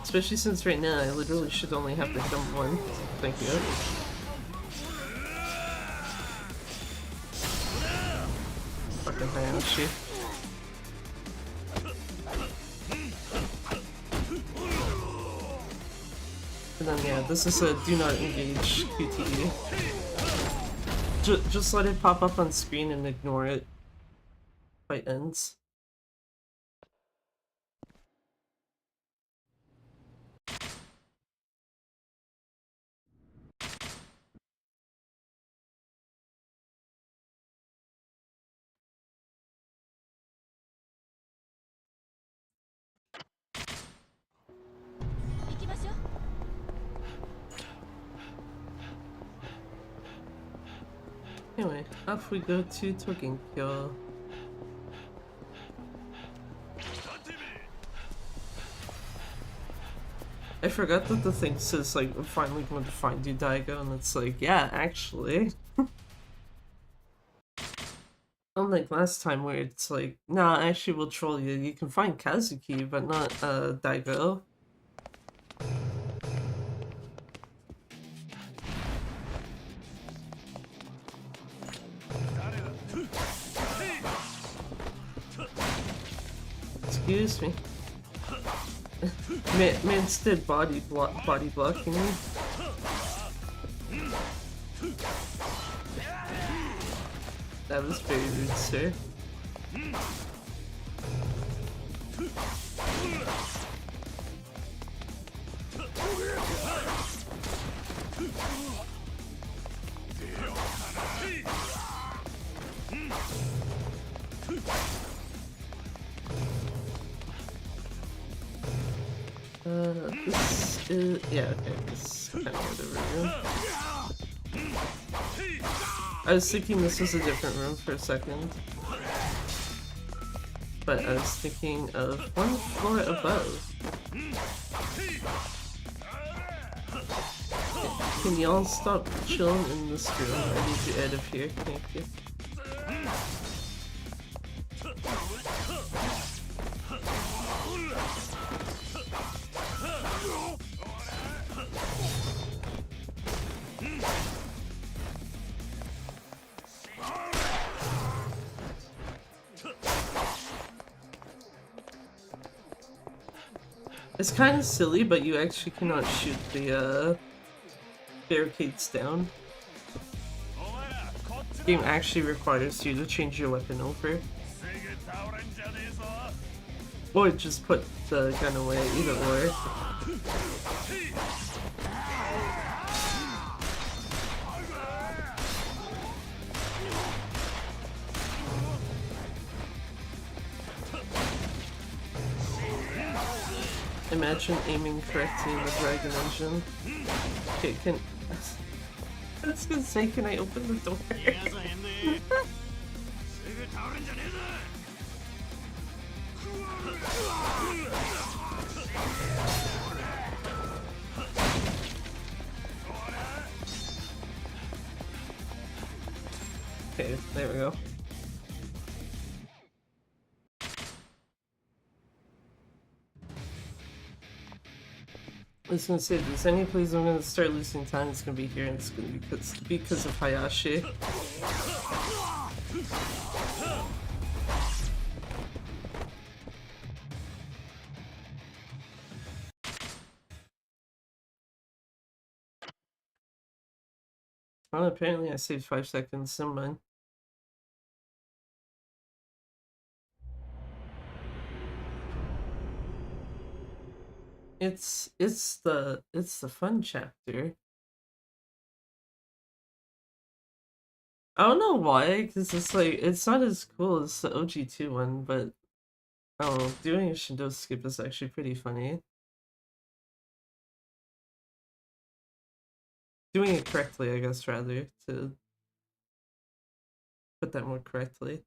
Especially since right now I literally should only have to hit him once. Thank you. Fucking Hayashi. And then yeah, this is a do not engage QTE. Just let it pop up on screen and ignore it. Fight ends. Anyway, off we go to Togenkyo. I forgot that the thing says, like, I'm finally going to find you, Daigo, and it's like, yeah, actually. Unlike last time where it's like, nah, actually we'll troll you. You can find Kazuki, but not, Daigo. Excuse me. Man's did body blocking me. That was very rude, sir. This is, yeah, okay, this is kind of whatever room. I was thinking this was a different room for a second. But I was thinking of one floor above. Can y'all stop chilling in this room? I need you out of here, thank you. It's kind of silly, but you actually cannot shoot the barricades down. The game actually requires you to change your weapon over. Or just put the gun away, either or. Imagine aiming correctly in the Dragon engine. Okay, can... I was gonna say, can I open the door? Okay, there we go. I was gonna say, if there's any place I'm gonna start losing time, it's gonna be here, and it's gonna be because of Hayashi. Well, apparently I saved 5 seconds, never mind. It's the fun chapter. I don't know why, because it's like, it's not as cool as the OG2 one, but oh, doing a Shindo skip is actually pretty funny. Doing it correctly, I guess, rather, to put that more correctly.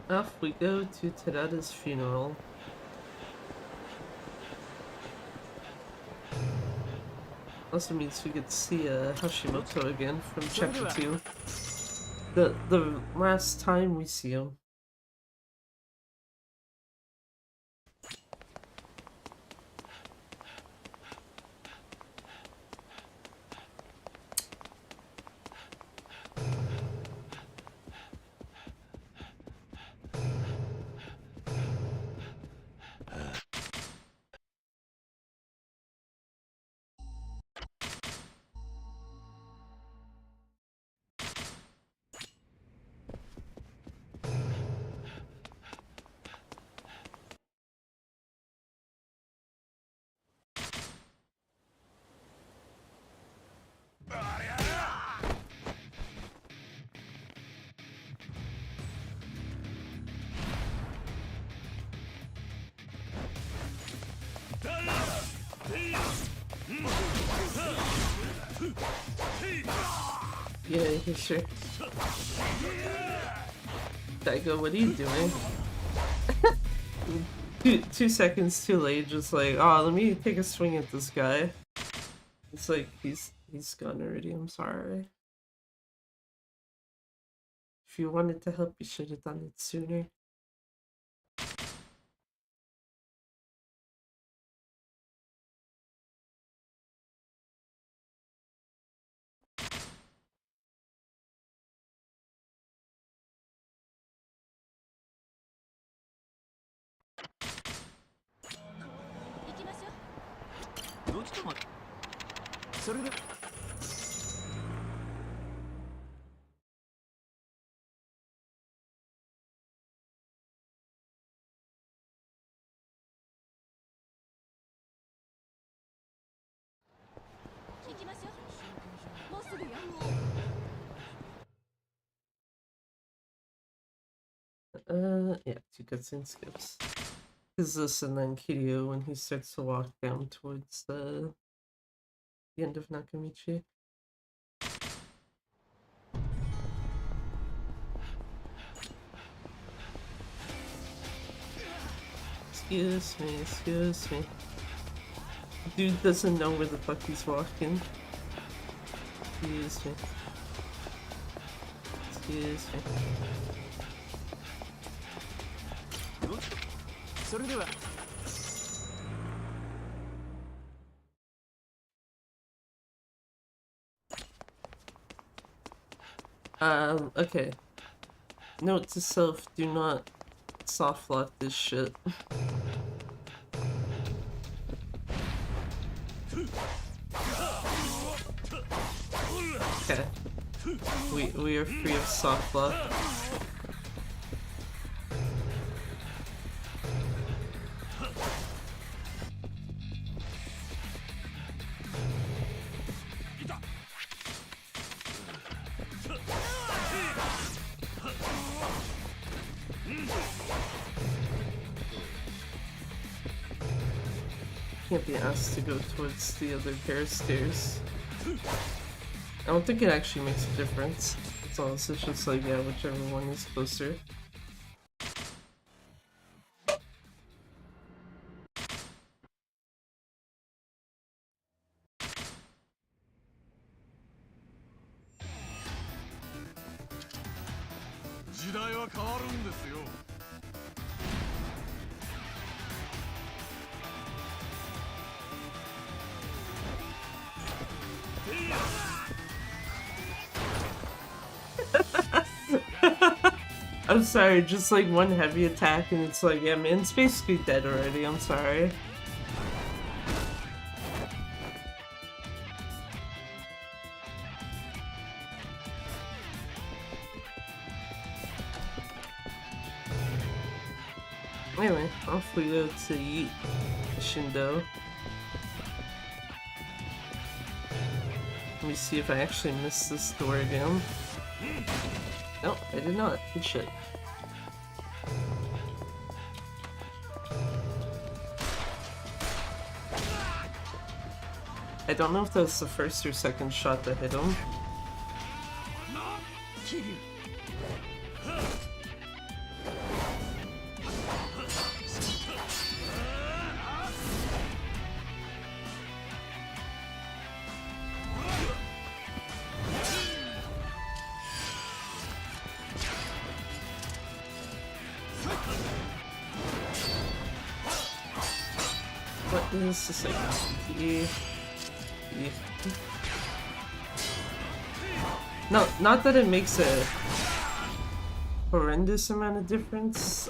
Off we go to Terada's funeral. Also means we get to see Hashimoto again from chapter 2. The last time we see him. Yeah, sure. Daigo, what are you doing? 2 seconds too late, just like, oh, let me take a swing at this guy. It's like, he's gone already, I'm sorry. If you wanted to help, you should have done it sooner. Yeah, 2 cutscene skips. Is this and then Kiryu when he starts to walk down towards the end of Nakamichi. Excuse me, excuse me. Dude doesn't know where the fuck he's walking. Excuse me. Excuse me. Okay. Note to self, do not soft lock this shit. Okay. We are free of soft lock. Can't be asked to go towards the other pair of stairs. I don't think it actually makes a difference. It's honestly just like, yeah, whichever one is closer. I'm sorry, just like one heavy attack and it's like, yeah, man, it's basically dead already, I'm sorry. Anyway, off we go to eat Shindo. Let me see if I actually missed this door again. No, I did not. Good shit. I don't know if that was the first or second shot that hit him. What is this like? No, not that it makes a horrendous amount of difference.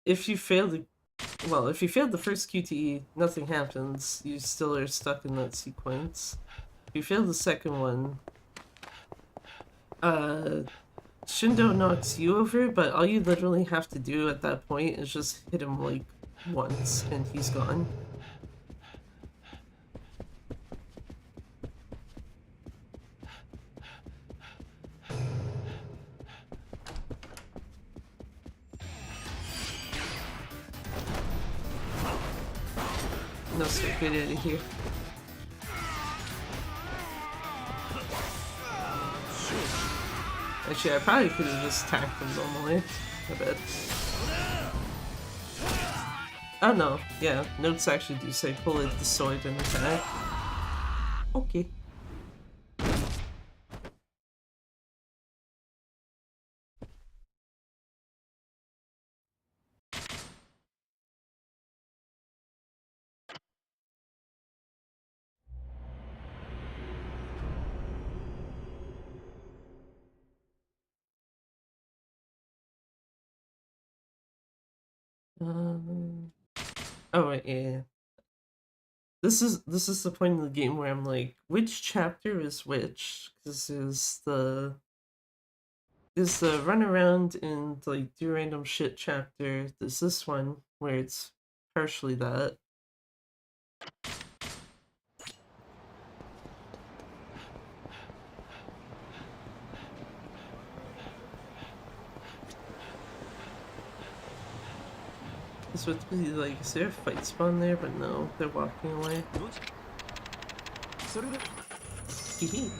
If you fail the, well, if you failed the first QTE, nothing happens. You still are stuck in that sequence. If you fail the second one, Shindo knocks you over, but all you literally have to do at that point is just hit him like once, and he's gone. No, sir, get out of here. Actually, I probably could have just attacked him normally. I bet. Oh no, yeah, notes actually do say pull it the sword and attack. Okay. Oh right, yeah. This is the point of the game where I'm like, which chapter is which? Because there's the run around and like do random shit chapter. There's this one where it's partially that. This would be like, is there a fight spawn there? But no, they're walking away. Hehe.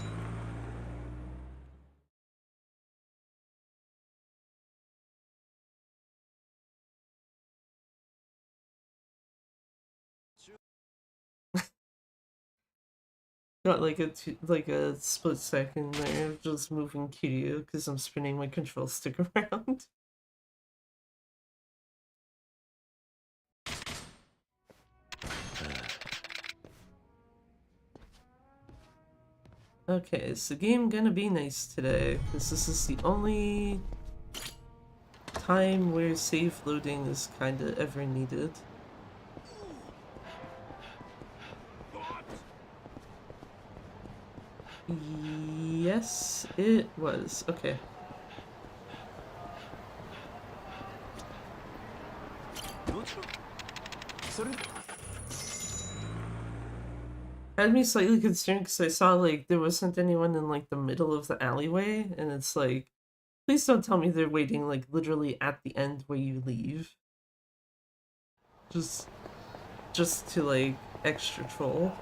Got like a split second there of just moving Kiryu because I'm spinning my control stick around. Okay, is the game gonna be nice today? Because this is the only time where save loading is kinda ever needed. Yes, it was. Okay. Had me slightly concerned because I saw like there wasn't anyone in like the middle of the alleyway, and it's like, please don't tell me they're waiting like literally at the end where you leave. Just to like extra troll.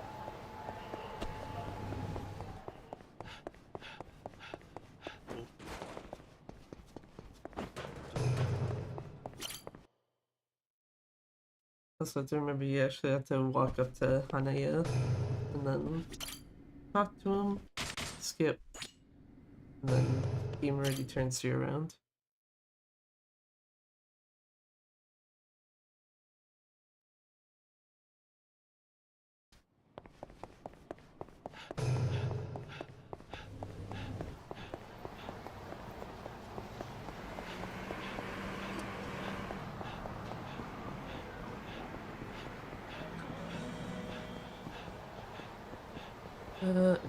Also, I have to remember you actually have to walk up to Hanaya and then talk to him, skip, and then game already turns you around.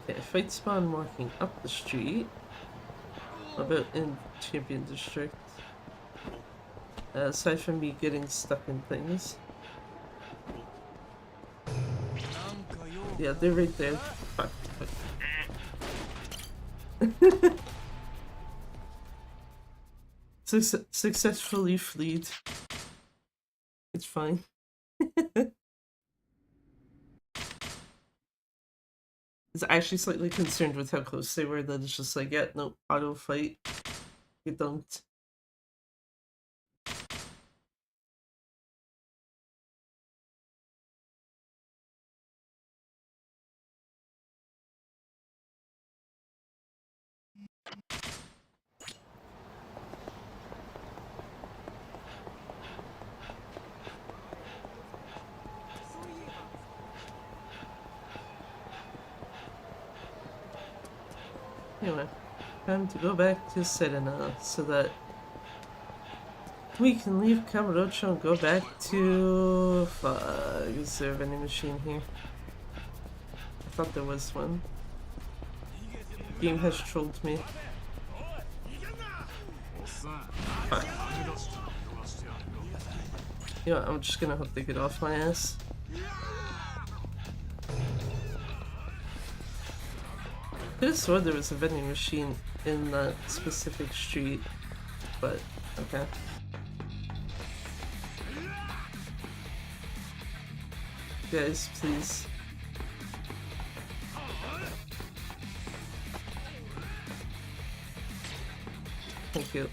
Okay, fight spawn walking up the street. About in Champion District. Aside from me getting stuck in things. Yeah, they're right there. Fuck. Successfully fleed. It's fine. It's actually slightly concerned with how close they were that it's just like, yeah, no, auto fight. You don't. Anyway, time to go back to Serena so that we can leave Kamurocho and go back to... Fuck, is there a vending machine here? I thought there was one. Game has trolled me. Fuck. You know what, I'm just gonna hope they get off my ass. I could have sworn there was a vending machine in that specific street, but okay. Guys, please. Thank you.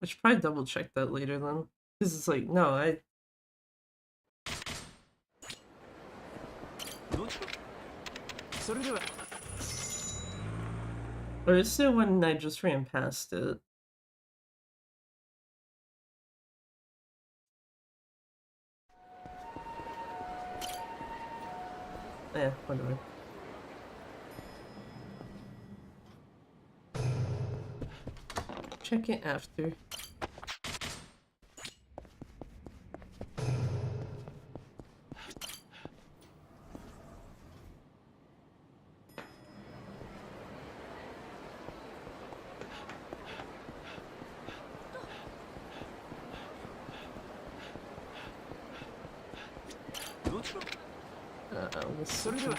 I should probably double check that later then. Because it's like, no, I... Or is it when I just ran past it? Yeah, whatever. Check it after.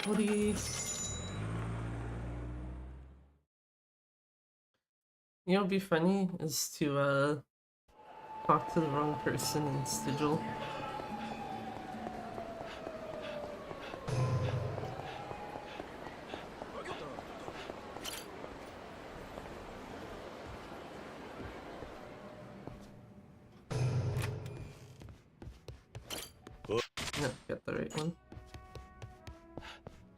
Woody. You know what'd be funny is to talk to the wrong person in Sigil. No, got the right one.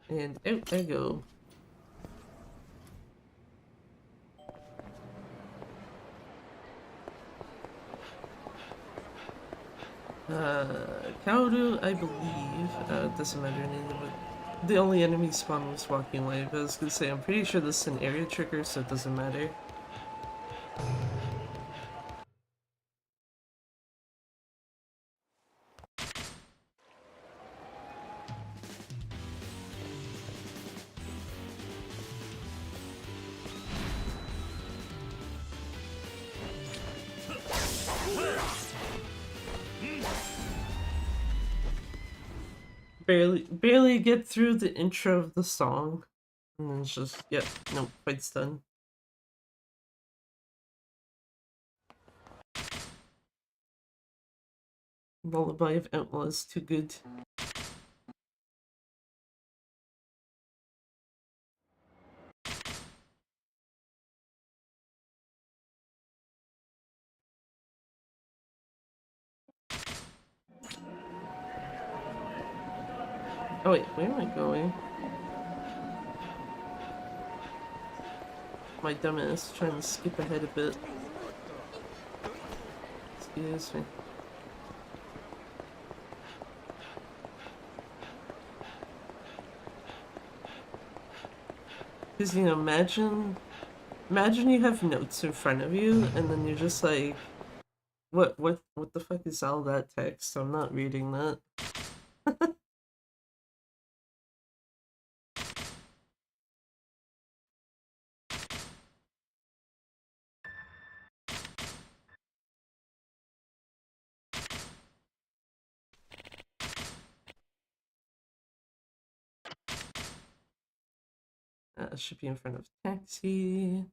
And out I go. Kaoru, I believe, doesn't matter neither, but the only enemy spawn was walking away, but I was gonna say, I'm pretty sure this is an area trigger, so it doesn't matter. Barely get through the intro of the song, and then it's just, yep, nope, fight's done. Lullaby of Outlaws, too good. Oh wait, where am I going? My dumbass trying to skip ahead a bit. Excuse me. Because, you know, imagine you have notes in front of you, and then you're just like, what the fuck is all that text? I'm not reading that. Should be in front of taxi.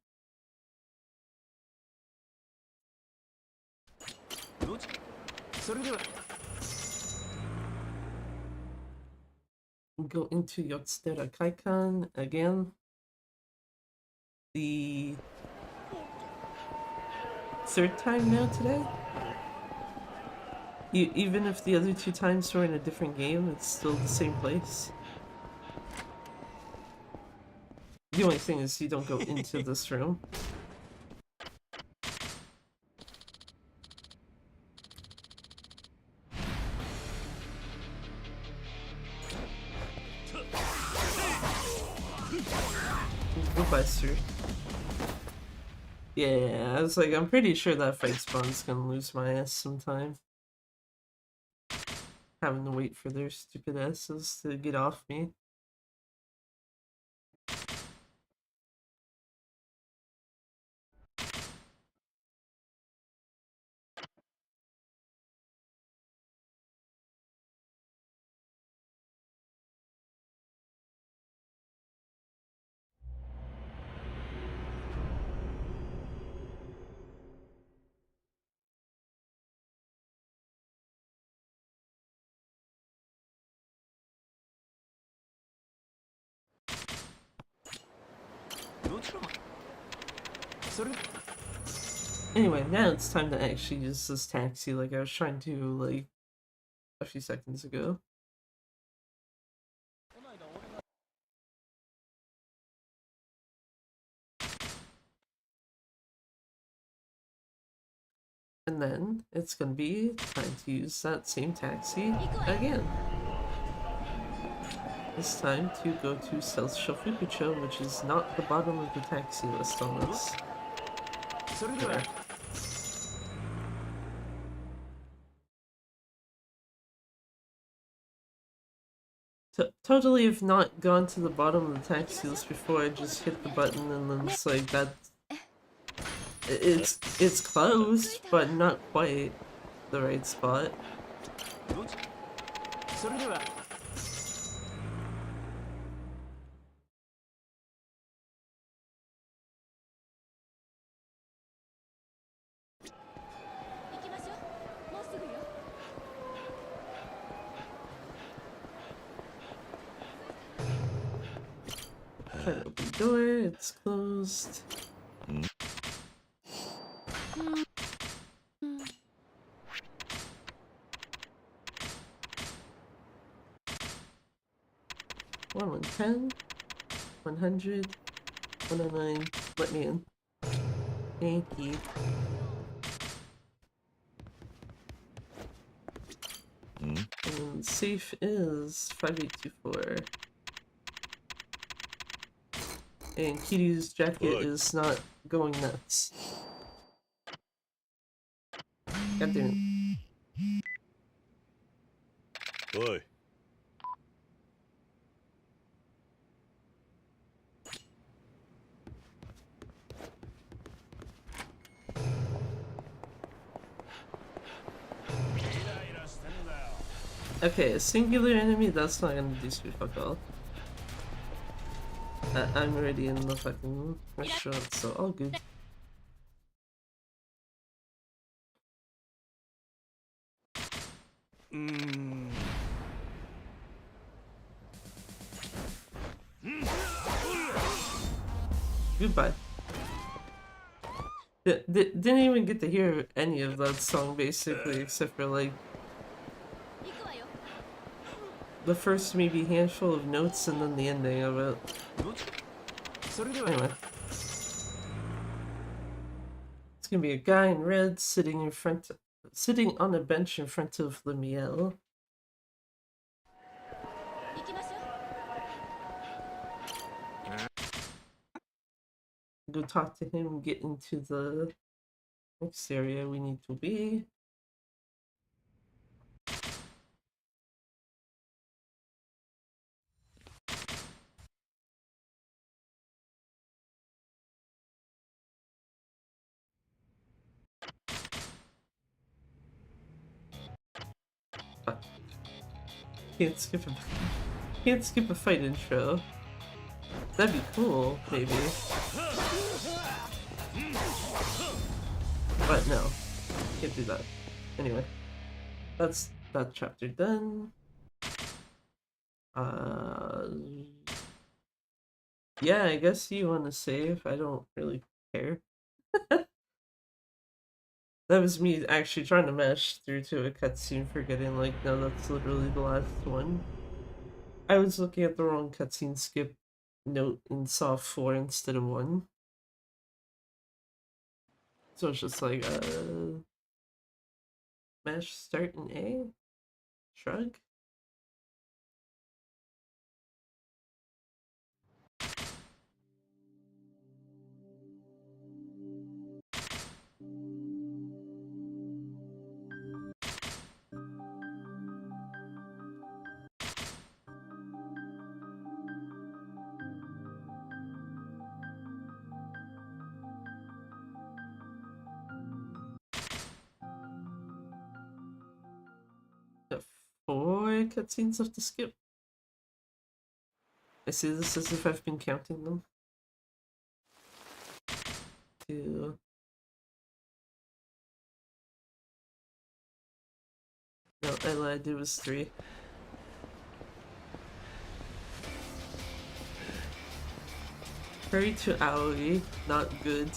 Go into Yotsuda Kaikan again. The third time now today. Even if the other two times were in a different game, it's still the same place. The only thing is you don't go into this room. Goodbye, sir. Yeah, I was like, I'm pretty sure that fight spawn's gonna lose my ass sometime. Having to wait for their stupid asses to get off me. Anyway, now it's time to actually use this taxi like I was trying to, like, a few seconds ago. And then it's gonna be time to use that same taxi again. This time to go to South Shofukucho, which is not the bottom of the taxi list on this. There. Totally have not gone to the bottom of the taxi list before. I just hit the button and then it's like that. It's close, but not quite the right spot. Try to open the door, it's closed. One 10, 100, 109. Let me in. Thank you. And safe is 5824. And Kiryu's jacket is not going nuts. God damn it. Oi. Okay, a singular enemy, that's not gonna do sweet fuck all. I'm already in the fucking restaurant, so all good. Goodbye. Didn't even get to hear any of that song basically, except for like the first maybe handful of notes and then the ending of it. Anyway. It's gonna be a guy in red sitting on a bench in front of Lemiel. Go talk to him and get into the next area we need to be. Can't skip a fight intro. That'd be cool, maybe. But no, can't do that. Anyway, that's that chapter done. Yeah, I guess you want to save. I don't really care. That was me actually trying to mash through to a cutscene, forgetting, like, no, that's literally the last one. I was looking at the wrong cutscene skip note and saw 4 instead of 1. So it's just like, mash start in A? Shrug? Got 4 cutscenes left to skip. I see this as if I've been counting them. 2. No, I lied, it was 3. Hurry to Aoi, not good.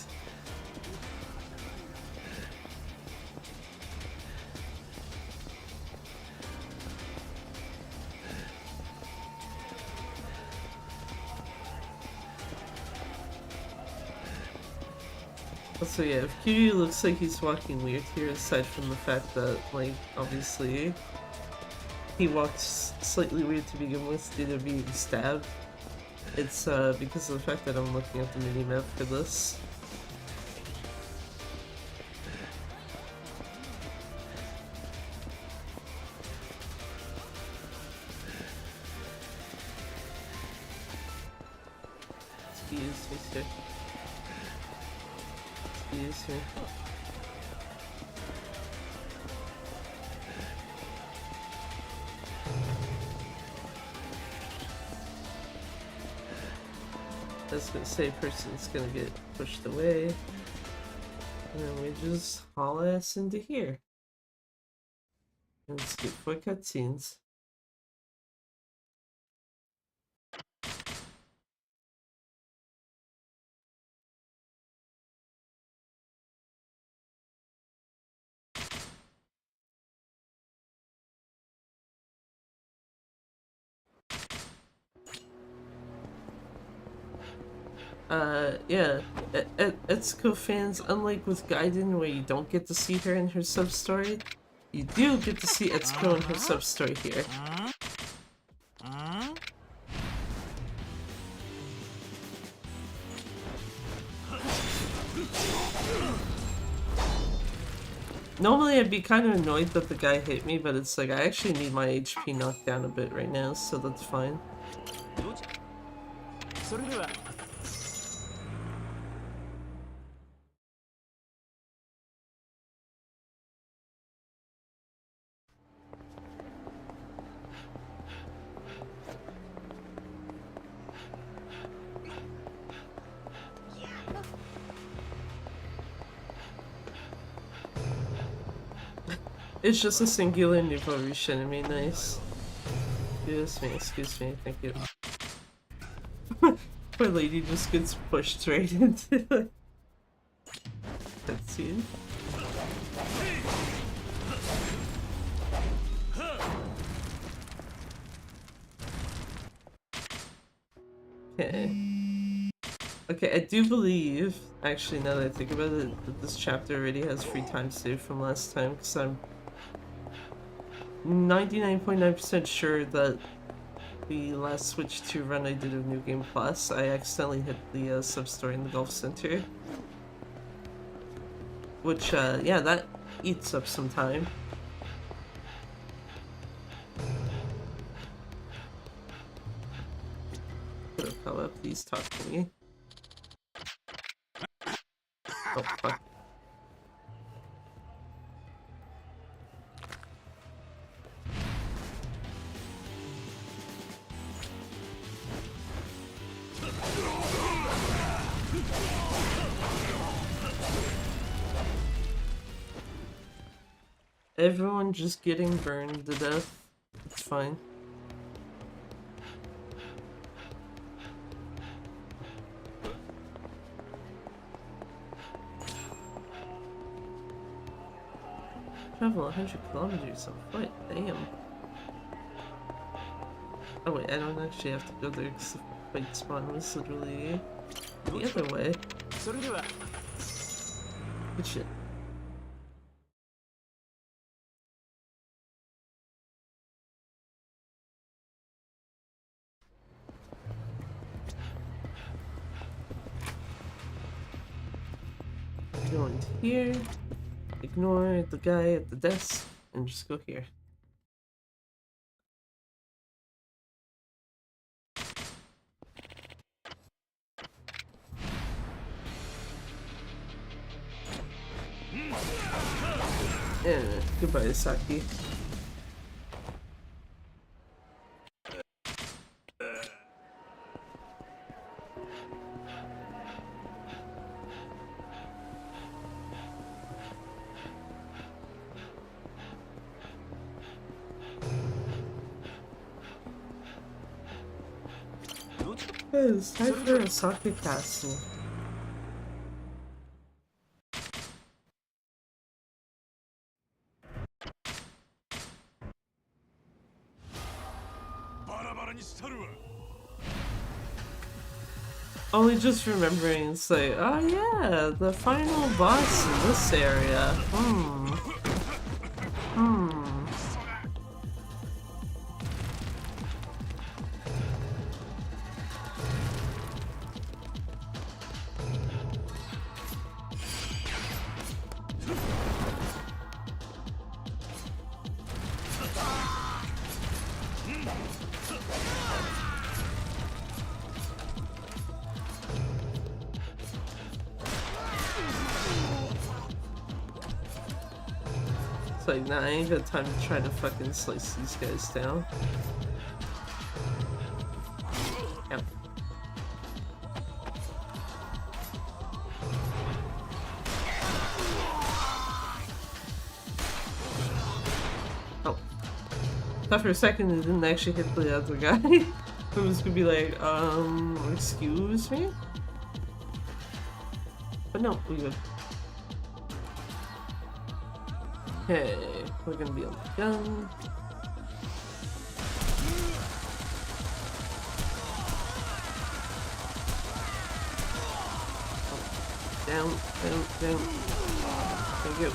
So yeah, if Kiryu looks like he's walking weird here, aside from the fact that, like, obviously he walks slightly weird to begin with due to being stabbed, it's because of the fact that I'm looking at the minimap for this. Excuse me, sir. Excuse me. I was gonna say person's gonna get pushed away. And then we just haul ass into here. And skip for cutscenes. Yeah, Etsuko fans, unlike with Gaiden where you don't get to see her in her sub-story, you do get to see Etsuko in her sub-story here. Normally I'd be kind of annoyed that the guy hit me, but it's like I actually need my HP knocked down a bit right now, so that's fine. It's just a singular niveau Rishinami, nice. Excuse me, thank you. Poor lady just gets pushed right into the cutscene. Okay. Okay, I do believe, actually now that I think about it, that this chapter already has free time save from last time, because I'm 99.9% sure that the last Switch 2 run I did of New Game Plus, I accidentally hit the sub-story in the Golf Center. Which, yeah, that eats up some time. Kurakawa, please talk to me. Oh, fuck. Everyone just getting burned to death. It's fine. Travel 100 kilometers on foot, damn. Oh wait, I don't actually have to go there because the fight spawn was literally the other way. Good shit. Go into here, ignore the guy at the desk, and just go here. And goodbye, Saki. It's time for a soccer castle. Only just remembering, it's like, oh yeah, the final boss in this area. It's like, nah, I ain't got time to try to fucking slice these guys down. Yep. Oh. Thought for a second it didn't actually hit the other guy. It was gonna be like, excuse me? But no, we good. Okay, we're gonna be on the gun. Oh, down, down, down. Thank you.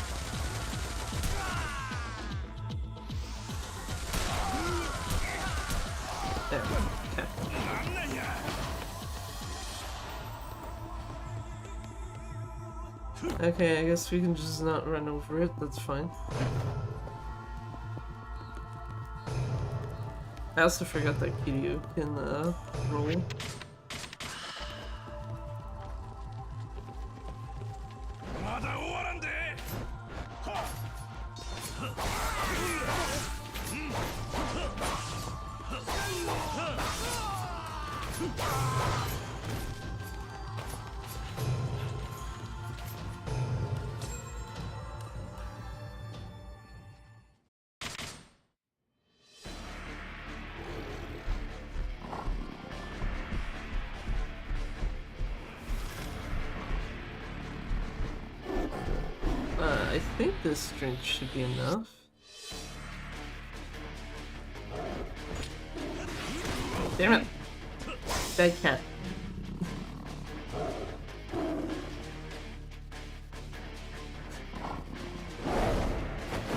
There, okay. Okay, I guess we can just not run over it, that's fine. I also forgot that Kiryu can roll. I think this drink should be enough. Damn it! Bad cat.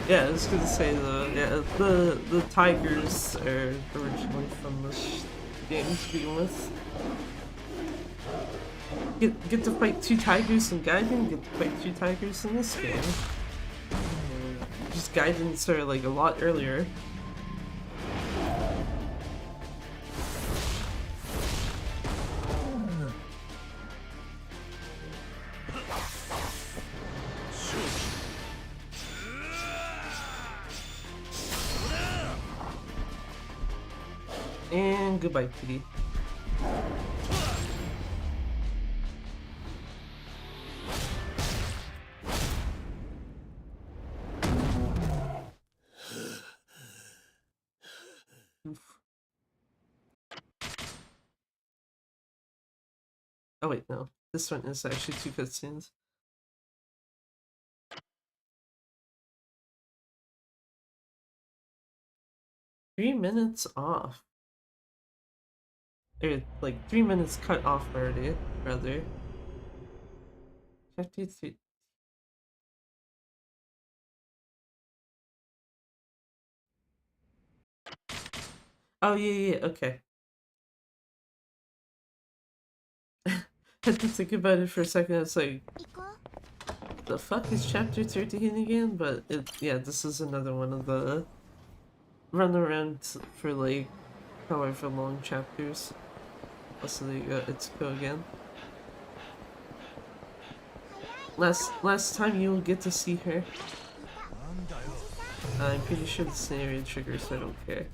Yeah, I was gonna say the tigers are originally from this game to begin with. Get to fight 2 tigers in Gaiden, get to fight 2 tigers in this game. Just Gaidens are like a lot earlier. And goodbye, kitty. Oh wait, no. This one is actually 2 cutscenes. Three minutes off. Or, like, 3 minutes cut off already, rather. 53. Oh, yeah, okay. I had to think about it for a second. It's like, the fuck is chapter 13 again? But yeah, this is another one of the run around for like however long chapters. Also, there you go, it's go again. Last time you will get to see her. I'm pretty sure the scenario triggers, so I don't care.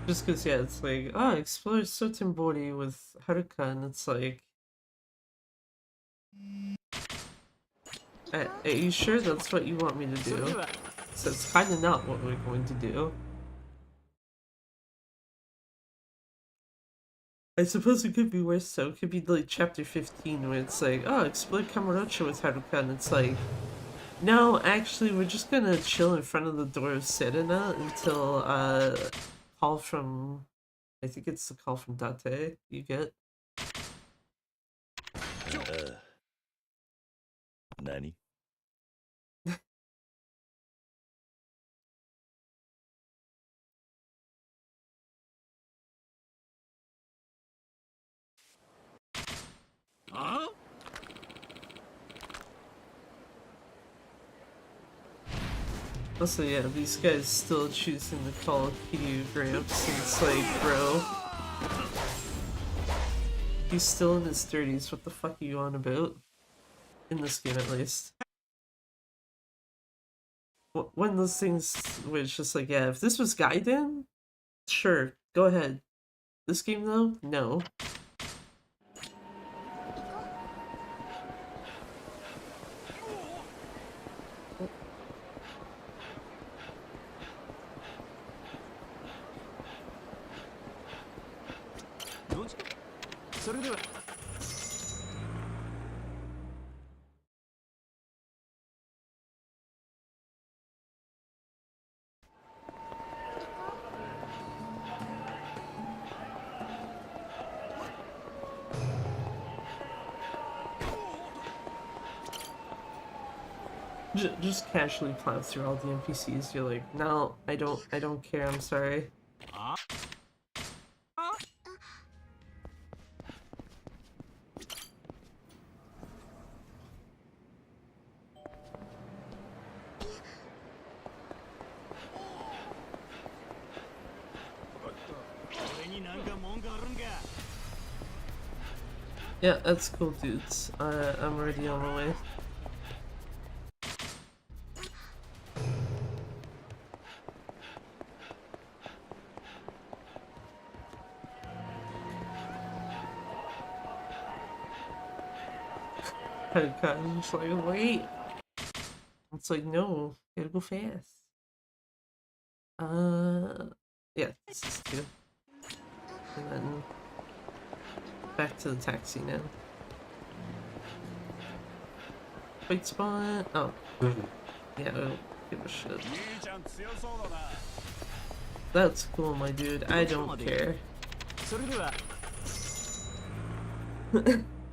Just cause yeah, it's like, oh, explore a certain body with Haruka, and it's like, are you sure that's what you want me to do? So it's kinda not what we're going to do. I suppose it could be worse though. It could be like chapter 15 where it's like, oh, explore Kamurocho with Haruka, and it's like, no, actually, we're just gonna chill in front of the door of Serena until, call from, I think it's the call from Date you get. Nani? Huh? Also, yeah, these guys still choosing to call Kiryu Gramps, and it's like, bro, he's still in his 30s, what the fuck are you on about? In this game, at least. One of those things where it's just like, yeah, if this was Gaiden, sure, go ahead. This game, though, no. Just casually plow through all the NPCs. You're like, no, I don't care. I'm sorry. Yeah, that's cool, dudes. I'm already on my way. I'm just like, wait. It's like, no, gotta go fast. Yeah, this is two. And then back to the taxi now. Wait spot. Oh. Yeah, I don't give a shit. That's cool, my dude. I don't care.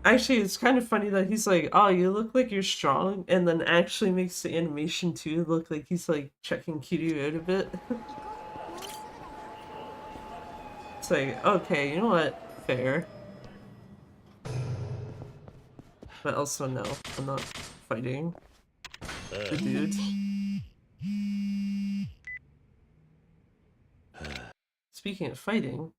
Actually, it's kind of funny that he's like, oh, you look like you're strong, and then actually makes the animation too look like he's like checking Kiryu out a bit. It's like, okay, you know what? Fair. But also, no, I'm not fighting the dude. Speaking of fighting,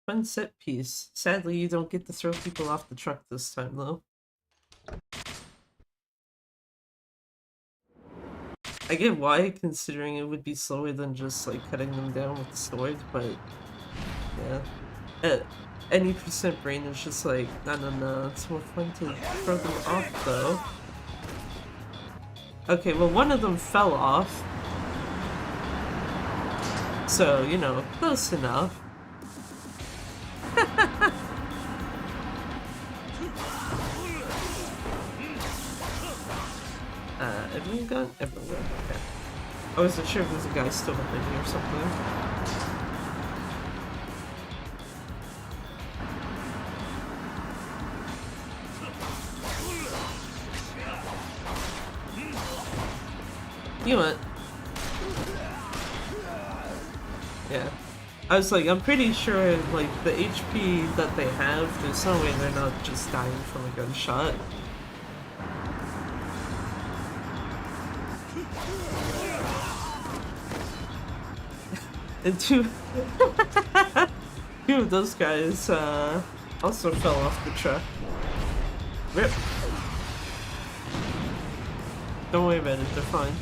fun set piece. Sadly, you don't get to throw people off the truck this time, though. I get why, considering it would be slower than just, like, cutting them down with the sword, but yeah. Any percent brain is just like, no, it's more fun to throw them off, though. Okay, well, one of them fell off. So, you know, close enough. Everyone gun? Everyone gun, okay. I wasn't sure if there's a guy still behind me or something. You know what? Yeah. I was like, I'm pretty sure, like, the HP that they have, there's no way they're not just dying from a gunshot. And two of those guys, also fell off the truck. Rip. Don't worry about it, they're fine.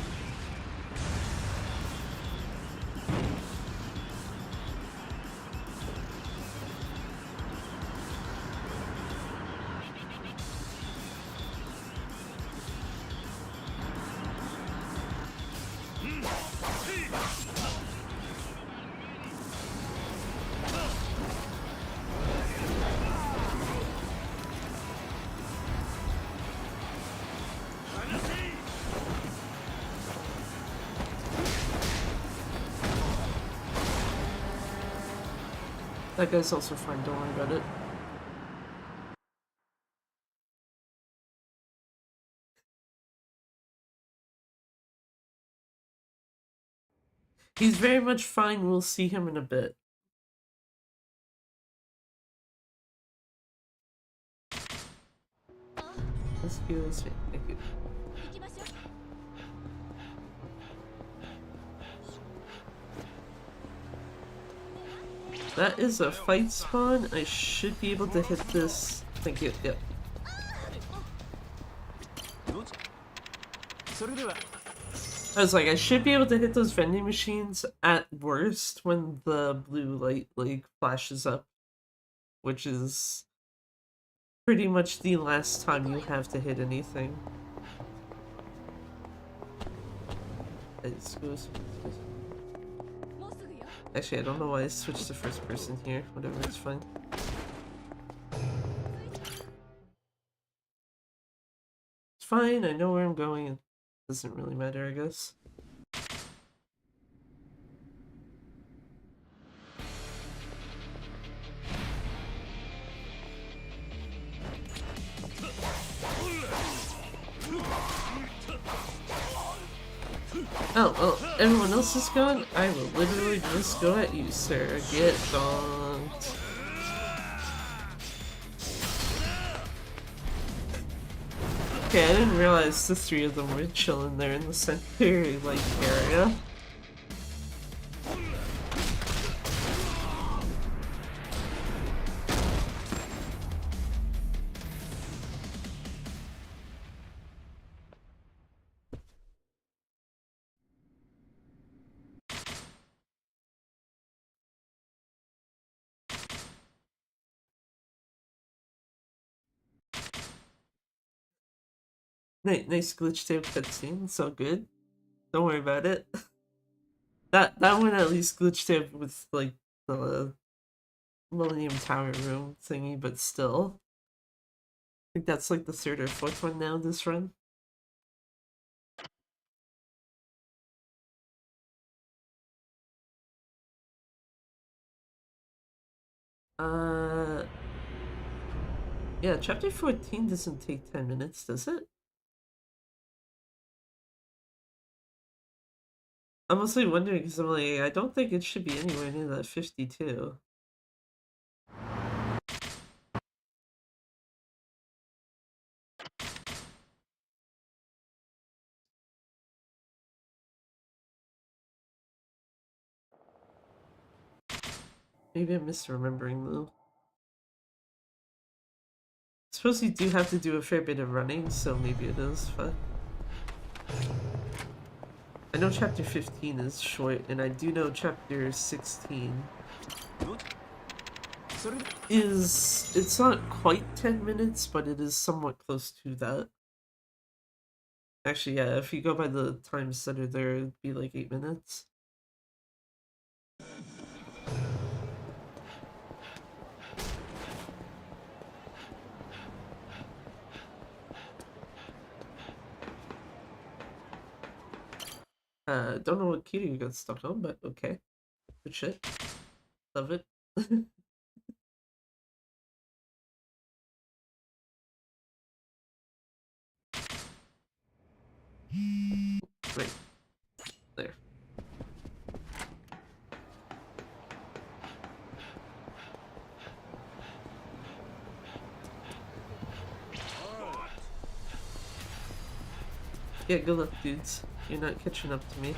That guy's also fine, don't worry about it. He's very much fine, we'll see him in a bit. Excuse me, thank you. 行きましょう。That is a fight spawn. I should be able to hit this. Thank you, yep. I was like, I should be able to hit those vending machines at worst when the blue light like flashes up, which is pretty much the last time you have to hit anything. Excuse me. Actually, I don't know why I switched to first person here. Whatever, it's fine. It's fine, I know where I'm going. It doesn't really matter, I guess. Oh, well, everyone else is gone? I will literally just go at you, sir. Get donked. Okay, I didn't realize the three of them were chilling there in the center, like, area. Nice glitch tape cutscene, it's all good. Don't worry about it. That one at least glitched tape with like the Millennium Tower room thingy, but still. I think that's like the third or fourth one now this run. Yeah, chapter 14 doesn't take 10 minutes, does it? I'm mostly wondering because I'm like, I don't think it should be anywhere near that 52. Maybe I'm misremembering though. I suppose you do have to do a fair bit of running, so maybe it is fun. I know chapter 15 is short, and I do know chapter 16 is... It's not quite 10 minutes, but it is somewhat close to that. Actually, yeah, if you go by the times that are there, it'd be like 8 minutes. Don't know what key you got stuck on, but okay. Good shit. Love it. Wait. There. Yeah, good luck, dudes. You're not catching up to me.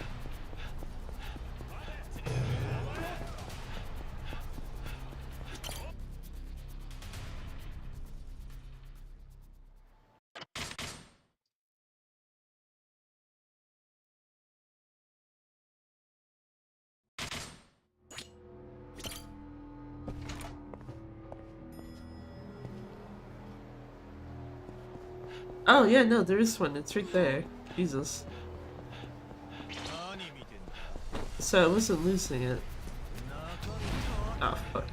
Oh, yeah, no, there is one. It's right there. Jesus. So I wasn't losing it. Oh, fuck.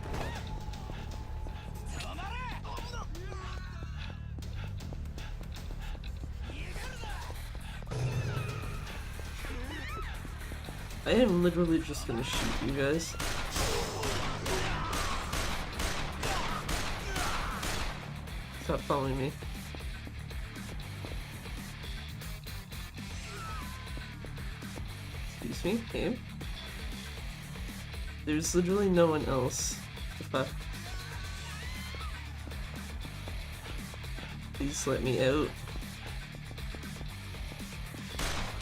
I am literally just gonna shoot you guys. Stop following me. Excuse me, hey. There's literally no one else. The fuck? Please let me out.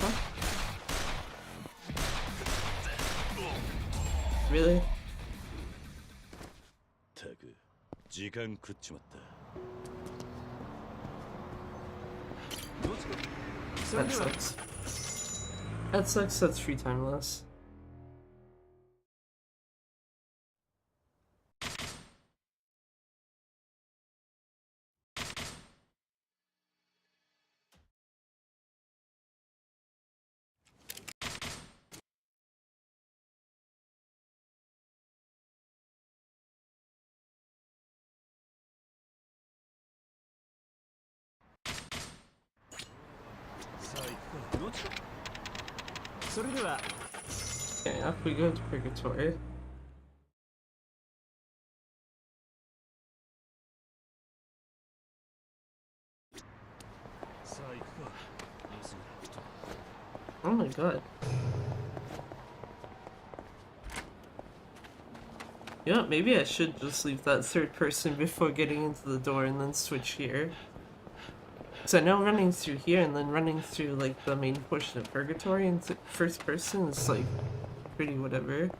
Huh? Really? たく時間食っちまった。 That sucks. That sucks, that's free time loss. Okay, off we go to Purgatory. Oh my god. You know what, maybe I should just leave that third person before getting into the door and then switch here. Because I know running through here and then running through like the main portion of Purgatory in first person is like pretty whatever.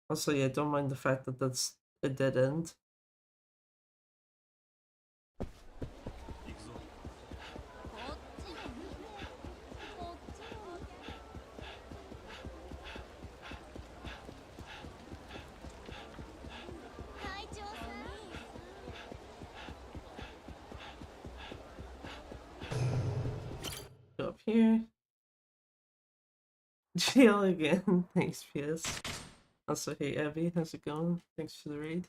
Also, yeah, don't mind the fact that that's a dead end. Go up here. Jail again. Thanks, PS. Also, hey Abby, how's it going? Thanks for the raid.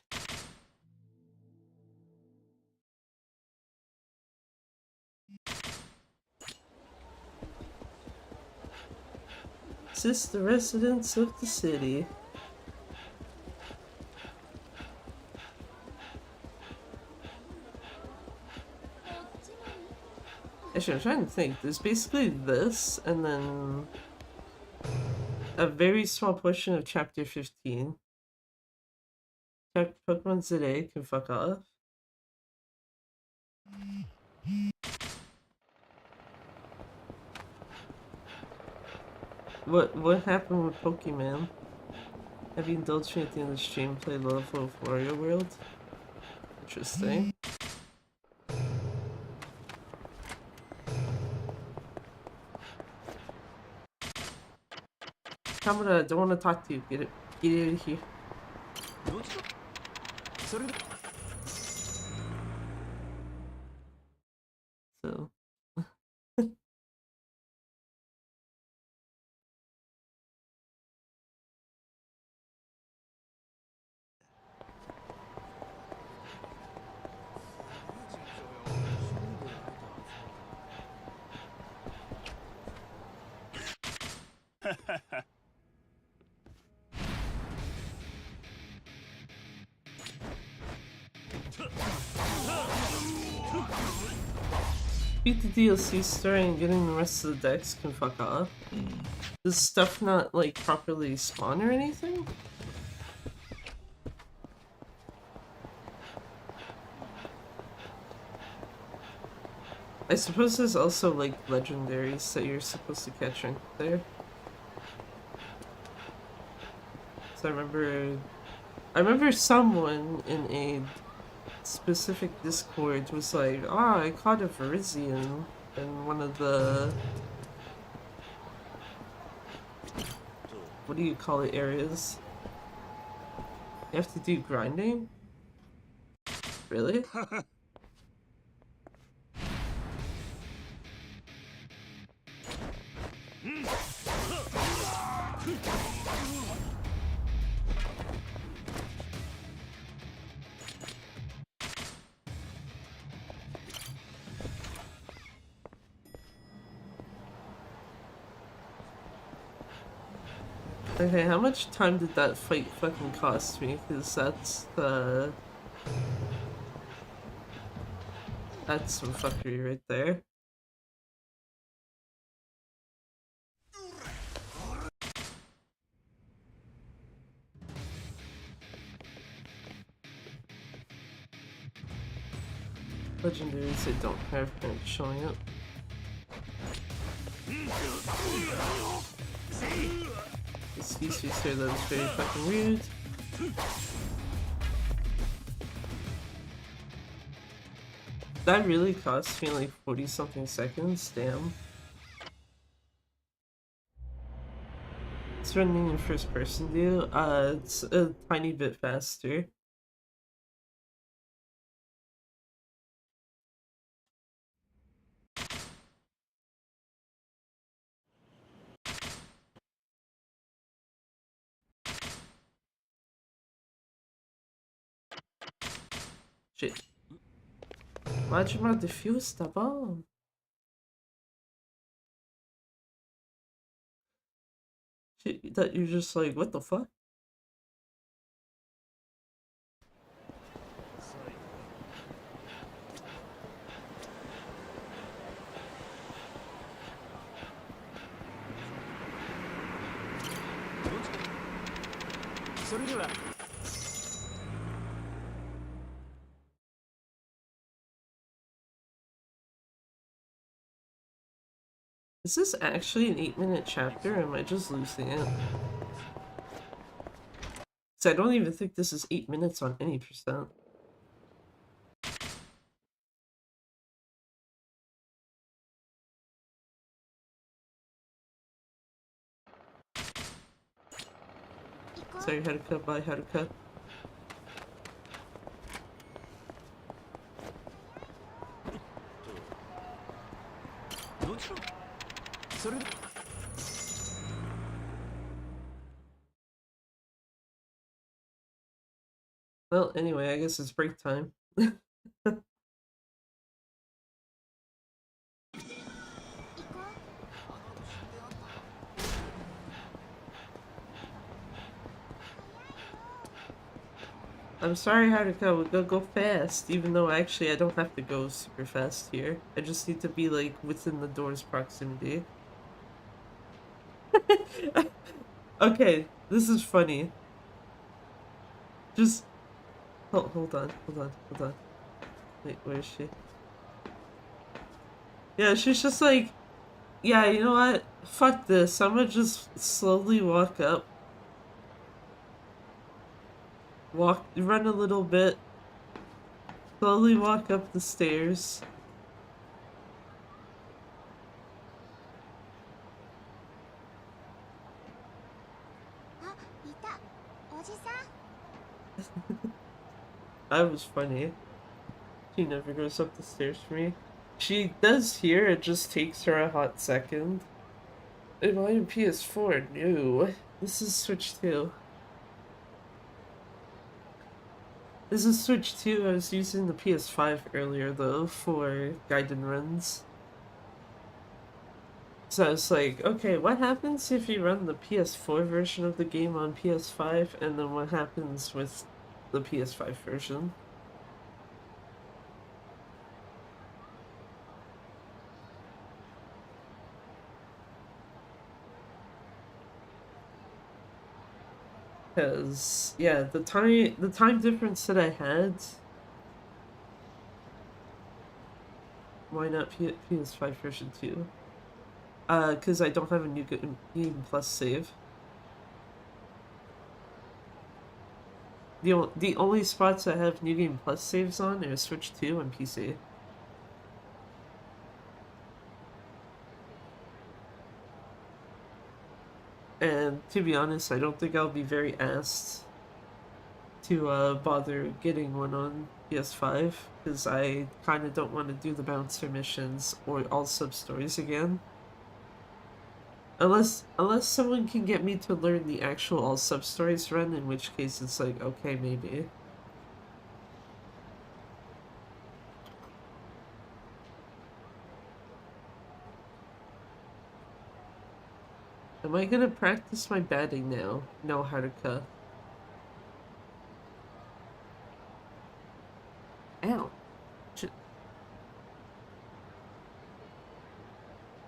Assist the residents of the city. Actually, I'm trying to think. There's basically this, and then a very small portion of chapter 15. Pokemon today can fuck off. What happened with Pokemon? Have you indulged me at the end of the stream? Play level of Wario World? Interesting. Kamada, I don't want to talk to you. Get out of here. So. Beat the DLC story and getting the rest of the decks can fuck off. Does stuff not, like, properly spawn or anything? I suppose there's also, like, legendaries that you're supposed to catch right there. So I remember someone in a specific Discord was like, "Ah, I caught a Virizion in one of the, what do you call it, areas? You have to do grinding? Really?" Okay, how much time did that fight fucking cost me? Because that's the That's some fuckery right there. Legendaries they don't have aren't showing up. This species here that is very fucking rude. That really cost me like 40 something seconds, damn. It's running in first person view. It's a tiny bit faster. Shit. Why'd you not defuse the bomb? Shit, that you're just like, what the fuck? Is this actually an 8-minute chapter, or am I just losing it? Because I don't even think this is 8 minutes on any percent. Sorry, Haruka, bye Haruka. Well, anyway, I guess it's break time. I'm sorry, Haruka, we gotta go fast, even though actually I don't have to go super fast here. I just need to be, like, within the door's proximity. Okay, this is funny. Just... hold on. Wait, where is she? Yeah, she's just like, yeah, you know what? Fuck this. I'm gonna just slowly walk up. Run a little bit. Slowly walk up the stairs. That was funny. She never goes up the stairs for me. She does here, it just takes her a hot second. Am I in PS4? No. This is Switch 2. This is Switch 2. I was using the PS5 earlier though for Gaiden runs. So I was like, okay, what happens if you run the PS4 version of the game on PS5, and then what happens with the PS5 version? Because, yeah, the time difference that I had... Why not PS5 version 2? Because I don't have a New Game Plus save. The only spots I have New Game Plus saves on are Switch 2 and PC. And to be honest, I don't think I'll be very asked to bother getting one on PS5, because I kind of don't want to do the bouncer missions or all sub-stories again. Unless someone can get me to learn the actual all sub-stories run, in which case it's like, okay, maybe. Am I gonna practice my batting now? No, Haruka. Ow. Shit.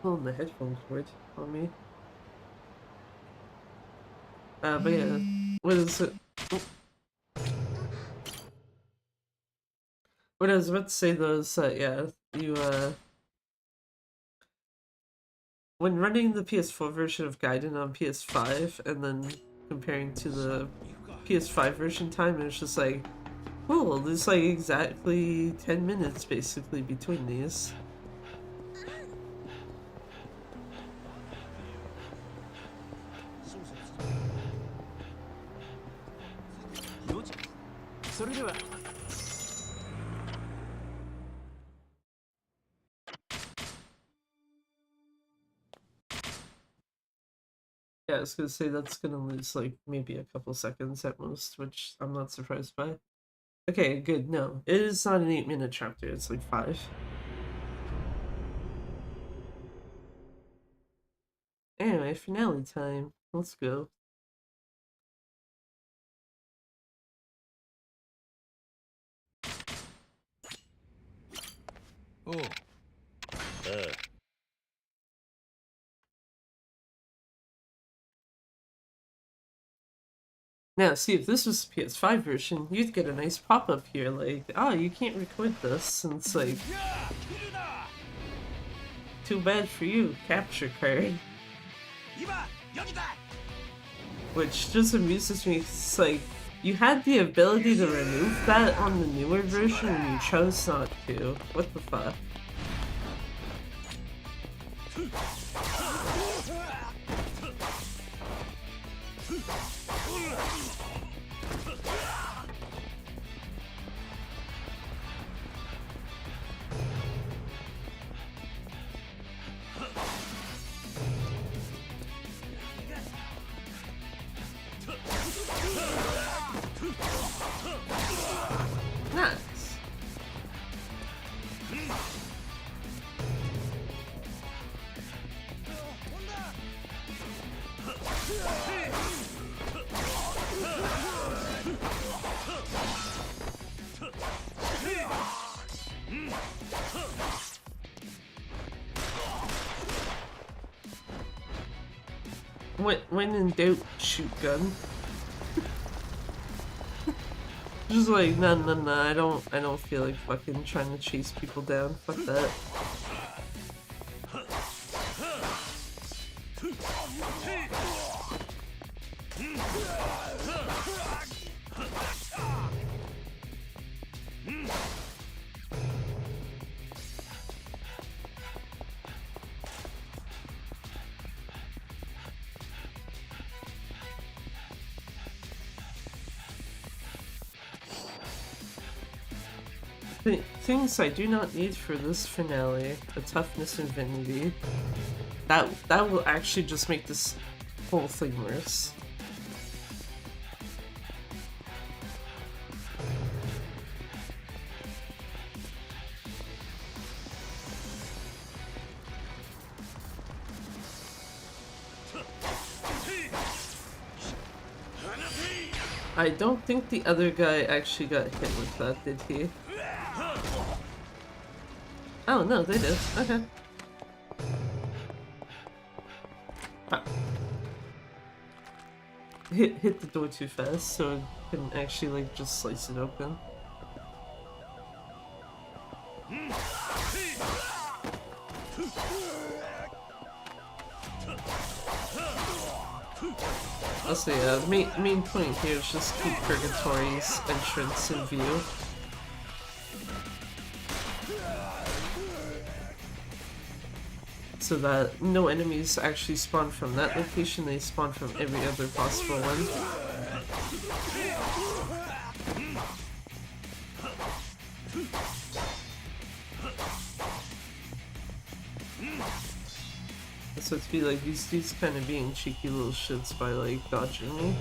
Pulling the headphone cord on me. But yeah. What is it? What I was about to say though is that, yeah, when running the PS4 version of Gaiden on PS5 and then comparing to the PS5 version time, it's just like, cool, there's like exactly 10 minutes basically between these. Yeah, I was gonna say that's gonna lose like maybe a couple seconds at most, which I'm not surprised by. Okay, good. No, it is not an 8-minute chapter, it's like 5. Anyway, finale time. Let's go. Oh. Now, see, if this was the PS5 version, you'd get a nice pop-up here, like, oh, you can't record this, and it's like, too bad for you, capture card. Which just amuses me, it's like, you had the ability to remove that on the newer version, and you chose not to. What the fuck? Nice. When in doubt, shoot gun. Just like, no, I don't feel like fucking trying to chase people down. Fuck that. Things I do not need for this finale: a toughness infinity. That will actually just make this whole thing worse. I don't think the other guy actually got hit with that, did he? Oh no, they did. Okay. Ah. Hit the door too fast, so it couldn't actually like just slice it open. Also, yeah, the main point here is just keep Purgatory's entrance in view. So that no enemies actually spawn from that location, they spawn from every other possible one. So it'd be like these dudes kind of being cheeky little shits by like dodging me.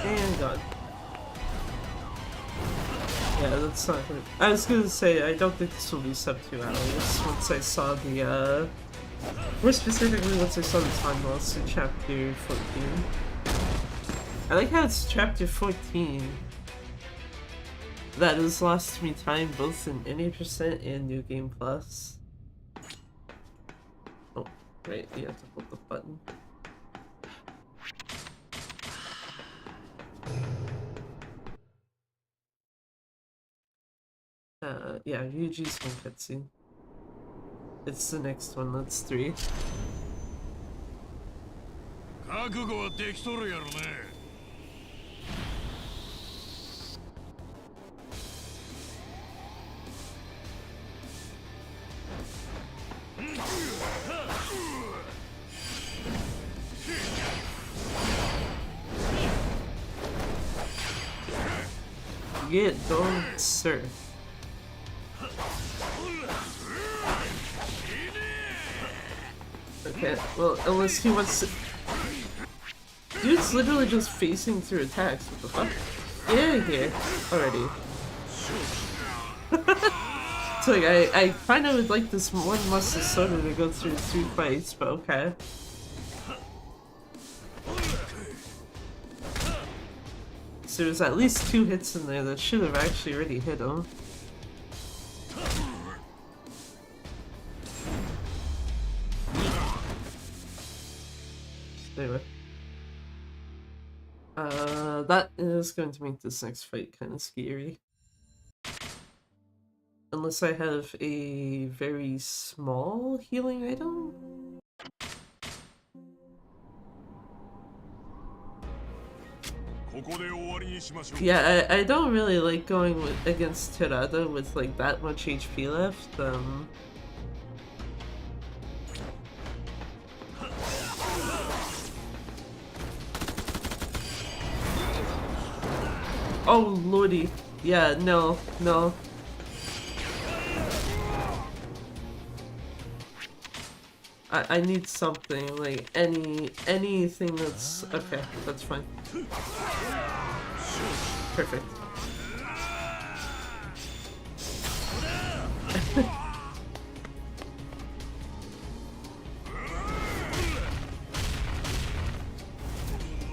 And gone. Yeah, that's not good. I was gonna say, I don't think this will be sub 2 hours once I saw the, more specifically once I saw the time loss in chapter 14. I like how it's chapter 14 that has lost me time both in NA% and New Game Plus. Oh, right, you have to hold the button. Yeah, Ryuji's one cutscene. It's the next one, that's 3. 覚悟はできとるやろね。Yeah, don't sir. Okay, well, unless he wants to... Dude's literally just facing through attacks, what the fuck? Get out of here already. It's like, I kinda would like this one Master Soda to go through 2 fights, but okay. So there's at least 2 hits in there that should have actually already hit him. Anyway. That is going to make this next fight kind of scary. Unless I have a very small healing item? Yeah, I don't really like going against Terada with like that much HP left. Oh lordy. Yeah, no. I need something, like anything that's okay, that's fine. Perfect.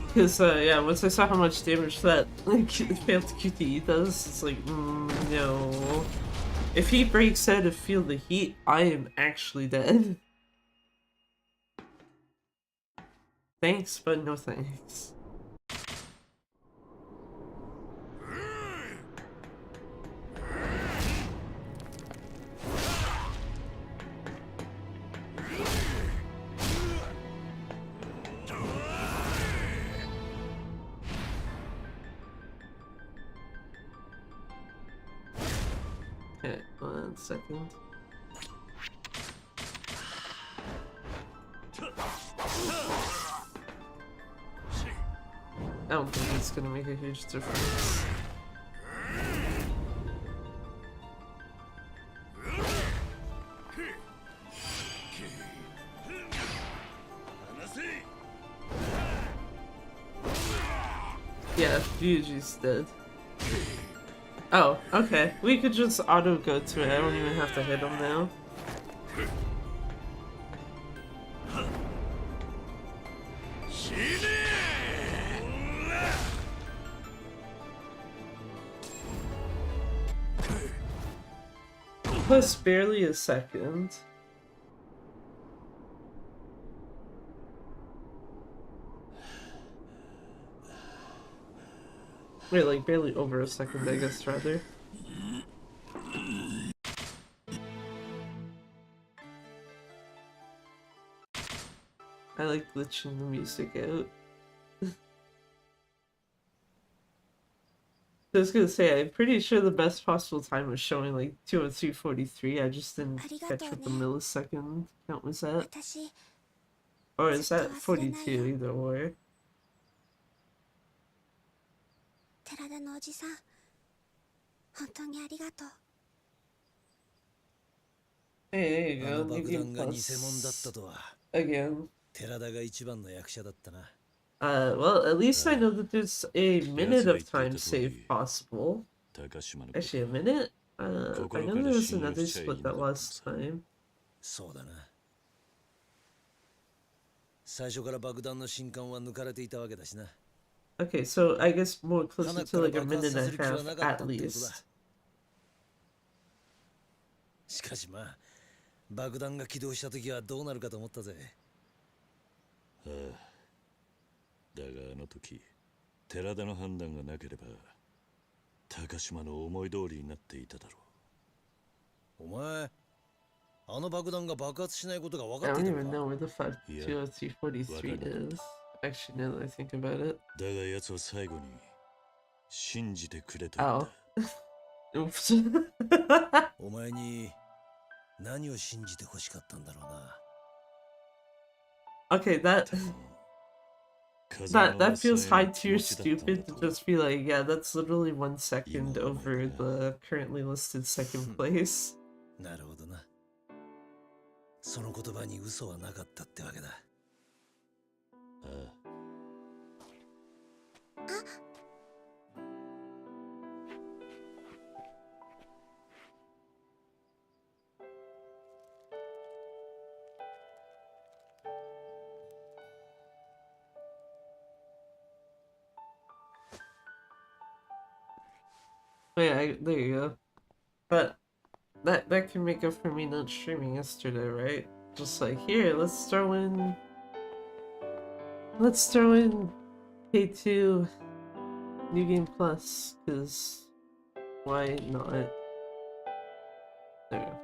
Because, yeah, once I saw how much damage that like, failed QTE does, it's like, no. If he breaks out to feel the heat, I am actually dead. Thanks, but no thanks. Okay, 1 second. I don't think it's gonna make a huge difference. Yeah, Ryuji's dead. Oh, okay. We could just auto go to it. I don't even have to hit him now. Plus barely a second. Wait, like barely over a second, I guess, rather. I like glitching the music out. I was gonna say, I'm pretty sure the best possible time was showing like 2:02:43. I just didn't catch what the millisecond count was at. Or is that 42, either or? Hey, there you go. New Game Plus. Again. 寺田が一番の役者だったな。Well, at least I know that there's a minute 奴が of 言ってい time た通 save り possible. 高島のこと Actually, a minute? I 心 know か there ら was 信用 another しちゃい split な that かったの last さ time. そうだな。最初から爆弾の信管は抜かれていたわけだしな。 Okay, so I guess more 花 closer か to ら like a 爆発 minute さ and せ a る気は half なかっ at たってことだ。 least. しかしまあ、爆弾が起動した時はどうなるかと思ったぜ。ああだがあの時寺田の判断がなければ高島の思い通りになっていただろう。お前、あの爆弾が爆発しないことが分 I かってい don't た even の know か。 where the fuck 20343 is. Actually, now that I think about it. だが奴は最後に信じてくれたん Oh. だ。 Oops. お前に何を信じて欲しかったんだろうな。 Okay, that 風間の that feels 噂へ high の気 tier 持ちだったん stupid だ to と。 just be like, yeah, that's literally 1 second Emo over Omega. the currently listed second place. なるほどな。その言葉に嘘はなかったってわけだ。ああ Wait, there you go. But that can make up for me not streaming yesterday, right? Just like, here, let's throw in K2 New Game Plus, cause why not? There we go.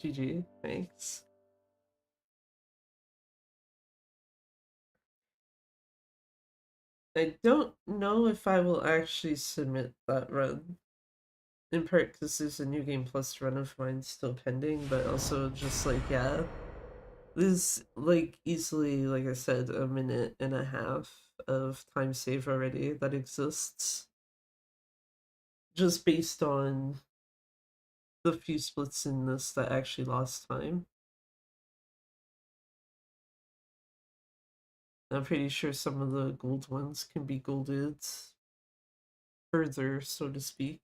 GG, thanks. I don't know if I will actually submit that run. In part because there's a New Game Plus run of mine still pending, but also just like, yeah, there's like easily, like I said, a minute and a half of time save already that exists. Just based on the few splits in this that actually lost time. I'm pretty sure some of the gold ones can be golded further, so to speak.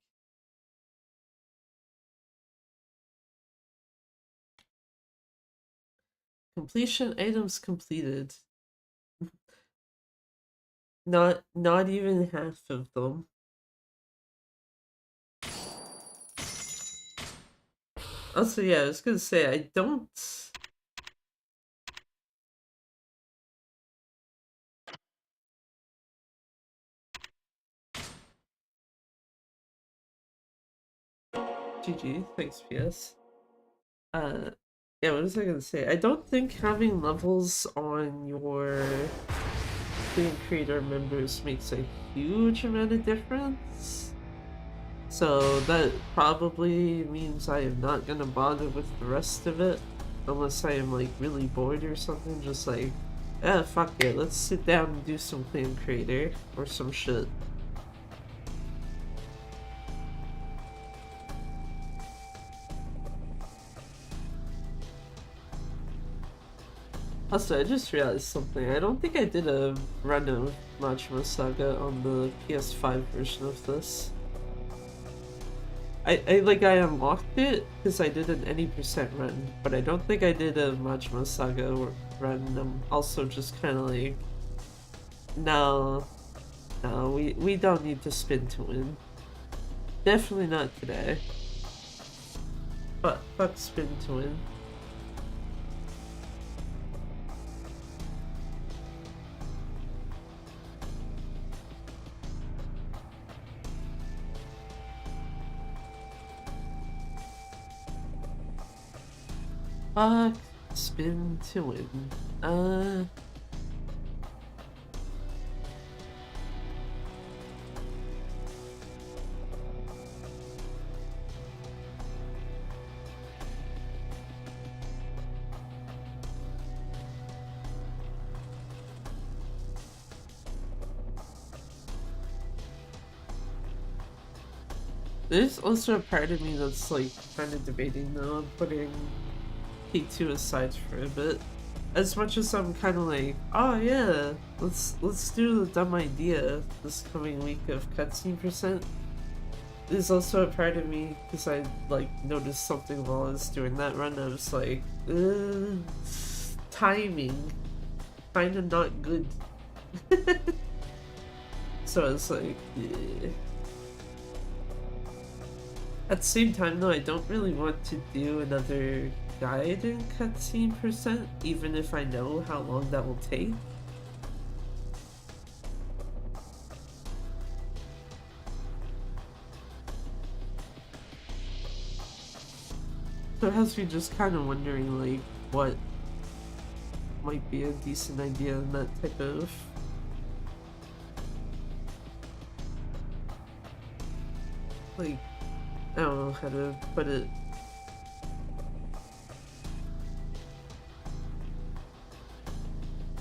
Completion items completed. Not even half of them. Also, yeah, I was gonna say I don't. GG, thanks, PS. Yeah, what was I gonna say? I don't think having levels on your game creator members makes a huge amount of difference. So that probably means I am not gonna bother with the rest of it. Unless I am like really bored or something, just like, fuck it, let's sit down and do some clan creator or some shit. Also, I just realized something. I don't think I did a run of Majima Saga on the PS5 version of this. I unlocked it because I did an any percent run, but I don't think I did a Majima Saga run. I'm also just kind of like, no, we don't need to spin to win. Definitely not today. But fuck spin to win. Fuck spin to win. There's also a part of me that's like kind of debating though, on putting K2 aside for a bit. As much as I'm kind of like, oh yeah, let's do the dumb idea this coming week of cutscene percent. There's also a part of me, because I like noticed something while I was doing that run. I was like, timing, kind of not good. So I was like, yeah. At the same time though, I don't really want to do another guide in cutscene percent, even if I know how long that will take. So it has me just kind of wondering like what might be a decent idea in that type of like, I don't know how to put it.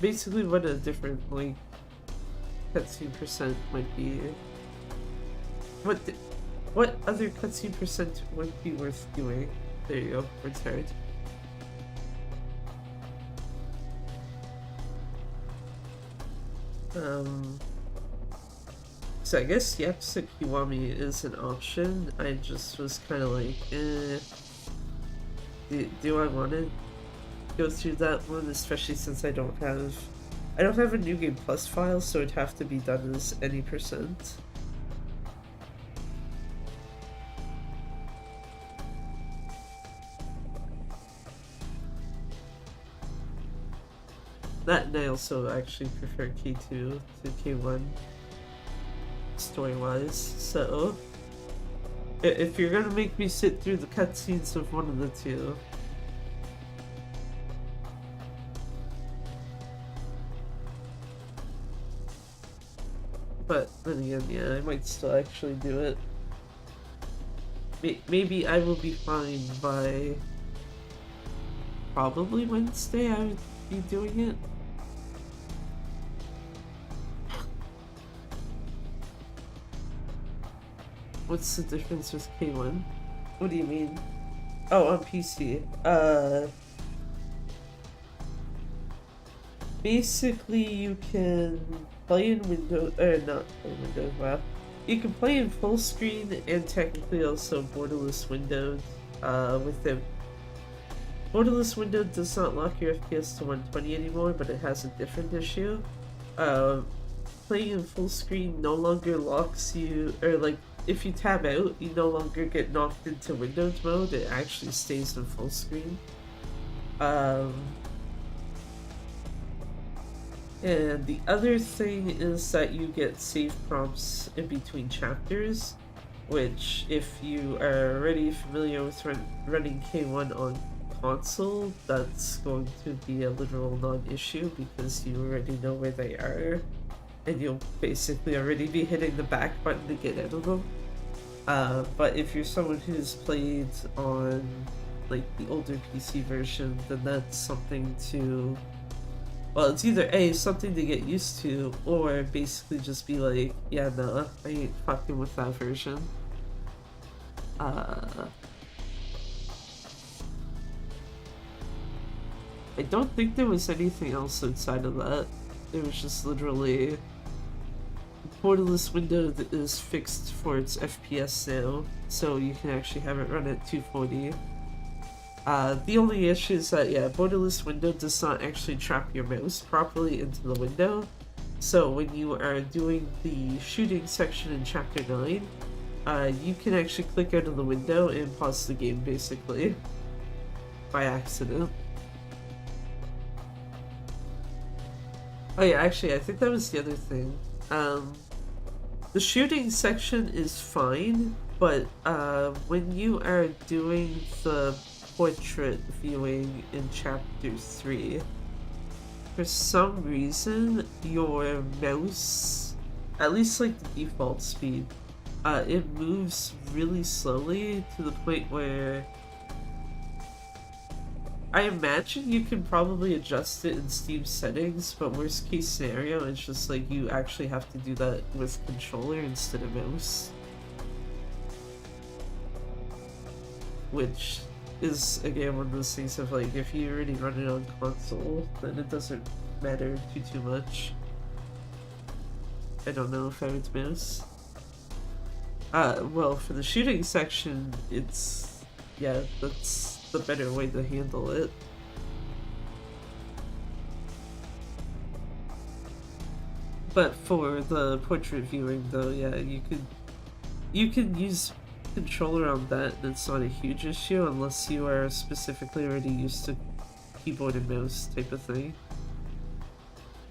Basically what a different like cutscene percent might be. What other cutscene percent would be worth doing? There you go, words hard. So I guess Yakuza Kiwami is an option. I just was kind of like, do I want to go through that one, especially since I don't have a New Game Plus file, so it'd have to be done as any percent. That, and I also actually prefer K2 to K1 story-wise, so if you're gonna make me sit through the cutscenes of one of the two, but then again, yeah, I might still actually do it. Maybe I will be fine by probably Wednesday. I would be doing it. What's the difference with K1? What do you mean? Oh, on PC. Basically you can play in Windows, not play in Windows, wow. You can play in full screen and technically also borderless windowed, with it. Borderless window does not lock your FPS to 120 anymore, but it has a different issue. Playing in full screen no longer locks you, or like, if you tab out, you no longer get knocked into Windows mode, it actually stays in full screen. And the other thing is that you get save prompts in between chapters, which if you are already familiar with running K1 on console, that's going to be a literal non-issue because you already know where they are. And you'll basically already be hitting the back button to get out of them. But if you're someone who's played on like the older PC version, then that's something to, well, it's either A, something to get used to, or basically just be like, yeah, nah, I ain't fucking with that version. I don't think there was anything else outside of that. It was just literally borderless window that is fixed for its FPS now, so you can actually have it run at 240. The only issue is that, yeah, borderless window does not actually trap your mouse properly into the window, so when you are doing the shooting section in Chapter 9, you can actually click out of the window and pause the game, basically, by accident. Oh yeah, actually, I think that was the other thing. The shooting section is fine, but when you are doing the portrait viewing in Chapter 3, for some reason, your mouse, at least like the default speed, it moves really slowly to the point where I imagine you can probably adjust it in Steam settings, but worst case scenario, it's just like you actually have to do that with controller instead of mouse. which is again one of those things of like if you already run it on console, then it doesn't matter too much. I don't know if I would miss. Well, for the shooting section, it's yeah, that's the better way to handle it. But for the portrait viewing, though, yeah, you could use controller on that, and it's not a huge issue unless you are specifically already used to keyboard and mouse type of thing,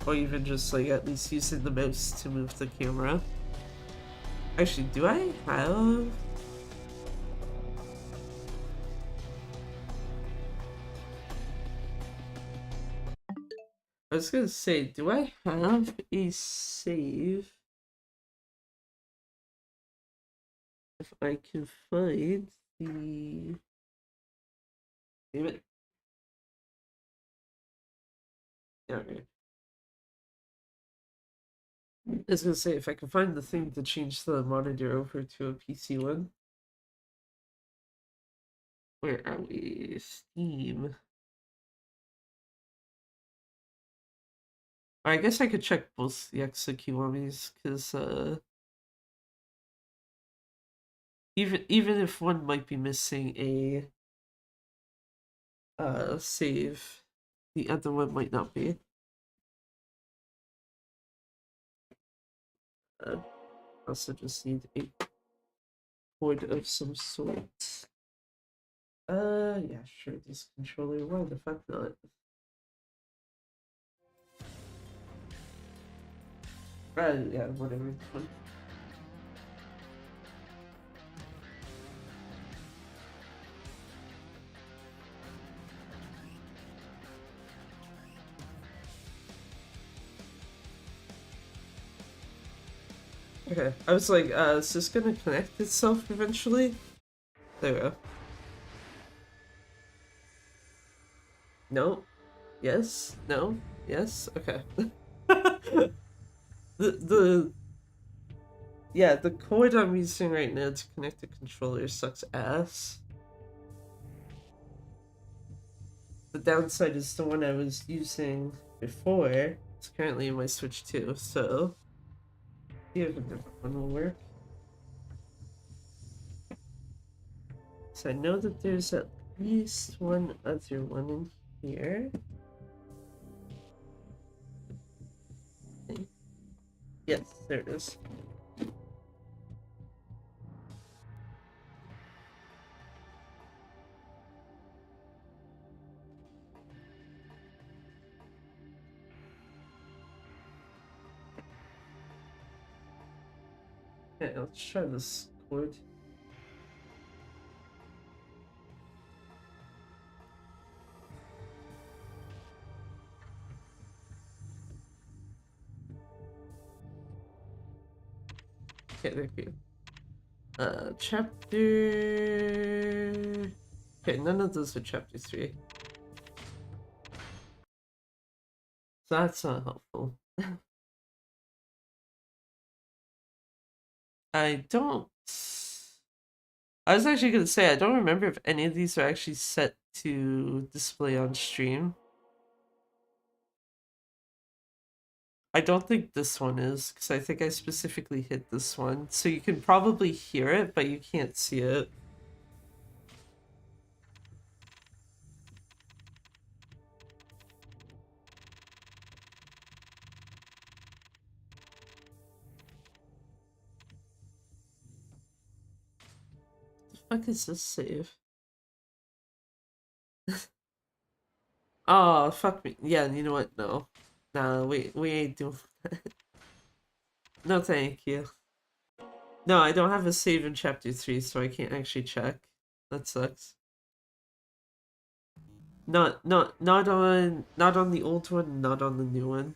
or even just like at least using the mouse to move the camera. Actually, do I have? I was gonna say, do I have a save? If I can find the... Damn it. Yeah, okay. I was gonna say, if I can find the thing to change the monitor over to a PC one. Where are we? Steam. I guess I could check both the Exekiwamis, because even if one might be missing a save, the other one might not be. Also just need a cord of some sort. Yeah, sure, this controller, why the fuck not? Yeah, whatever, it's fine. Okay, I was like, is this gonna connect itself eventually? There we go. No? Yes? No? Yes? Okay. the yeah, the cord I'm using right now to connect the controller sucks ass. The downside is the one I was using before. It's currently in my Switch 2, so see if a different one will work. So I know that there's at least one other one in here. Yes, there it is. Okay, let's try this cord. Okay, there we go. Chapter... Okay, none of those are chapter 3. So that's not helpful. I don't... I was actually gonna say, I don't remember if any of these are actually set to display on stream. I don't think this one is, because I think I specifically hit this one. So you can probably hear it, but you can't see it. The fuck is this save? Oh, fuck me. Yeah, you know what? No. Nah, we ain't doing that. No, thank you. No, I don't have a save in chapter 3, so I can't actually check. That sucks. Not on the old one, not on the new one.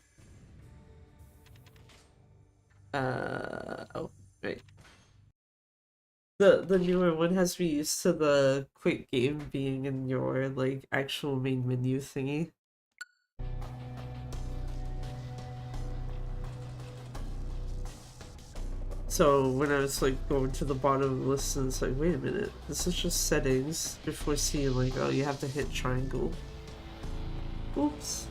Oh, right. The newer one has me used to the quick game being in your like actual main menu thingy. So when I was like going to the bottom of the list, and it's like, wait a minute, this is just settings before seeing like, oh, you have to hit triangle. Oops.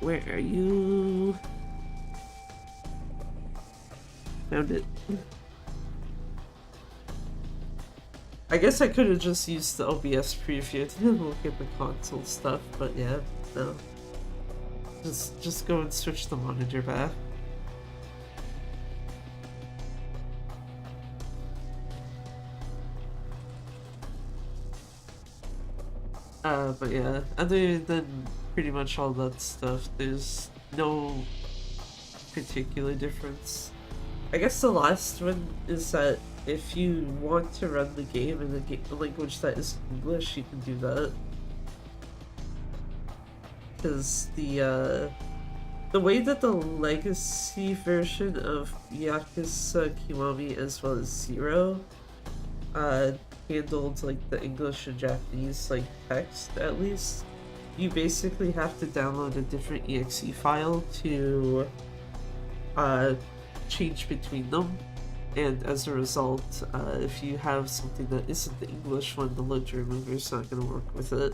Where are you? Found it. I guess I could have just used the OBS preview to look at the console stuff, but yeah, no. Just go and switch the monitor back. But yeah, other than pretty much all that stuff, there's no particular difference. I guess the last one is that if you want to run the game in a language that is English, you can do that. Because the way that the legacy version of Yakuza Kiwami as well as Zero handled like the English and Japanese like text, at least, you basically have to download a different exe file to change between them. And as a result, if you have something that isn't the English one, the load remover is not going to work with it.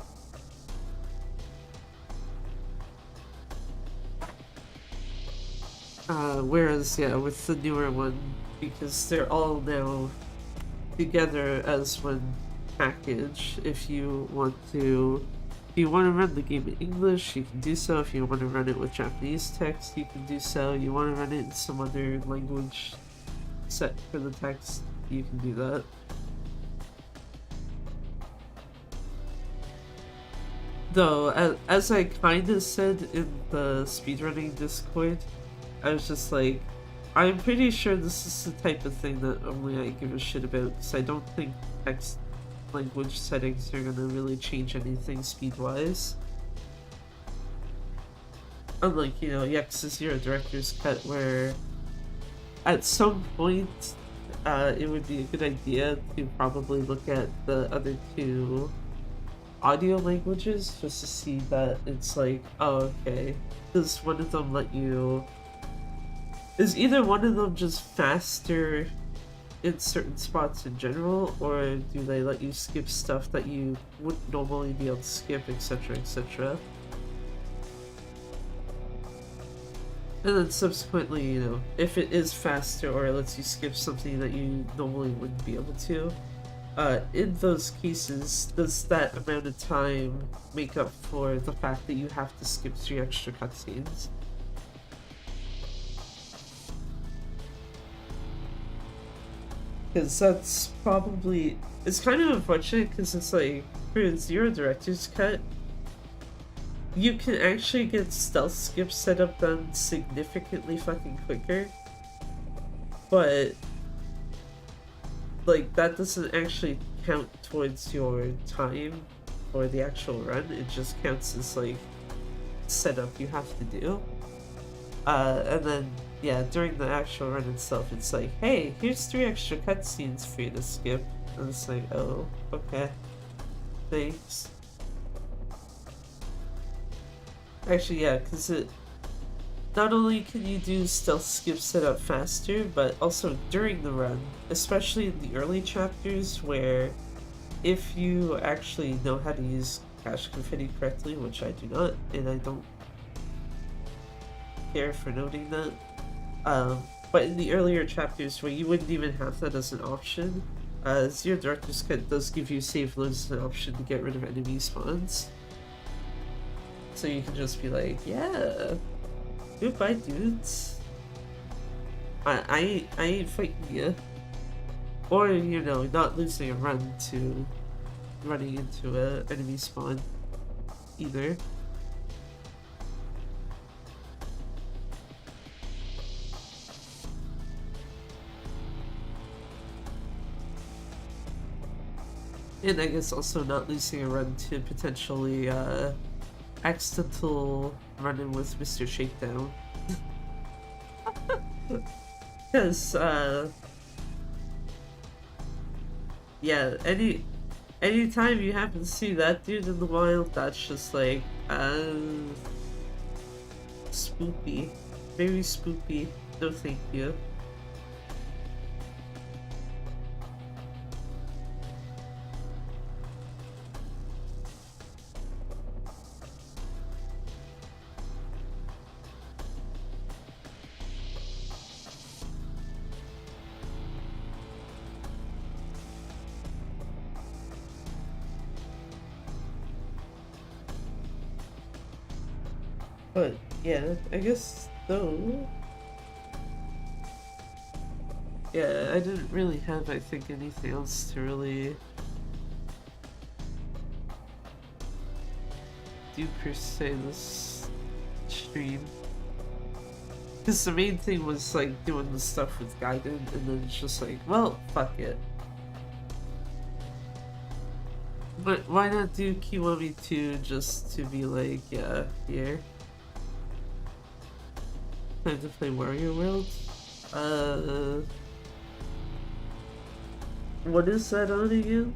Whereas, yeah, with the newer one, because they're all now together as one package, if you want to run the game in English, you can do so. If you want to run it with Japanese text, you can do so. You want to run it in some other language set for the text, you can do that. Though, as I kinda said in the speedrunning Discord, I was just like, I'm pretty sure this is the type of thing that only I give a shit about, because I don't think text language settings are gonna really change anything speed-wise. Unlike, you know, Yakuza 0 Director's Cut, where at some point it would be a good idea to probably look at the other two audio languages just to see that it's like, oh, okay, does one of them let you... Is either one of them just faster in certain spots in general, or do they let you skip stuff that you wouldn't normally be able to skip, etc, etc. And then subsequently, you know, if it is faster or it lets you skip something that you normally wouldn't be able to, in those cases, does that amount of time make up for the fact that you have to skip 3 extra cutscenes? Because that's probably... It's kind of unfortunate because it's like, for Zero Director's Cut, you can actually get stealth skip setup done significantly fucking quicker. But, like, that doesn't actually count towards your time for the actual run. It just counts as, like, setup you have to do. And then, yeah, during the actual run itself, it's like, hey, here's 3 extra cutscenes for you to skip. And it's like, oh, okay. Thanks. Actually, yeah, because it... Not only can you do stealth skip setup faster, but also during the run, especially in the early chapters where if you actually know how to use cache confetti correctly, which I do not, and I don't care for noting that, but in the earlier chapters where you wouldn't even have that as an option, Zero Director's Cut does give you save loads as an option to get rid of enemy spawns. So you can just be like, yeah, goodbye dudes. I ain't fighting ya. Or, you know, not losing a run to running into an enemy spawn either. And I guess also not losing a run to potentially accidental run-in with Mr. Shakedown. Because, yeah, anytime you happen to see that dude in the wild, that's just like, spoopy. Very spoopy. No thank you. But yeah, I guess though. Yeah, I didn't really have, I think, anything else to really do per se this stream. Because the main thing was like doing the stuff with Gaiden, and then it's just like, well, fuck it. But why not do Kiwami 2 just to be like, yeah, here. Time to play Wario World? Uh, what is that on again?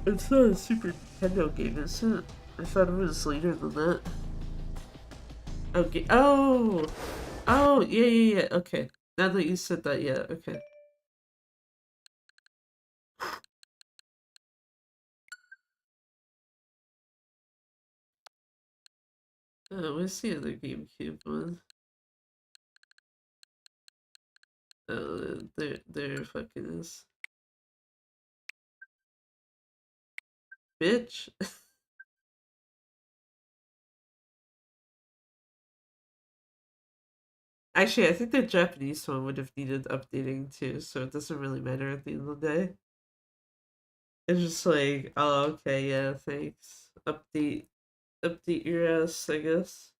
It's not a Super Nintendo game, is it? I thought it was later than that. Okay. Oh! Oh, yeah, yeah, yeah. Okay. Now that you said that, yeah, okay. What's the other GameCube one? There fucking is. Bitch. Actually, I think the Japanese one would have needed updating too, so it doesn't really matter at the end of the day. It's just like, oh, okay, yeah, thanks. Update your ass, I guess.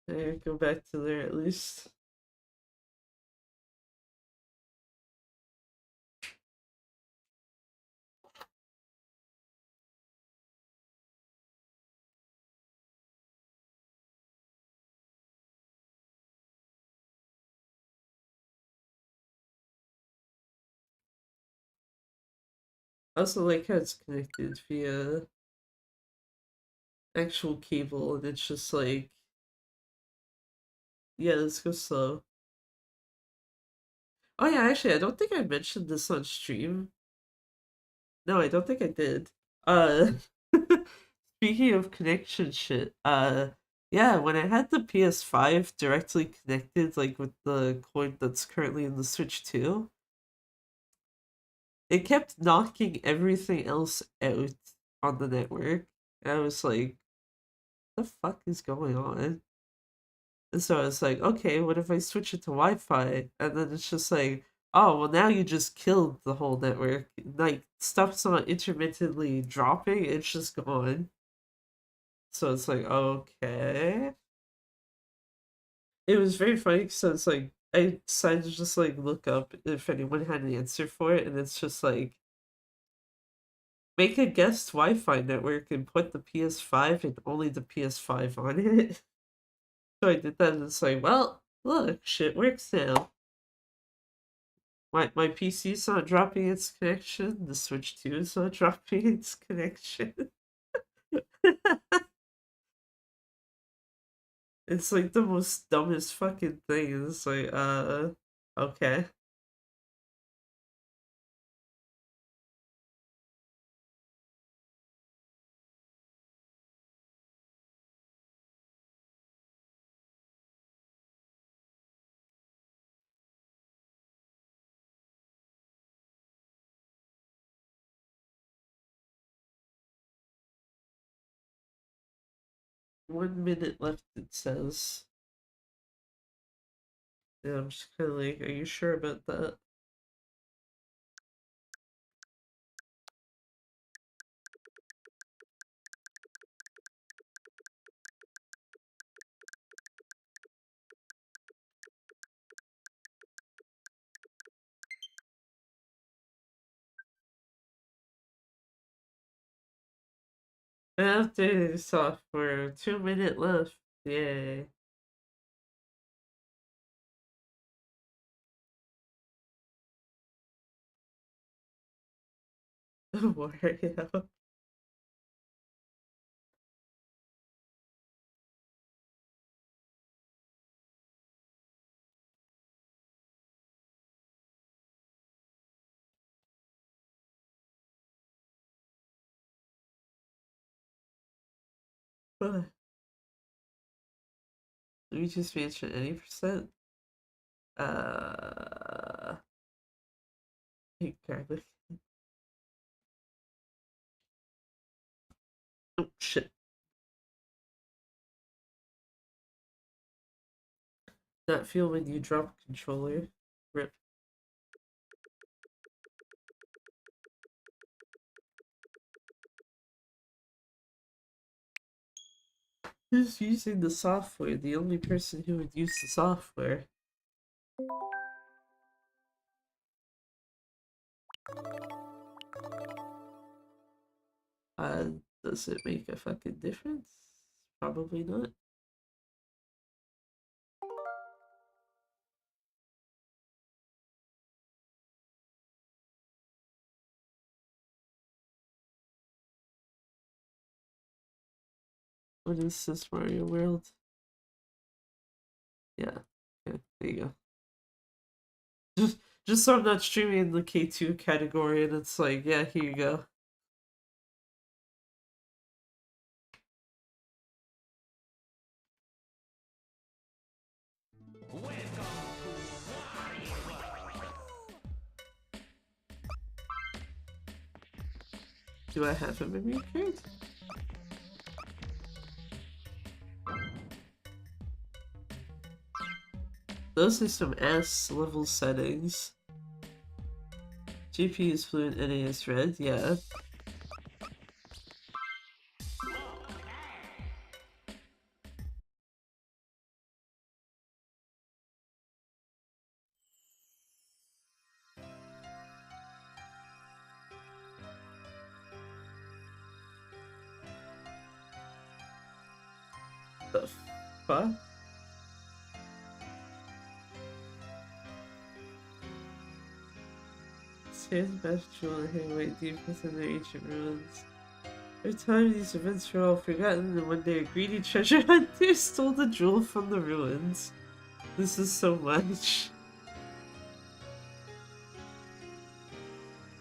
Yeah, go back to there at least. I also like how it's connected via actual cable, and it's just like, yeah, let's go slow. Oh yeah, actually, I don't think I mentioned this on stream. No, I don't think I did. Uh, speaking of connection shit, yeah, when I had the PS5 directly connected, like with the cord that's currently in the Switch 2, it kept knocking everything else out on the network. And I was like, the fuck is going on? And so I was like, okay, what if I switch it to Wi-Fi? And then it's just like, oh, well, now you just killed the whole network. Like, stuff's not intermittently dropping, it's just gone. So it's like, okay. It was very funny because it's like, I decided to just like look up if anyone had an answer for it, and it's just like, make a guest Wi-Fi network and put the PS5 and only the PS5 on it. So I did that, and it's like, well, look, shit works now. My PC's not dropping its connection. The Switch 2 is not dropping its connection. It's like the most dumbest fucking thing. It's like, okay. One minute left, it says. Yeah, I'm just kind of like, are you sure about that? After software, 2 minute left. Yay. Wario. Let me just mention any percent. Garlic. Oh shit. Not feel when you drop controller. Rip. Who's using the software? The only person who would use the software. Does it make a fucking difference? Probably not. What is this Mario World? Yeah. Yeah, there you go. Just so I'm not streaming in the K2 category and it's like, yeah, here you go. Do I have a memory card? Those are some ass level settings. GPU is blue and NA is red, yeah. The fuck? Here's the best jewel hidden way deep within the ancient ruins. Every time these events were all forgotten, and one day a greedy treasure hunter stole the jewel from the ruins. This is so much.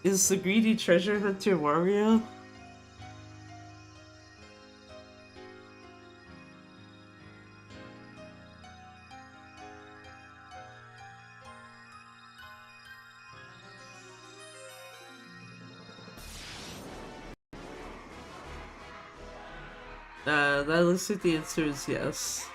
Is the greedy treasure hunter Wario? That looks like the answer is yes.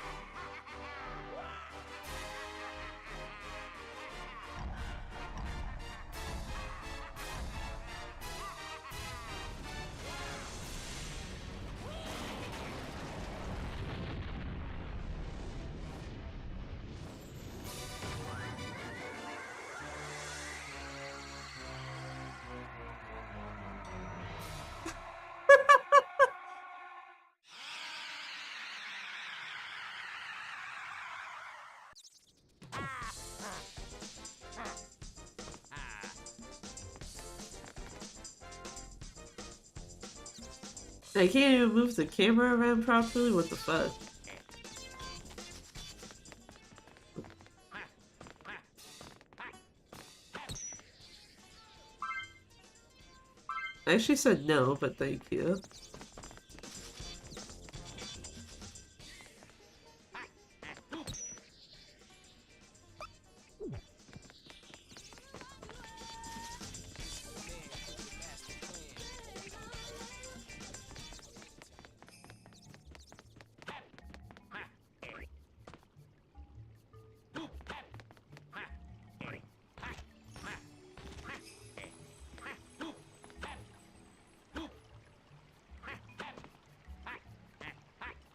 I can't even move the camera around properly? What the fuck? I actually said no, but thank you.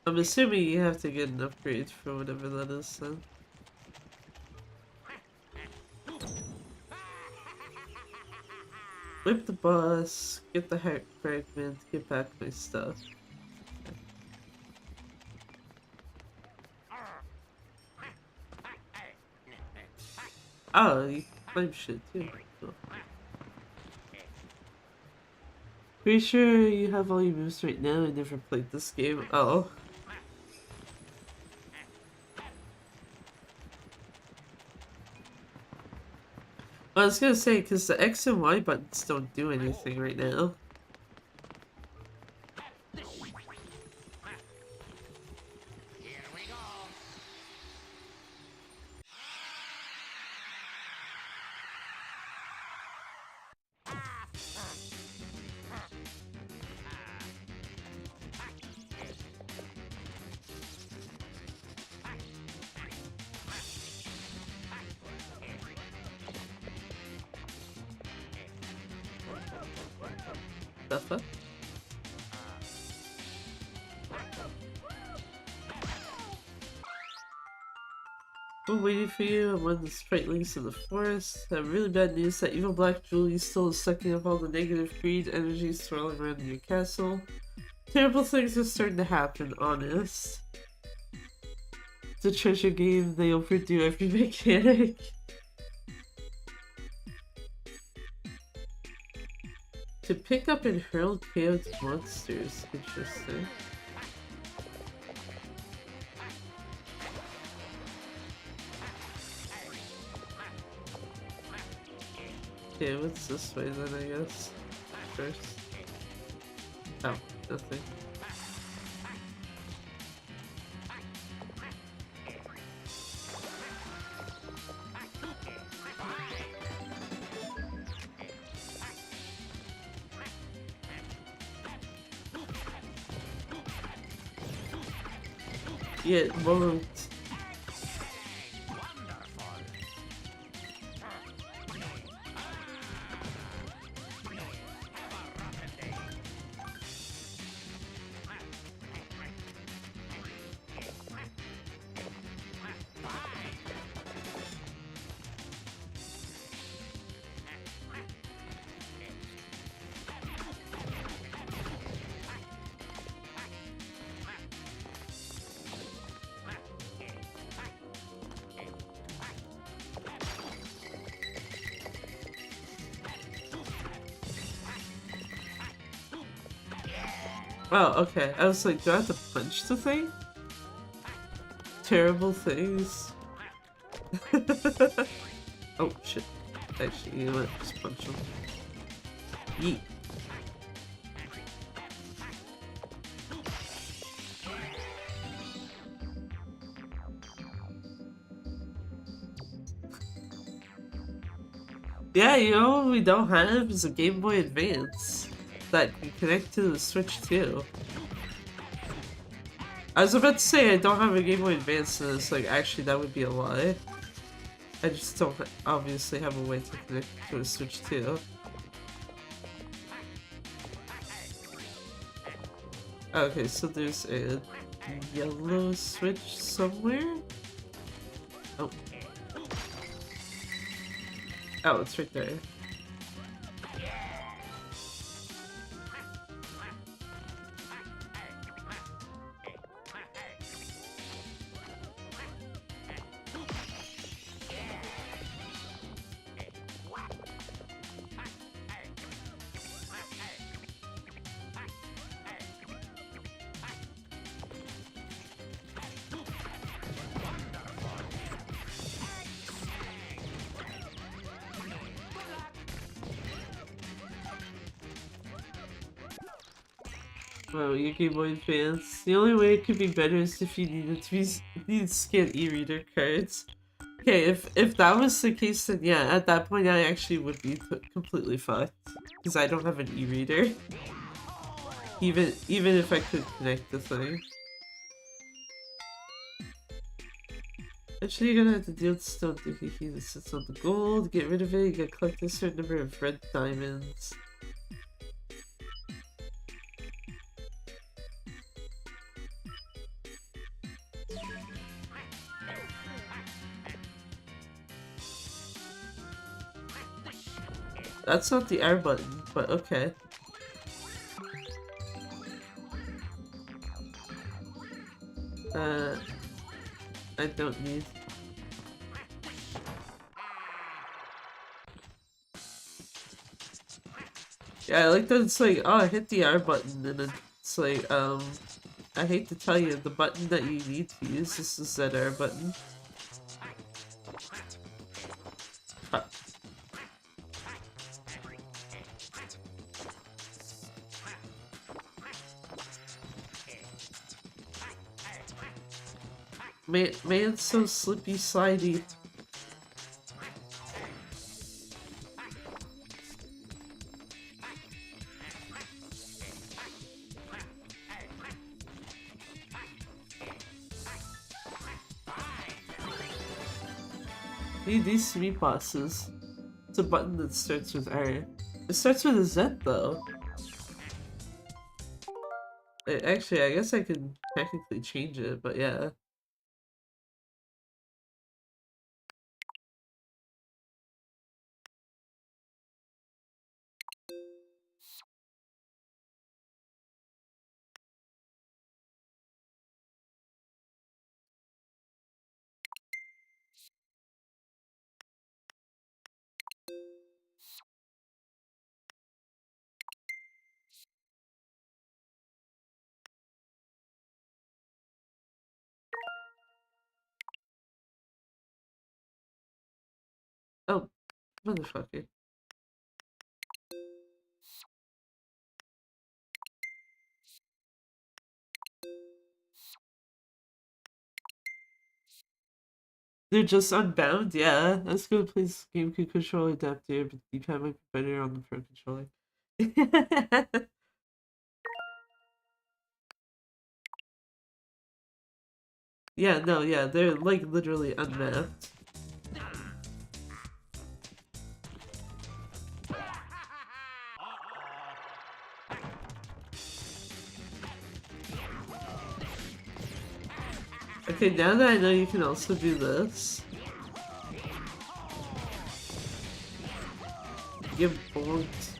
I'm assuming you have to get an upgrade for whatever that is, then. Whip the boss, get the heart fragment, get back my stuff. Oh, you can climb shit too. Cool. Pretty sure you have all your moves right now. I never played this game. Oh. Well, I was gonna say, because the X and Y buttons don't do anything right now. The fuck? We're waiting for you. I'm on the sprite links in the forest. I have really bad news that evil Black Julie still is sucking up all the negative greed energy swirling around in your castle. Terrible things are starting to happen, honest. It's a treasure game, they overdo every mechanic. To pick up and hurl chaos monsters. Interesting. Okay, what's this way then, I guess? First. Oh, nothing. Yeah, it won't. Oh, okay. I was like, do I have to punch the thing? Terrible things. Oh, shit. Actually, you know what? Just punch him. Yeet. Yeah, you know what we don't have is a Game Boy Advance that can connect to the Switch too. I was about to say I don't have a Game Boy Advance, and it's like, actually that would be a lie. I just don't obviously have a way to connect to a Switch too. Okay, so there's a yellow Switch somewhere? Oh. Oh, it's right there. Wow, your Game Boy Advance. The only way it could be better is if you needed to need to scan e-reader cards. Okay, if that was the case, then yeah, at that point I actually would be completely fucked because I don't have an e-reader. Even if I could connect the thing. Actually, you're gonna have to deal with stone doohickey that sits on the gold. Get rid of it. You gotta collect a certain number of red diamonds. That's not the R button, but okay. I don't need. Yeah, I like that it's like, oh, hit the R button, and then it's like, I hate to tell you, the button that you need to use is the ZR button. Fuck. Man's so slippy slidey. These sweet bosses. It's a button that starts with R. It starts with a Z though. Actually, I guess I could technically change it, but yeah. Oh, motherfucker. They're just unbound? Yeah. Let's go play this GameCube controller adapter, but the D-pad might be better on the Pro controller. Yeah, no, yeah, they're like literally unmapped. Okay, now that I know you can also do this. Get bonked.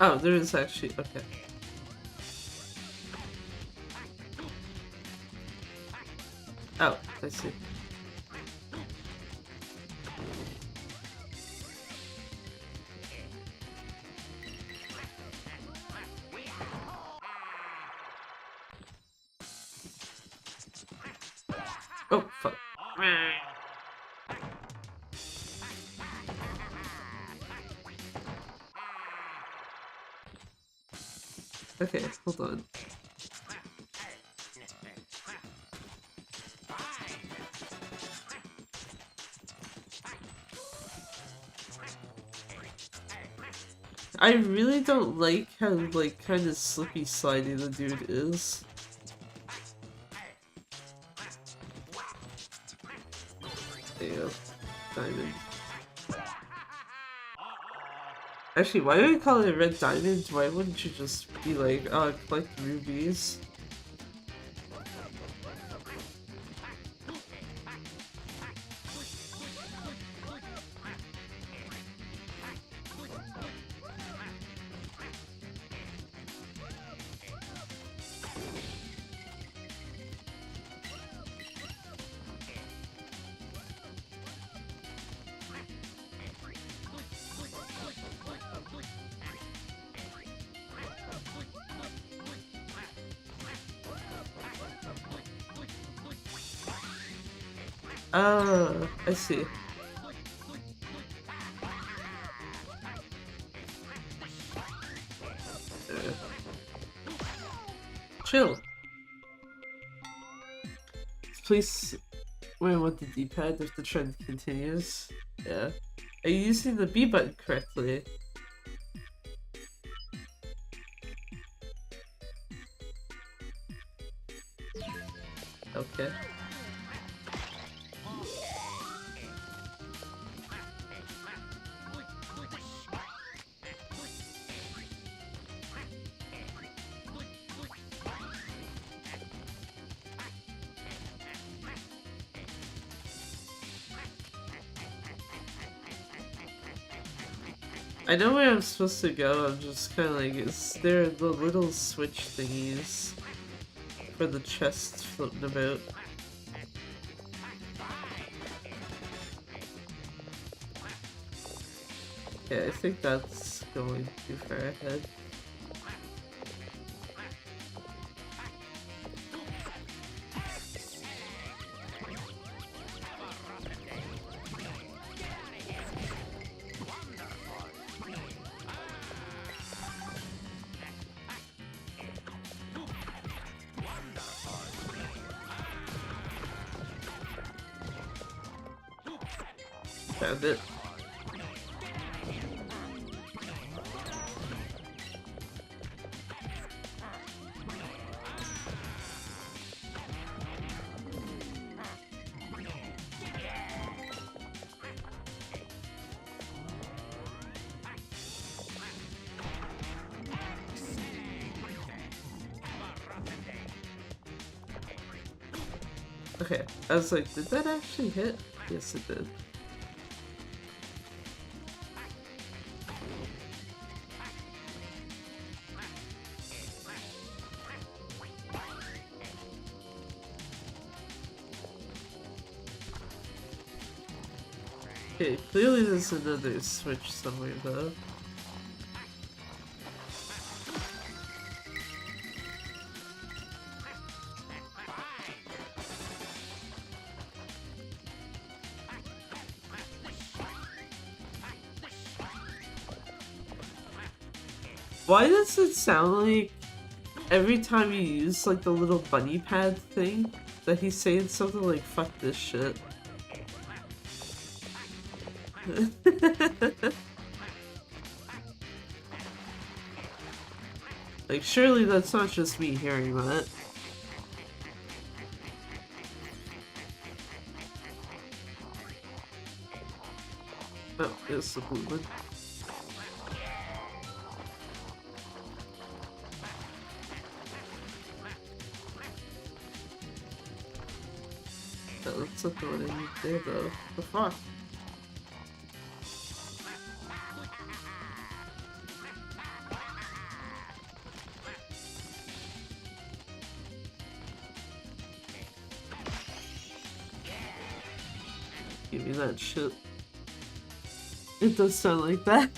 Oh, there is actually, okay. Oh, I see. Oh, fuck. Okay, hold on. I really don't like how, like, kind of slippy slidey the dude is. There you go. Diamond. Actually, why do we call it red diamond? Why wouldn't you just be like, oh, collect rubies? Ah, I see. Chill. Please wait with the D-pad if the trend continues. Yeah. Are you using the B button correctly? Okay. I know where I'm supposed to go, I'm just kind of like, is there the little switch thingies for the chests floating about? Yeah, I think that's going too far ahead. Found it. Okay, I was like, did that actually hit? Yes, it did. Okay, clearly there's another switch somewhere though. Why does it sound like every time you use like the little bunny pad thing that he's saying something like fuck this shit? Like surely that's not just me hearing that. Oh, it's the blue one. That's not the one I need there though. The fuck? Give me that shit. It does sound like that.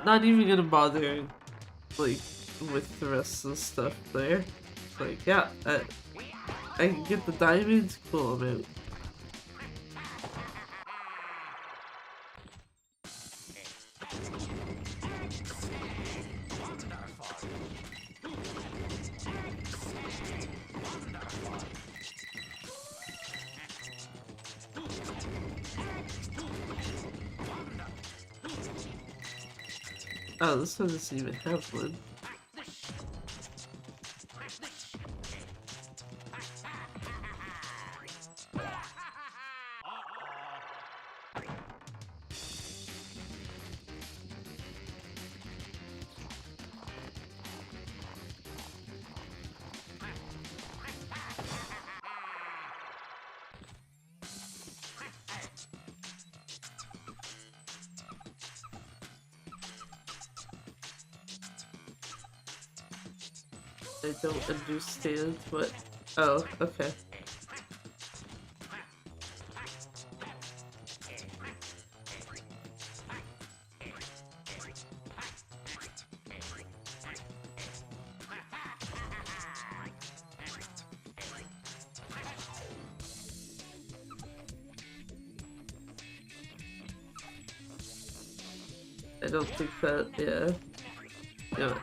Not even gonna bother, like, with the rest of the stuff there. Like, yeah, I can get the diamonds, cool, I'm out. Oh, this one doesn't even have one. I don't understand what... Oh, okay. I don't think that, yeah. Yeah.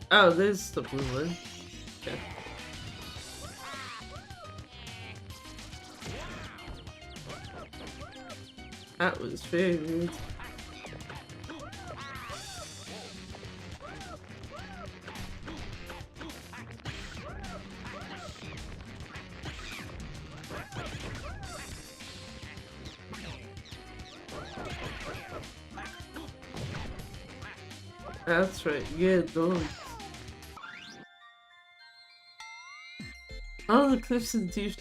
Oh, there's the blue one. Okay. That was very rude. That's right, yeah, don't. All the cliffs and deep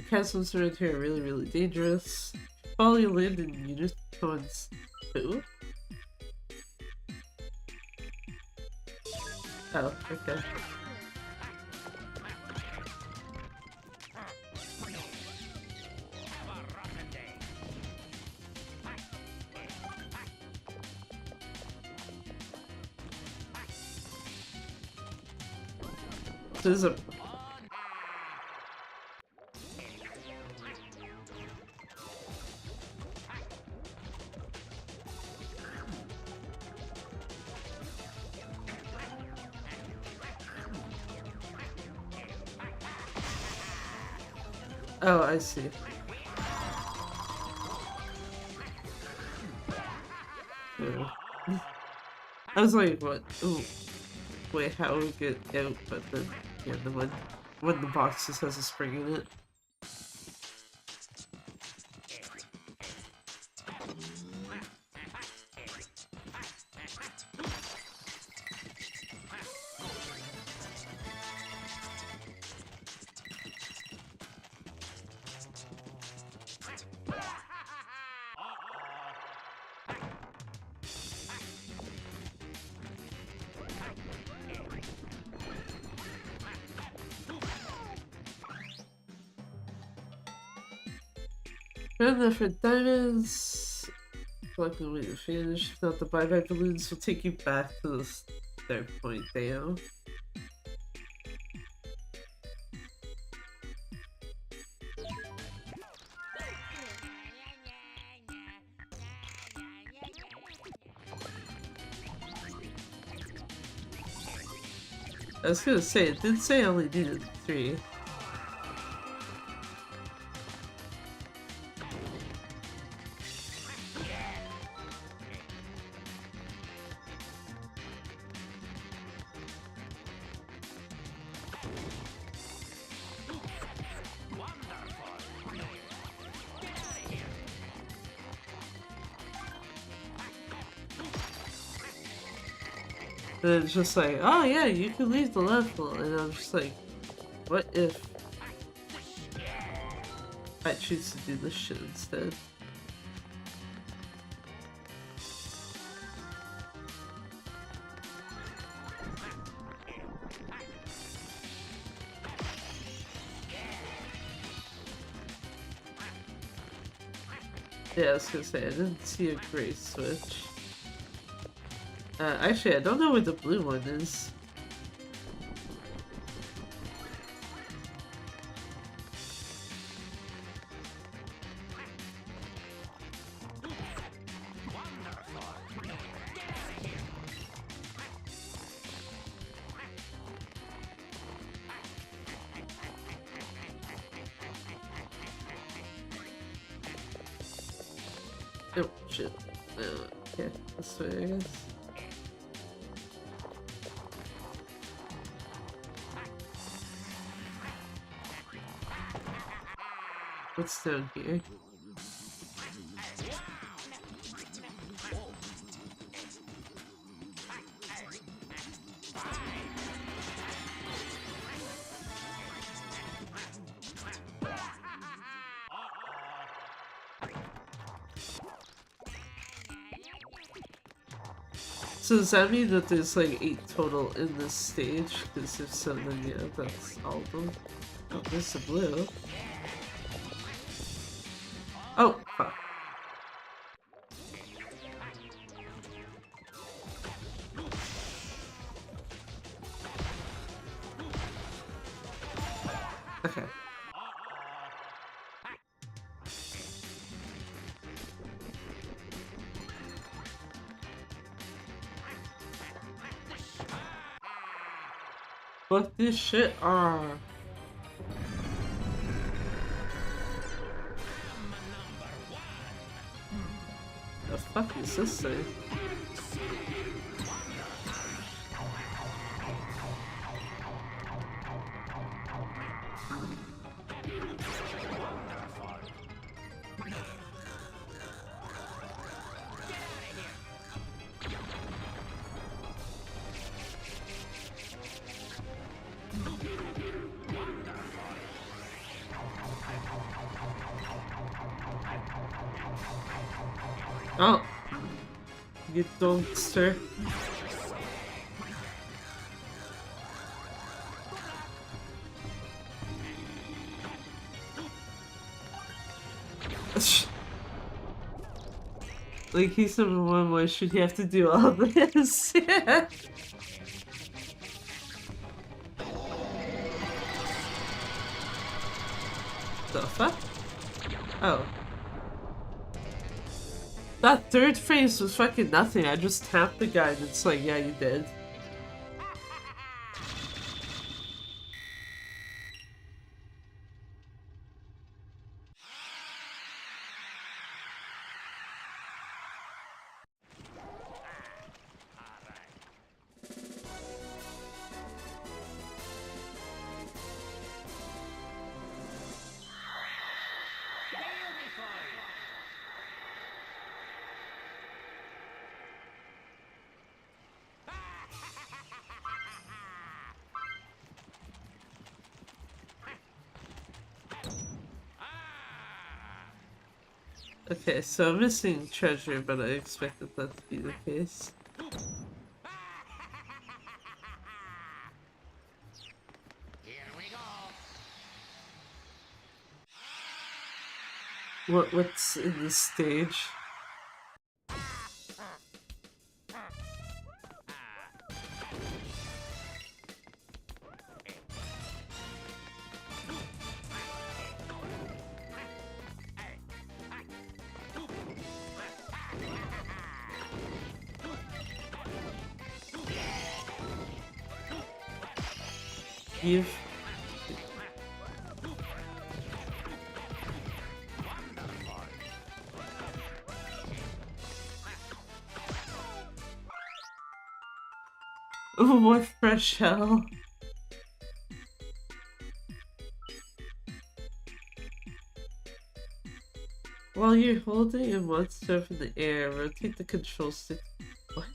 castles around here are really, really dangerous. Follow your land in unicorns. Who? Oh, okay. There's a... Oh, I see. Yeah. I was like, what? Ooh. Wait, how would we get out? But then, yeah, the when the box just has a spring in it. Found the for diamonds. Collect the way to finish. If not, the buyback balloons will take you back to the start point. Damn. I was gonna say, it did say I only needed 3. And it's just like, oh yeah, you can leave the level. And I'm just like, what if I choose to do this shit instead? Yeah, I was gonna say, I didn't see a gray switch. Actually, I don't know where the blue one is. Oh, shit. Okay, this way, I guess. What's down here? So does that mean that there's like 8 total in this stage? Because if so, then yeah, that's all of them. Oh, there's the blue. Oh, fuck. Okay. Fuck this shit. Ah. The fuck is this thing? Oh, you dumpster. Like, he's number one, why should he have to do all this? Yeah. The fuck? Oh. That third phase was fucking nothing. I just tapped the guy and it's like, yeah, you did. Okay, so I'm missing treasure, but I expected that to be the case. What's in this stage? Give. Oh, what fresh hell. While you're holding a monster up in the air, rotate the control stick. What?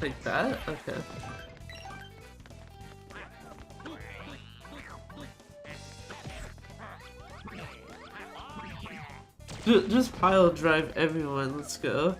Like that? Okay. Just pile drive everyone, let's go.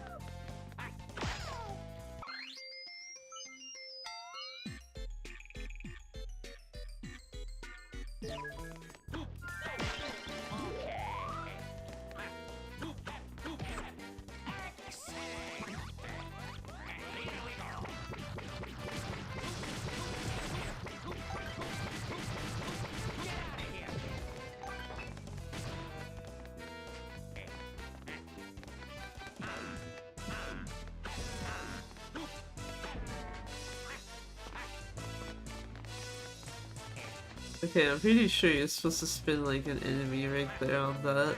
Okay, I'm pretty sure you're supposed to spin like an enemy right there on that.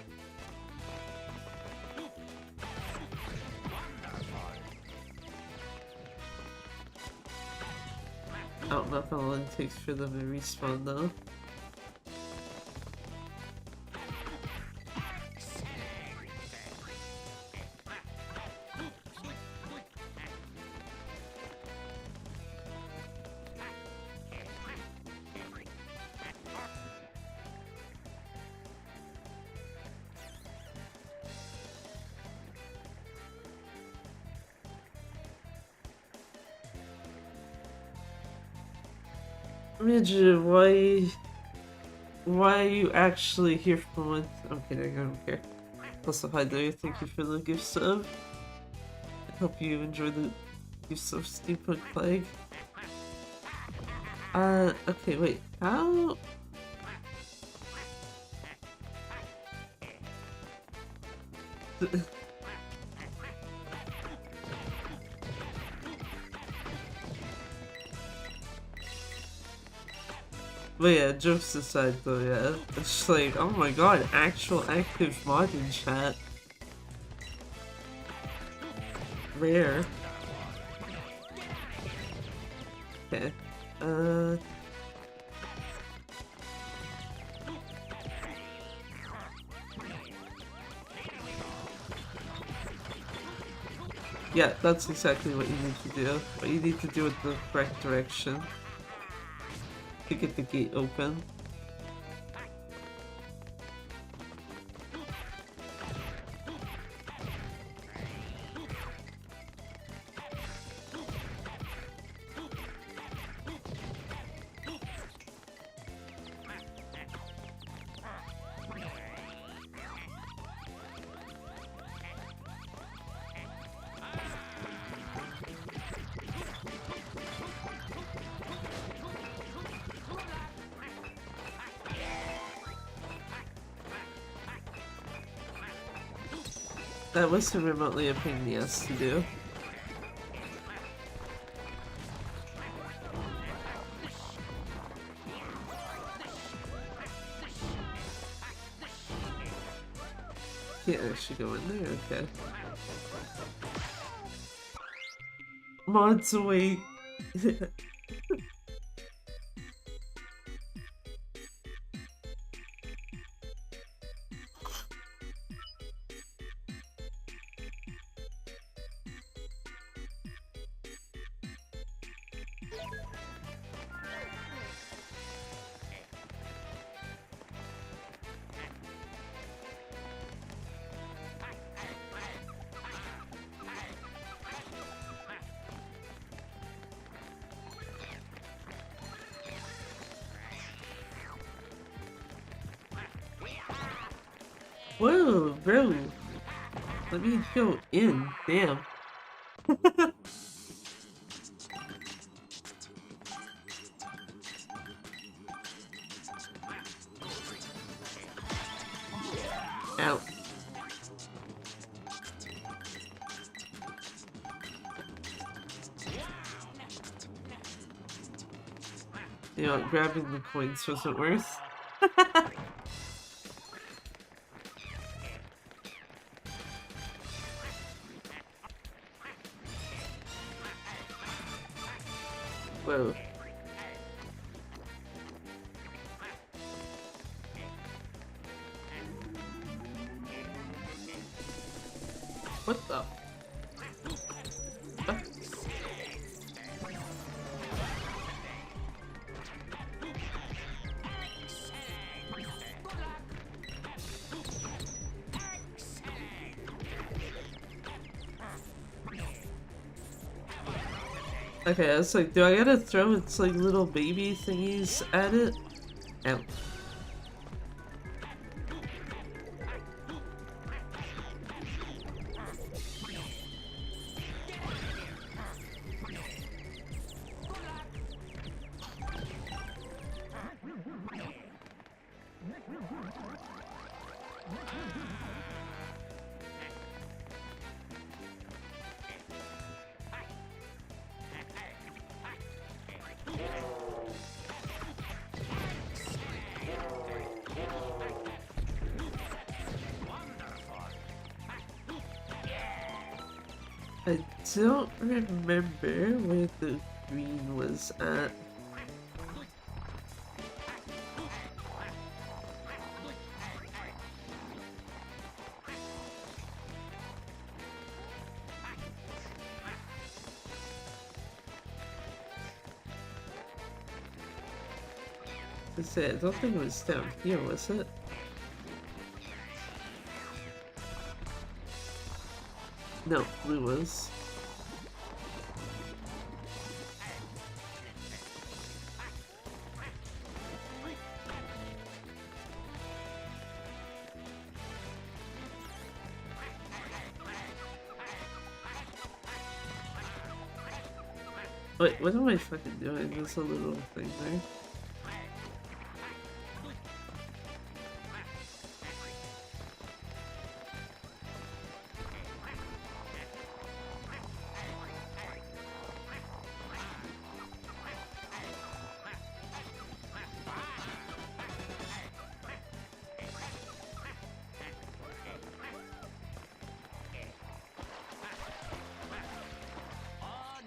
I don't know how long it takes for them to respawn though. Midget, why are you actually here for once? I'm kidding, I don't care. Plus, if I do, thank you for the gift sub. I hope you enjoyed it. You so stupid, Plague. Okay, wait. How? But yeah, jokes aside though, yeah. It's just like, oh my god, actual active mod in chat. Rare. Okay. Yeah, that's exactly what you need to do. What you need to do it the correct direction to get the gate open. That wasn't remotely a pain in the ass to do. Can't actually go in there, okay. Mods away. Whoa, bro. Let me go in. Damn. Ow. You know, grabbing the coins wasn't worth. Whoa. What the? What? Okay, I was like, do I gotta throw its like little baby thingies at it? Ow. I don't remember where the green was at. I don't think it was down here, was it? No, blue was. Wait, what am I fucking doing? There's a little thing there.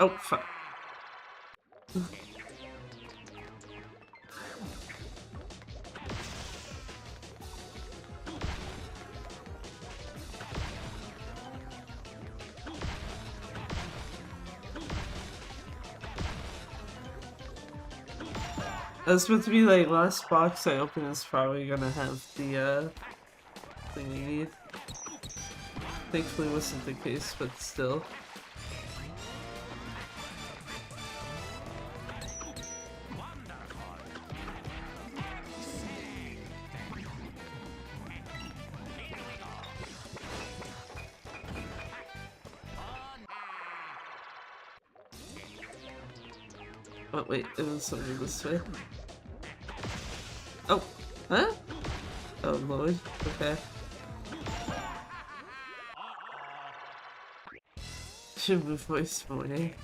Oh, fuck. That's supposed to be like last box I open is probably gonna have the thing you need. Thankfully wasn't the case, but still. Oh wait, it was something this way. Oh, huh? Oh lord, okay. Should move voice morning.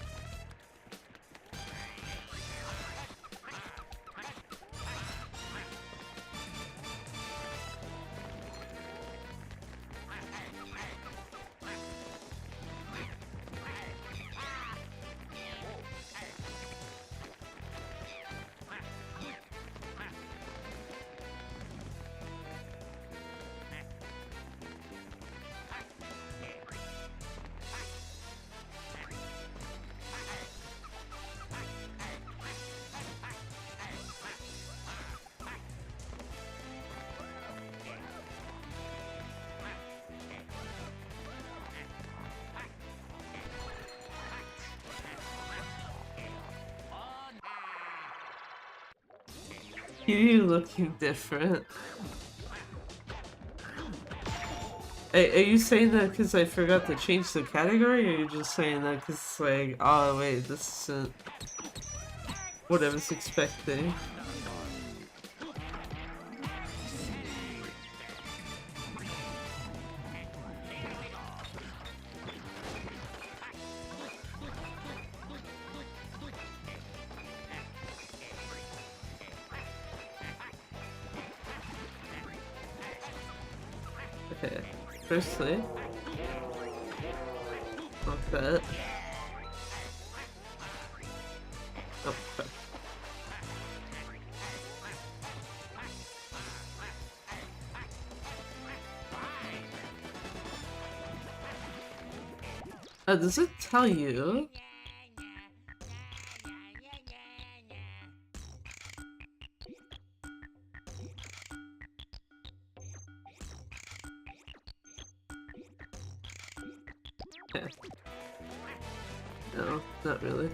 You looking different. Are you saying that because I forgot to change the category, or are you just saying that because it's like, oh wait, this isn't what I was expecting? Okay, firstly, like that. Oh, fuck. Oh, does it tell you? Okay. No, not really.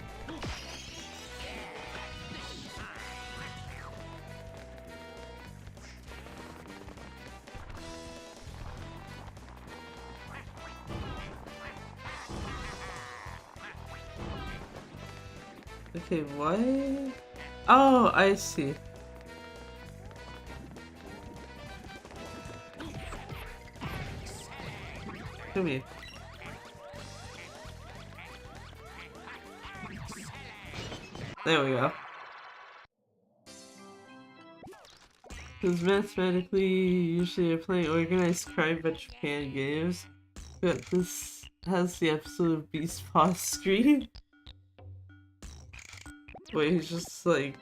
Okay, what? Oh, I see. Come here. There we go. Because mathematically, usually are playing organized crime but Japan games. But this has the absolute beast paw screen. Where he's just like...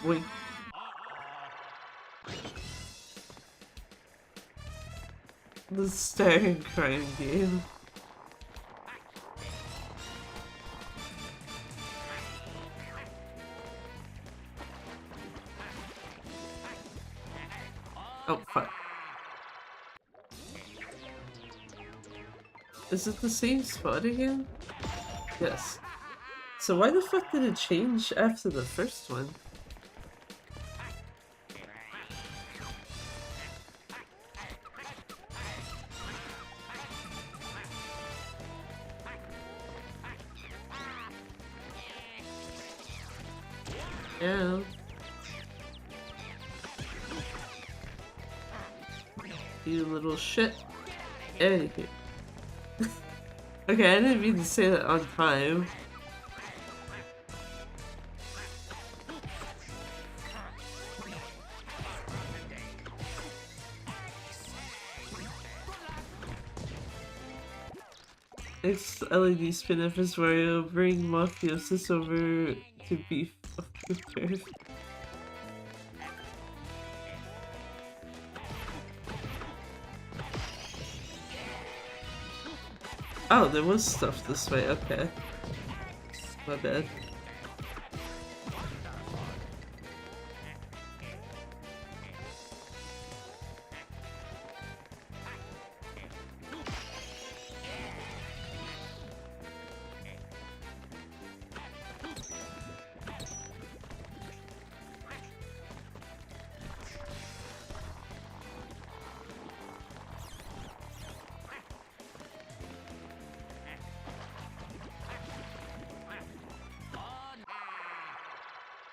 Wait. The staring crime game. Is it the same spot again? Yes. So why the fuck did it change after the first one? Yeah. You little shit. Out of here. Okay, I didn't mean to say that on time. Next LED spin-off is Wario bring Mafiosis over to beef up the turf. Oh, there was stuff this way, okay. My bad.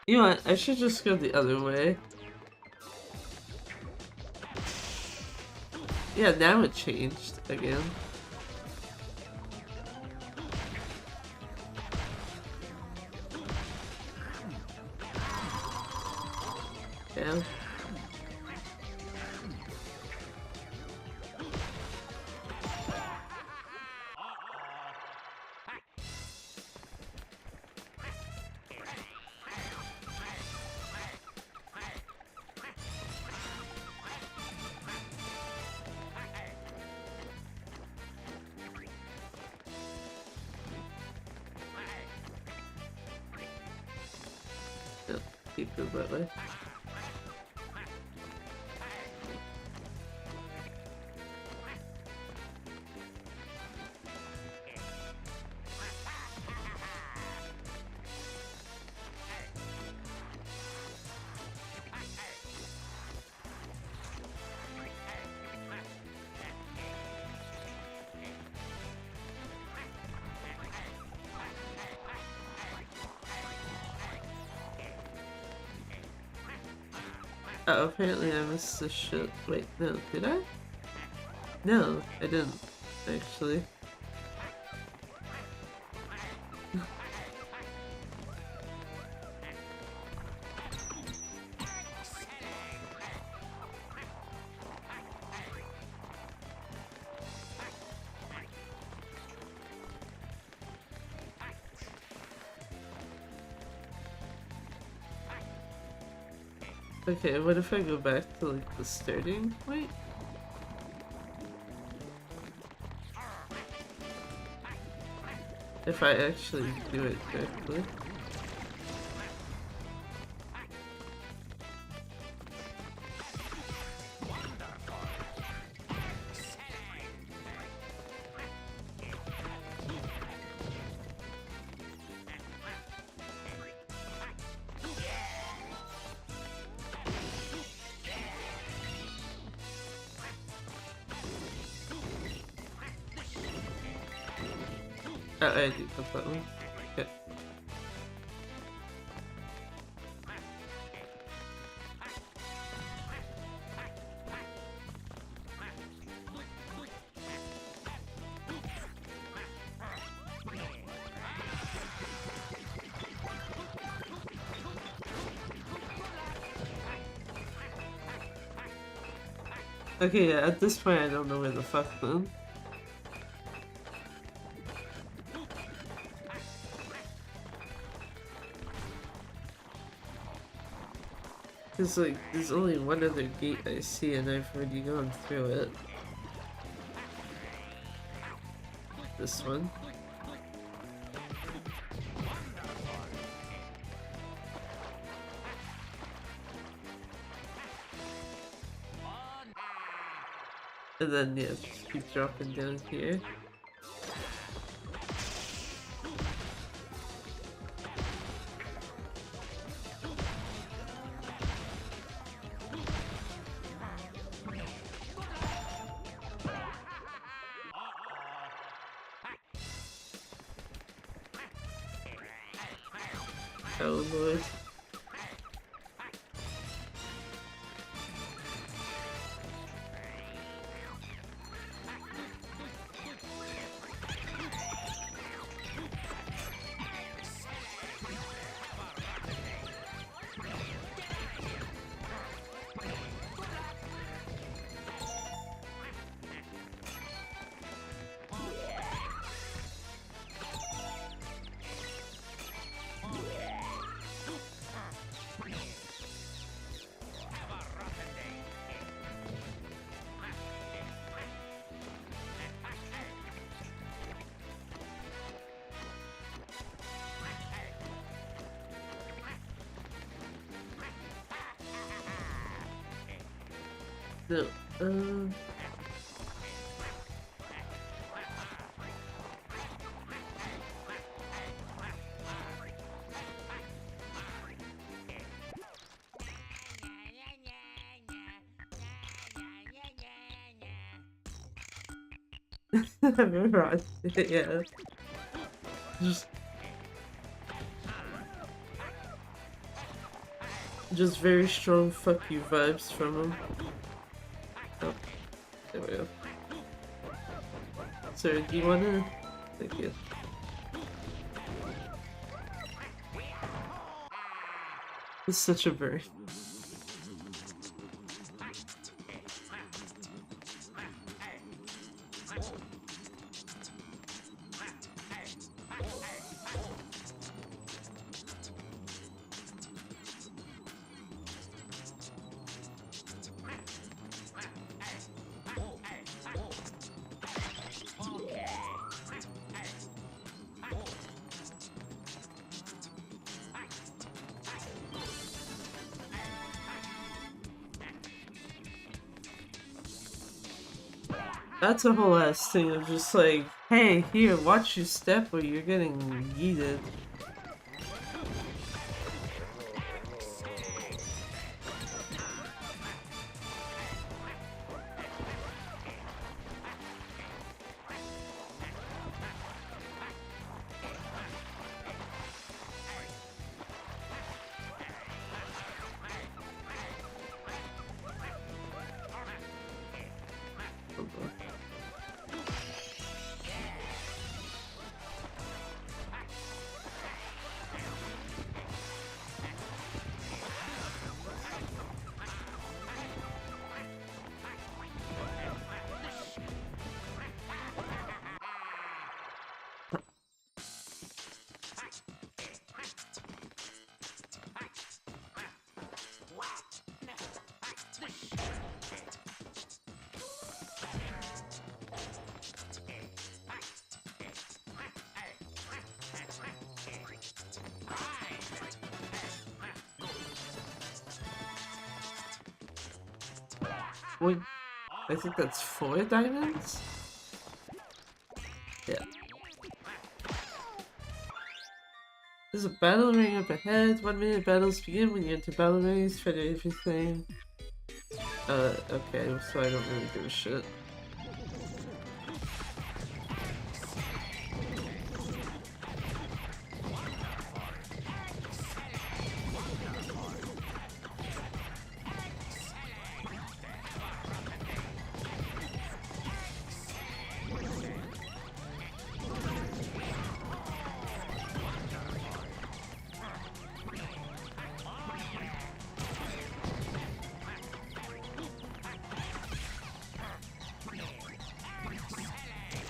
You know what? I should just go the other way. Yeah, now it changed again. Yeah. Keep it that way. Oh, apparently I missed this shit. Wait, no, did I? No, I didn't, actually. Okay, what if I go back to like the starting point? If I actually do it correctly. Oh, I do put that one. Okay. Okay, yeah, at this point I don't know where the fuck then. Cause like, there's only one other gate I see and I've already gone through it. This one. And then, yeah, just keep dropping down here. Oh lord. No, I memorized it, yeah. Just Just very strong fuck you vibes from him. Oh, there we go. Sir, do you wanna? Thank you. It's such a bird. That's a whole ass thing of just like, hey, here, watch your step or you're getting yeeted. Wait, I think that's 4 diamonds? Yeah. There's a battle ring up ahead. 1-minute battles begin when you enter battle rings. Fight everything. Okay, so I don't really give a shit.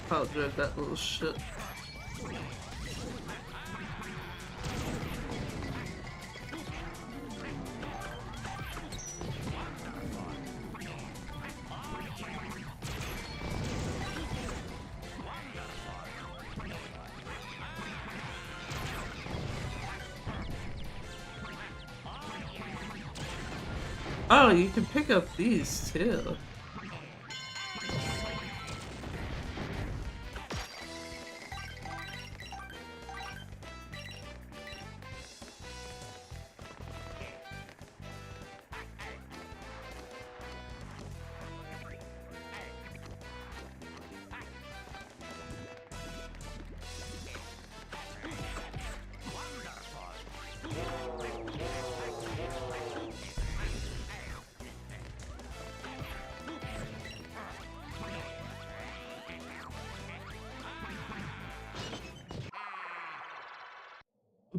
I'll dread that little shit. Oh, you can pick up these too.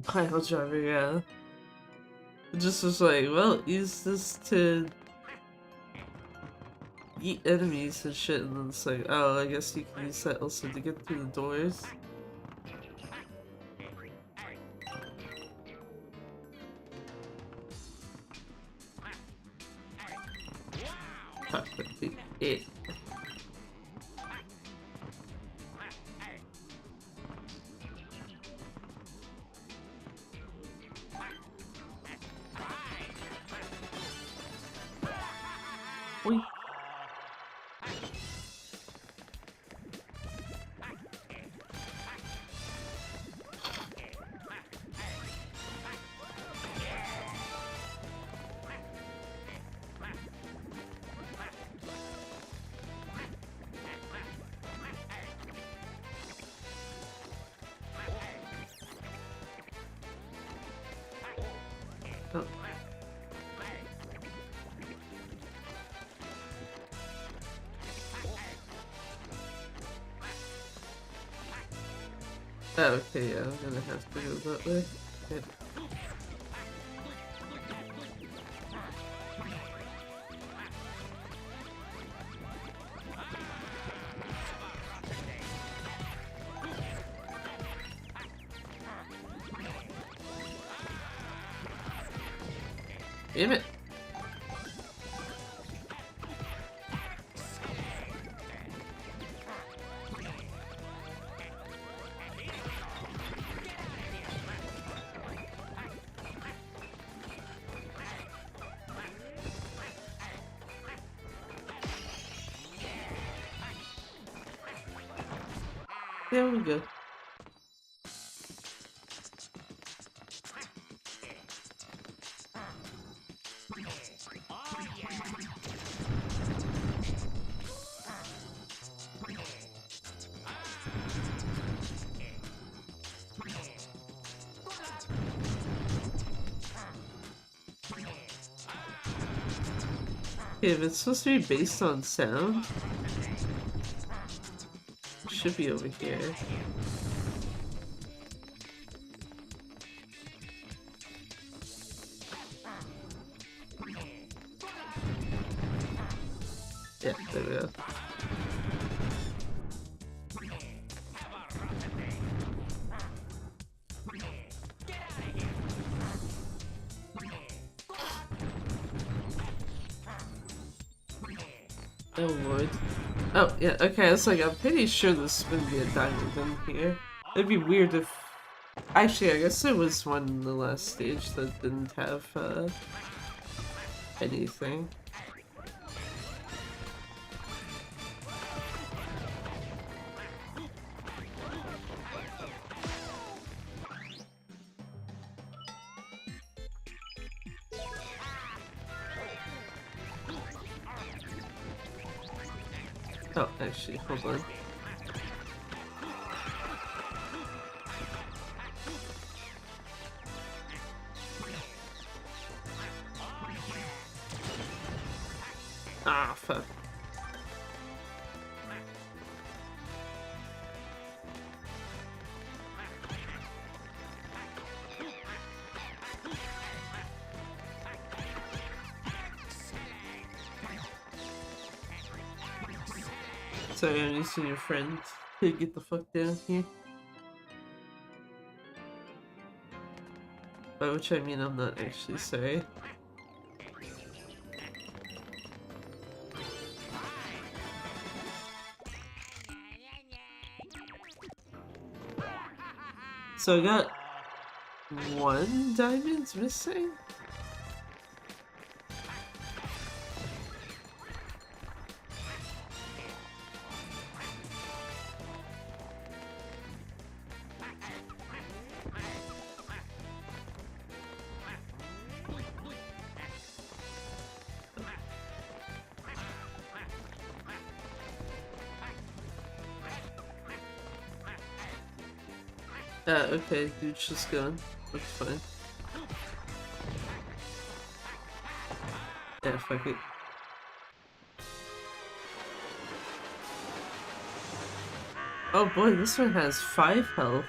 Pile driver, yeah. It just was like, well, use this to eat enemies and shit, and then it's like, oh, I guess you can use that also to get through the doors. It. Oi. Oh. Oh, okay, yeah, I'm gonna have to go that way. Okay. Damn it! There we go. Okay, if it's supposed to be based on sound, it should be over here. Yeah, there we go. Oh lord. Oh, yeah, okay, it's like, I'm pretty sure this would be a diamond in here. It'd be weird if... Actually, I guess there was one in the last stage that didn't have, anything. Oh, actually, hold on. Ah, fuck. Sorry, I'm using your friend to get the fuck down here. By which I mean I'm not actually sorry. So I got one diamond missing? Okay, dude's just gone. That's fine. Yeah, fuck it. Oh boy, this one has 5 health.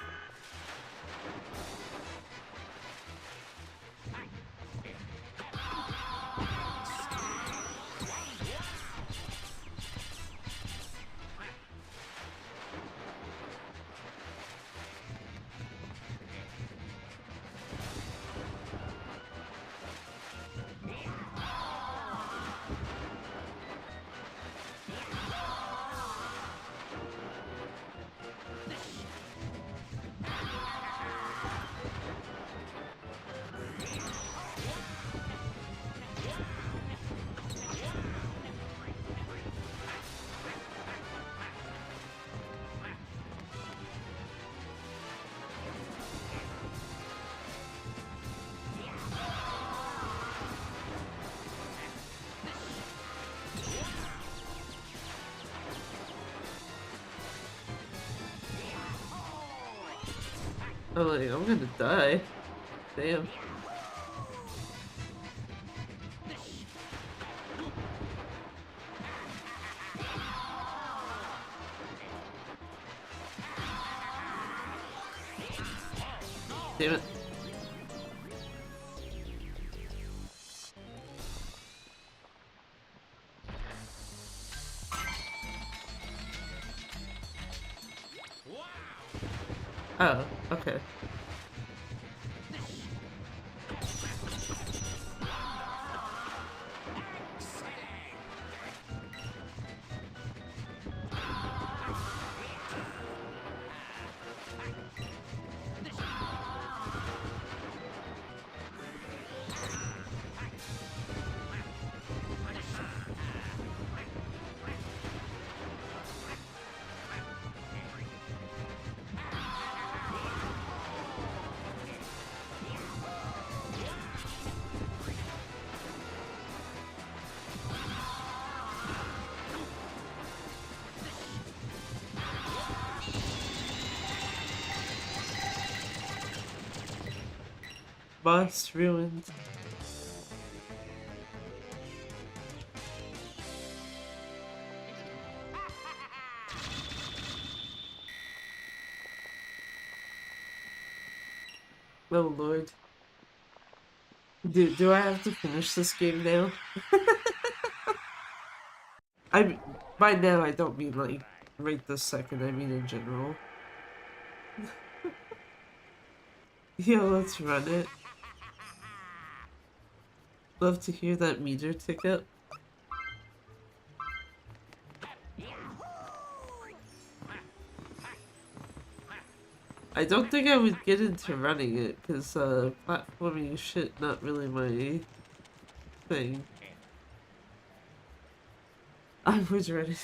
I'm like, I'm gonna die. Damn. Damn it. Oh, okay. Boss ruined. Oh lord. Do I have to finish this game now? By now I don't mean like right this second, I mean in general. Yo, let's run it. Love to hear that meter tick up. I don't think I would get into running it, because platforming shit not really my thing. I was ready.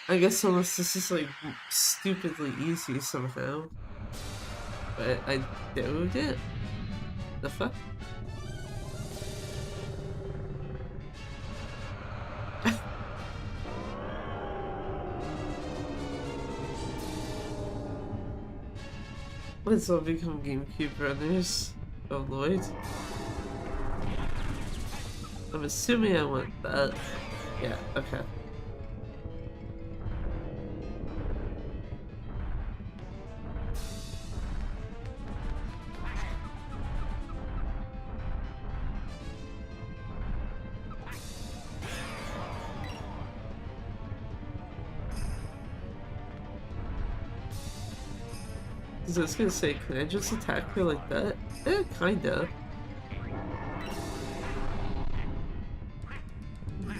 I guess unless this is like stupidly easy somehow. But I doubt it. The fuck? Let's all become GameCube runners. Oh lord. I'm assuming I want that. Yeah, okay. I was gonna say, can I just attack her like that? Eh, kinda.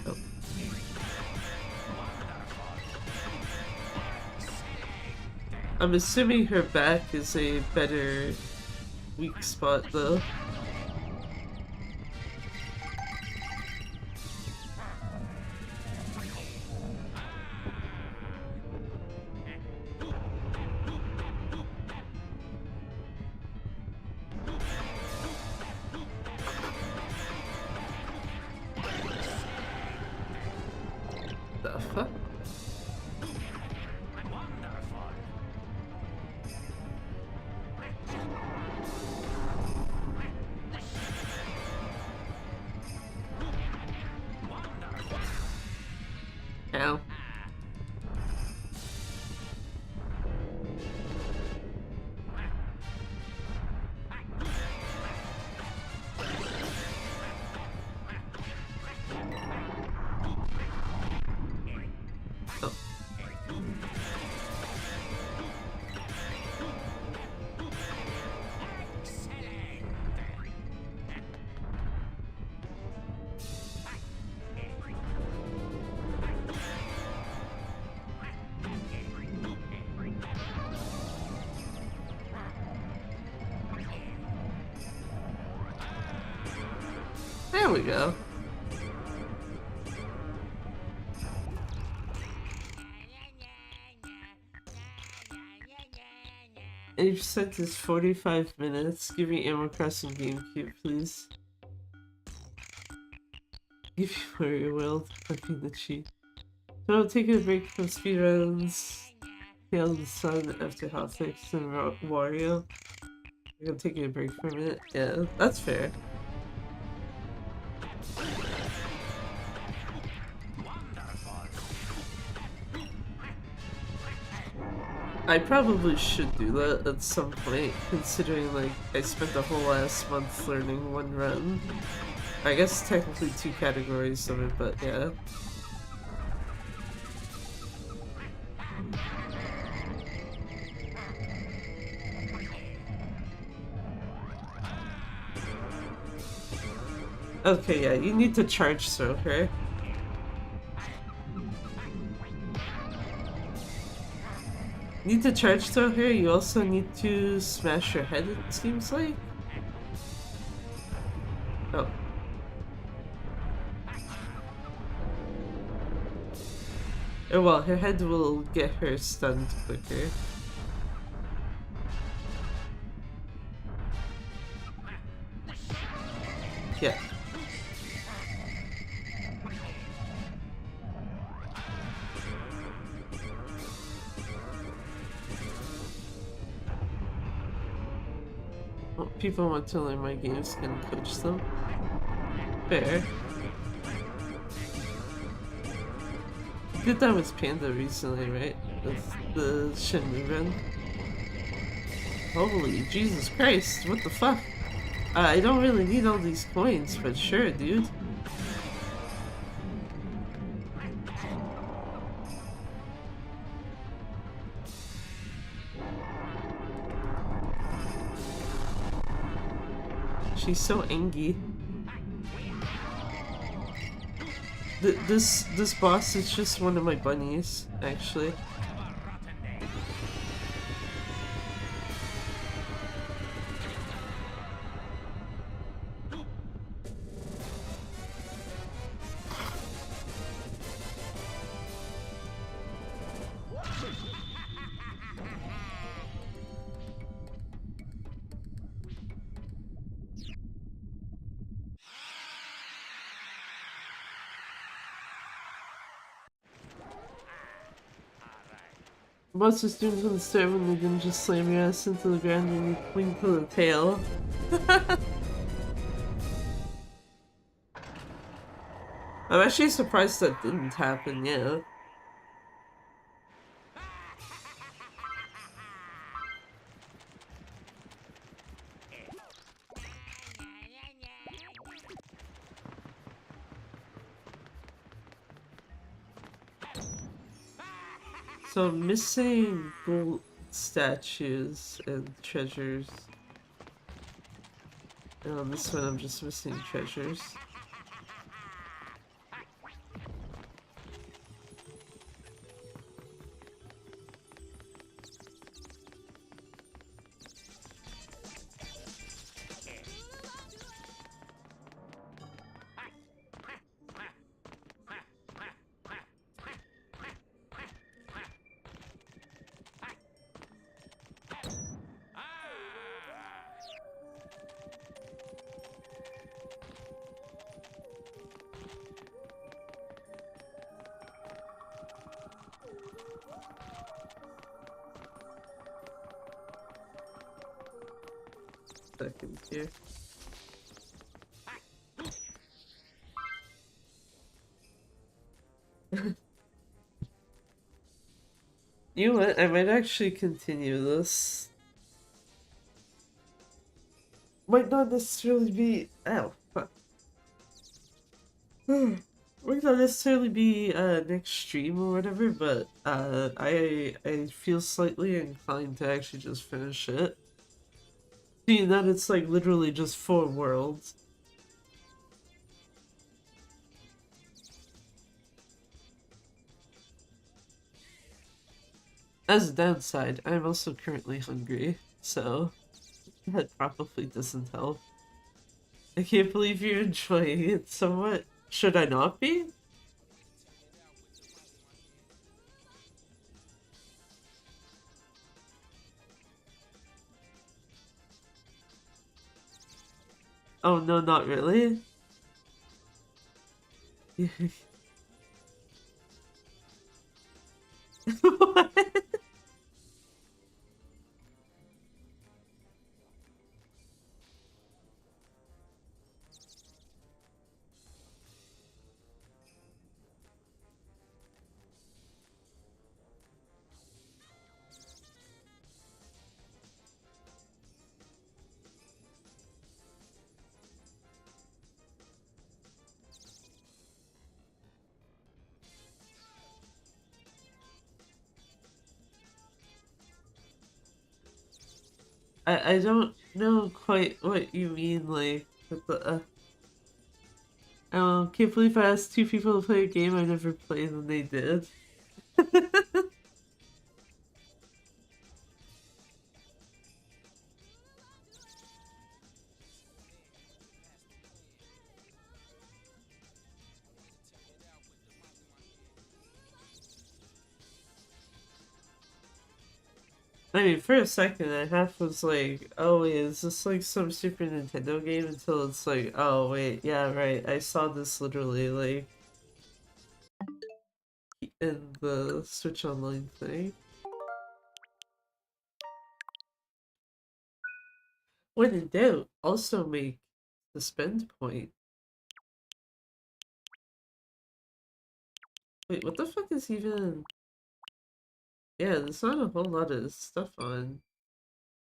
Oh. I'm assuming her back is a better weak spot though. The fuck? Ow. Oh. There we go. 80% is 45 minutes. Give me Animal Crossing GameCube, please. Give me Mario World. Fucking the cheat. So taking a break from speedruns, Hail the Sun after Hotfix and Wario. I'm taking a break from it. Yeah, that's fair. I probably should do that at some point, considering like I spent the whole last month learning one run. I guess technically 2 categories of it, but yeah. Okay, yeah, you need to charge throw her. Need to charge throw her, you also need to smash her head, it seems like. Oh. Oh well, her head will get her stunned quicker. Yeah. Well, people want to learn my games, can coach them. Fair. Did that with Panda recently, right? With the Shenmue run. Holy Jesus Christ, what the fuck? I don't really need all these coins, but sure, dude. She's so angry. This boss is just one of my bunnies, actually. Monster students gonna start when they didn't just slam your ass into the ground and you cling to the tail. I'm actually surprised that didn't happen, yeah. So missing gold statues and treasures. And on this one I'm just missing treasures. Second here. You know what? I might actually continue this. Might not necessarily be. Ow, fuck. Might not necessarily be next stream or whatever, but I feel slightly inclined to actually just finish it. Seeing that it's like literally just 4 worlds. As a downside, I'm also currently hungry, so that probably doesn't help. I can't believe you're enjoying it somewhat. Should I not be? Oh no, not really. I don't know quite what you mean, like, with the, can't believe I asked two people to play a game I never played and they did. I mean, for a second, I half was like, oh wait, is this like some Super Nintendo game? Until it's like, oh wait, yeah, right, I saw this literally, like, in the Switch Online thing. When in doubt, also make the spend point. Wait, what the fuck is even... Yeah, there's not a whole lot of stuff on,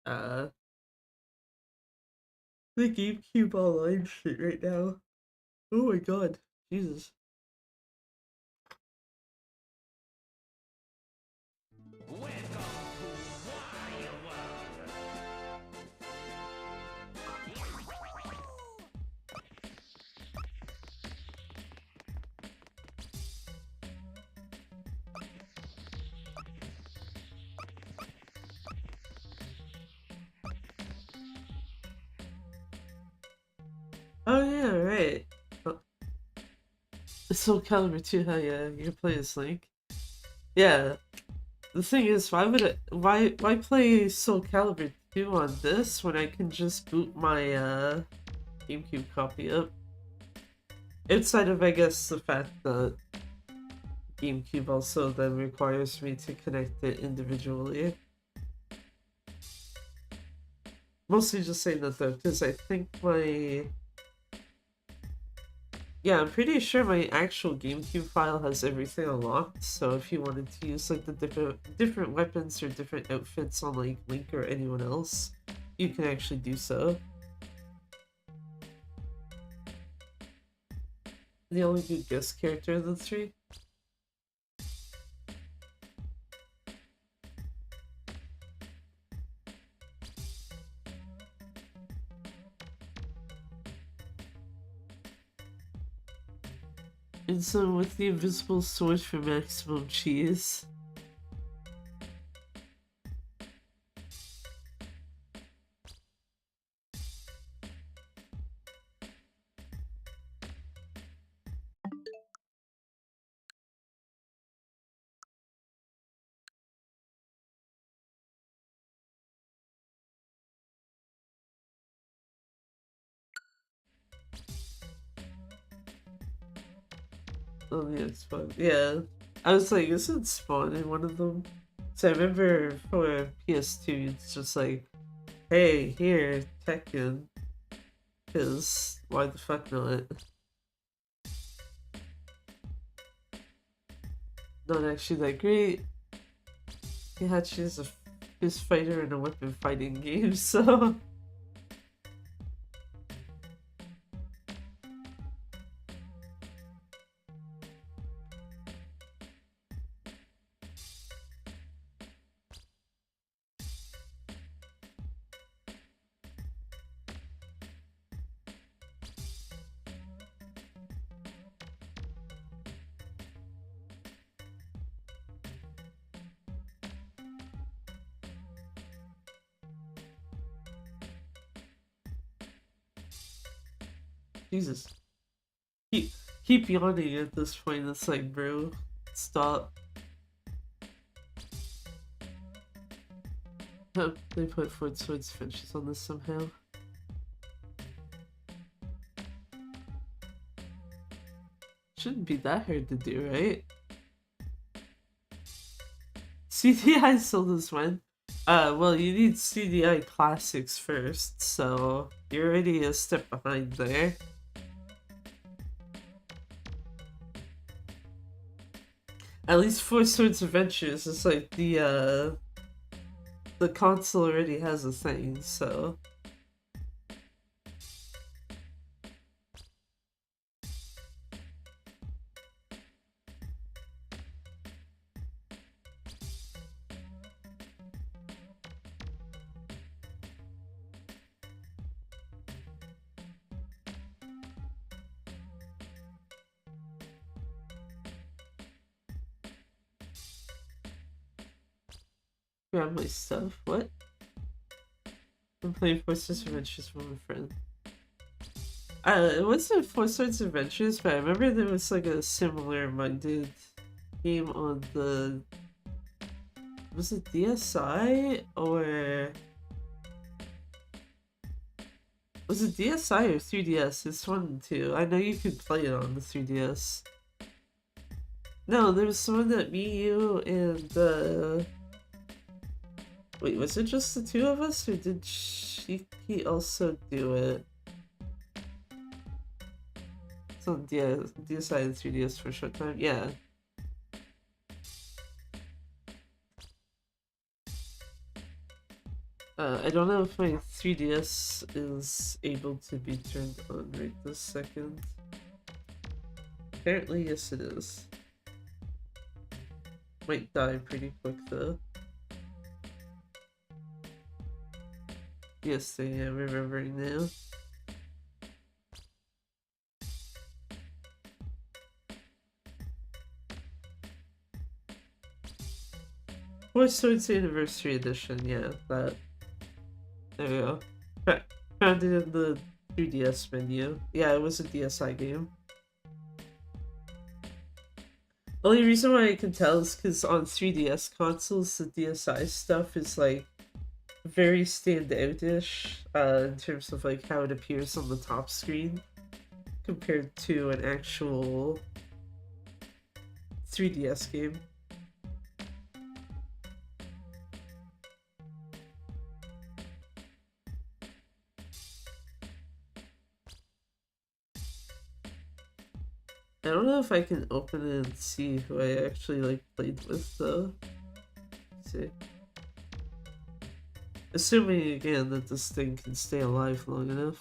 uh, the GameCube Online shit right now. Oh my god, Jesus. Oh yeah, right. Oh, Soul Calibur 2, hell yeah, you can play as Link. Yeah, the thing is, why play Soul Calibur 2 on this when I can just boot my GameCube copy up? Outside of, I guess, the fact that GameCube also then requires me to connect it individually. Mostly just saying that though, because I think my... Yeah, I'm pretty sure my actual GameCube file has everything unlocked, so if you wanted to use like the different weapons or different outfits on like Link or anyone else, you can actually do so. The only good guest character of the three. And so with the invisible sword for maximum cheese. Oh yeah, it's fun. Yeah. I was like, isn't Spawn in one of them? So I remember for PS2, it's just like, hey, here, Tekken. Because why the fuck not? Not actually that great. Heihachi is a fist fighter in a weapon fighting game, so... Jesus. Keep yawning at this point, it's like, bro, stop. They put Ford Swords finishes on this somehow. Shouldn't be that hard to do, right? CDI still this one. Well, you need CDI Classics first, so you're already a step behind there. At least Four Swords Adventures is like the console already has a thing, so... grab my stuff. What? I'm playing Four Swords Adventures with my friend. It wasn't Four Swords Adventures, but I remember there was like a similar minded game on the... Was it DSi? Or... Was it DSi or 3DS? It's one and two. I know you could play it on the 3DS. No, there was someone that me, you, and wait, was it just the two of us, or did he also do it? It's on DSi and 3DS for a short time. Yeah. I don't know if my 3DS is able to be turned on right this second. Apparently, yes it is. Might die pretty quick though. Yes, I am remembering now. Four Swords Anniversary Edition, yeah, that. There we go. Found it in the 3DS menu. Yeah, it was a DSi game. Only reason why I can tell is because on 3DS consoles, the DSi stuff is like very standout-ish in terms of like how it appears on the top screen compared to an actual 3DS game. I don't know if I can open it and see who I actually like played with though. Let's see. Assuming again that this thing can stay alive long enough.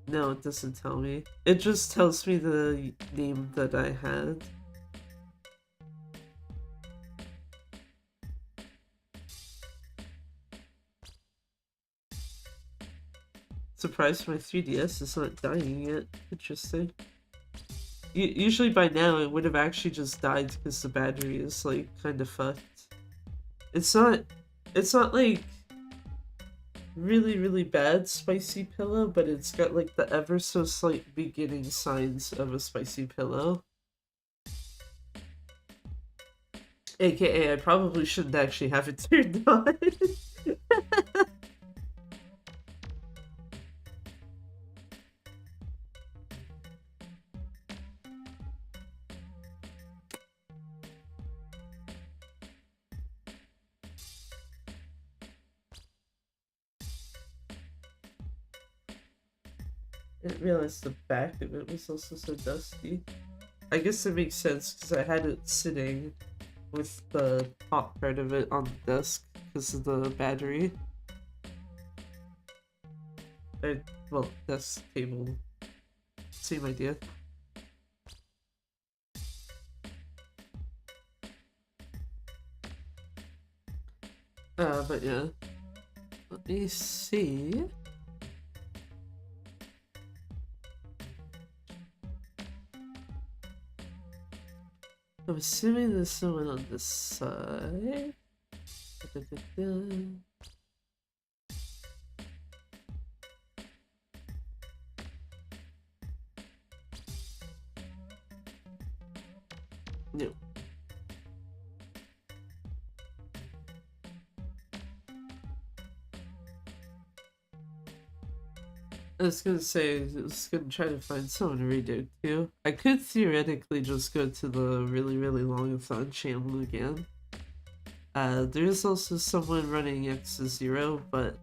No, it doesn't tell me. It just tells me the name that I had. Surprised my 3DS is not dying yet. Interesting. Usually by now it would have actually just died because the battery is like kind of fucked. It's not like really bad spicy pillow, but it's got like the ever so slight beginning signs of a spicy pillow. AKA I probably shouldn't actually have it turned on. I didn't realize the back of it was also so dusty. I guess it makes sense because I had it sitting with the top part of it on the desk because of the battery. Well, desk table. Same idea. But yeah. Let me see. I'm assuming there's someone on this side. No. I was gonna say, I was gonna try to find someone to read it to. I could theoretically just go to the really long-a-thon channel again. There's also someone running X0, but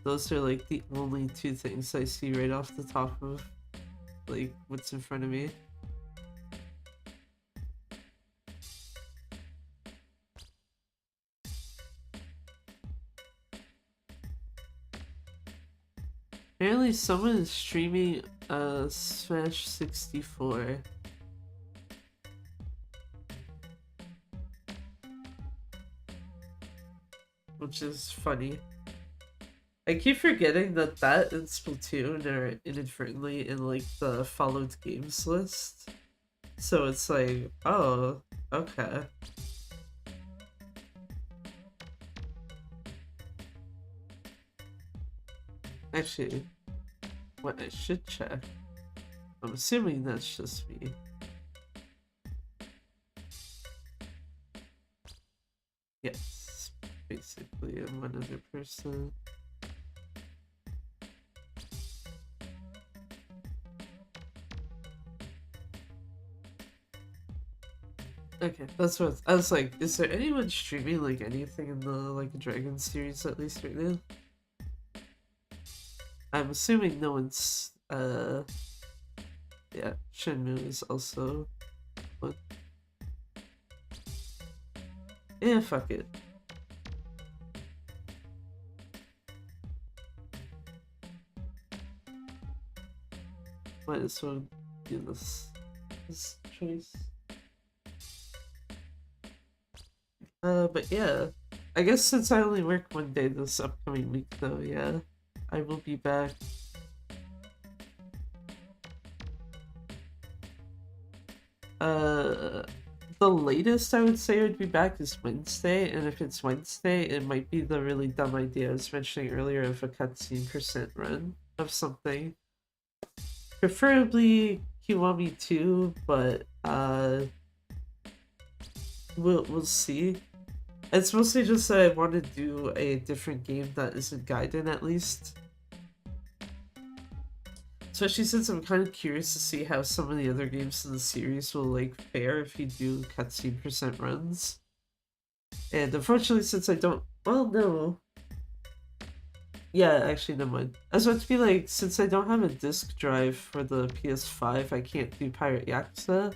those are like the only two things I see right off the top of like what's in front of me. Apparently someone is streaming Smash 64. Which is funny. I keep forgetting that that and Splatoon are inadvertently in like the followed games list. So it's like, oh, okay. Actually, what I should check. I'm assuming that's just me. Yes, basically I'm one other person. Okay, that's what I was like. Is there anyone streaming like anything in the like Dragon series at least right now? I'm assuming no one's. Yeah, Shenmue is also one. Yeah, fuck it. Might as well do this choice. But yeah, I guess since I only work one day this upcoming week, though, yeah, I will be back. The latest I would say would be back is Wednesday, and if it's Wednesday, it might be the really dumb idea I was mentioning earlier of a cutscene % run of something. Preferably Kiwami 2, but we'll see. It's mostly just that I want to do a different game that isn't Gaiden at least. Especially since I'm kind of curious to see how some of the other games in the series will like fare if you do cutscene % runs. And unfortunately, since I don't, well, no. Yeah, actually, never mind. I was about to be like, since I don't have a disk drive for the PS5, I can't do Pirate Yakuza.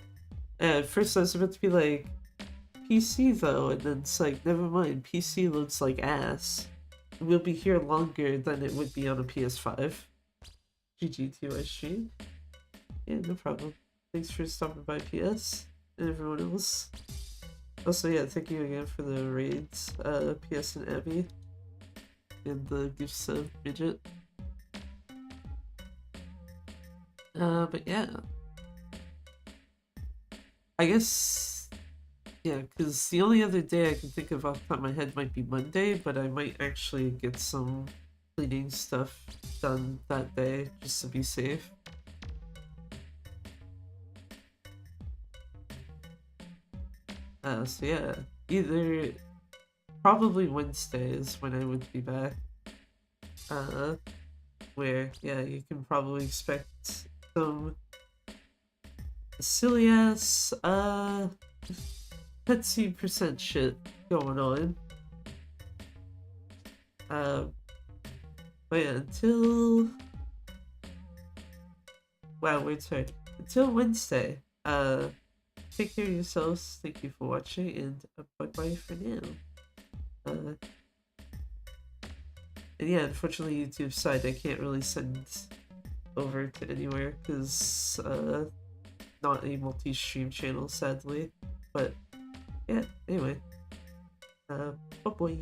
And at first I was about to be like, PC though, and then it's like, never mind, PC looks like ass. We'll be here longer than it would be on a PS5. GG to I stream. Yeah, no problem. Thanks for stopping by, PS, and everyone else. Also, yeah, thank you again for the raids, PS and Abby, and the gift sub midget. But yeah. I guess, yeah, because the only other day I can think of off the top of my head might be Monday, but I might actually get some cleaning stuff done that day just to be safe. So yeah, either probably Wednesday is when I would be back. Where yeah, you can probably expect some silly ass cutscene % shit going on. But yeah, until wow, wait, sorry. Until Wednesday. Take care of yourselves. Thank you for watching, and bye bye for now. And yeah, unfortunately, YouTube side I can't really send over to anywhere because not a multi-stream channel, sadly. But yeah, anyway, bye bye.